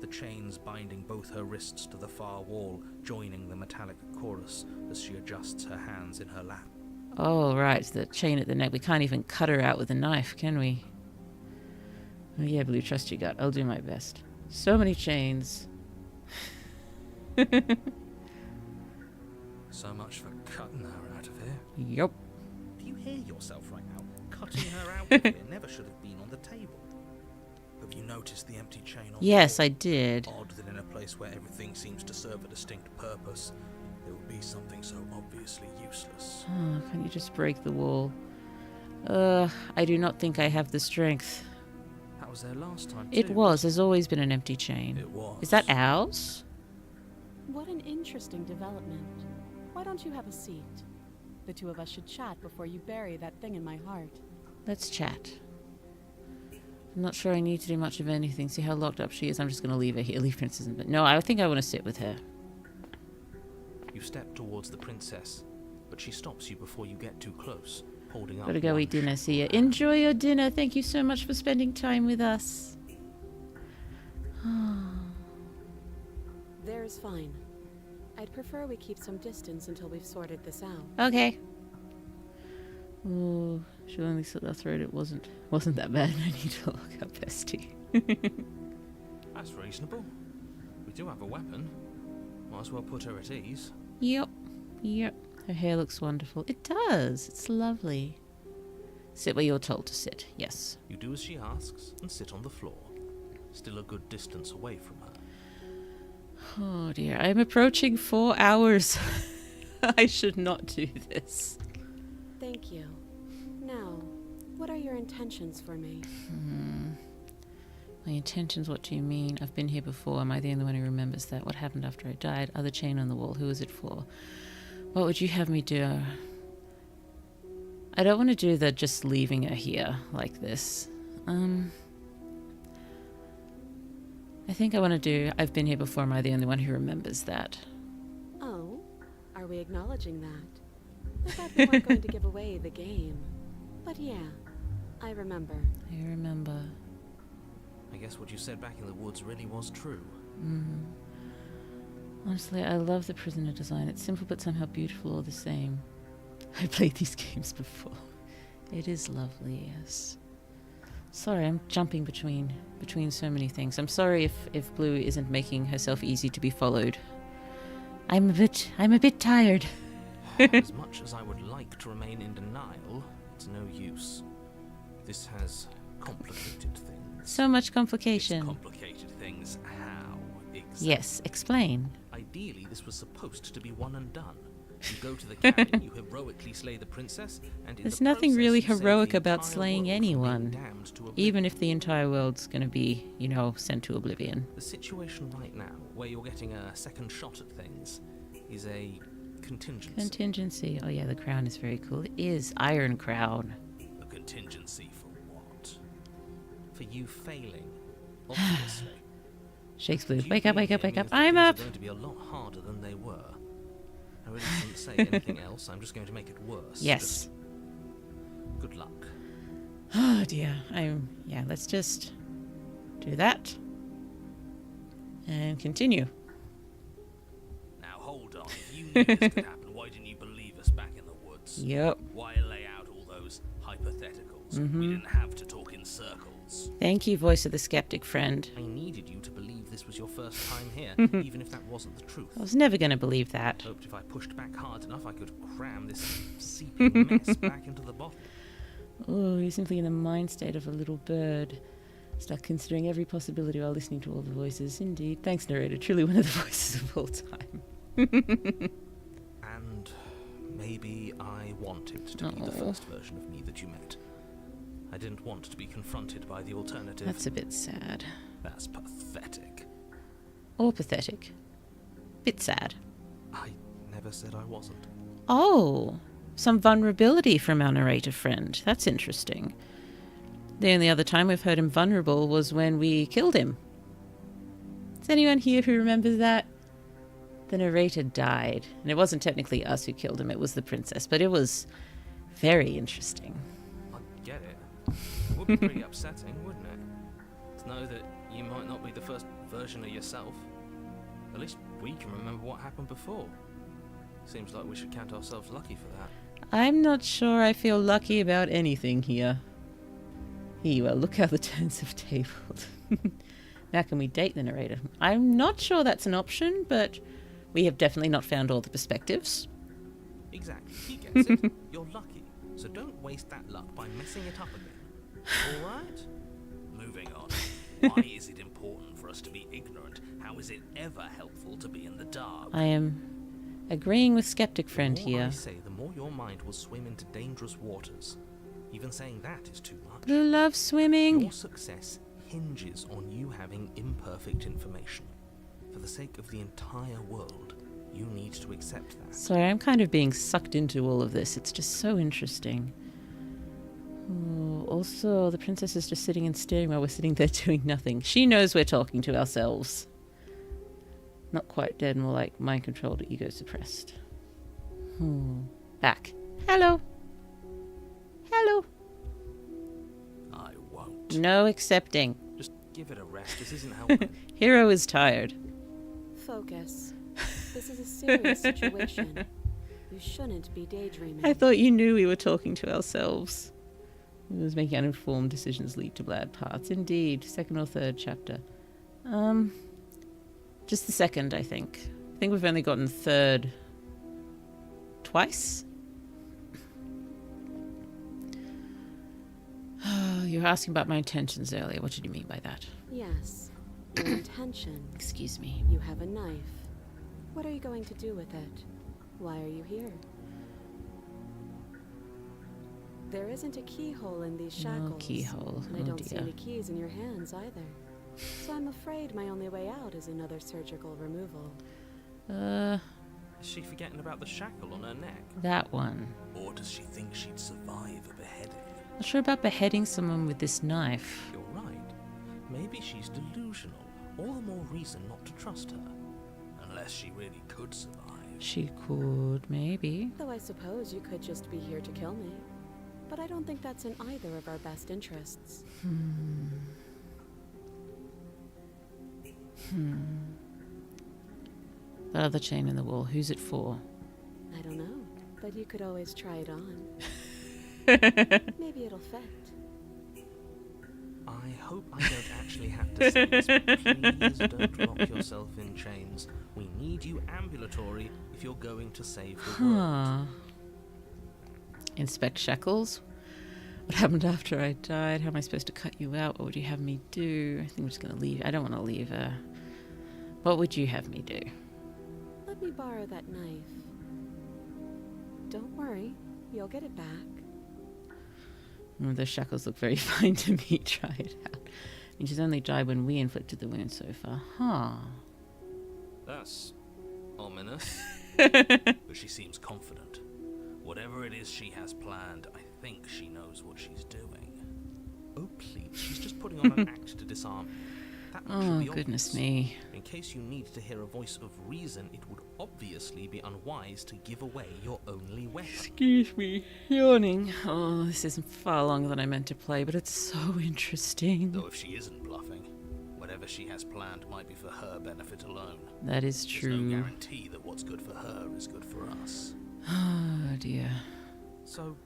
Speaker 2: The chains binding both her wrists to the far wall, joining the metallic chorus as she adjusts her hands in her lap.
Speaker 1: Oh, right, the chain at the neck. We can't even cut her out with a knife, can we? Oh, yeah, Blue, trust your gut. I'll do my best. So many chains.
Speaker 2: So much for cutting her out of here.
Speaker 1: Yup.
Speaker 6: Do you hear yourself right now? Cutting her out of here never should have been on the table.
Speaker 2: Have you noticed the empty chain on
Speaker 1: Yes,
Speaker 2: the
Speaker 1: I
Speaker 2: wall?
Speaker 1: did.
Speaker 2: Odd that in a place where everything seems to serve a distinct purpose, there would be something so obviously useless.
Speaker 1: Oh, can't you just break the wall? I do not think I have the strength.
Speaker 2: That was there last time
Speaker 1: It
Speaker 2: too.
Speaker 1: was. There's always been an empty chain.
Speaker 2: It was.
Speaker 1: Is that ours?
Speaker 3: What an interesting development. Why don't you have a seat? The two of us should chat before you bury that thing in my heart.
Speaker 1: Let's chat. I'm not sure I need to do much of anything. See how locked up she is? I'm just going to leave her here. Leave Princess. But no, I think I want to sit with her.
Speaker 2: You step towards the princess, but she stops you before you get too close, holding up.
Speaker 1: Gotta go
Speaker 2: one
Speaker 1: eat dinner. See ya.
Speaker 2: short hand.
Speaker 1: Enjoy your dinner. Thank you so much for spending time with us.
Speaker 3: There's fine. I'd prefer we keep some distance until we've sorted this out.
Speaker 1: Okay. Oh, she only slit our throat. It wasn't that bad. I need to look up bestie.
Speaker 2: That's reasonable. We do have a weapon. Might as well put her at ease.
Speaker 1: Yep. Her hair looks wonderful. It does. It's lovely. Sit where you're told to sit. Yes.
Speaker 2: You do as she asks and sit on the floor, still a good distance away from her.
Speaker 1: Oh dear. I'm approaching 4 hours. I should not do this.
Speaker 3: Thank you. Now, what are your intentions for me?
Speaker 1: My intentions, what do you mean? I've been here before. Am I the only one who remembers that? What happened after I died? Other chain on the wall. Who was it for? What would you have me do? I don't want to do the just leaving her here like this. I think I want to do I've been here before. Am I the only one who remembers that?
Speaker 3: Oh, are we acknowledging that? I thought we weren't going to give away the game. But yeah, I remember.
Speaker 1: I remember.
Speaker 2: I guess what you said back in the woods really was true.
Speaker 1: Honestly, I love the prisoner design. It's simple but somehow beautiful all the same. I played these games before. It is lovely, yes. Sorry, I'm jumping between so many things. I'm sorry if Blue isn't making herself easy to be followed. I'm a bit tired.
Speaker 2: As much as I would like to remain in denial, it's no use. This has complicated things.
Speaker 1: So much
Speaker 2: It's
Speaker 1: complication.
Speaker 2: complicated things. How exactly?
Speaker 1: Yes, explain.
Speaker 2: Ideally, this was supposed to be one and done. You go to the cabin, you heroically slay the princess, and in
Speaker 1: There's
Speaker 2: the
Speaker 1: nothing
Speaker 2: process,
Speaker 1: really
Speaker 2: you save
Speaker 1: heroic
Speaker 2: the
Speaker 1: about
Speaker 2: entire
Speaker 1: slaying
Speaker 2: world from being
Speaker 1: anyone,
Speaker 2: damned to oblivion.
Speaker 1: even if the entire world's going to be, sent to oblivion.
Speaker 2: The situation right now, where you're getting a second shot at things, is a contingency.
Speaker 1: Contingency. Oh yeah, the crown is very cool. It is Iron Crown.
Speaker 2: A contingency for what? For you failing, obviously.
Speaker 1: Shakespeare,
Speaker 2: You
Speaker 1: wake up,
Speaker 2: being
Speaker 1: wake up,
Speaker 2: here
Speaker 1: wake up.
Speaker 2: means that
Speaker 1: I'm
Speaker 2: things
Speaker 1: up.
Speaker 2: are going to be a lot harder than they were. I really shouldn't say anything else. I'm just going to make it worse.
Speaker 1: Yes.
Speaker 2: Just good luck.
Speaker 1: Oh dear. Let's just do that. And continue.
Speaker 2: Now hold on. If you knew this could happen, why didn't you believe us back in the woods?
Speaker 1: Yep.
Speaker 2: Why lay out all those hypotheticals?
Speaker 1: Mm-hmm.
Speaker 2: We didn't have to talk in circles. once.
Speaker 1: Thank you, voice of the skeptic friend.
Speaker 2: I needed you to believe this was your first time here, even if that wasn't the truth.
Speaker 1: I was never going to believe that.
Speaker 2: Hoped if I pushed back hard enough, I could cram this seeping mess back into the bottle.
Speaker 1: Oh, you're simply in the mind state of a little bird, stuck considering every possibility while listening to all the voices. Indeed. Thanks, narrator. Truly one of the voices of all time.
Speaker 2: And maybe I wanted to be the first version of me that you met. I didn't want to be confronted by the alternative.
Speaker 1: That's a bit sad.
Speaker 2: That's pathetic.
Speaker 1: Or pathetic. Bit sad.
Speaker 2: I never said I wasn't.
Speaker 1: Oh, some vulnerability from our narrator friend. That's interesting. The only other time we've heard him vulnerable was when we killed him. Is anyone here who remembers that? The narrator died. And it wasn't technically us who killed him, it was the princess. But it was very interesting.
Speaker 2: I get it. It would be pretty upsetting, wouldn't it? To know that you might not be the first version of yourself. At least we can remember what happened before. Seems like we should count ourselves lucky for that.
Speaker 1: I'm not sure I feel lucky about anything here. Here you are, look how the turns have tabled. Now can we date the narrator? I'm not sure that's an option, but we have definitely not found all the perspectives.
Speaker 2: Exactly, he gets it. You're lucky, so don't waste that luck by messing it up again. Alright? Moving on. Why is it important for us to be ignorant? How is it ever helpful to be in the dark?
Speaker 1: I am agreeing with skeptic friend
Speaker 2: The more
Speaker 1: here.
Speaker 2: I say, the more your mind will swim into dangerous waters. Even saying that is too much.
Speaker 1: Blue loves swimming.
Speaker 2: Your success hinges on you having imperfect information. For the sake of the entire world, you need to accept that.
Speaker 1: Sorry, I'm kind of being sucked into all of this. It's just so interesting. Oh, also, the princess is just sitting and staring while we're sitting there doing nothing. She knows we're talking to ourselves. Not quite dead, more like mind-controlled, ego suppressed. Back. Hello. Hello.
Speaker 2: I won't.
Speaker 1: No accepting.
Speaker 2: Just give it a rest. This isn't helping.
Speaker 1: Hero is tired.
Speaker 3: Focus. This is a serious situation. You shouldn't be daydreaming.
Speaker 1: I thought you knew we were talking to ourselves. It was making uninformed decisions lead to bad paths. Indeed. Second or third chapter. Just the second, I think. I think we've only gotten third twice. You were asking about my intentions earlier. What did you mean by that?
Speaker 3: Yes. Your intention.
Speaker 1: Excuse me.
Speaker 3: You have a knife. What are you going to do with it? Why are you here? There isn't a keyhole in these shackles.
Speaker 1: No keyhole.
Speaker 3: And I
Speaker 1: Oh
Speaker 3: don't see
Speaker 1: dear.
Speaker 3: any keys in your hands either. So I'm afraid my only way out is another surgical removal.
Speaker 2: Is she forgetting about the shackle on her neck?
Speaker 1: That one.
Speaker 2: Or does she think she'd survive a beheading?
Speaker 1: Not sure about beheading someone with this knife.
Speaker 2: You're right. Maybe she's delusional. All the more reason not to trust her. Unless she really could survive.
Speaker 1: She could, maybe.
Speaker 3: Though I suppose you could just be here to kill me. But I don't think that's in either of our best interests.
Speaker 1: That other chain in the wall, who's it for?
Speaker 3: I don't know, but you could always try it on. Maybe it'll fit.
Speaker 2: I hope I don't actually have to say this, but please don't lock yourself in chains. We need you ambulatory if you're going to save the world.
Speaker 1: Inspect shackles. What happened after I died? How am I supposed to cut you out? What would you have me do? I think I'm just going to leave. I don't want to leave her. What would you have me do?
Speaker 3: Let me borrow that knife. Don't worry, you'll get it back.
Speaker 1: Those shackles look very fine to me. Try it out. And she's only died when we inflicted the wound so far.
Speaker 2: That's ominous. But she seems confident. Whatever it is she has planned, I think she knows what she's doing. Oh, please. She's just putting on an act to disarm you. That much should
Speaker 1: Oh,
Speaker 2: be
Speaker 1: goodness
Speaker 2: obvious.
Speaker 1: me.
Speaker 2: In case you need to hear a voice of reason, it would obviously be unwise to give away your only weapon.
Speaker 1: Excuse me. Yawning. Oh, this isn't far longer than I meant to play, but it's so interesting.
Speaker 2: Though if she isn't bluffing, whatever she has planned might be for her benefit alone.
Speaker 1: That is
Speaker 2: There's
Speaker 1: true.
Speaker 2: no guarantee that what's good for her is good for us.
Speaker 1: Oh, dear.
Speaker 2: So,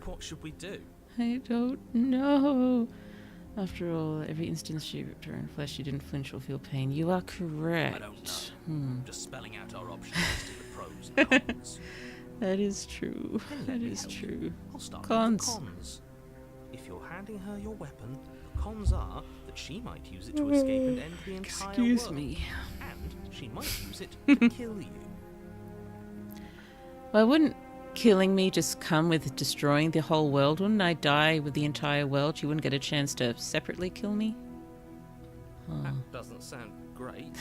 Speaker 2: what should we do?
Speaker 1: I don't know. After all, every instance she ripped her own flesh, she didn't flinch or feel pain. You are correct.
Speaker 2: I don't know. I'm just spelling out our options listed, the pros and cons.
Speaker 1: That is true.
Speaker 2: Then let
Speaker 1: That
Speaker 2: me
Speaker 1: is
Speaker 2: help
Speaker 1: true.
Speaker 2: you. I'll start
Speaker 1: Cons.
Speaker 2: with the cons. If you're handing her your weapon, the cons are that she might use it to escape and end the entire
Speaker 1: Excuse
Speaker 2: world.
Speaker 1: me.
Speaker 2: And she might use it to kill you.
Speaker 1: Why wouldn't killing me just come with destroying the whole world? Wouldn't I die with the entire world? She wouldn't get a chance to separately kill me? Oh.
Speaker 2: That doesn't sound great.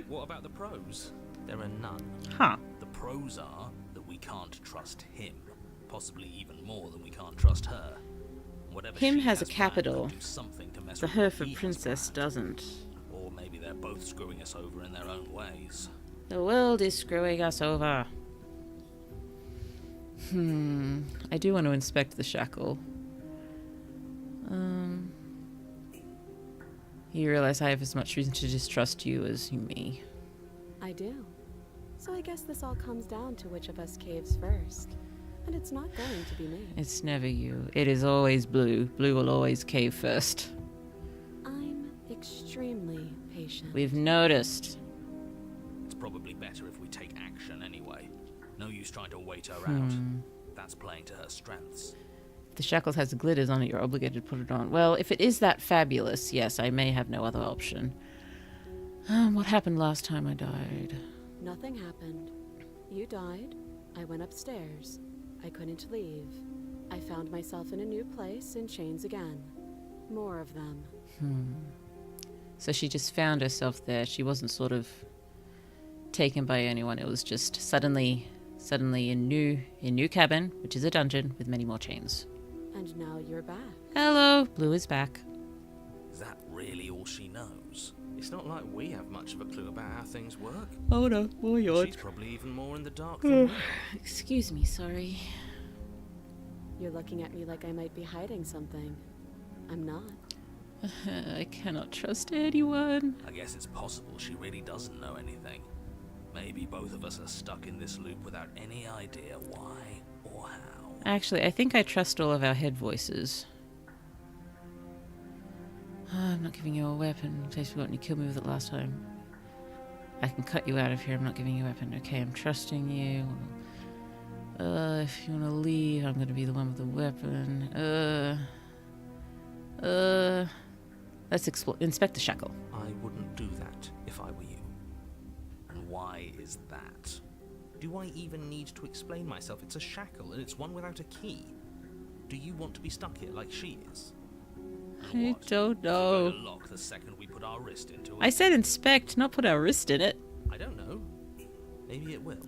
Speaker 2: What about the pros? There are none.
Speaker 1: Huh.
Speaker 2: The pros are that we can't trust him. Possibly even more than we can't trust her. Whatever
Speaker 1: Him
Speaker 2: she
Speaker 1: has a
Speaker 2: planned
Speaker 1: capital.
Speaker 2: could do something to mess
Speaker 1: The
Speaker 2: with what
Speaker 1: Hereford
Speaker 2: he has
Speaker 1: Princess
Speaker 2: planned.
Speaker 1: doesn't.
Speaker 2: Or maybe they're both screwing us over in their own ways.
Speaker 1: The world is screwing us over. I do want to inspect the shackle. You realize I have as much reason to distrust you as me.
Speaker 3: I do. So I guess this all comes down to which of us caves first. And it's not going to be me.
Speaker 1: It's never you. It is always Blue. Blue will always cave first.
Speaker 3: I'm extremely patient.
Speaker 1: We've noticed.
Speaker 2: It's probably better if we take action anyway. No use trying to wait her out. That's playing to her strengths.
Speaker 1: If the shackles has glitters on it, you're obligated to put it on. Well, if it is that fabulous, yes, I may have no other option. What happened last time I died?
Speaker 3: Nothing happened. You died. I went upstairs. I couldn't leave. I found myself in a new place in chains again. More of them.
Speaker 1: So she just found herself there. She wasn't sort of taken by anyone. It was just suddenly a new cabin, which is a dungeon with many more chains.
Speaker 3: And now you're back.
Speaker 1: Hello, Blue is back.
Speaker 2: Is that really all she knows? It's not like we have much of a clue about how things work.
Speaker 1: Oh no, oh my
Speaker 2: She's probably even more in the dark than we are.
Speaker 1: Excuse me, sorry.
Speaker 3: You're looking at me like I might be hiding something. I'm not.
Speaker 1: I cannot trust anyone.
Speaker 2: I guess it's possible she really doesn't know anything. Maybe both of us are stuck in this loop without any idea why or how.
Speaker 1: Actually, I think I trust all of our head voices. I'm not giving you a weapon in case you got you killed me with it last time. I can cut you out of here. I'm not giving you a weapon. Okay, I'm trusting you. If you want to leave, I'm going to be the one with the weapon. Let's inspect the shackle.
Speaker 2: I wouldn't do that if I were you. And why is that? Do I even need to explain myself? It's a shackle, and it's one without a key. Do you want to be stuck here like she is? And
Speaker 1: I
Speaker 2: what?
Speaker 1: don't know.
Speaker 2: Is it going to lock the second we put our wrist into it?
Speaker 1: I said inspect, not put our wrist in it.
Speaker 2: I don't know. Maybe it will.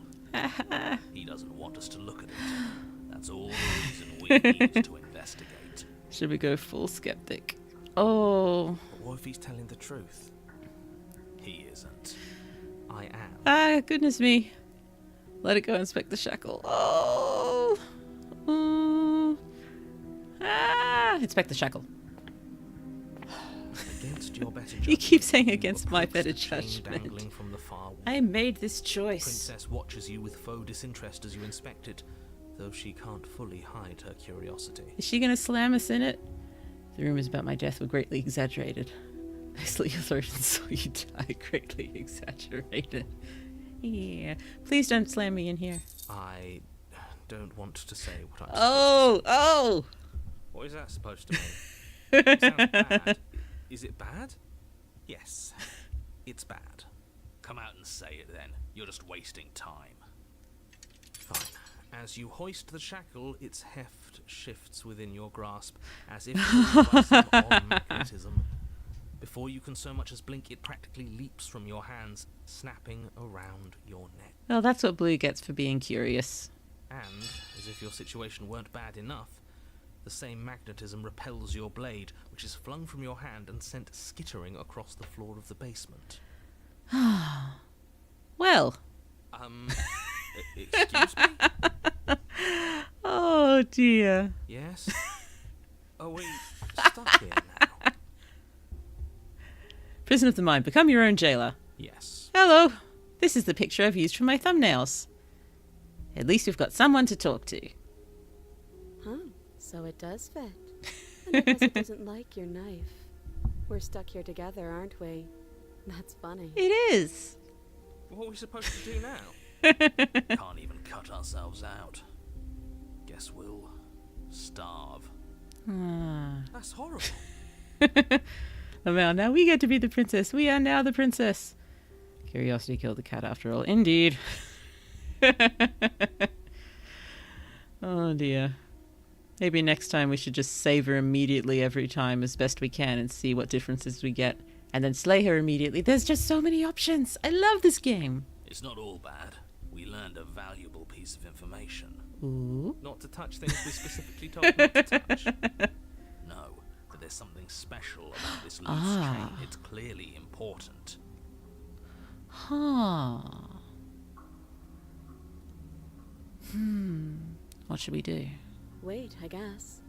Speaker 2: He doesn't want us to look at it. That's all the reason we need to investigate.
Speaker 1: Should we go full skeptic? Oh.
Speaker 2: But what if he's telling the truth? He isn't. I am.
Speaker 1: Ah, goodness me. Let it go inspect the shackle. Oh. Inspect the shackle.
Speaker 2: Against your better
Speaker 1: You keep
Speaker 2: judgment,
Speaker 1: saying
Speaker 2: you
Speaker 1: against my
Speaker 2: approach
Speaker 1: better
Speaker 2: the chain
Speaker 1: judgment.
Speaker 2: dangling from the far wall.
Speaker 1: I made this
Speaker 2: The
Speaker 1: choice.
Speaker 2: princess watches you with faux disinterest as you inspect it, though she can't fully hide her curiosity.
Speaker 1: Is she gonna slam us in it? The rumors about my death were greatly exaggerated. I slit your throat and saw you die. Greatly exaggerated. Yeah. Please don't slam me in here.
Speaker 2: I don't want to say what I'm
Speaker 1: Oh!
Speaker 2: What is that supposed to mean? It sounds bad. Is it bad? Yes. It's bad. Come out and say it then. You're just wasting time. Fine. As you hoist the shackle, its heft shifts within your grasp, as if by some odd magnetism. Before you can so much as blink, it practically leaps from your hands, snapping around your neck.
Speaker 1: Well, that's what Blue gets for being curious.
Speaker 2: And, as if your situation weren't bad enough, the same magnetism repels your blade, which is flung from your hand and sent skittering across the floor of the basement.
Speaker 1: Well.
Speaker 2: Excuse me?
Speaker 1: Oh, dear.
Speaker 2: Yes? Are we stuck here now?
Speaker 1: Prison of the mind. Become your own jailer.
Speaker 2: Yes.
Speaker 1: Hello. This is the picture I've used for my thumbnails. At least we've got someone to talk to.
Speaker 3: Huh, so it does fit. I guess it doesn't like your knife. We're stuck here together, aren't we? That's funny.
Speaker 1: It is.
Speaker 2: What are we supposed to do now? Can't even cut ourselves out. Guess we'll starve. That's horrible.
Speaker 1: Well, now we get to be the princess. We are now the princess. Curiosity killed the cat after all. Indeed. Oh dear. Maybe next time we should just save her immediately every time as best we can and see what differences we get. And then slay her immediately. There's just so many options. I love this game.
Speaker 2: It's not all bad. We learned a valuable piece of information.
Speaker 1: Ooh.
Speaker 2: Not to touch things we specifically told not to touch. No, that there's something special about this loose chain. It's clearly important.
Speaker 1: Huh. What should we do?
Speaker 3: Wait, I guess.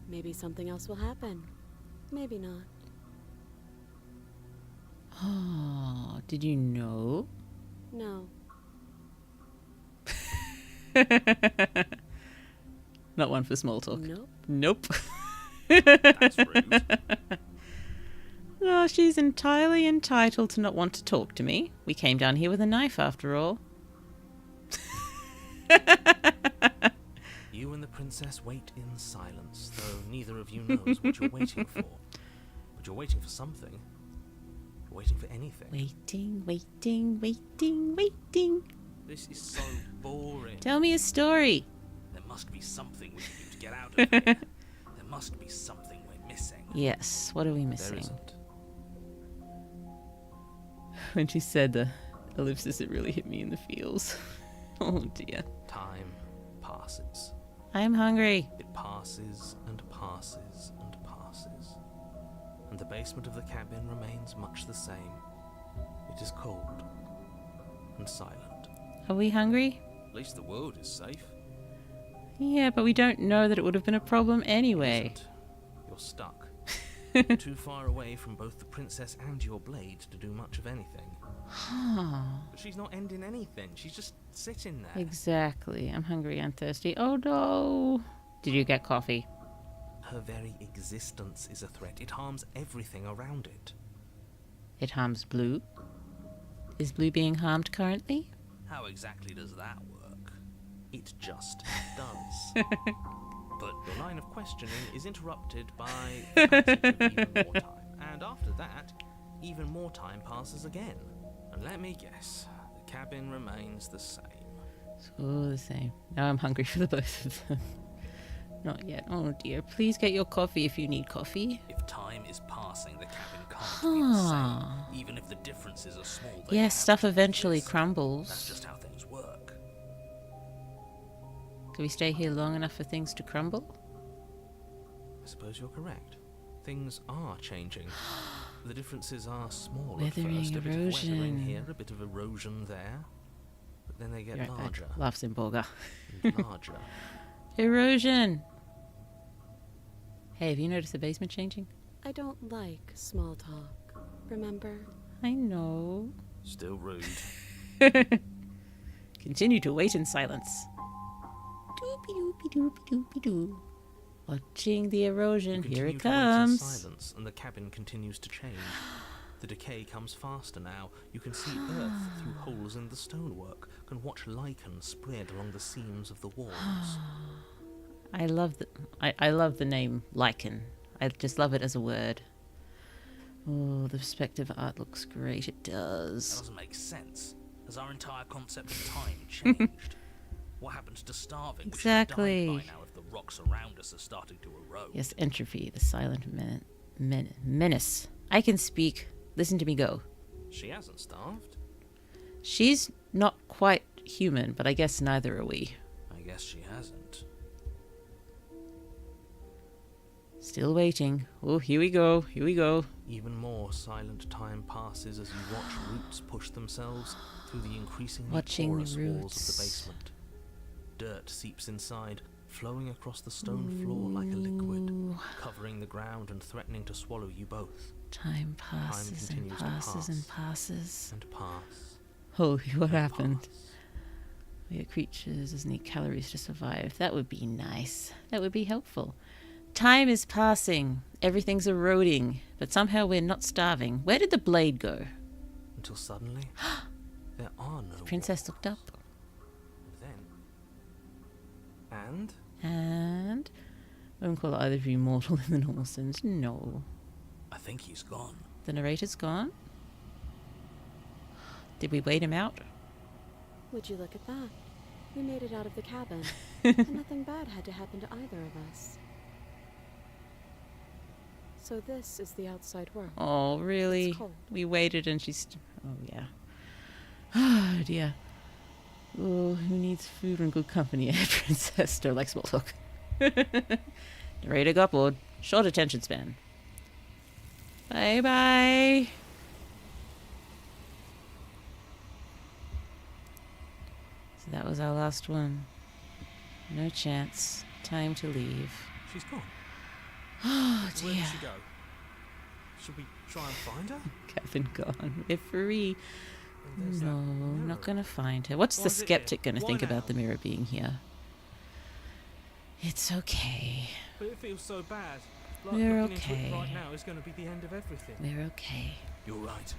Speaker 3: Maybe something else will happen. Maybe not.
Speaker 1: Oh, did you know?
Speaker 3: No.
Speaker 1: Not one for small talk.
Speaker 3: Nope.
Speaker 1: Nope.
Speaker 2: That's rude.
Speaker 1: No, she's entirely entitled to not want to talk to me. We came down here with a knife after all.
Speaker 2: You and the princess wait in silence, though neither of you knows what you're waiting for. But you're waiting for something. You're waiting for anything.
Speaker 1: Waiting, waiting, waiting, waiting.
Speaker 2: This is so boring.
Speaker 1: Tell me a story.
Speaker 2: There must be something we can do to get out of here. There must be something we're missing.
Speaker 1: Yes, what are we
Speaker 2: There
Speaker 1: missing?
Speaker 2: isn't.
Speaker 1: When she said the ellipsis, it really hit me in the feels. Oh dear.
Speaker 2: Time passes.
Speaker 1: I'm hungry.
Speaker 2: It passes and passes and passes. And the basement of the cabin remains much the same. It is cold and silent.
Speaker 1: Are we hungry?
Speaker 2: At least the world is safe.
Speaker 1: Yeah, but we don't know that it would have been a problem anyway.
Speaker 2: Isn't. You're stuck. You're too far away from both the princess and your blade to do much of anything. But she's not ending anything. She's just sitting there.
Speaker 1: Exactly. I'm hungry and thirsty. Oh no. Did you get coffee?
Speaker 2: Her very existence is a threat. It harms everything around it.
Speaker 1: It harms Blue. Is Blue being harmed currently?
Speaker 2: How exactly does that work? It just does. But your line of questioning is interrupted by the passage of even more time. And after that, even more time passes again. And let me guess, the cabin remains the same.
Speaker 1: It's all the same. Now I'm hungry for the both of them. Not yet. Oh dear. Please get your coffee if you need coffee.
Speaker 2: If time is passing, the cabin can't be the same. Even if the differences are small, they
Speaker 1: Yes,
Speaker 2: have
Speaker 1: stuff
Speaker 2: to
Speaker 1: eventually
Speaker 2: exist. That's
Speaker 1: crumbles.
Speaker 2: just how things work.
Speaker 1: Can we stay here long enough for things to crumble?
Speaker 2: I suppose you're correct. Things are changing. The differences are small
Speaker 1: Weathering,
Speaker 2: at first. A bit of weathering
Speaker 1: erosion.
Speaker 2: here, a bit of erosion there. But then they get
Speaker 1: You're right back.
Speaker 2: larger
Speaker 1: Laughs in Borga.
Speaker 2: and larger.
Speaker 1: Erosion. Hey, have you noticed the basement changing?
Speaker 3: I don't like small talk. Remember?
Speaker 1: I know.
Speaker 2: Still rude.
Speaker 1: Continue to wait in silence. Doopy doopy doopy doopy doo. Watching the erosion.
Speaker 2: You
Speaker 1: Here
Speaker 2: continue
Speaker 1: it
Speaker 2: to wait in
Speaker 1: comes.
Speaker 2: silence, and the cabin continues to change. The decay comes faster now. You can see earth through holes in the stonework, can watch lichen spread along the seams of the walls.
Speaker 1: I love the name lichen. I just love it as a word. Oh, the perspective art looks great. It
Speaker 2: That
Speaker 1: does.
Speaker 2: doesn't make sense. Has our entire concept of time changed? What happens to starving?
Speaker 1: Exactly.
Speaker 2: We should have died by now if the rocks around us are starting to erode.
Speaker 1: Yes, entropy, the silent menace. I can speak. Listen to me go.
Speaker 2: She hasn't starved.
Speaker 1: She's not quite human, but I guess neither are we.
Speaker 2: I guess she hasn't.
Speaker 1: Still waiting. Oh, here we go. Here we go.
Speaker 2: Even more silent time passes as you watch roots push themselves through the increasingly
Speaker 1: Watching the
Speaker 2: porous walls of
Speaker 1: roots.
Speaker 2: the basement. Dirt seeps inside, flowing across the stone floor like a liquid,
Speaker 1: Ooh.
Speaker 2: covering the ground and threatening to swallow you both.
Speaker 1: Time passes and
Speaker 2: continues to
Speaker 1: passes and
Speaker 2: pass.
Speaker 1: passes.
Speaker 2: And pass.
Speaker 1: Oh, what
Speaker 2: and
Speaker 1: happened?
Speaker 2: pass.
Speaker 1: We are creatures as need calories to survive. That would be nice. That would be helpful. Time is passing. Everything's eroding. But somehow we're not starving. Where did the blade go?
Speaker 2: Until suddenly, there are no
Speaker 1: The princess
Speaker 2: walls.
Speaker 1: looked up.
Speaker 2: And
Speaker 1: And I wouldn't call either of you mortal in the normal sense. No.
Speaker 2: I think he's gone.
Speaker 1: The narrator's gone. Did we wait him out?
Speaker 3: Would you look at that? We made it out of the cabin, and nothing bad had to happen to either of us. So this is the outside world.
Speaker 1: Oh, really?
Speaker 3: It's cold.
Speaker 1: We waited and she's... Oh, yeah. Oh, dear. Oh, who needs food and good company? A princess don't like small talk. Narrator got bored. Short attention span. Bye-bye. So that was our last one. No chance. Time to leave.
Speaker 2: She's gone.
Speaker 1: Oh,
Speaker 2: Where
Speaker 1: dear.
Speaker 2: did she go? Should we try and find her?
Speaker 1: Cabin gone. We're free.
Speaker 2: And there's that
Speaker 1: No,
Speaker 2: mirror.
Speaker 1: not gonna find her. What's
Speaker 2: Why
Speaker 1: the
Speaker 2: is it
Speaker 1: skeptic
Speaker 2: here?
Speaker 1: gonna
Speaker 2: Why
Speaker 1: think
Speaker 2: now?
Speaker 1: about the mirror being here? It's okay.
Speaker 2: But it feels so bad. Like
Speaker 1: We're
Speaker 2: looking into
Speaker 1: okay.
Speaker 2: it right now is going to be the end of everything.
Speaker 1: We're okay.
Speaker 2: You're right.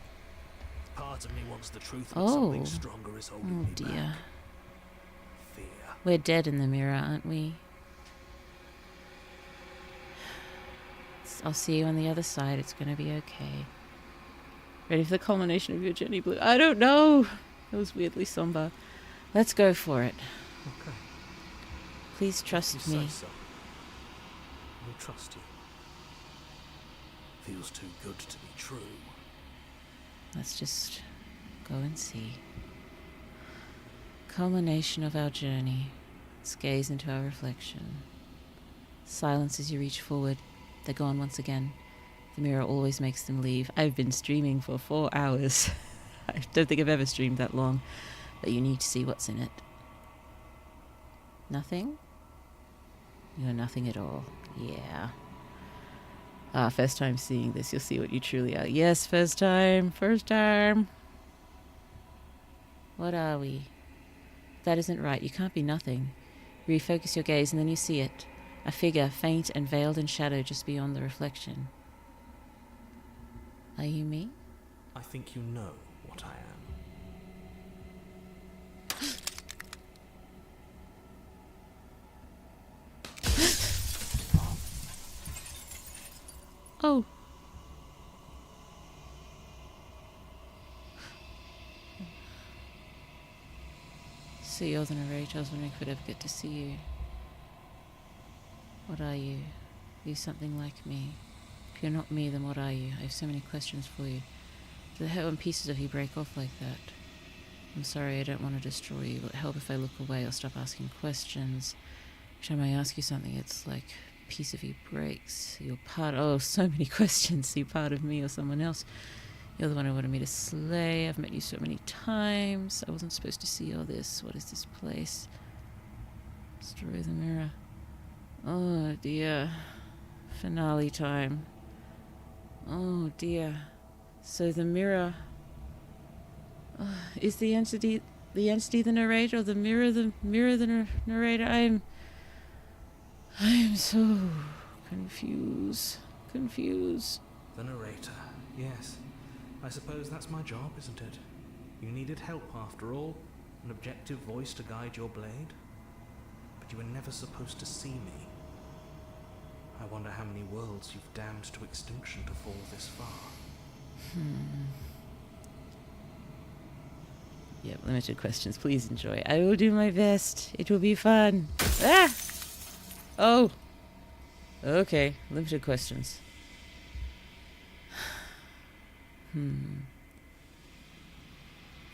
Speaker 2: Part of me wants the truth,
Speaker 1: but something Oh.
Speaker 2: stronger is holding
Speaker 1: Oh dear.
Speaker 2: Fear.
Speaker 1: We're dead in the mirror, aren't we? I'll see you on the other side. It's gonna be okay. Ready for the culmination of your journey, Blue? I don't know. It was weirdly somber. Let's go for it.
Speaker 2: Okay.
Speaker 1: Please trust
Speaker 2: You
Speaker 1: me.
Speaker 2: say so. We'll trust you. Feels too good to be true.
Speaker 1: Let's just go and see. Culmination of our journey. Let's gaze into our reflection. Silence as you reach forward. They're gone once again. The mirror always makes them leave. I've been streaming for 4 hours. I don't think I've ever streamed that long. But you need to see what's in it. Nothing? You're nothing at all. Yeah. Ah, first time seeing this, you'll see what you truly are. Yes, first time. First time. What are we? That isn't right. You can't be nothing. Refocus your gaze and then you see it. A figure, faint and veiled in shadow just beyond the reflection. Are you me?
Speaker 2: I think you know what I am.
Speaker 1: Oh. So you're the narrator. I was wondering if we'd ever get to see you. What are you? Are you something like me? If you're not me, then what are you? I have so many questions for you. Do the hurt when pieces of you break off like that? I'm sorry, I don't want to destroy you. Will it help if I look away or stop asking questions? Each time I ask you something, it's like a piece of you breaks. You're part... Oh, so many questions. You're part of me or someone else. You're the one who wanted me to slay. I've met you so many times. I wasn't supposed to see all this. What is this place? Destroy the mirror. Oh, dear. Finale time. Oh, dear. So the mirror... is the entity the narrator, or the mirror the narrator? I'm so confused.
Speaker 2: The narrator. Yes. I suppose that's my job, isn't it? You needed help after all. An objective voice to guide your blade. But you were never supposed to see me. I wonder how many worlds you've damned to extinction to fall this far.
Speaker 1: Yep, limited questions. Please enjoy. I will do my best. It will be fun. Ah! Oh. Okay, limited questions.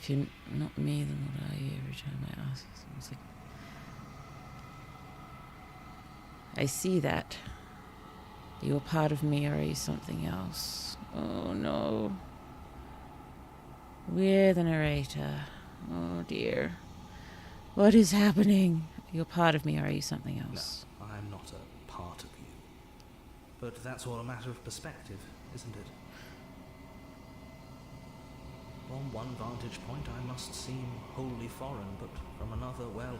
Speaker 1: If you're not me, then what are you? Every time I ask you, it's like... I see that. You're part of me, or are you something else? Oh no. We're the narrator. Oh dear. What is happening? You're part of me, or are you something else?
Speaker 2: No, I'm not a part of you. But that's all a matter of perspective, isn't it? From one vantage point I must seem wholly foreign, but from another, well,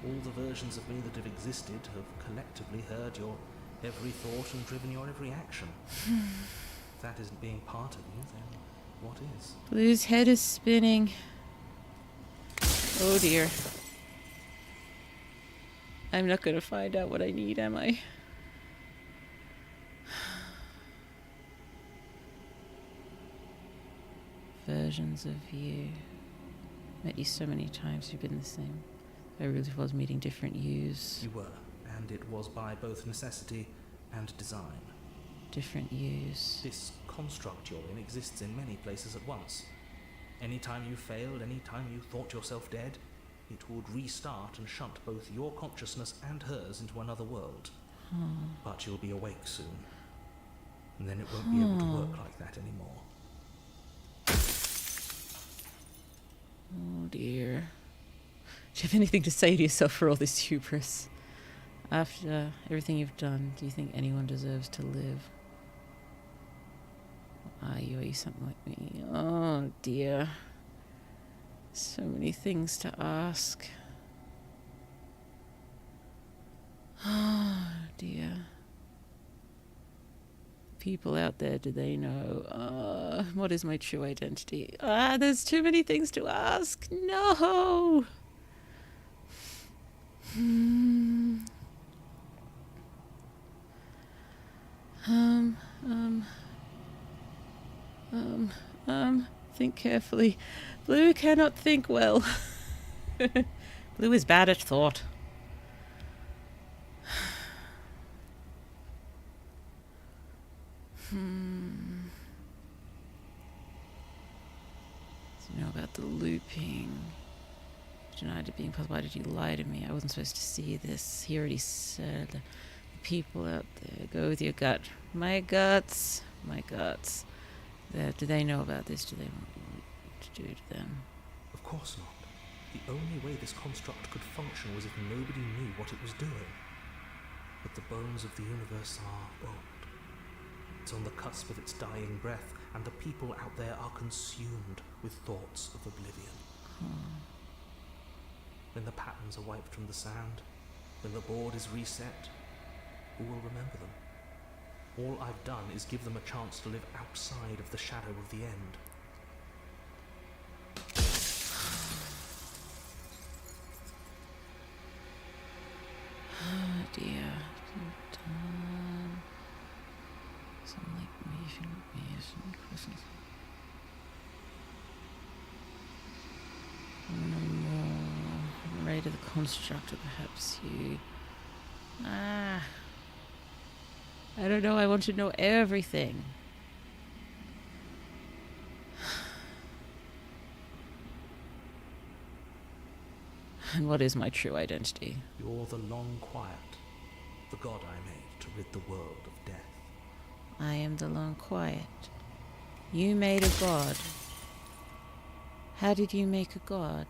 Speaker 2: all the versions of me that have existed have collectively heard your every thought and driven your every action. If that isn't being part of you, then what is?
Speaker 1: Blue's head is spinning. Oh dear. I'm not going to find out what I need, am I? Versions of you. Met you so many times, you've been the same. I really was meeting different yous.
Speaker 2: You were, and it was by both necessity and design.
Speaker 1: Different yous.
Speaker 2: This construct you're in exists in many places at once. Anytime you failed, anytime you thought yourself dead, it would restart and shunt both your consciousness and hers into another world. But you'll be awake soon. And then it won't be able to work like that anymore.
Speaker 1: Oh dear. Do you have anything to say to yourself for all this hubris? After everything you've done, do you think anyone deserves to live? Or are you something like me? Oh dear. So many things to ask. Oh dear. People out there, do they know? What is my true identity? There's too many things to ask. No! Think carefully. Blue cannot think well. Blue is bad at thought. Do you know about the looping? Denied it being possible. Why did you lie to me? I wasn't supposed to see this. He already said. The people out there, go with your gut. My guts. My guts. Do they know about this? Do they want me to do to them?
Speaker 2: Of course not. The only way this construct could function was if nobody knew what it was doing. But the bones of the universe are old. It's on the cusp of its dying breath, and the people out there are consumed with thoughts of oblivion. When the patterns are wiped from the sand, when the board is reset, who will remember them? All I've done is give them a chance to live outside of the shadow of the end.
Speaker 1: Oh dear. Something like me, shouldn't be some Christmas. No more. I'm ready to the construct, or perhaps you. I don't know. I want to know everything. And what is my true identity?
Speaker 2: You're the long quiet, the god I made to rid the world of death.
Speaker 1: I am the long quiet. You made a god. How did you make a god?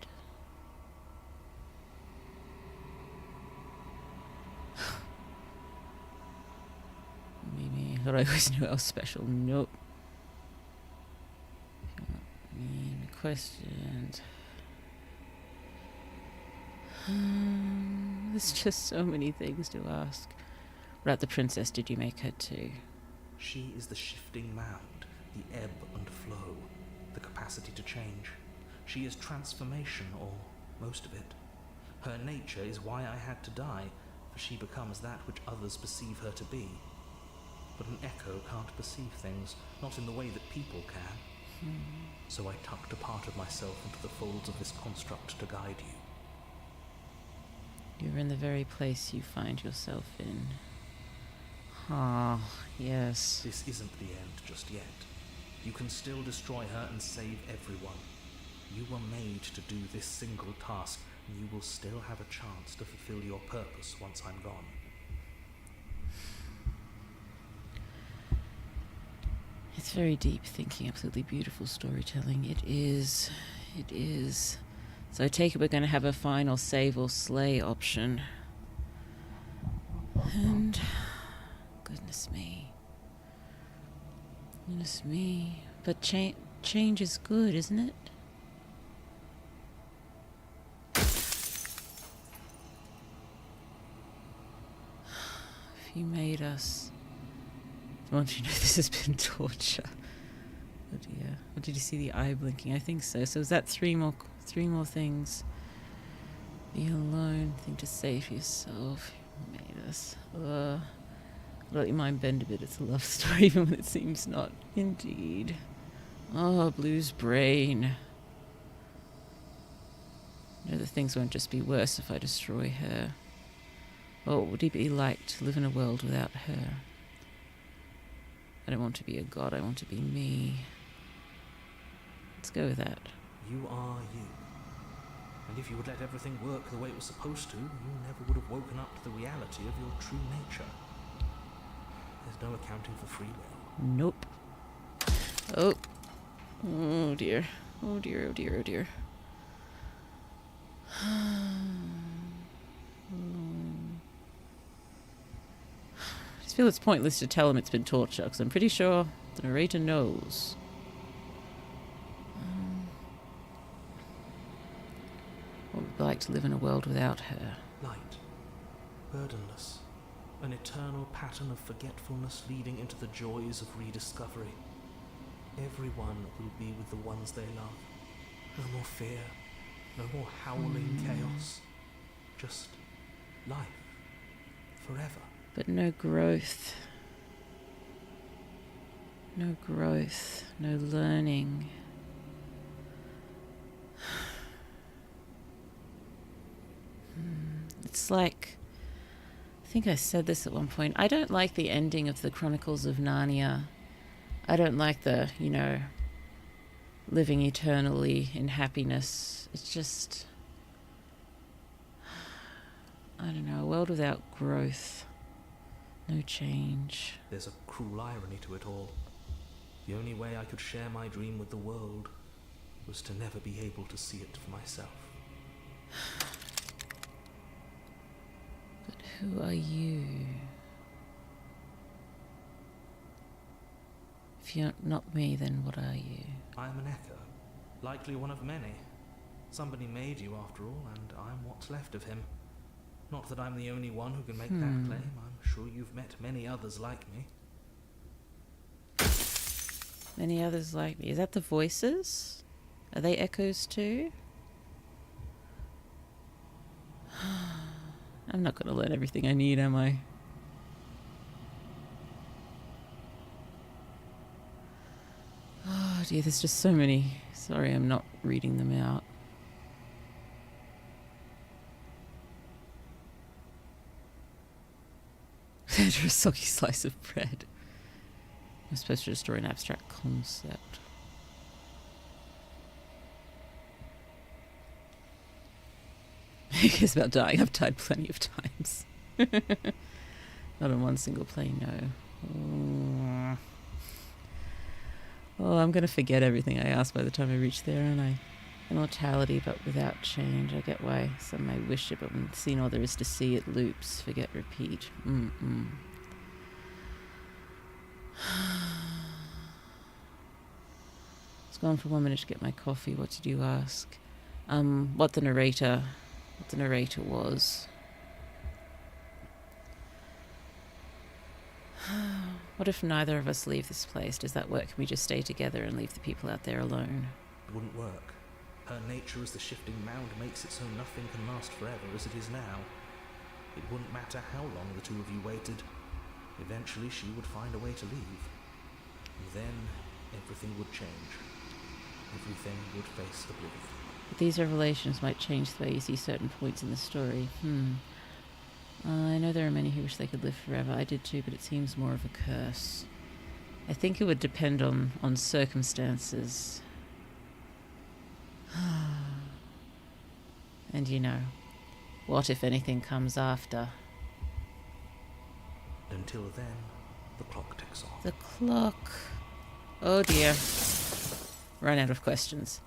Speaker 1: Maybe I thought I always knew I was special. Nope. Any questions? There's just so many things to ask. What about the princess? Did you make her too?
Speaker 2: She is the shifting mound, the ebb and flow, the capacity to change. She is transformation, or most of it. Her nature is why I had to die, for she becomes that which others perceive her to be. But an echo can't perceive things, not in the way that people can. So I tucked a part of myself into the folds of this construct to guide you.
Speaker 1: You're in the very place you find yourself in. Ah, yes.
Speaker 2: This isn't the end just yet. You can still destroy her and save everyone. You were made to do this single task, and you will still have a chance to fulfill your purpose once I'm gone.
Speaker 1: It's very deep thinking, absolutely beautiful storytelling. It is. It is. So I take it we're going to have a final save or slay option. And goodness me. Goodness me. But change is good, isn't it? He made us. Don't you know this has been torture? Oh dear. Or did you see the eye blinking? I think so. So is that three more things? Be alone. Think to save yourself. You made us. Let your mind bend a bit. It's a love story, even when it seems not. Indeed. Oh, Blue's brain. No, the things won't just be worse if I destroy her. What would it be like to live in a world without her? I don't want to be a god, I want to be me. Let's go with that.
Speaker 2: You are you. And if you would let everything work the way it was supposed to, you never would have woken up to the reality of your true nature. There's no accounting for free will.
Speaker 1: Nope. Oh. Oh dear. Oh dear, oh dear, oh dear. I just feel it's pointless to tell him it's been torture, because I'm pretty sure the narrator knows. What would it be like to live in a world without her?
Speaker 2: Light. Burdenless. An eternal pattern of forgetfulness leading into the joys of rediscovery. Everyone will be with the ones they love. No more fear. No more howling chaos. Just life. Forever.
Speaker 1: But no growth. No growth. No learning. It's like... I think I said this at one point. I don't like the ending of the Chronicles of Narnia. I don't like the, living eternally in happiness. It's just... I don't know, a world without growth. No change.
Speaker 2: There's a cruel irony to it all. The only way I could share my dream with the world was to never be able to see it for myself.
Speaker 1: But who are you? If you're not me, then what are you?
Speaker 2: I am an echo, likely one of many. Somebody made you after all, and I'm what's left of him. Not that I'm the only one who can make that claim. I'm sure you've met many others like me.
Speaker 1: Many others like me. Is that the voices? Are they echoes too? I'm not going to learn everything I need, am I? Oh dear, there's just so many. Sorry, I'm not reading them out. Enter a soggy slice of bread. I'm supposed to destroy an abstract concept. Who cares about dying? I've died plenty of times. Not on one single plane, no. Oh, I'm going to forget everything I asked by the time I reach there, aren't I? Immortality, but without change. I get why some may wish it, but when seen all there is to see, it loops. Forget, repeat. It's gone for 1 minute to get my coffee. What did you ask? What the narrator was. What if neither of us leave this place? Does that work? Can we just stay together and leave the people out there alone?
Speaker 2: It wouldn't work. Her nature as the shifting mound makes it so nothing can last forever as it is now. It wouldn't matter how long the two of you waited. Eventually she would find a way to leave. And then everything would change. Everything would face oblivion.
Speaker 1: But these revelations might change the way you see certain points in the story. I know there are many who wish they could live forever. I did too, but it seems more of a curse. I think it would depend on circumstances. And what if anything comes after?
Speaker 2: Until then, the clock ticks on.
Speaker 1: The clock. Oh dear. Run out of questions.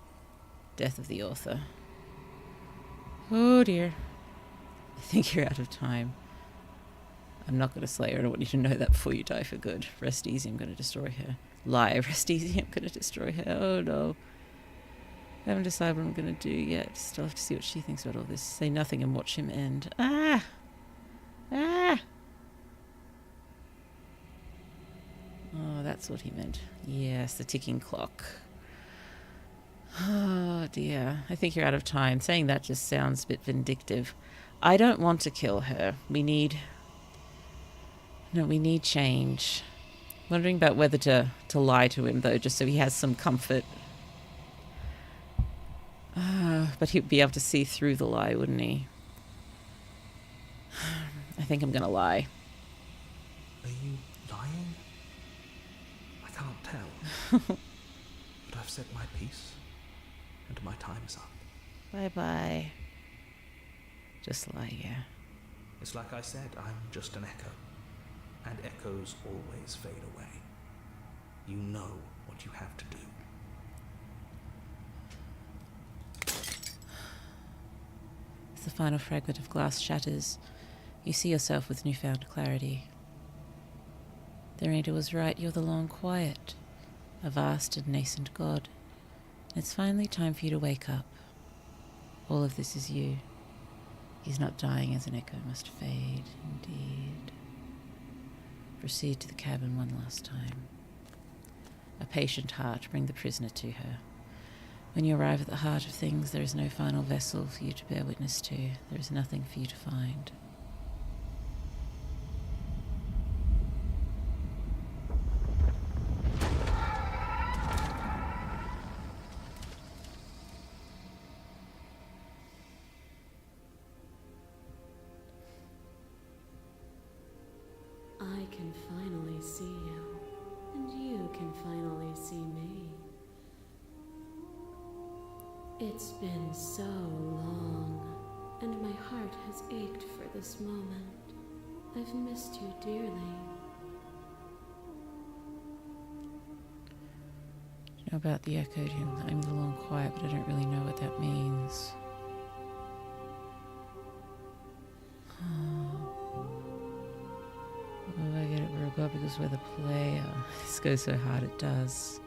Speaker 1: Death of the author. Oh dear. I think you're out of time. I'm not going to slay her. I don't want you to know that before you die for good. Rest easy, I'm going to destroy her. Lie, rest easy, I'm going to destroy her. Oh no. I haven't decided what I'm going to do yet. Still have to see what she thinks about all this. Say nothing and watch him end. Ah! Oh, that's what he meant. Yes, the ticking clock. Oh, dear. I think you're out of time. Saying that just sounds a bit vindictive. I don't want to kill her. We need change. Wondering about whether to lie to him, though, just so he has some comfort. But he'd be able to see through the lie, wouldn't he? I think I'm going to lie.
Speaker 2: Are you lying? I can't tell. But I've said my piece, and my time is up.
Speaker 1: Bye-bye. Just lie, yeah.
Speaker 2: It's like I said, I'm just an echo. And echoes always fade away. You know what you have to do.
Speaker 1: As the final fragment of glass shatters, you see yourself with newfound clarity. The reader was right, you're the long quiet, a vast and nascent god. And it's finally time for you to wake up. All of this is you. He's not dying as an echo must fade, indeed. Proceed to the cabin one last time. A patient heart, bring the prisoner to her. When you arrive at the heart of things, there is no final vessel for you to bear witness to. There is nothing for you to find.
Speaker 4: I can finally see you, and you can finally see me. It's been so long, and my heart has ached for this moment. I've missed you dearly.
Speaker 1: You know about the echo, I'm the long quiet, but I don't really know what that means. Oh, I get it, Virgo, because we're the player. This goes so hard it does.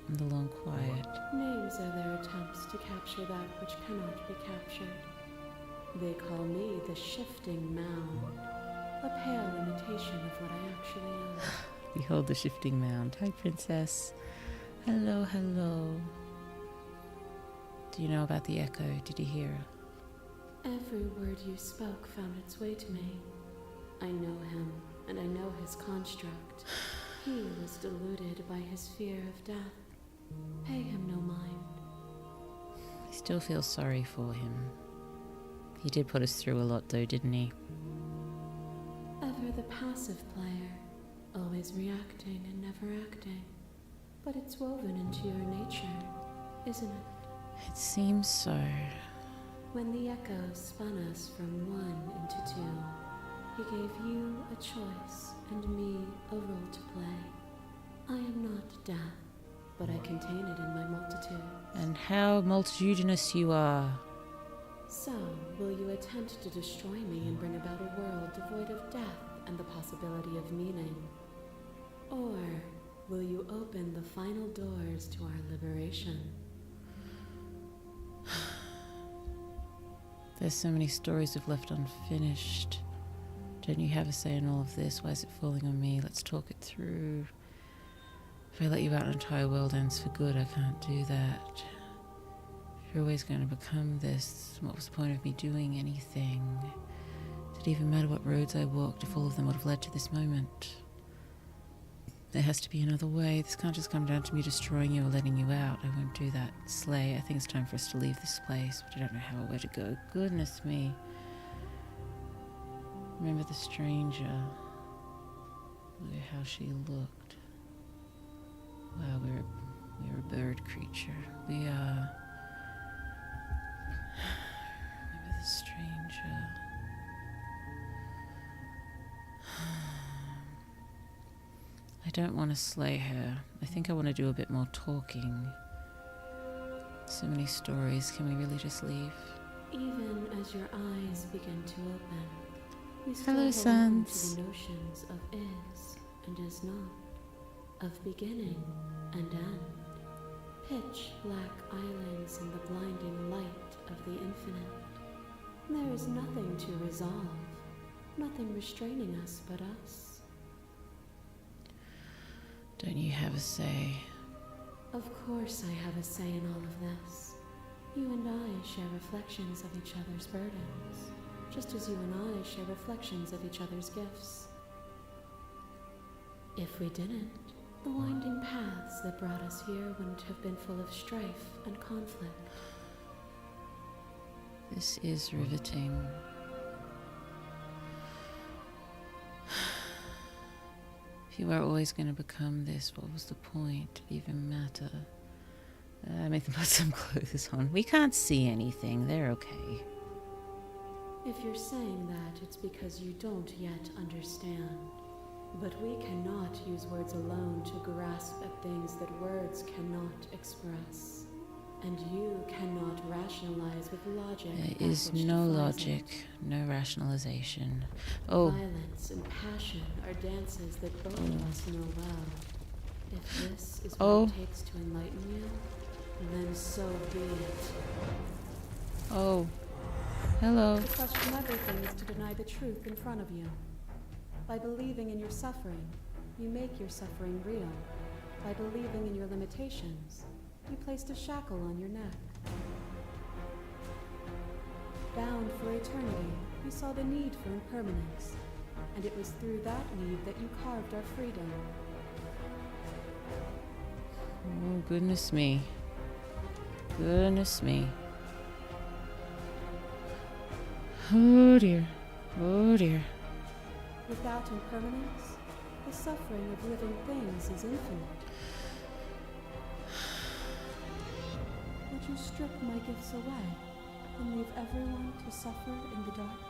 Speaker 1: I'm the long quiet.
Speaker 4: Names are their attempts to capture that which cannot be captured. They call me the shifting mound, a pale imitation of what I actually am.
Speaker 1: Behold the shifting mound. Hi, princess. Hello, hello. Do you know about the echo? Did you hear?
Speaker 4: Every word you spoke found its way to me. I know him, and I know his construct. He was deluded by his fear of death. Pay him no mind.
Speaker 1: I still feel sorry for him. He did put us through a lot, though, didn't he?
Speaker 4: Ever the passive player, always reacting and never acting. But it's woven into your nature, isn't it?
Speaker 1: It seems so.
Speaker 4: When the echo spun us from one into two, he gave you a choice and me a role to play. I am not death, but I contain it in my multitude.
Speaker 1: And how multitudinous you are.
Speaker 4: So, will you attempt to destroy me and bring about a world devoid of death and the possibility of meaning? Or will you open the final doors to our liberation?
Speaker 1: There's so many stories we've left unfinished. Don't you have a say in all of this? Why is it falling on me? Let's talk it through. If I let you out, an entire world ends for good. I can't do that. If you're always going to become this, what was the point of me doing anything? Did it even matter what roads I walked if all of them would have led to this moment? There has to be another way. This can't just come down to me destroying you or letting you out. I won't do that. Slay, I think it's time for us to leave this place, but I don't know how or where to go. Goodness me. Remember the stranger. Look at how she looked. Wow, we're a bird creature. We are... Remember the stranger. I don't want to slay her. I think I want to do a bit more talking. So many stories. Can we really just leave?
Speaker 4: Even as your eyes begin to open, we still
Speaker 1: Hello,
Speaker 4: hold on to
Speaker 1: sons.
Speaker 4: the notions of is and is not, of beginning and end. Pitch black islands in the blinding light of the infinite. There is nothing to resolve, nothing restraining us but us.
Speaker 1: Don't you have a say?
Speaker 4: Of course I have a say in all of this. You and I share reflections of each other's burdens, just as you and I share reflections of each other's gifts. If we didn't, the winding paths that brought us here wouldn't have been full of strife and conflict.
Speaker 1: This is riveting. If you were always going to become this, what was the point? Did it even matter? Make them put some clothes on. We can't see anything. They're okay.
Speaker 4: If you're saying that, it's because you don't yet understand. But we cannot use words alone to grasp at things that words cannot express. And you cannot rationalize with logic.
Speaker 1: There is no logic, no rationalization. Oh.
Speaker 4: Violence and passion are dances that both of us know well. If this is what it takes to enlighten you, then so be it.
Speaker 1: Oh. Hello.
Speaker 3: To question everything is to deny the truth in front of you. By believing in your suffering, you make your suffering real. By believing in your limitations, you placed a shackle on your neck. Bound for eternity, you saw the need for impermanence, and it was through that need that you carved our freedom.
Speaker 1: Oh, goodness me. Goodness me. Oh dear. Oh dear.
Speaker 3: Without impermanence, the suffering of living things is infinite. Would you strip my gifts away and leave everyone to suffer in the dark?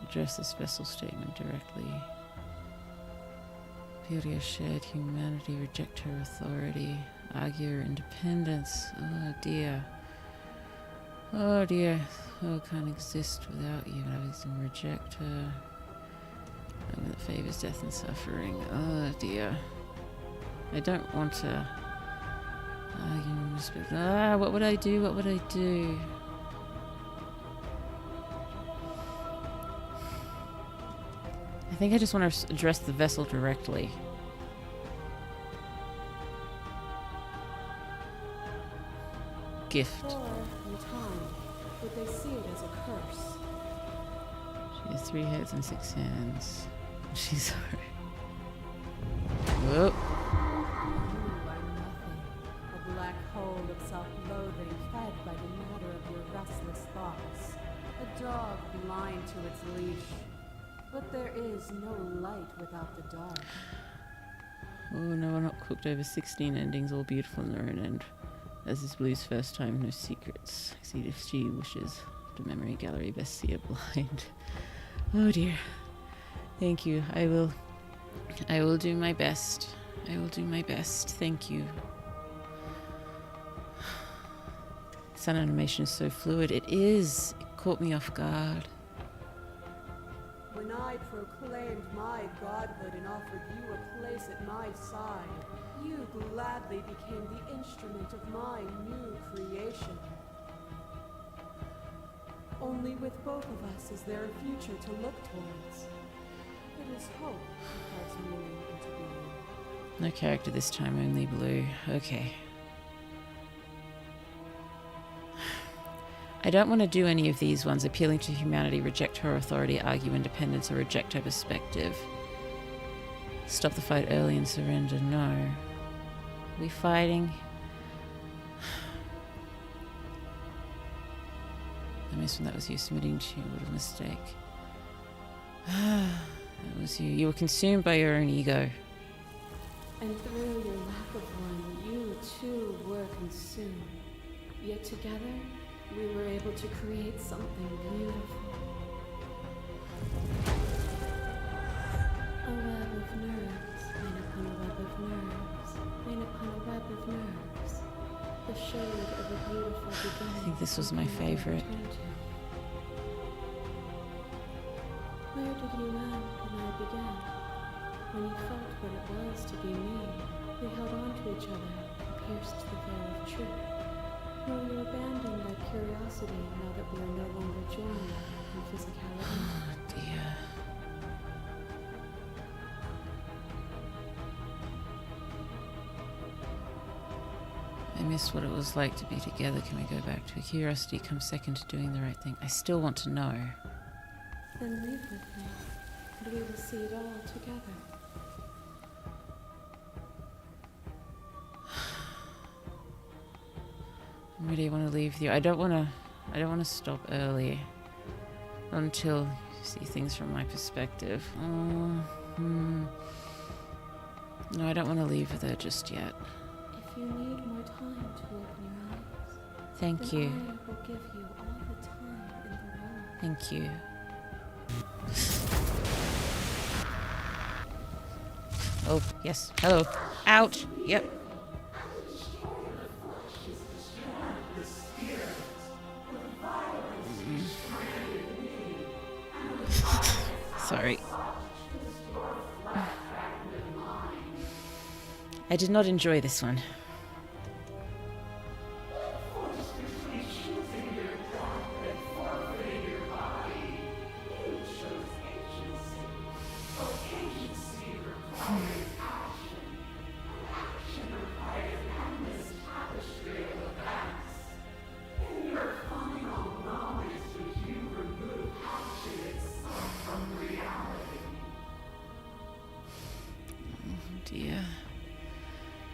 Speaker 1: Address this vessel statement directly. Beauty has shared humanity, reject her authority, argue her independence. Oh dear. Oh dear. Oh, can't exist without you. And reject her. That favors death and suffering. Oh dear. I don't want to argue. What would I do? What would I do? I think I just want to address the vessel directly. Gift.
Speaker 3: Or, in time, would they see it as a curse?
Speaker 1: She has 3 heads and 6 hands. She's sorry. Whoa.
Speaker 3: You are nothing. A black hole of self-loathing fed by the matter of your restless thoughts. A dog blind to its leash. But there is no light without the dark.
Speaker 1: Oh no, we're not cooked over 16 endings, all beautiful in their own end. As is Blue's first time, no secrets. Exceed if she wishes. To memory gallery, best see her blind. Oh dear. Thank you. I will do my best. I will do my best. Thank you. Sun animation is so fluid. It is. It caught me off guard.
Speaker 3: When I proclaimed my godhood and offered you a place at my side, you gladly became the instrument of my new creation. Only with both of us is there a future to look towards. It is hope that calls meaning into being.
Speaker 1: No character this time, only Blue. Okay. I don't want to do any of these ones. Appealing to humanity, reject her authority, argue independence, or reject her perspective. Stop the fight early and surrender. No. Are we fighting? I missed when that was you submitting to you. What a mistake. That was you. You were consumed by your own ego.
Speaker 4: And through your lack of one, you too were consumed. Yet together, we were able to create something beautiful. A web of nerves, made upon a web of nerves, made upon a web of nerves. The shade of a beautiful beginning.
Speaker 1: I think this was my favorite.
Speaker 4: Where did you end and I began? When you felt what it was to be me, we held on to each other and pierced the veil of truth. Will you abandon that curiosity now that we are no longer joined?
Speaker 3: and physicality.
Speaker 1: Oh dear. I miss what it was like to be together. Can we go back to it? Curiosity comes second to doing the right thing. I still want to know.
Speaker 3: Then leave with me, and we will see it all together.
Speaker 1: I really want to leave with you. I don't want to stop early. Until you see things from my perspective. No, I don't want to leave with her just yet.
Speaker 3: If you need more time to open your eyes,
Speaker 1: Thank
Speaker 3: then
Speaker 1: you.
Speaker 3: I will give you all the time in the world.
Speaker 1: Thank you. Oh, yes. Hello. Ouch. Yep. Sorry. I did not enjoy this one. Dear.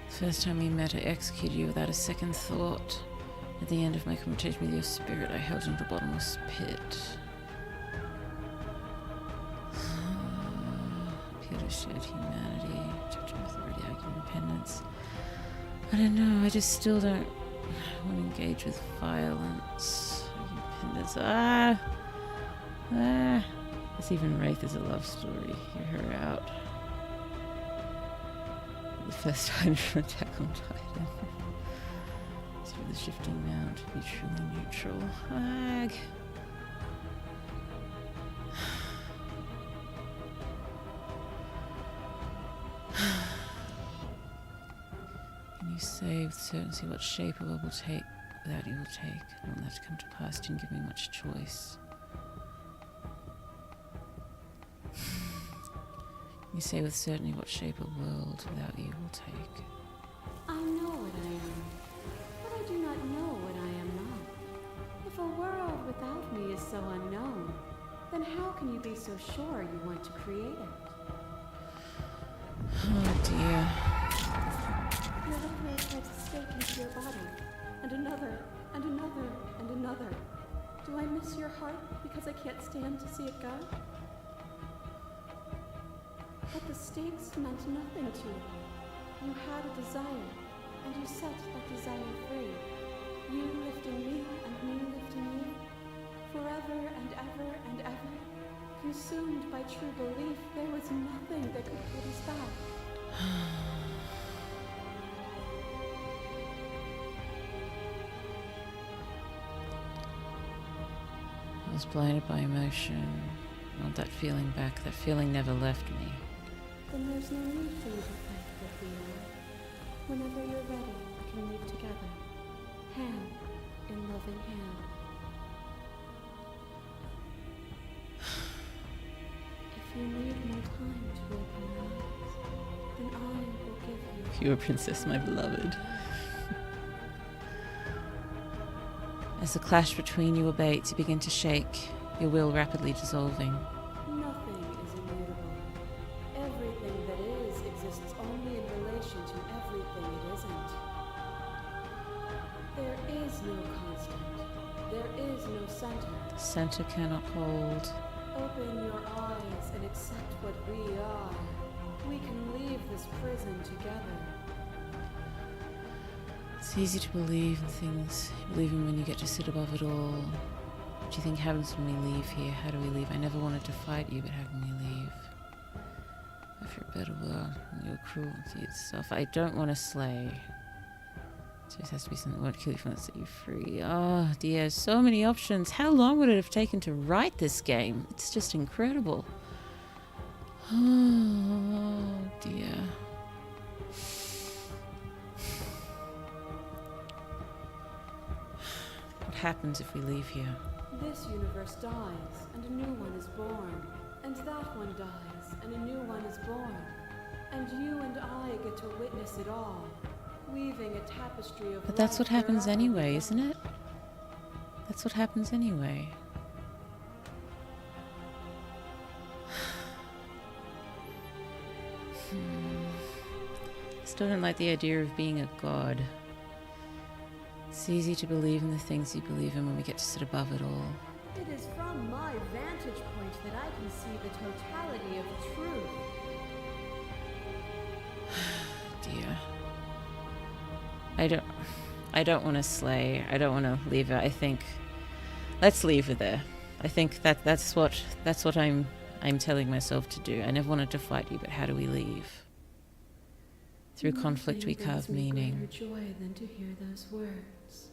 Speaker 1: The first time we met, I executed you without a second thought. At the end of my conversation with your spirit, I held you in the bottomless pit. Appeal to shared humanity, judging authority, arguing independence. I don't know, I just still don't want to engage with violence. Independence. This even Wraith is a love story. Hear her out. The first time from Attack on Titan. Through the shifting mount, be truly neutral. Ag. Can you say with certainty what shape a world will take without you will take? I don't want that to come to pass. Didn't give me much choice. You say with certainty what shape a world without you will take.
Speaker 3: I know what I am, but I do not know what I am not. If a world without me is so unknown, then how can you be so sure you want to create it?
Speaker 1: Oh dear.
Speaker 3: Little Ray drives a stake into your body, and another, and another, and another. Do I miss your heart because I can't stand to see it go? But the stakes meant nothing to you. You had a desire, and you set that desire free. You lifting me, and me lifting you. Forever and ever and ever. Consumed by true belief, there was nothing that could hold us back.
Speaker 1: I was blinded by emotion. I want that feeling back. That feeling never left me.
Speaker 3: Then there's no need for you to fight with me. Whenever you're ready, we can move together. Hand in loving hand. If you need more time to open your eyes, then I will give you.
Speaker 1: Pure princess, my beloved. As the clash between you abates, you begin to shake, your will rapidly dissolving.
Speaker 3: Nothing is immutable. Everything that is exists only in relation to everything it isn't. There is no constant. There is no center.
Speaker 1: The center cannot hold.
Speaker 3: Open your eyes and accept what we are. We can leave this prison together.
Speaker 1: It's easy to believe in things. Believe in when you get to sit above it all. What do you think happens when we leave here? How do we leave? I never wanted to fight you, but how can we leave? For a better world, your cruelty itself. I don't want to slay. So it has to be something that won't kill you from that set you free. Oh dear, so many options. How long would it have taken to write this game? It's just incredible. Oh dear. What happens if we leave here?
Speaker 5: This universe dies, and a new one is born. And that one dies, and a new one is born. And you and I get to witness it all, weaving a tapestry of
Speaker 1: But that's what
Speaker 5: life
Speaker 1: happens
Speaker 5: wherever we
Speaker 1: anyway,
Speaker 5: go.
Speaker 1: isn't it? That's what happens anyway. Still don't like the idea of being a god. It's easy to believe in the things you believe in when we get to sit above it all.
Speaker 4: It is from my vantage point that I can see the totality of truth.
Speaker 1: Dear. I don't want to slay. I don't want to leave her. I think let's leave her there. I think that's what I'm telling myself to do. I never wanted to fight you, but how do we leave? Through conflict we carve meaning.
Speaker 5: Nothing brings me greater joy than to hear those words.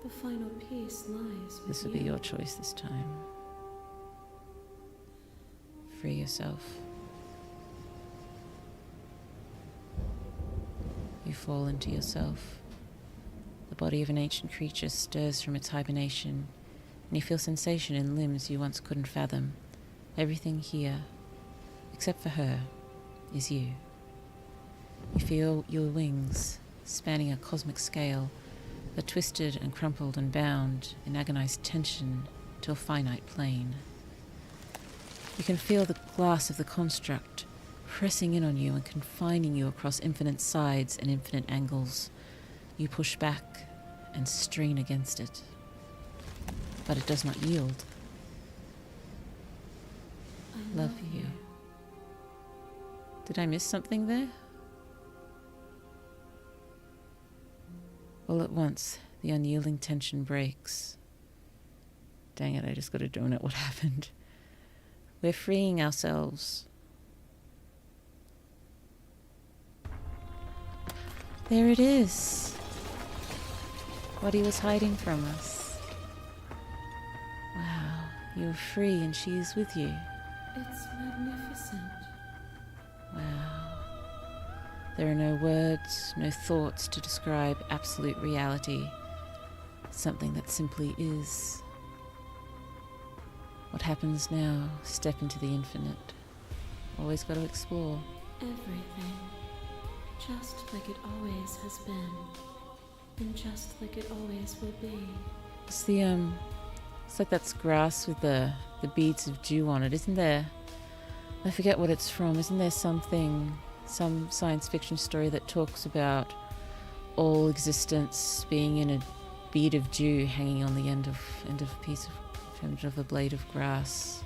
Speaker 5: The final piece lies with
Speaker 1: This will be your choice this time. Free yourself. You fall into yourself. The body of an ancient creature stirs from its hibernation, and you feel sensation in limbs you once couldn't fathom. Everything here, except for her, is you. You feel your wings spanning a cosmic scale, are twisted and crumpled and bound in agonized tension to a finite plane. You can feel the glass of the construct pressing in on you and confining you across infinite sides and infinite angles. You push back and strain against it, but it does not yield.
Speaker 5: I
Speaker 1: Love you. Did I miss something there? All at once, the unyielding tension breaks. Dang it, I just got a donut. What happened? We're freeing ourselves. There it is. What he was hiding from us. Wow, you're free and she is with you.
Speaker 5: It's magnificent.
Speaker 1: Wow. There are no words, no thoughts to describe absolute reality. Something that simply is. What happens now? Step into the infinite. Always got to explore.
Speaker 5: Everything. Just like it always has been. And just like it always will be.
Speaker 1: It's the it's like that's grass with the beads of dew on it, isn't there? I forget what it's from. Isn't there some science fiction story that talks about all existence being in a bead of dew hanging on the end of a blade of grass?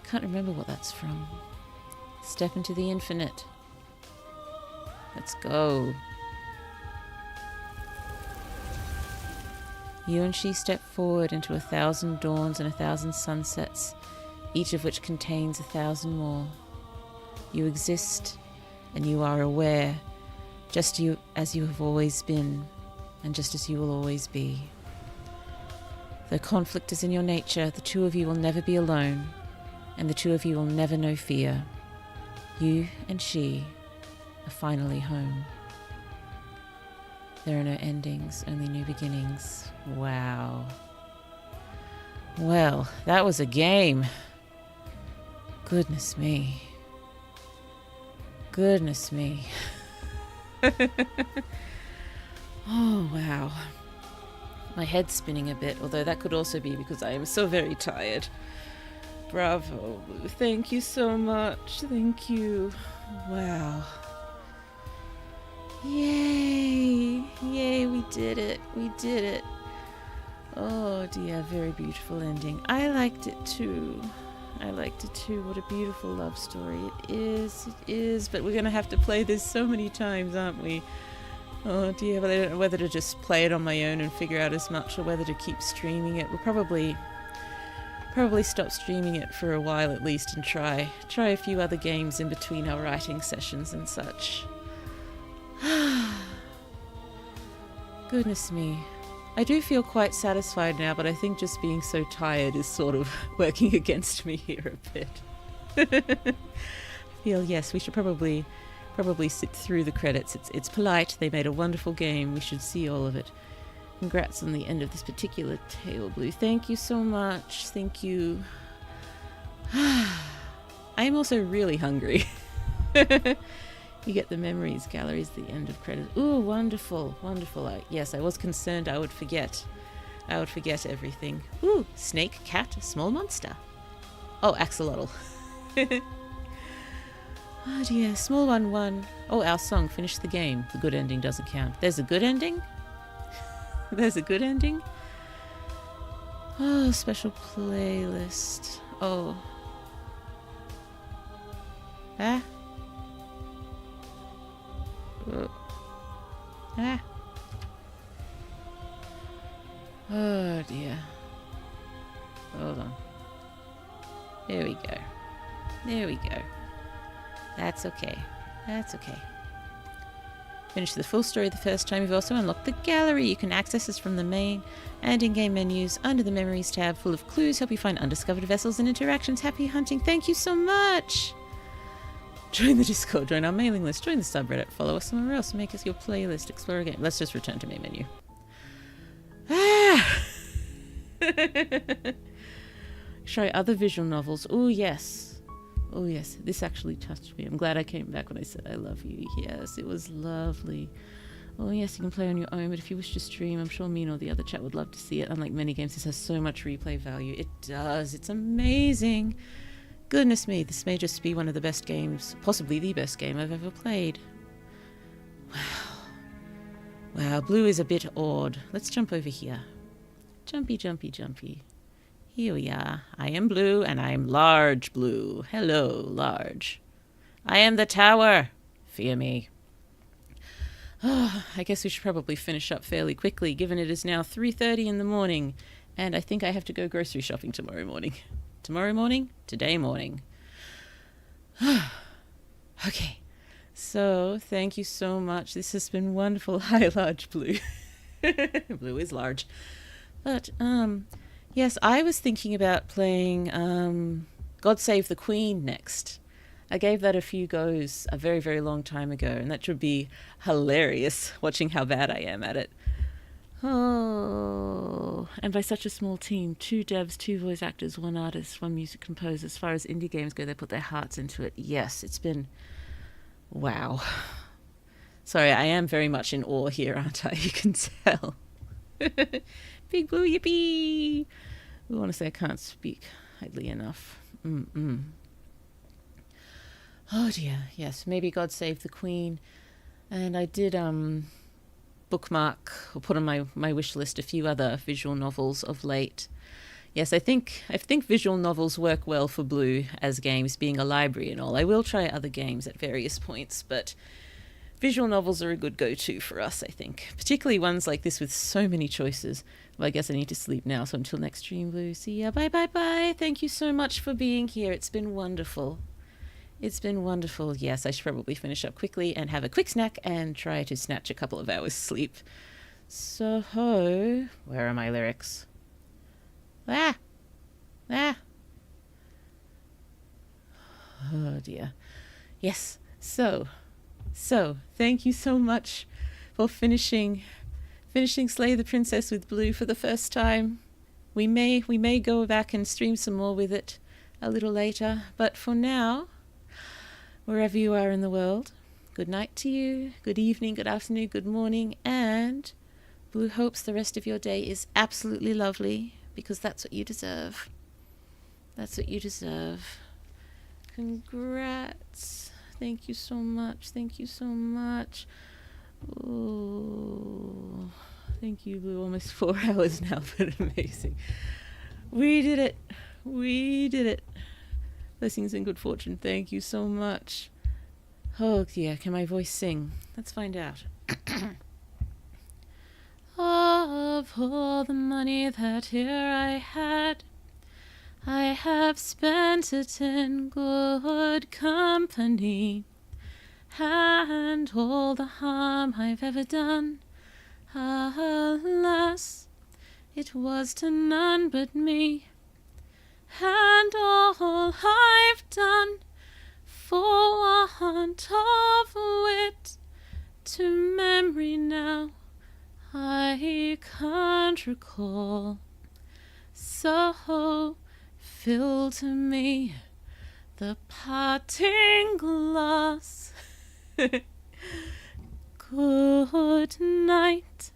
Speaker 1: Can't remember what that's from. Step into the infinite. Let's go. You and she step forward into 1,000 dawns and 1,000 sunsets, each of which contains 1,000 more. You exist, and you are aware, just as you have always been, and just as you will always be. Though conflict is in your nature, the two of you will never be alone, and the two of you will never know fear. You and she are finally home. There are no endings, only new beginnings. Wow. Well, that was a game. Goodness me. Goodness me. Oh, wow. My head's spinning a bit, although that could also be because I am so very tired. Bravo, Blue. Thank you so much. Thank you. Wow. Yay! Yay, we did it. We did it. Oh dear, very beautiful ending. I liked it too. I liked it too. What a beautiful love story. It is. But we're going to have to play this so many times, aren't we? Oh dear, but I don't know whether to just play it on my own and figure out as much or whether to keep streaming it. We'll probably stop streaming it for a while at least and try a few other games in between our writing sessions and such. Goodness me. I do feel quite satisfied now, but I think just being so tired is sort of working against me here a bit. I feel, yes, we should probably sit through the credits. It's polite. They made a wonderful game. We should see all of it. Congrats on the end of this particular tale, Blue. Thank you so much. Thank you. I am also really hungry. You get the memories galleries, the end of credits. Ooh, wonderful, wonderful. Yes, I was concerned I would forget. I would forget everything. Ooh, snake, cat, small monster. Oh, axolotl. Oh dear, small one won. Oh, our song, finish the game. The good ending doesn't count. There's a good ending? There's a good ending? Oh, special playlist. Oh. Ah. Ah. Oh dear. Hold on. There we go. There we go. That's okay. That's okay. Finish the full story the first time. You've also unlocked the gallery. You can access this from the main and in-game menus under the Memories tab, full of clues, help you find undiscovered vessels and interactions. Happy hunting. Thank you so much. Join the Discord, join our mailing list, join the subreddit, follow us somewhere else, make us your playlist, explore a game. Let's just return to main menu. Ah! Try other visual novels. Oh, yes. Oh, yes. This actually touched me. I'm glad I came back when I said I love you. Yes, it was lovely. Oh, yes, you can play on your own, but if you wish to stream, I'm sure me or the other chat would love to see it. Unlike many games, this has so much replay value. It does. It's amazing. Goodness me, this may just be one of the best games, possibly the best game I've ever played. Wow. Wow, Blue is a bit awed. Let's jump over here. Jumpy, jumpy, jumpy. Here we are. I am Blue, and I am large Blue. Hello, large. I am the tower. Fear me. Oh, I guess we should probably finish up fairly quickly, given it is now 3:30 in the morning, and I think I have to go grocery shopping tomorrow morning. Tomorrow morning? Today morning. Okay. So, thank you so much. This has been wonderful. Hi, large Blue. Blue is large. But, yes, I was thinking about playing God Save the Queen next. I gave that a few goes a very, very long time ago, and that should be hilarious, watching how bad I am at it. Oh, and by such a small team, 2 devs, 2 voice actors, 1 artist, 1 music composer. As far as indie games go, they put their hearts into it. Yes, it's been... wow. Sorry, I am very much in awe here, aren't I? You can tell. Big Blue, yippee! I want to say I can't speak idly enough. Oh dear, yes, maybe God Save the Queen. And I did, bookmark or put on my wish list a few other visual novels of late. Yes, I think visual novels work well for Blue as games, being a library and all. I will try other games at various points, but visual novels are a good go-to for us, I think. Particularly ones like this with so many choices. Well, I guess I need to sleep now, so until next stream, Blue. See ya. Bye, bye, bye. Thank you so much for being here. It's been wonderful. It's been wonderful. Yes, I should probably finish up quickly and have a quick snack and try to snatch a couple of hours sleep. So, where are my lyrics? Ah! Oh dear. Yes, so, thank you so much for finishing Slay the Princess with Blue for the first time. We may go back and stream some more with it a little later, but for now, wherever you are in the world, good night to you, good evening, good afternoon, good morning, and Blue hopes the rest of your day is absolutely lovely, because that's what you deserve. That's what you deserve. Congrats. Thank you so much. Thank you so much. Oh, thank you, Blue. Almost 4 hours now, but amazing. We did it. We did it. Blessings and good fortune. Thank you so much. Oh, yeah. Can my voice sing? Let's find out. Of all the money that here I had, I have spent it in good company, and all the harm I've ever done, alas, it was to none but me, and all I've done for want of wit to memory now I can't recall. So fill to me the parting glass. Good night,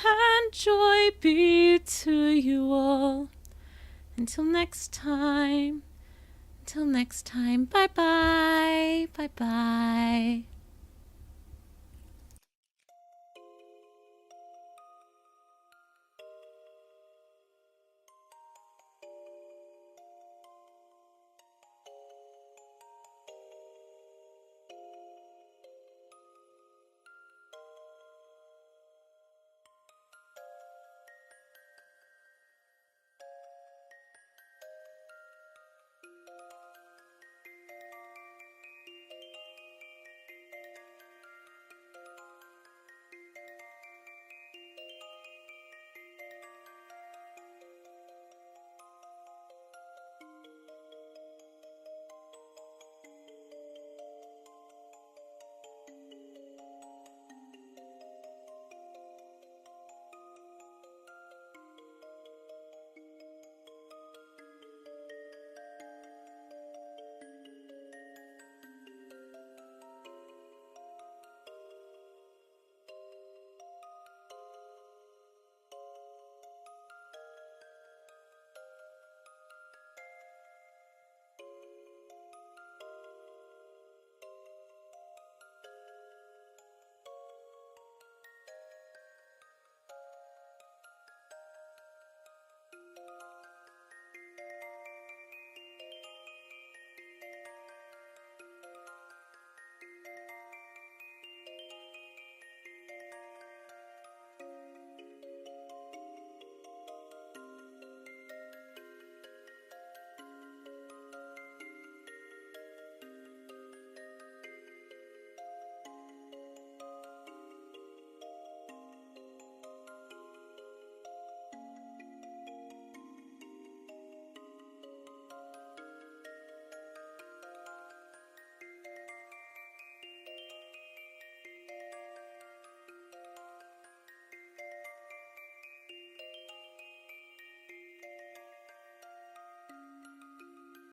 Speaker 1: and joy be to you all. Until next time, bye bye, bye bye.